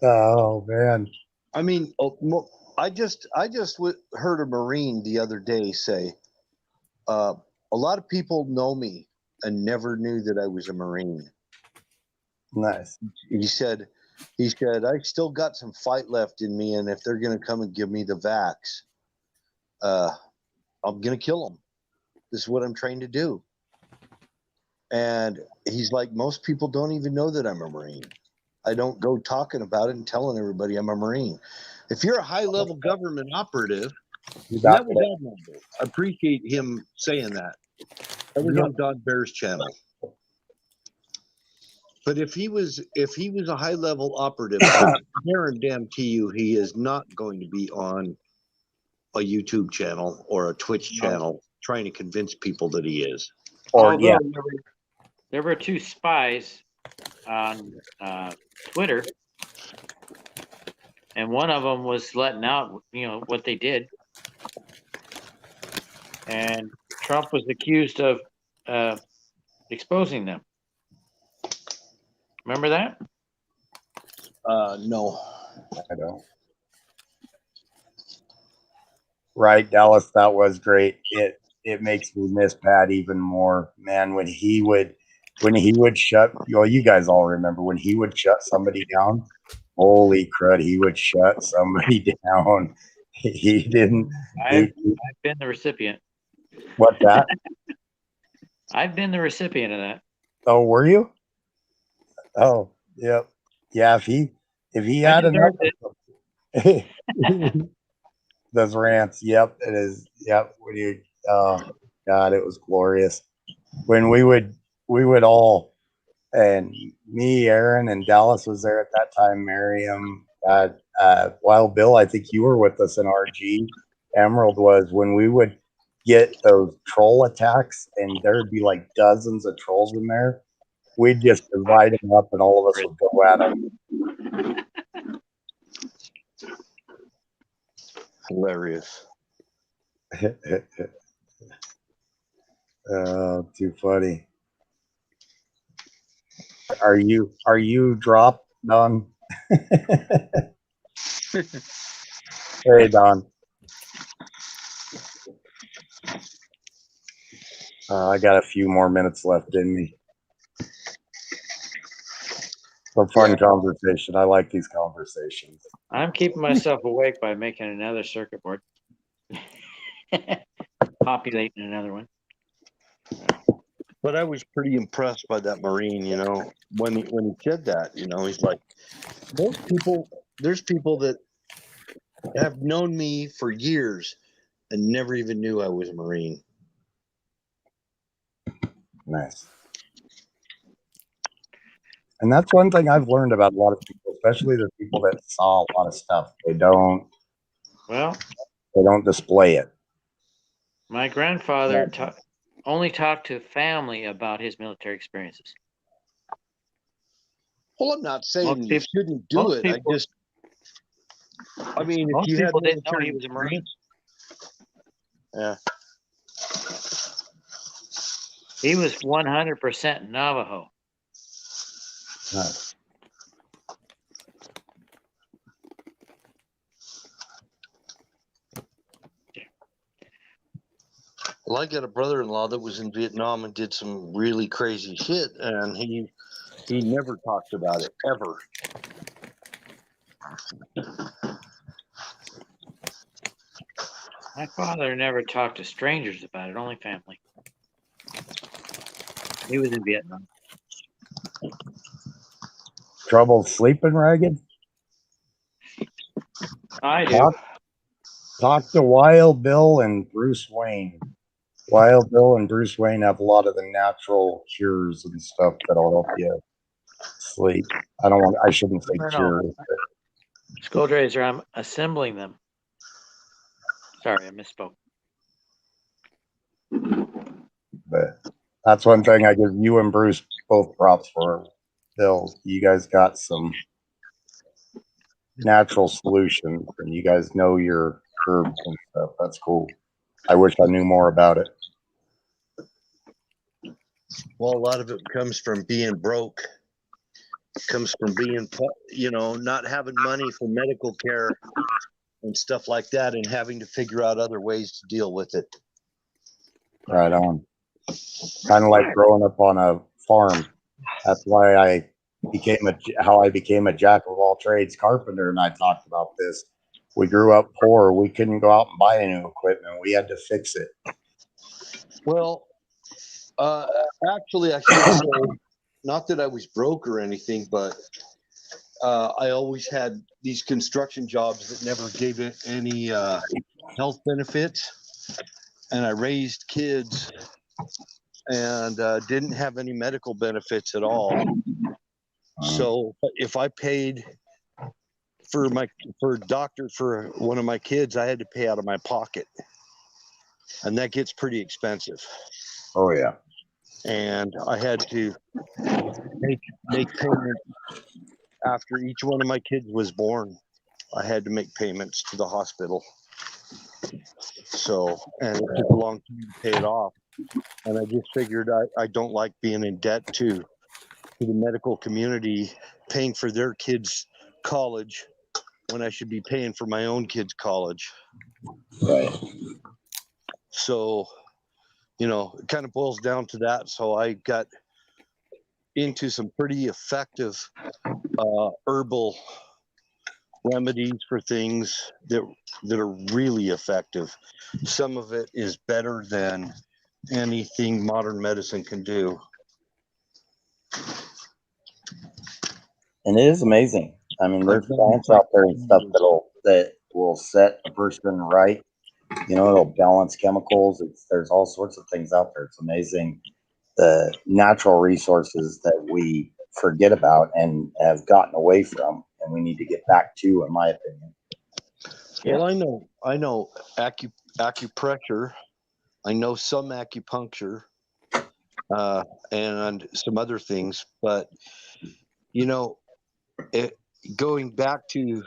Oh man. I mean, I just heard a Marine the other day say, a lot of people know me and never knew that I was a Marine. Nice. He said, I still got some fight left in me, and if they're going to come and give me the vax, I'm going to kill them. This is what I'm trained to do. And he's like, most people don't even know that I'm a Marine. I don't go talking about it and telling everybody I'm a Marine. If you're a high-level government operative, that was admirable. I appreciate him saying that. That was on Don Bear's channel. But if he was a high-level operative, I guarantee you he is not going to be on a YouTube channel or a Twitch channel trying to convince people that he is. Although there were two spies on Twitter, and one of them was letting out, what they did, and Trump was accused of exposing them. Remember that? No, I don't. Right, Dallas, that was great. It makes me miss Pat even more, man. When he would shut, you guys all remember when he would shut somebody down. Holy crud, he would shut somebody down. He didn't. I've been the recipient. What's that? I've been the recipient of that. Oh, were you? Oh, yep. Yeah, if he had enough. Those rants. Yep, it is. Yep. When you, oh God, it was glorious. When we would all, and me, Aaron, and Dallas was there at that time. Miriam, Wild Bill. I think you were with us in RG. Emerald was when we would get those troll attacks, and there'd be like dozens of trolls in there. We'd just divide them up, and all of us would go at them. Hilarious. Oh, too funny. Are you dropped, Don? Hey, Don. I got a few more minutes left in me. Some fun conversation. I like these conversations. I'm keeping myself awake by making another circuit board. Populating another one. But I was pretty impressed by that Marine, you know, when he said that, you know, he's like, there's people that have known me for years and never even knew I was a Marine. Nice. And that's one thing I've learned about a lot of people, especially the people that saw a lot of stuff. They don't display it. My grandfather only talked to family about his military experiences. Well, I'm not saying you shouldn't do it. I mean, if most you had people didn't know military he was a Marine. Yeah. He was 100% Navajo. Nice. Well, I got a brother-in-law that was in Vietnam and did some really crazy shit, and he never talked about it ever. My father never talked to strangers about it, only family. He was in Vietnam. Trouble sleeping, Ragged? I do. Talk to Wild Bill and Bruce Wayne. Wild Bill and Bruce Wayne have a lot of the natural cures and stuff that'll help you sleep. I shouldn't say cures. Skull Razor, I'm assembling them. Sorry, I misspoke. But that's one thing I give you and Bruce both props for. Bill, you guys got some natural solutions and you guys know your herbs and stuff. That's cool. I wish I knew more about it. Well, a lot of it comes from being broke. It comes from being, you know, not having money for medical care and stuff like that, and having to figure out other ways to deal with it. Right on. Kind of like growing up on a farm. That's why I became a jack of all trades carpenter, and I talked about this. We grew up poor. We couldn't go out and buy any new equipment. We had to fix it. Well, actually, I should say, not that I was broke or anything, but I always had these construction jobs that never gave it any health benefits, and I raised kids and didn't have any medical benefits at all. So if I paid for a doctor for one of my kids, I had to pay out of my pocket, and that gets pretty expensive. Oh yeah. And I had to make payments after each one of my kids was born. I had to make payments to the hospital. So, and it took a long time to pay it off. And I just figured I don't like being in debt to the medical community, paying for their kids' college when I should be paying for my own kids' college. Right. So, you know, it kind of boils down to that. So I got into some pretty effective herbal remedies for things that are really effective. Some of it is better than anything modern medicine can do. And it is amazing. I mean, there's plants out there and stuff that will set a person right. You know, it'll balance chemicals. There's all sorts of things out there. It's amazing the natural resources that we forget about and have gotten away from, and we need to get back to, in my opinion. Well, I know acupressure. I know some acupuncture and some other things, but you know, going back to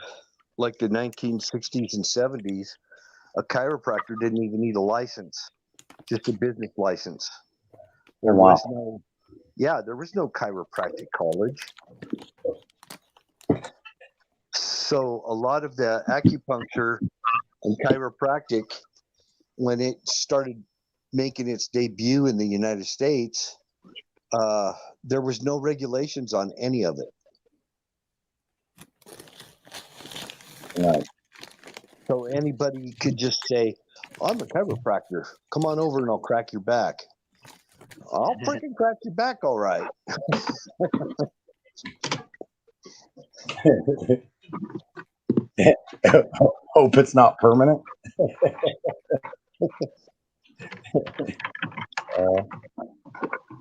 like the 1960s and 70s, a chiropractor didn't even need a license, just a business license. There was there was no chiropractic college. So a lot of the acupuncture and chiropractic, when it started making its debut in the United States, there was no regulations on any of it. Right. So anybody could just say, I'm a chiropractor. Come on over and I'll crack your back. I'll freaking crack your back, all right. Hope it's not permanent.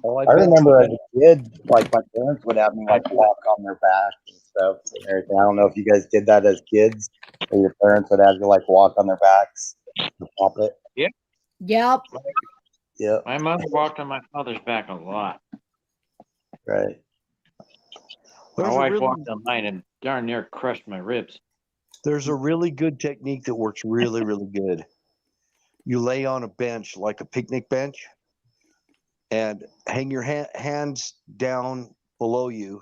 I remember as a kid, like my parents would have me like walk on their back and stuff and everything. I don't know if you guys did that as kids, or your parents would have you like walk on their backs to pop it. Yep. Yep. Yep. My mother walked on my father's back a lot. Right. My wife walked on mine and darn near crushed my ribs. There's a really good technique that works really, really good. You lay on a bench, like a picnic bench, and hang your hands down below you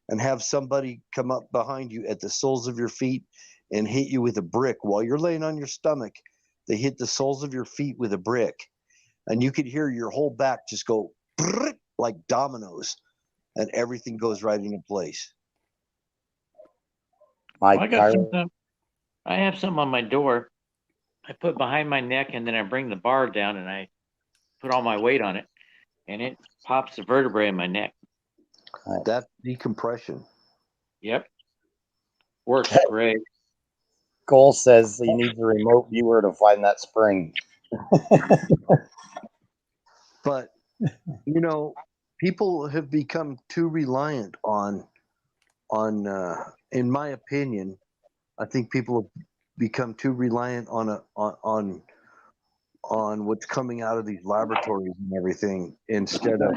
and have somebody come up behind you at the soles of your feet and hit you with a brick. While you're laying on your stomach, they hit the soles of your feet with a brick. And you could hear your whole back just go like dominoes, and everything goes right into place. I have some on my door. I put behind my neck, and then I bring the bar down, and I put all my weight on it, and it pops the vertebrae in my neck. That's decompression. Yep. Works great. Cole says he needs a remote viewer to find that spring. But, you know, people have become too reliant on in my opinion, I think people have become too reliant on what's coming out of these laboratories and everything, instead of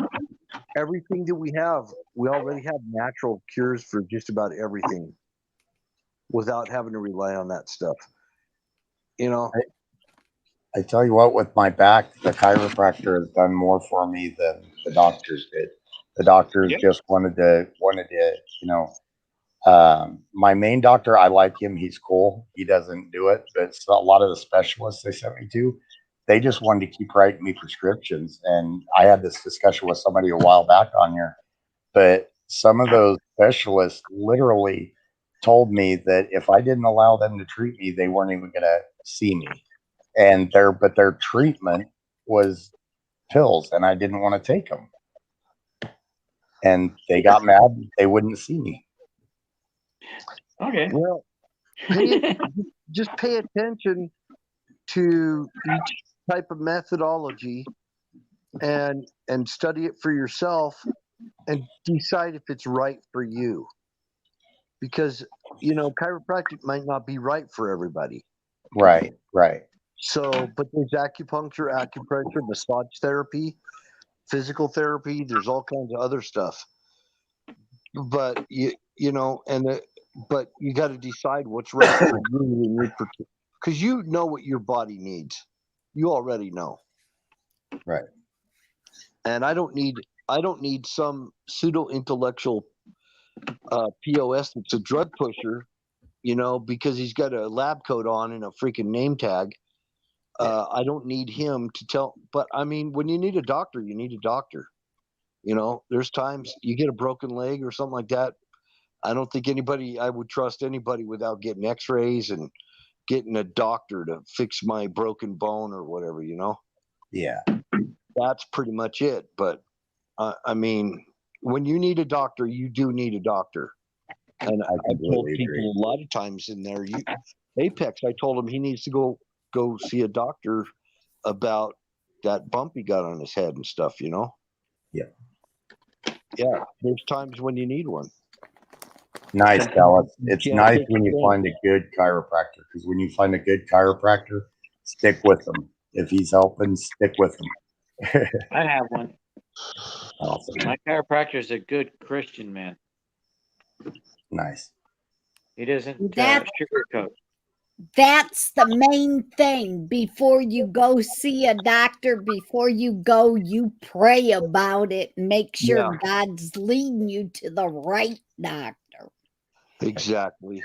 everything that we have. We already have natural cures for just about everything without having to rely on that stuff. You know, I tell you what, with my back, the chiropractor has done more for me than the doctors did. The doctors just wanted to, you know, my main doctor, I like him. He's cool. He doesn't do it, but a lot of the specialists they sent me to, they just wanted to keep writing me prescriptions. And I had this discussion with somebody a while back on here, but some of those specialists literally told me that if I didn't allow them to treat me, they weren't even going to see me. And their treatment was pills, and I didn't want to take them. And they got mad. They wouldn't see me. Okay. Well, just pay attention to each type of methodology and study it for yourself and decide if it's right for you. Because, you know, chiropractic might not be right for everybody. Right. So, but there's acupuncture, massage therapy, physical therapy. There's all kinds of other stuff. But you know, but you got to decide what's right for you, because you know what your body needs. You already know. Right. And I don't need some pseudo intellectual POS that's a drug pusher, you know, because he's got a lab coat on and a freaking name tag. I don't need him to tell, but I mean, when you need a doctor, you need a doctor. You know, there's times you get a broken leg or something like that. I don't think I would trust anybody without getting x-rays and getting a doctor to fix my broken bone or whatever, you know? Yeah. That's pretty much it. But I mean, when you need a doctor, you do need a doctor. And I told people a lot of times in there, Apex, I told him he needs to go see a doctor about that bump he got on his head and stuff, you know? Yeah, there's times when you need one. Nice, Dallas. It's nice when you find a good chiropractor, because when you find a good chiropractor, stick with him. If he's helping, stick with him. I have one. Awesome. My chiropractor is a good Christian man. Nice. He doesn't sugarcoat. That's the main thing. Before you go see a doctor, before you go, you pray about it and make sure Yeah. God's leading you to the right doctor. Exactly.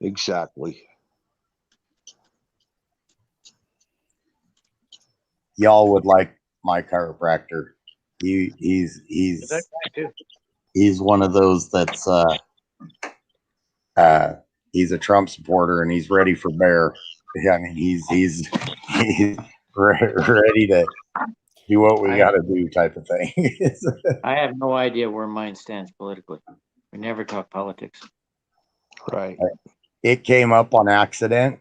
Exactly. Y'all would like my chiropractor. He's one of those that's he's a Trump supporter and he's ready for bear. Yeah, I mean he's ready to do what we got to do type of thing. I have no idea where mine stands politically. We never talk politics. Right. It came up on accident,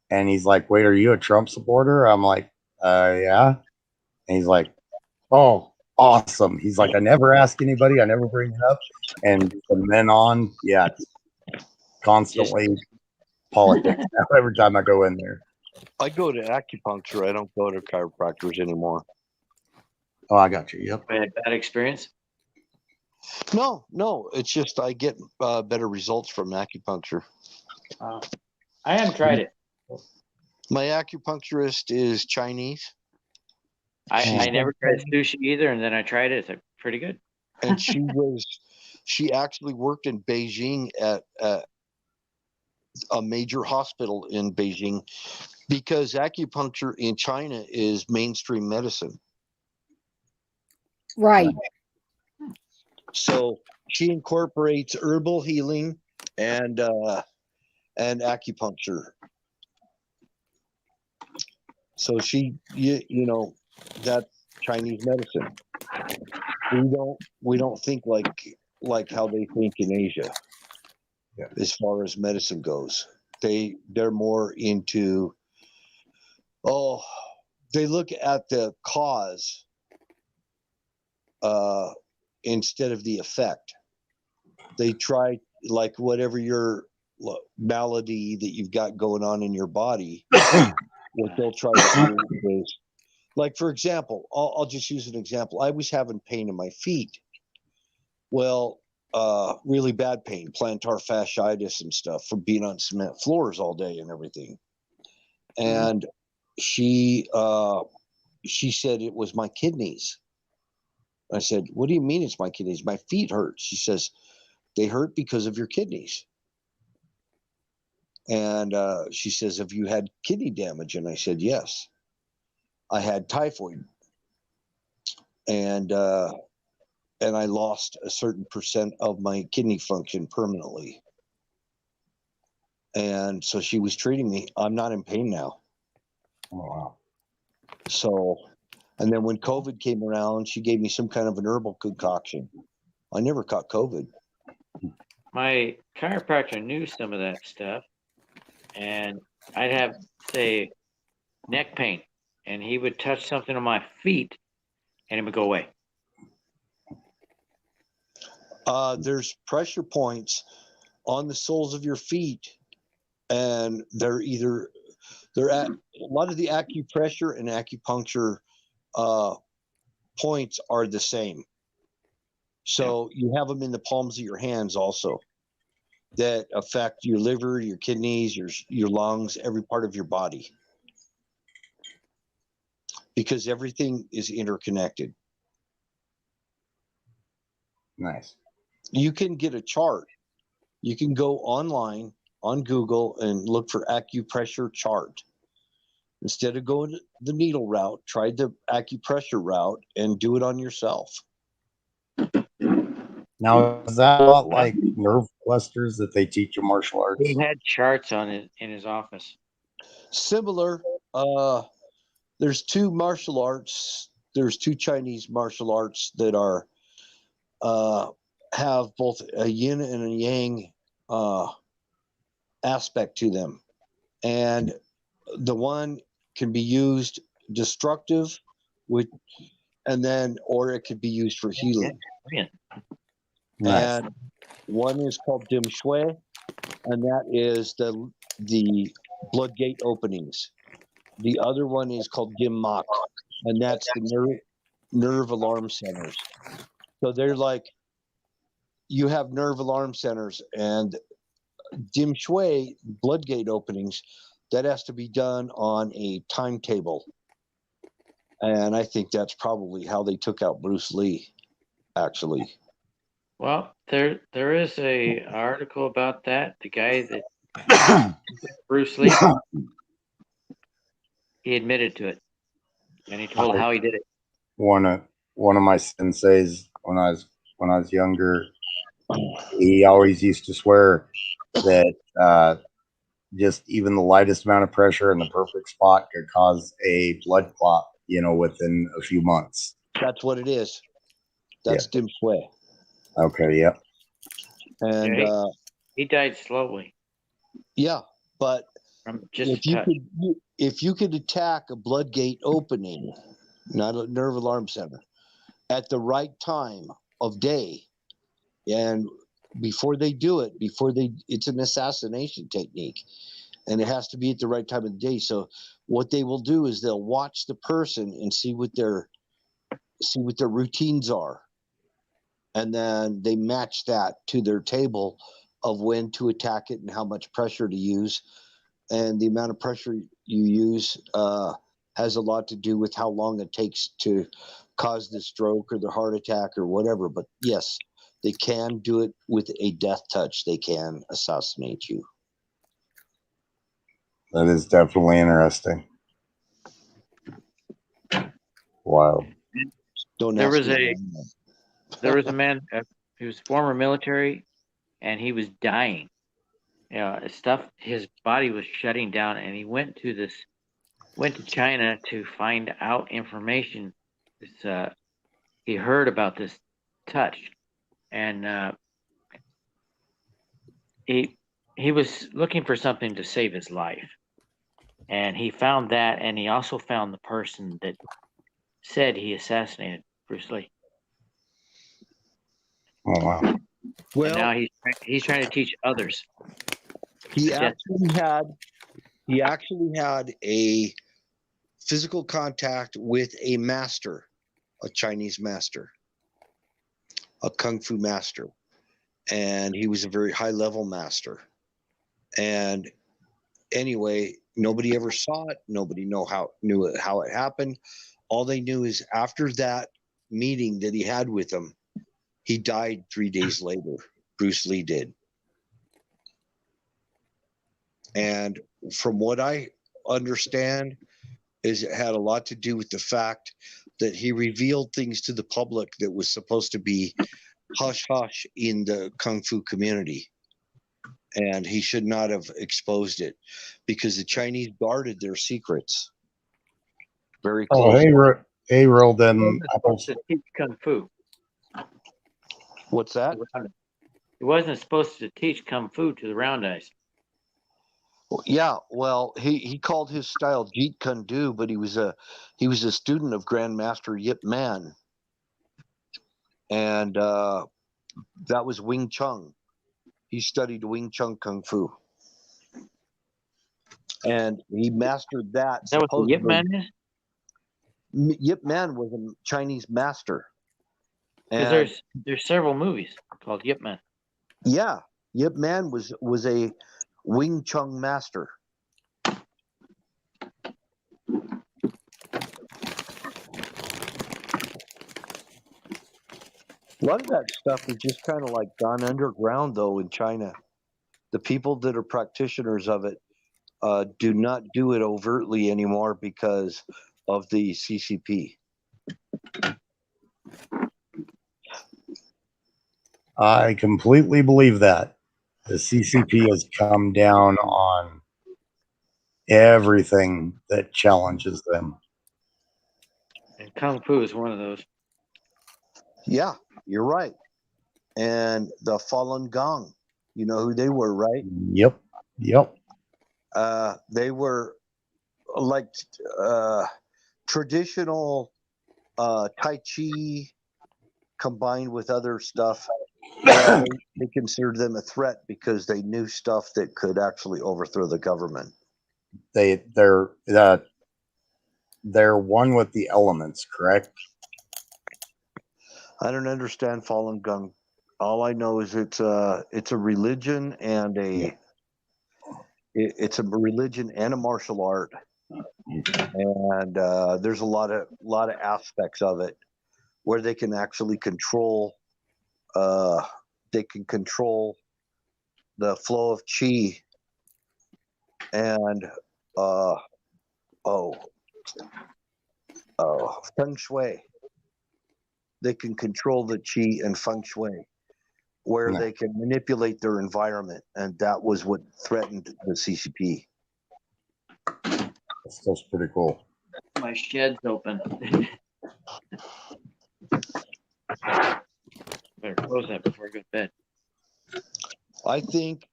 and he's like, "Wait, are you a Trump supporter?" I'm like, yeah." And he's like, "Oh, awesome." He's like, "I never ask anybody. I never bring it up." And from then on, yeah, it's constantly politics now every time I go in there. I go to acupuncture. I don't go to chiropractors anymore. Oh, I got you. Yep. Bad experience? No. It's just I get better results from acupuncture. I haven't tried it. My acupuncturist is Chinese. I never tried sushi either, and then I tried it. It's pretty good. And she actually worked in Beijing at a major hospital in Beijing because acupuncture in China is mainstream medicine. Right. So she incorporates herbal healing and acupuncture. So she, you know, that's Chinese medicine. We don't think like how they think in Asia. Yeah. As far as medicine goes, they're more into they look at the cause instead of the effect. They try, like, whatever your malady that you've got going on in your body, what they'll try to do is, like, for example, I'll just use an example. I was having pain in my feet. Well, really bad pain, plantar fasciitis and stuff from being on cement floors all day and everything. And she said it was my kidneys. I said, "What do you mean it's my kidneys? My feet hurt." She says, "They hurt because of your kidneys." And she says, "Have you had kidney damage?" And I said, "Yes. I had typhoid. And I lost a certain percent of my kidney function permanently." And so she was treating me. I'm not in pain now. Oh, wow. So, and then when COVID came around, she gave me some kind of an herbal concoction. I never caught COVID. My chiropractor knew some of that stuff, and I'd have, say, neck pain, and he would touch something on my feet, and it would go away. There's pressure points on the soles of your feet, and they're at a lot of the acupressure and acupuncture points are the same. So you have them in the palms of your hands also that affect your liver, your kidneys, your lungs, every part of your body, because everything is interconnected. Nice. You can get a chart. You can go online on Google and look for acupressure chart. Instead of going the needle route, try the acupressure route and do it on yourself. Now, is that a lot like nerve clusters that they teach in martial arts? He had charts on it in his office. Similar. There's two martial arts. There's two Chinese martial arts that are have both a yin and a yang aspect to them, and the one can be used destructive, or it could be used for healing. Nice. And one is called dim shui, and that is the blood gate openings. The other one is called dim mak, and that's the nerve alarm centers. So they're like you have nerve alarm centers and dim shui blood gate openings. That has to be done on a timetable. And I think that's probably how they took out Bruce Lee, actually. Well, there is a article about that. The guy that Bruce Lee, he admitted to it, and he told how he did it. One of my senseis when I was younger, he always used to swear that just even the lightest amount of pressure in the perfect spot could cause a blood clot, within a few months. That's what it is. That's dim shui. Okay, yep. And he died slowly. Yeah, but from just if you could attack a blood gate opening, not a nerve alarm center, at the right time of day, and before they do it, it's an assassination technique, and it has to be at the right time of the day. So what they will do is they'll watch the person and see what their routines are, and then they match that to their table of when to attack it and how much pressure to use. And the amount of pressure you use has a lot to do with how long it takes to cause the stroke or the heart attack or whatever. But yes, they can do it with a death touch. They can assassinate you. That is definitely interesting. Wow. There was a man who was former military, and he was dying. His body was shutting down, and he went to China to find out information. He heard about this touch, and he was looking for something to save his life, and he found that, and he also found the person that said he assassinated Bruce Lee. Oh wow! Well, and now he's trying to teach others. He actually had a physical contact with a master, a Chinese master, a kung fu master, and he was a very high level master. And anyway, nobody ever saw it. Nobody knew how it happened. All they knew is after that meeting that he had with him, he died 3 days later. Bruce Lee did. And from what I understand, is it had a lot to do with the fact that he revealed things to the public that was supposed to be hush hush in the kung fu community, and he should not have exposed it because the Chinese guarded their secrets very closely. Hey, roll them He wasn't apples. supposed to teach kung fu. What's that? He wasn't supposed to teach kung fu to the round eyes. Yeah, well, he called his style Jeet Kune Do, but he was a student of Grandmaster Yip Man, and that was Wing Chun. He studied Wing Chun Kung Fu, and he mastered that. Is that what the Yip Man is? Yip Man was a Chinese master. Because there's several movies called Yip Man. Yeah, Yip Man was a Wing Chun master. A lot of that stuff is just kind of like gone underground, though, in China. The people that are practitioners of it do not do it overtly anymore because of the CCP. I completely believe that. The CCP has come down on everything that challenges them. And kung fu is one of those. Yeah, you're right. And the Falun Gong, you know who they were, right? Yep. They were like traditional Tai Chi combined with other stuff. They considered them a threat because they knew stuff that could actually overthrow the government. They're one with the elements, correct? I don't understand Falun Gong All I know is it's a religion and it's a religion and a martial art, and there's a lot of aspects of it where they can actually control. They can control the flow of chi and feng shui. They can control the chi and feng shui, where they can manipulate their environment, and that was what threatened the CCP. That's pretty cool. My shed's open. Better close that before I go to bed. I think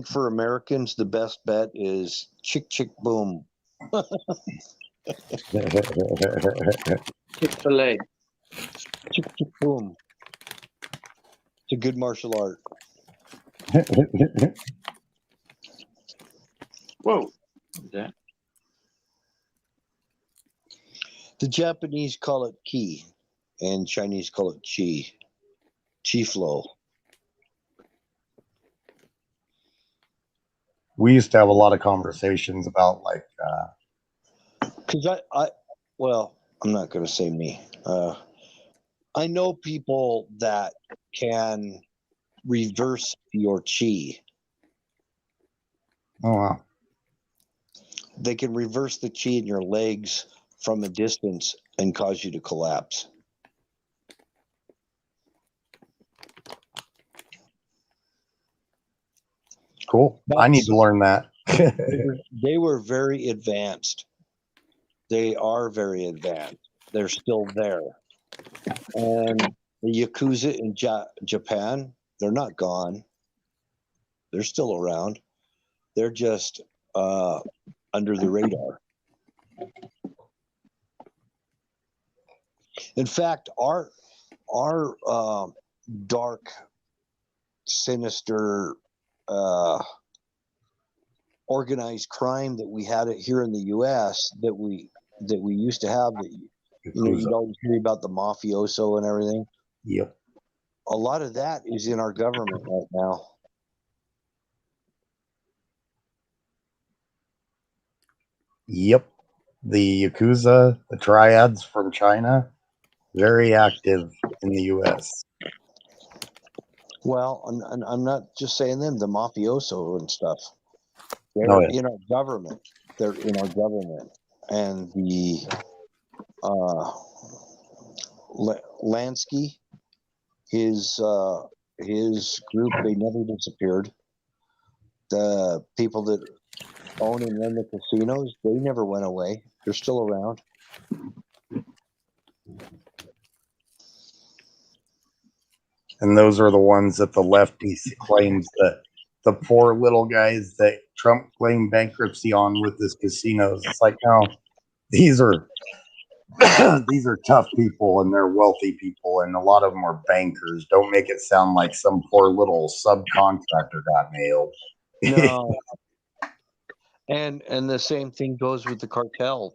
for Americans the best bet is chick chick boom. Chick-fil-A. Chick chick boom. It's a good martial art. Whoa. What's that? The Japanese call it ki, and Chinese call it chi. Chi flow. We used to have a lot of conversations about like. Because well, I'm not going to say me. I know people that can reverse your chi. Oh wow. They can reverse the chi in your legs from a distance and cause you to collapse. Cool. I need to learn that. They were very advanced. They are very advanced. They're still there. And the Yakuza in Japan, they're not gone. They're still around. They're just under the radar. In fact, our dark, sinister, organized crime that we had here in the U.S. that we used to have, that you'd always hear about the mafioso and everything. Yep. A lot of that is in our government right now. Yep. The Yakuza, the triads from China, very active in the U.S. Well, I'm not just saying them, the mafioso and stuff. They're in our government. They're in our government. And the Lansky, his group, they never disappeared. The people that own and run the casinos, they never went away. They're still around. And those are the ones that the lefty claims that the poor little guys that Trump claimed bankruptcy on with his casinos. It's like, no, these are these are tough people and they're wealthy people, and a lot of them are bankers. Don't make it sound like some poor little subcontractor got nailed. No. And the same thing goes with the cartels.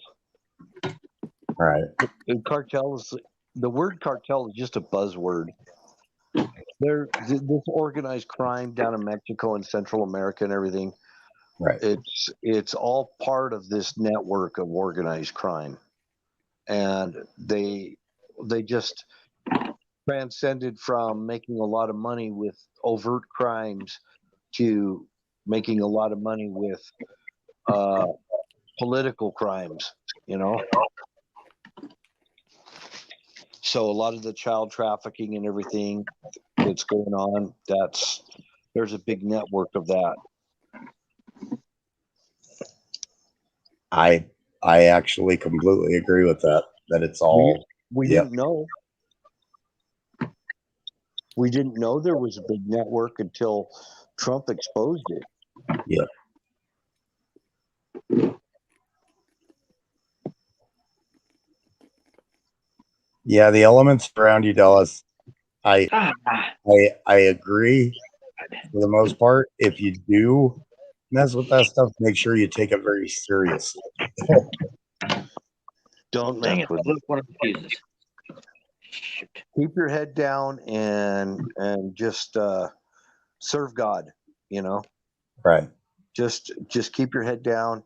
Right. The word cartel is just a buzzword. This organized crime down in Mexico and Central America and everything. Right. It's all part of this network of organized crime, and they just transcended from making a lot of money with overt crimes to making a lot of money with political crimes, So a lot of the child trafficking and everything that's going on, there's a big network of that. I actually completely agree with that. That it's all we didn't know. We didn't know there was a big network until Trump exposed it. Yeah. Yeah, the elements around you, Dallas. I agree for the most part. If you do mess with that stuff, make sure you take it very seriously. Don't Dang mess it! with Look, one of the fuses. keep your head down and just serve God. You know, Right. just keep your head down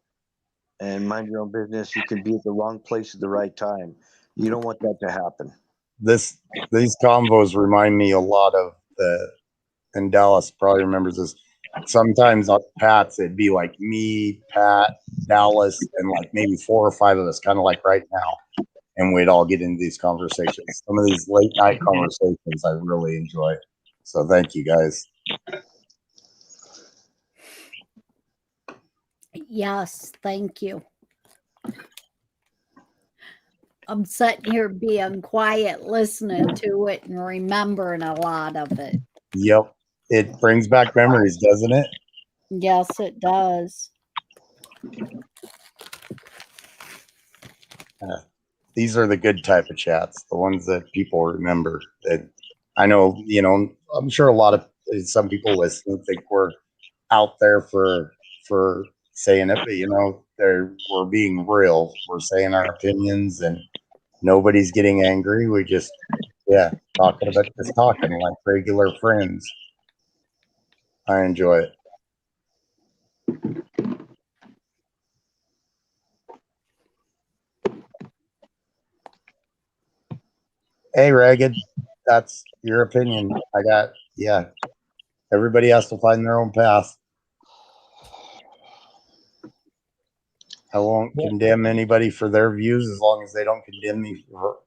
and mind your own business. You can be at the wrong place at the right time. You don't want that to happen. These combos remind me a lot of and Dallas probably remembers this. Sometimes on Pat's, it'd be like me, Pat, Dallas, and like maybe 4 or 5 of us, kind of like right now. And we'd all get into these conversations. Some of these late night conversations I really enjoy. So thank you guys. Yes, thank you. I'm sitting here being quiet, listening to it and remembering a lot of it. Yep. It brings back memories, doesn't it? Yes, it does. These are the good type of chats, the ones that people remember. That I know, I'm sure a lot of some people listening think we're out there for saying it, but we're being real. We're saying our opinions, and nobody's getting angry. We just talking like regular friends. I enjoy it. Hey, Ragged, that's your opinion. Everybody has to find their own path. I won't condemn anybody for their views as long as they don't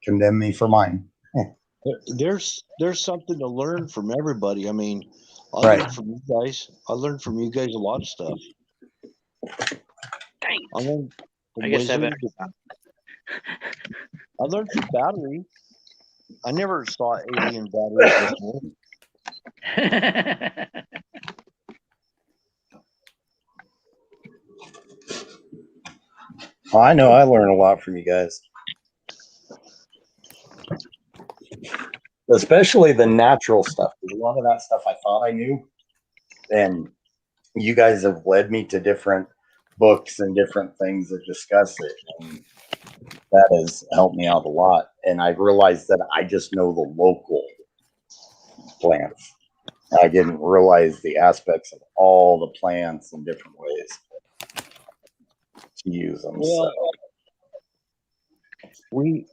condemn me for mine. There's something to learn from everybody. I mean, I learned from you guys. I learned from you guys a lot of stuff. I learned from Wizard. I learned from Battery. I never saw alien batteries before. I know I learn a lot from you guys. Especially the natural stuff. A lot of that stuff I thought I knew. And you guys have led me to different books and different things that discuss it. And that has helped me out a lot. And I've realized that I just know the local plants. I didn't realize the aspects of all the plants in different ways to use them. Well, we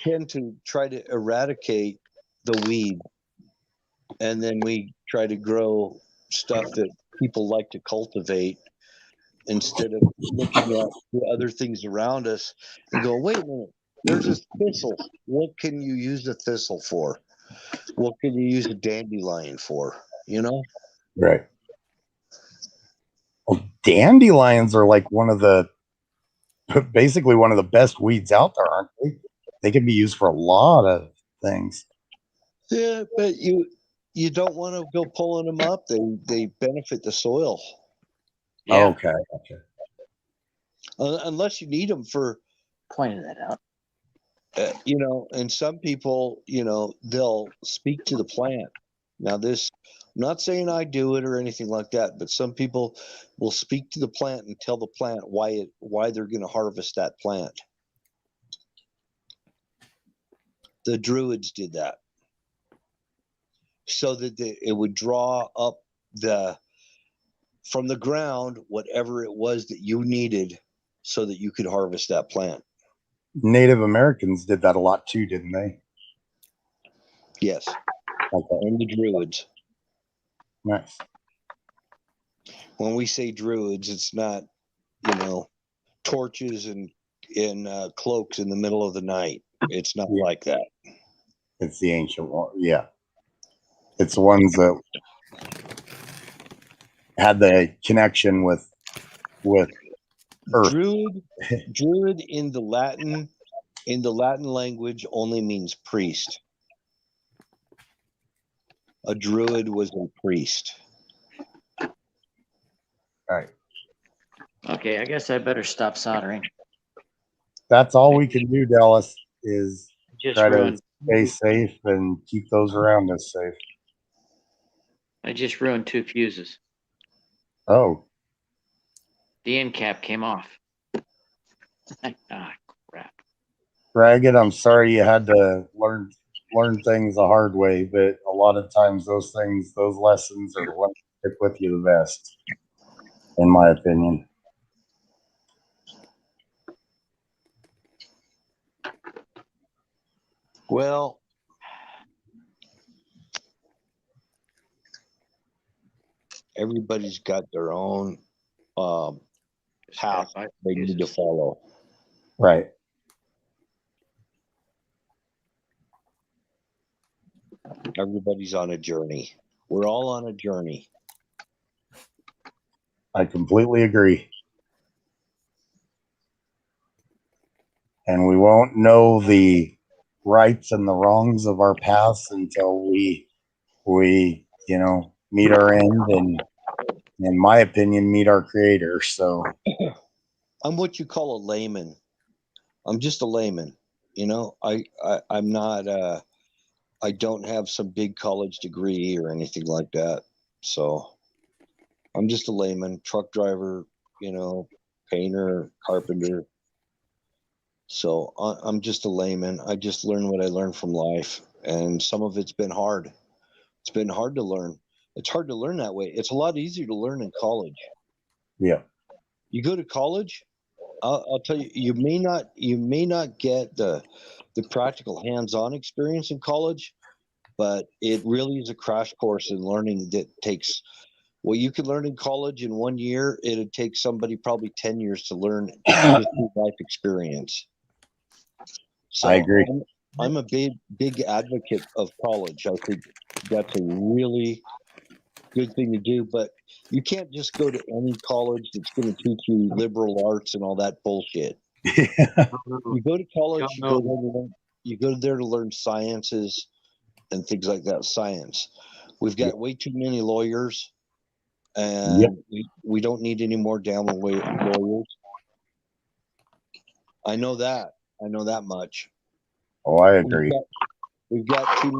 tend to try to eradicate the weed, and then we try to grow stuff that people like to cultivate instead of looking at the other things around us and go, wait a minute, there's a thistle. What can you use a thistle for? What can you use a dandelion for? Right. Well, dandelions are like basically one of the best weeds out there, aren't they? They can be used for a lot of things. Yeah, but you don't want to go pulling them up. They benefit the soil. Yeah. Okay. Gotcha. Unless you need them for pointing that out. And some people, they'll speak to the plant. Now, I'm not saying I do it or anything like that, but some people will speak to the plant and tell the plant why they're going to harvest that plant. The Druids did that, so that it would draw up from the ground whatever it was that you needed, so that you could harvest that plant. Native Americans did that a lot too, didn't they? Yes. Okay. And the Druids. Nice. When we say Druids, it's not, torches and cloaks in the middle of the night. It's not like that. It's the ancient one. Yeah. It's the ones that had the connection with Earth. Druid in the Latin language only means priest. A druid was a priest. Right. Okay, I guess I better stop soldering. That's all we can do, Dallas, is Just try to ruined. stay safe and keep those around us safe. I just ruined 2 fuses. Oh. The end cap came off. Ah, crap. Ragged, I'm sorry you had to learn things the hard way, but a lot of times those lessons are what stick with you the best, in my opinion. Well, everybody's got their own path they need to follow. Right. Everybody's on a journey. We're all on a journey. I completely agree. And we won't know the rights and the wrongs of our paths until we meet our end and, in my opinion, meet our creator. So I'm what you call a layman. I'm just a layman. I'm not I don't have some big college degree or anything like that. So I'm just a layman, truck driver, painter, carpenter. So I'm just a layman. I just learn what I learned from life. And some of it's been hard. It's been hard to learn. It's hard to learn that way. It's a lot easier to learn in college. yeah. You go to college, I'll tell you, you may not get the practical hands-on experience in college, but it really is a crash course in learning that takes what you could learn in college in 1 year. It'd take somebody probably 10 years to learn just through life experience. So I agree. I'm a big advocate of college. I think that's a really good thing to do, but you can't just go to any college that's going to teach you liberal arts and all that bullshit. You go to college, you go there to learn sciences and things like that. Science. We've got way too many lawyers, and Yep. we don't need any more damn lawyers. I know that much. Oh, I agree. We've got too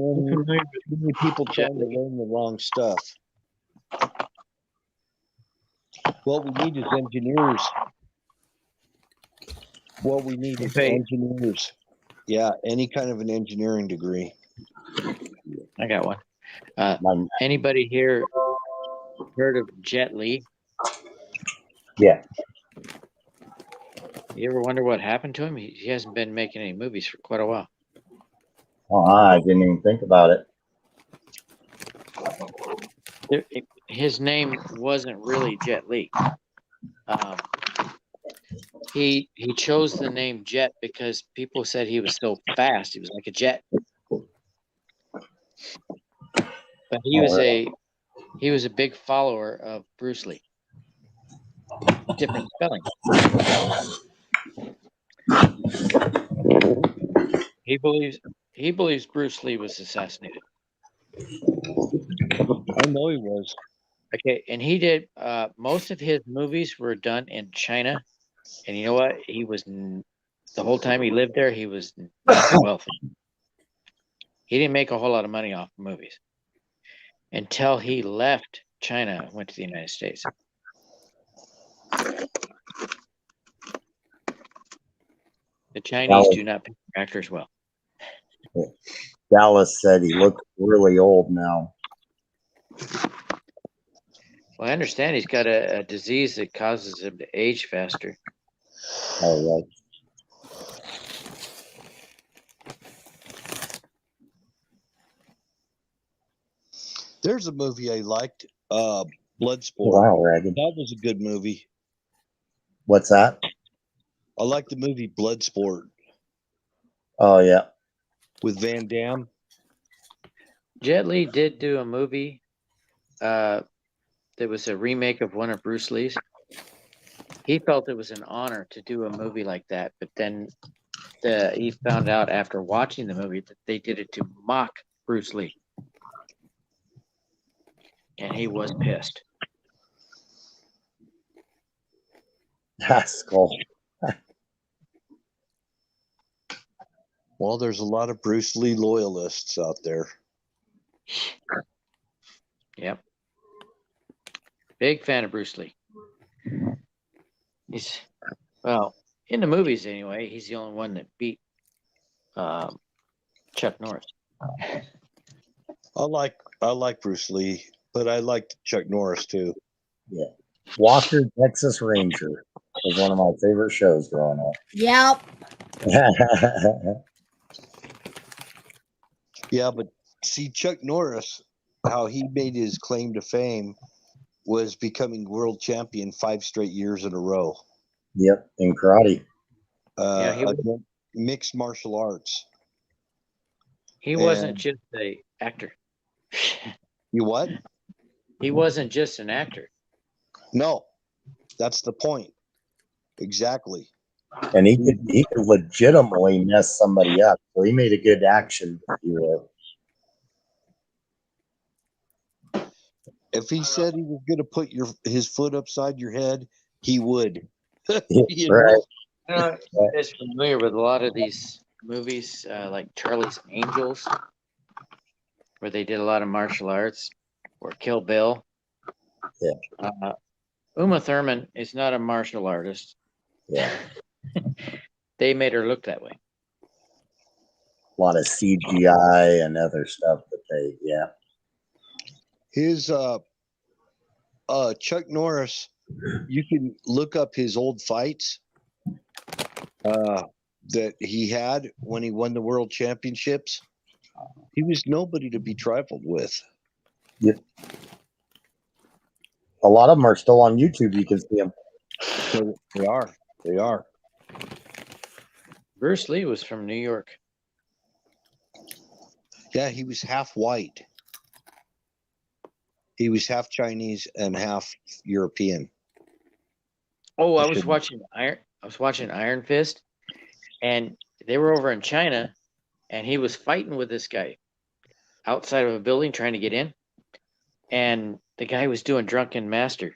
many people trying to learn the wrong stuff. What we need is engineers. What we need is engineers. Yeah, any kind of an engineering degree. I got one. Anybody here heard of Jet Li? Yeah. You ever wonder what happened to him? He hasn't been making any movies for quite a while. Oh, I didn't even think about it. His name wasn't really Jet Li. He chose the name Jet because people said he was so fast. He was like a jet. But he was a big follower of Bruce Lee. Different spelling. He believes Bruce Lee was assassinated. I know he was. Okay, and he did most of his movies were done in China, and you know what? He was the whole time he lived there, he was not wealthy. He didn't make a whole lot of money off movies until he left China and went to the United States. The Chinese do not pay actors well. Dallas said he looked really old now. Well, I understand he's got a disease that causes him to age faster. Oh, right. There's a movie I liked, Bloodsport. Wow, Ragged. That was a good movie. What's that? I like the movie Bloodsport. Oh, yeah. With Van Damme. Jet Li did do a movie that was a remake of one of Bruce Lee's. He felt it was an honor to do a movie like that, but then he found out after watching the movie that they did it to mock Bruce Lee. And he was pissed. That's cool. Well, there's a lot of Bruce Lee loyalists out there. Yep. Big fan of Bruce Lee. Well, in the movies anyway, he's the only one that beat Chuck Norris. I like Bruce Lee, but I liked Chuck Norris too. Yeah. Walker, Texas Ranger was one of my favorite shows growing up. Yep. Yeah, but see, Chuck Norris, how he made his claim to fame was becoming world champion 5 straight years in a row. Yep, in karate. Again, mixed martial arts. He wasn't And- just a actor. You what? He wasn't just an actor. No, that's the point. Exactly. And he could legitimately mess somebody up. So he made a good action hero. If he said he was going to put his foot upside your head, he would. You know? Right. You know, I'm just familiar with a lot of these movies, like Charlie's Angels, where they did a lot of martial arts, or Kill Bill. Yeah. Uma Thurman is not a martial artist. Yeah. They made her look that way. A lot of CGI and other stuff that yeah. His Chuck Norris, you can look up his old fights that he had when he won the world championships. He was nobody to be trifled with. Yep. A lot of them are still on YouTube. You can see them. They are. They are. Bruce Lee was from New York. Yeah, he was half white. He was half Chinese and half European. Oh, I was watching Iron Fist, and they were over in China, and he was fighting with this guy outside of a building trying to get in, and the guy was doing Drunken Master.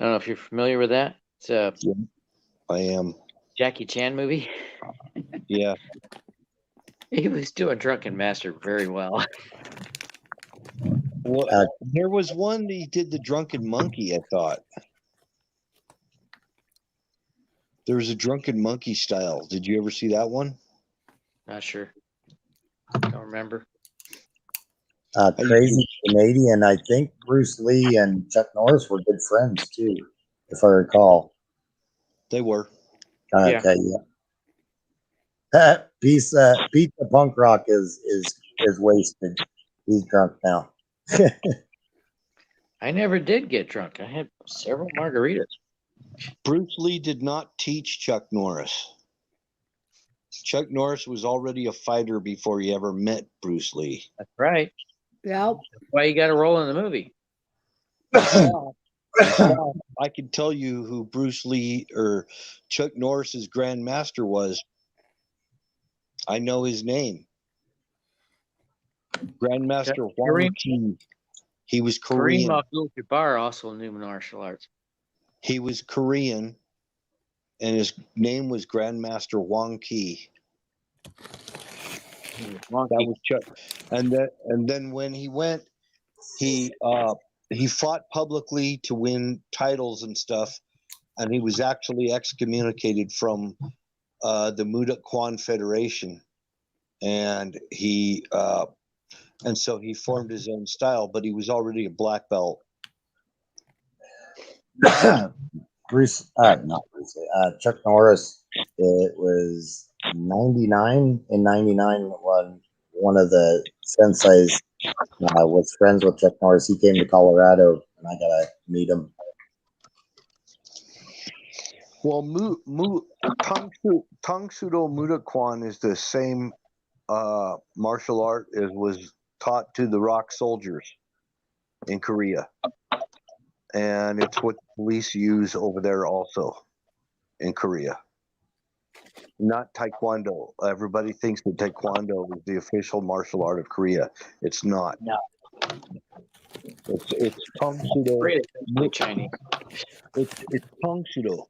I don't know if you're familiar with that. It's a I am. Jackie Chan movie. Yeah. He was doing Drunken Master very well. Well, there was one that he did the Drunken Monkey, I thought. There was a Drunken Monkey style. Did you ever see that one? Not sure. Don't remember. Crazy Canadian. I think Bruce Lee and Chuck Norris were good friends too, if I recall. They were. Okay, yeah. Pizza Punk Rock is wasted. He's drunk now. I never did get drunk. I had several margaritas. Bruce Lee did not teach Chuck Norris. Chuck Norris was already a fighter before he ever met Bruce Lee. That's right. Yep. That's why you got a role in the movie. I can tell you who Bruce Lee or Chuck Norris's grandmaster was. I know his name. Grandmaster Wang Qi. He was Korean. Kareem Abdul-Jabbar also knew martial arts. He was Korean, and his name was Grandmaster Wang Qi. That was Chuck. And then when he went, he fought publicly to win titles and stuff, and he was actually excommunicated from the Muda Kwan Federation, and so he formed his own style, but he was already a black belt. Not Bruce Chuck Norris. It was 99 in 99 when one of the senseis was friends with Chuck Norris. He came to Colorado, and I got to meet him. Well, Tang Sudo Muda Kwan is the same martial art as was taught to the rock soldiers in Korea. And it's what police use over there also in Korea. Not Taekwondo. Everybody thinks that Taekwondo is the official martial art of Korea. It's not. No. It's Tang Sudo. Chinese. It's Tang Sudo.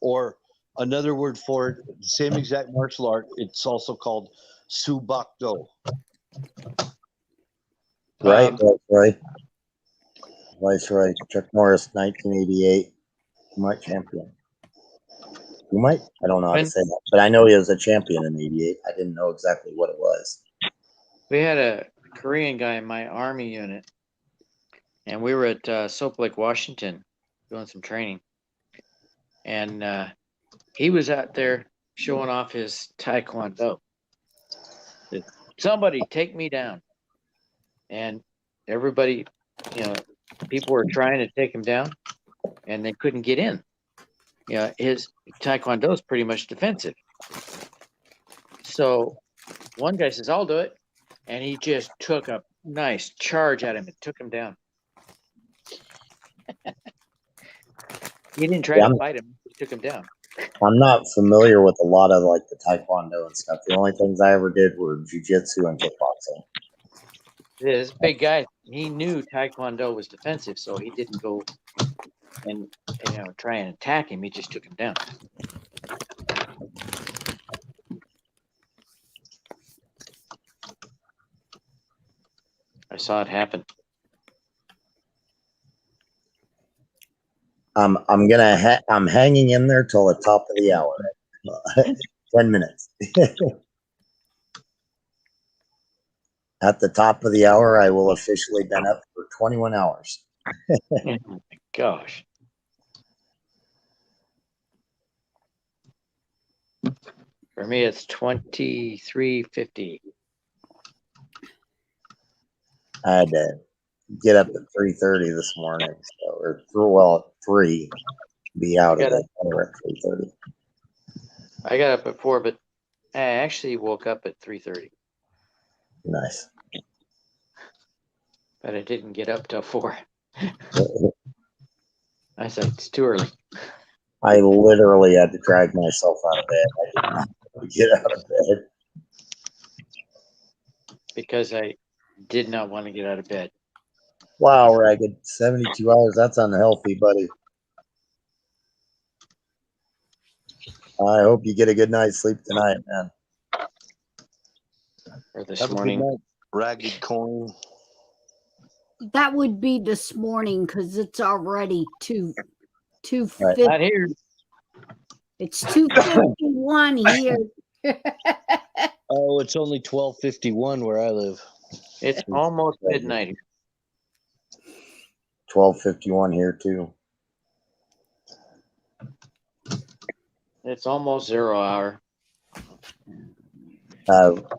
Or another word for it, same exact martial art. It's also called Subakdo. Right, right. Viceroy Chuck Norris, 1988, my champion. You might. I don't know how to When say that, but I know he was a champion in '88. I didn't know exactly what it was. we had a Korean guy in my Army unit, and we were at Soap Lake, Washington, doing some training, and he was out there showing off his Taekwondo. Said, somebody take me down, and everybody, people were trying to take him down, and they couldn't get in. His Taekwondo is pretty much defensive. So one guy says, I'll do it. And he just took a nice charge at him and took him down. He didn't try to fight him. He took him down. I'm not familiar with a lot of like the Taekwondo and stuff. The only things I ever did were jujitsu and kickboxing. This big guy, he knew Taekwondo was defensive, so he didn't go and try and attack him. He just took him down. I saw it happen. I'm hanging in there till the top of the hour. 10 minutes. At the top of the hour, I will officially been up for 21 hours. Oh my gosh. For me, it's 23:50. I had to get up at 3:30 this morning, or 3, be out of the door at 3:30. I got up at 4, but I actually woke up at 3:30. Nice. But I didn't get up till 4. I said it's too early. I literally had to drag myself out of bed. I did not want to get out of bed. Because I did not want to get out of bed. Wow, Ragged. 72 hours. That's unhealthy, buddy. I hope you get a good night's sleep tonight, man. Or this Have a good morning. night, Ragged Coin. That would be this morning because it's already 2:50. Right. Not here. It's 2:51 here. Oh, it's only 12:51 where I live. It's almost midnight. 12:51 here too. It's almost 0 hour.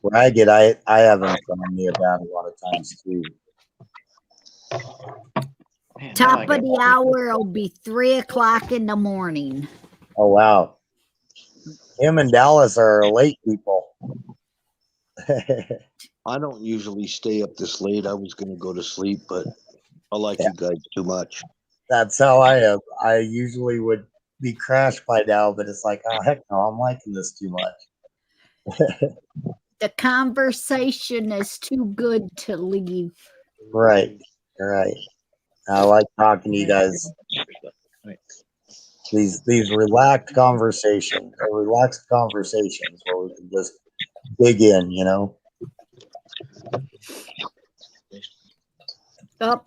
Ragged, I have insomnia bad a lot of times too. Man, Top of the hour will be 3:00 in the morning. Oh wow. Him and Dallas are late people. I don't usually stay up this late. I was going to go to sleep, but I like you guys too much. That's how I am. I usually would be crashed by now, but it's like, oh heck no, I'm liking this too much. The conversation is too good to leave. Right. I like talking to you guys. These relaxed conversations where we can just dig in,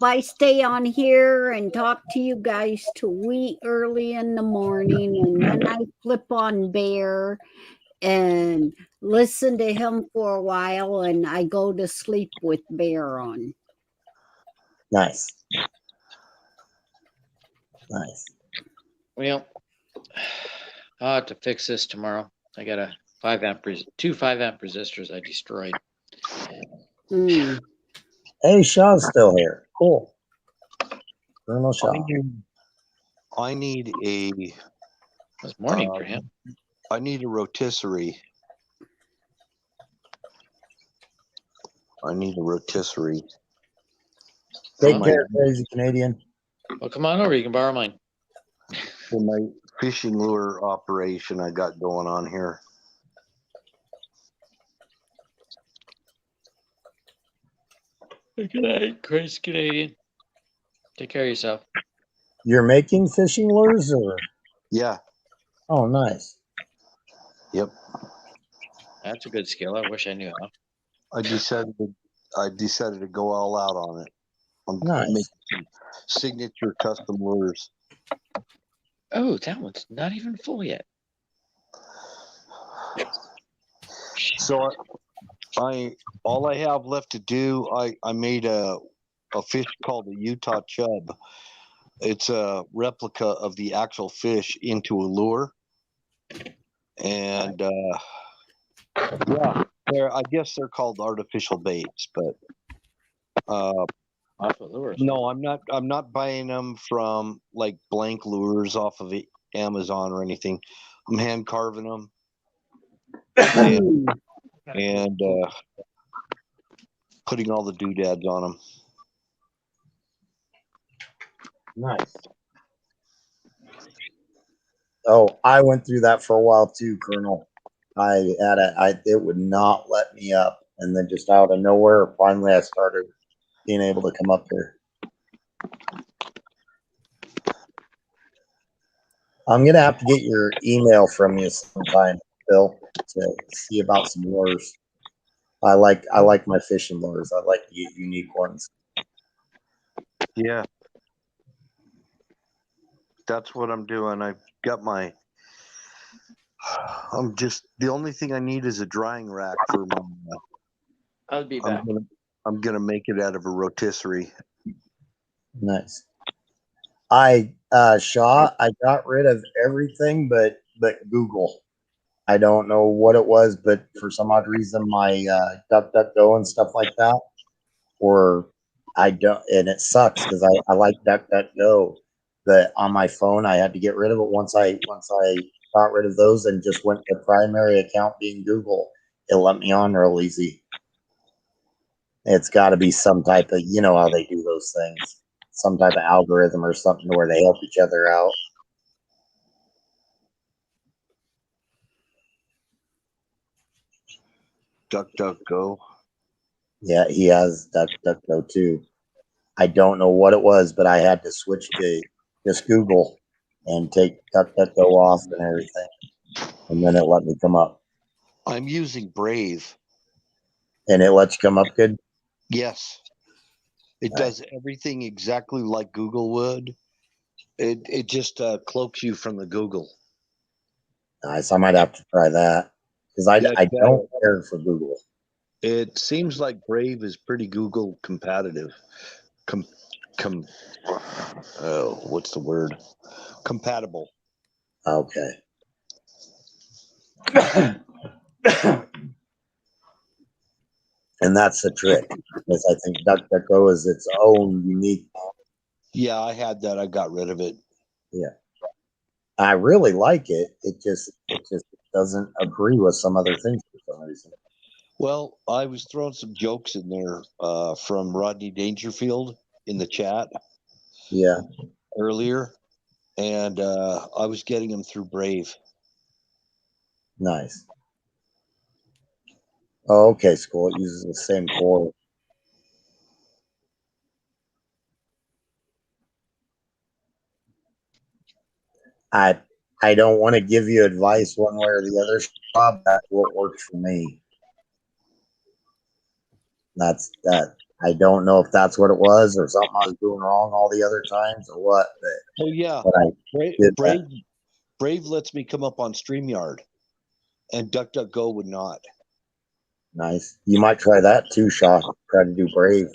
I stay on here and talk to you guys till wee early in the morning, and then I flip on Bear and listen to him for a while, and I go to sleep with Bear on. Nice. Well, I'll have to fix this tomorrow. I got a 2 5-amp resistors I destroyed. Hey, Shaw's still here. Cool. Colonel Shaw. I need a. It's morning for him. I need a rotisserie. Take care, crazy Canadian. Well, come on over. You can borrow mine. For my fishing lure operation I got going on here. Good night, crazy Canadian. Take care of yourself. You're making fishing lures, or? Yeah. Oh, nice. Yep. That's a good skill. I wish I knew how. I decided to go all out on it. I'm making some signature custom lures. Oh, that one's not even full yet. So I all I have left to do, I made a fish called a Utah chub. It's a replica of the actual fish into a lure, and yeah, I guess they're called artificial baits, but no, I'm not buying them from like blank lures off of Amazon or anything. I'm hand carving them and putting all the doodads on them. Nice. Oh, I went through that for a while too, Colonel. It would not let me up, and then just out of nowhere, finally I started being able to come up here. I'm gonna have to get your email from you sometime, Bill, to see about some lures. I like my fishing lures. I like to get unique ones. Yeah, that's what I'm doing. I've got my. I'm just the only thing I need is a drying rack for my. I'll be back. I'm gonna make it out of a rotisserie. Nice. Shaw, I got rid of everything but Google. I don't know what it was, but for some odd reason, my DuckDuckGo and stuff like that, or I don't, and it sucks because I like DuckDuckGo, but on my phone I had to get rid of it once I got rid of those and just went to primary account being Google. It let me on real easy. It's got to be some type of, you know how they do those things, some type of algorithm or something where they help each other out. DuckDuckGo. Yeah, he has DuckDuckGo too. I don't know what it was, but I had to switch to just Google and take DuckDuckGo off and everything, and then it let me come up. I'm using Brave. And it lets you come up good? Yes. It does everything exactly like Google would. It just cloaks you from the Google. Nice. I might have to try that because I don't care for Google. It seems like Brave is pretty Google compatible. What's the word? Compatible. Okay. And that's the trick, because I think DuckDuckGo is its own unique. Yeah, I had that. I got rid of it. Yeah, I really like it. It just doesn't agree with some other things for some reason. Well, I was throwing some jokes in there from Rodney Dangerfield in the chat. Yeah. Earlier, and I was getting them through Brave. Nice. Oh, okay, school. It uses the same core. I don't want to give you advice one way or the other, Bob. That's what works for me. That's that. I don't know if that's what it was or something I was doing wrong all the other times or what. But oh yeah, Brave lets me come up on StreamYard, and DuckDuckGo would not. Nice. You might try that too, Shaw. Try to do Brave.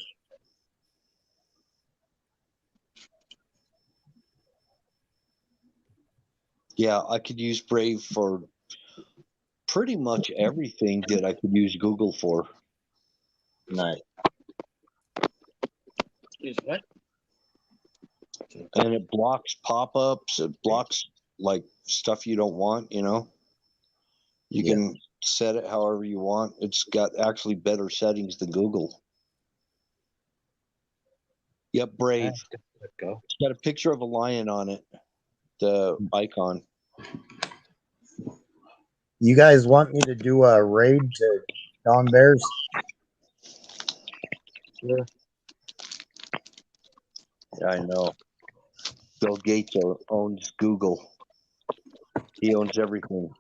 Yeah, I could use Brave for pretty much everything that I could use Google for. Nice. Use what? And it blocks pop-ups. It blocks like stuff you don't want. You know, you can set it however you want. It's got actually better settings than Google. Yep, Brave. It's got a picture of a lion on it, the icon. You guys want me to do a raid to Don Bears? Sure. Yeah, I know. Bill Gates owns Google. He owns everything.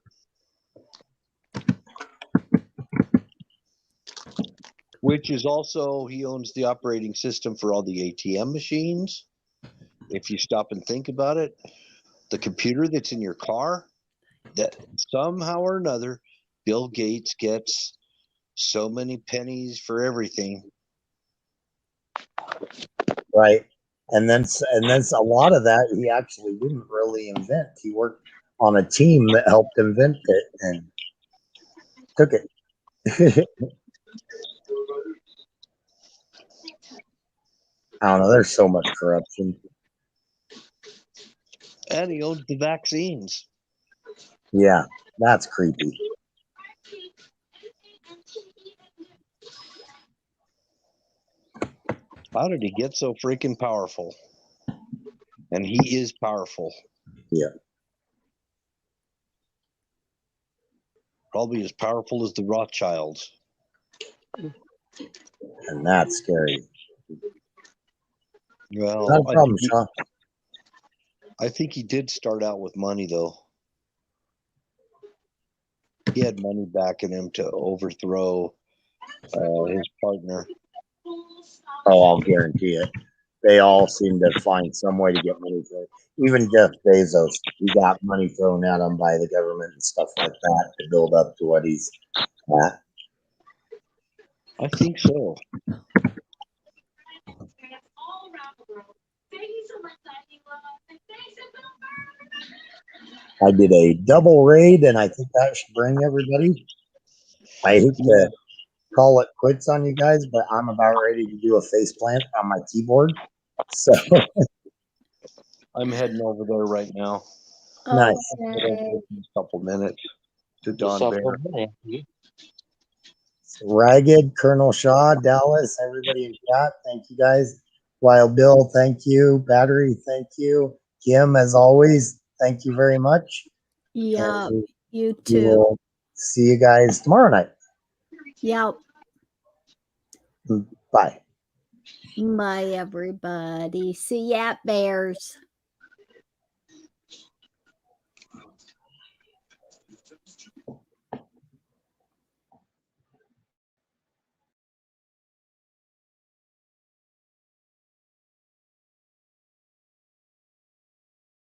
Which is also, he owns the operating system for all the ATM machines. If you stop and think about it, the computer that's in your car, that somehow or another Bill Gates gets so many pennies for everything. Right. And then a lot of that he actually didn't really invent. He worked on a team that helped invent it and took it. I don't know. There's so much corruption. And he owns the vaccines. Yeah, that's creepy. How did he get so freaking powerful? And he is powerful. Yeah. Probably as powerful as the Rothschilds. And that's scary. Well, Not a problem, Sean. I think he did start out with money, though. He had money backing him to overthrow his partner. Oh, I'll guarantee it. They all seem to find some way to get money to it. Even Jeff Bezos, he got money thrown at him by the government and stuff like that to build up to what he's at. I think so. I did a double raid, and I think that should bring everybody. I hate to call it quits on you guys, but I'm about ready to do a face plant on my keyboard. So I'm heading over there right now. nice. A couple minutes to Don Bear. Ragged, Colonel Shaw, Dallas, everybody in chat, thank you guys. Wild Bill, thank you. Battery, thank you. Kim, as always, thank you very much. Yeah, And you we too. will see you guys tomorrow night. Yep. Bye. Bye, everybody. See ya at Bears.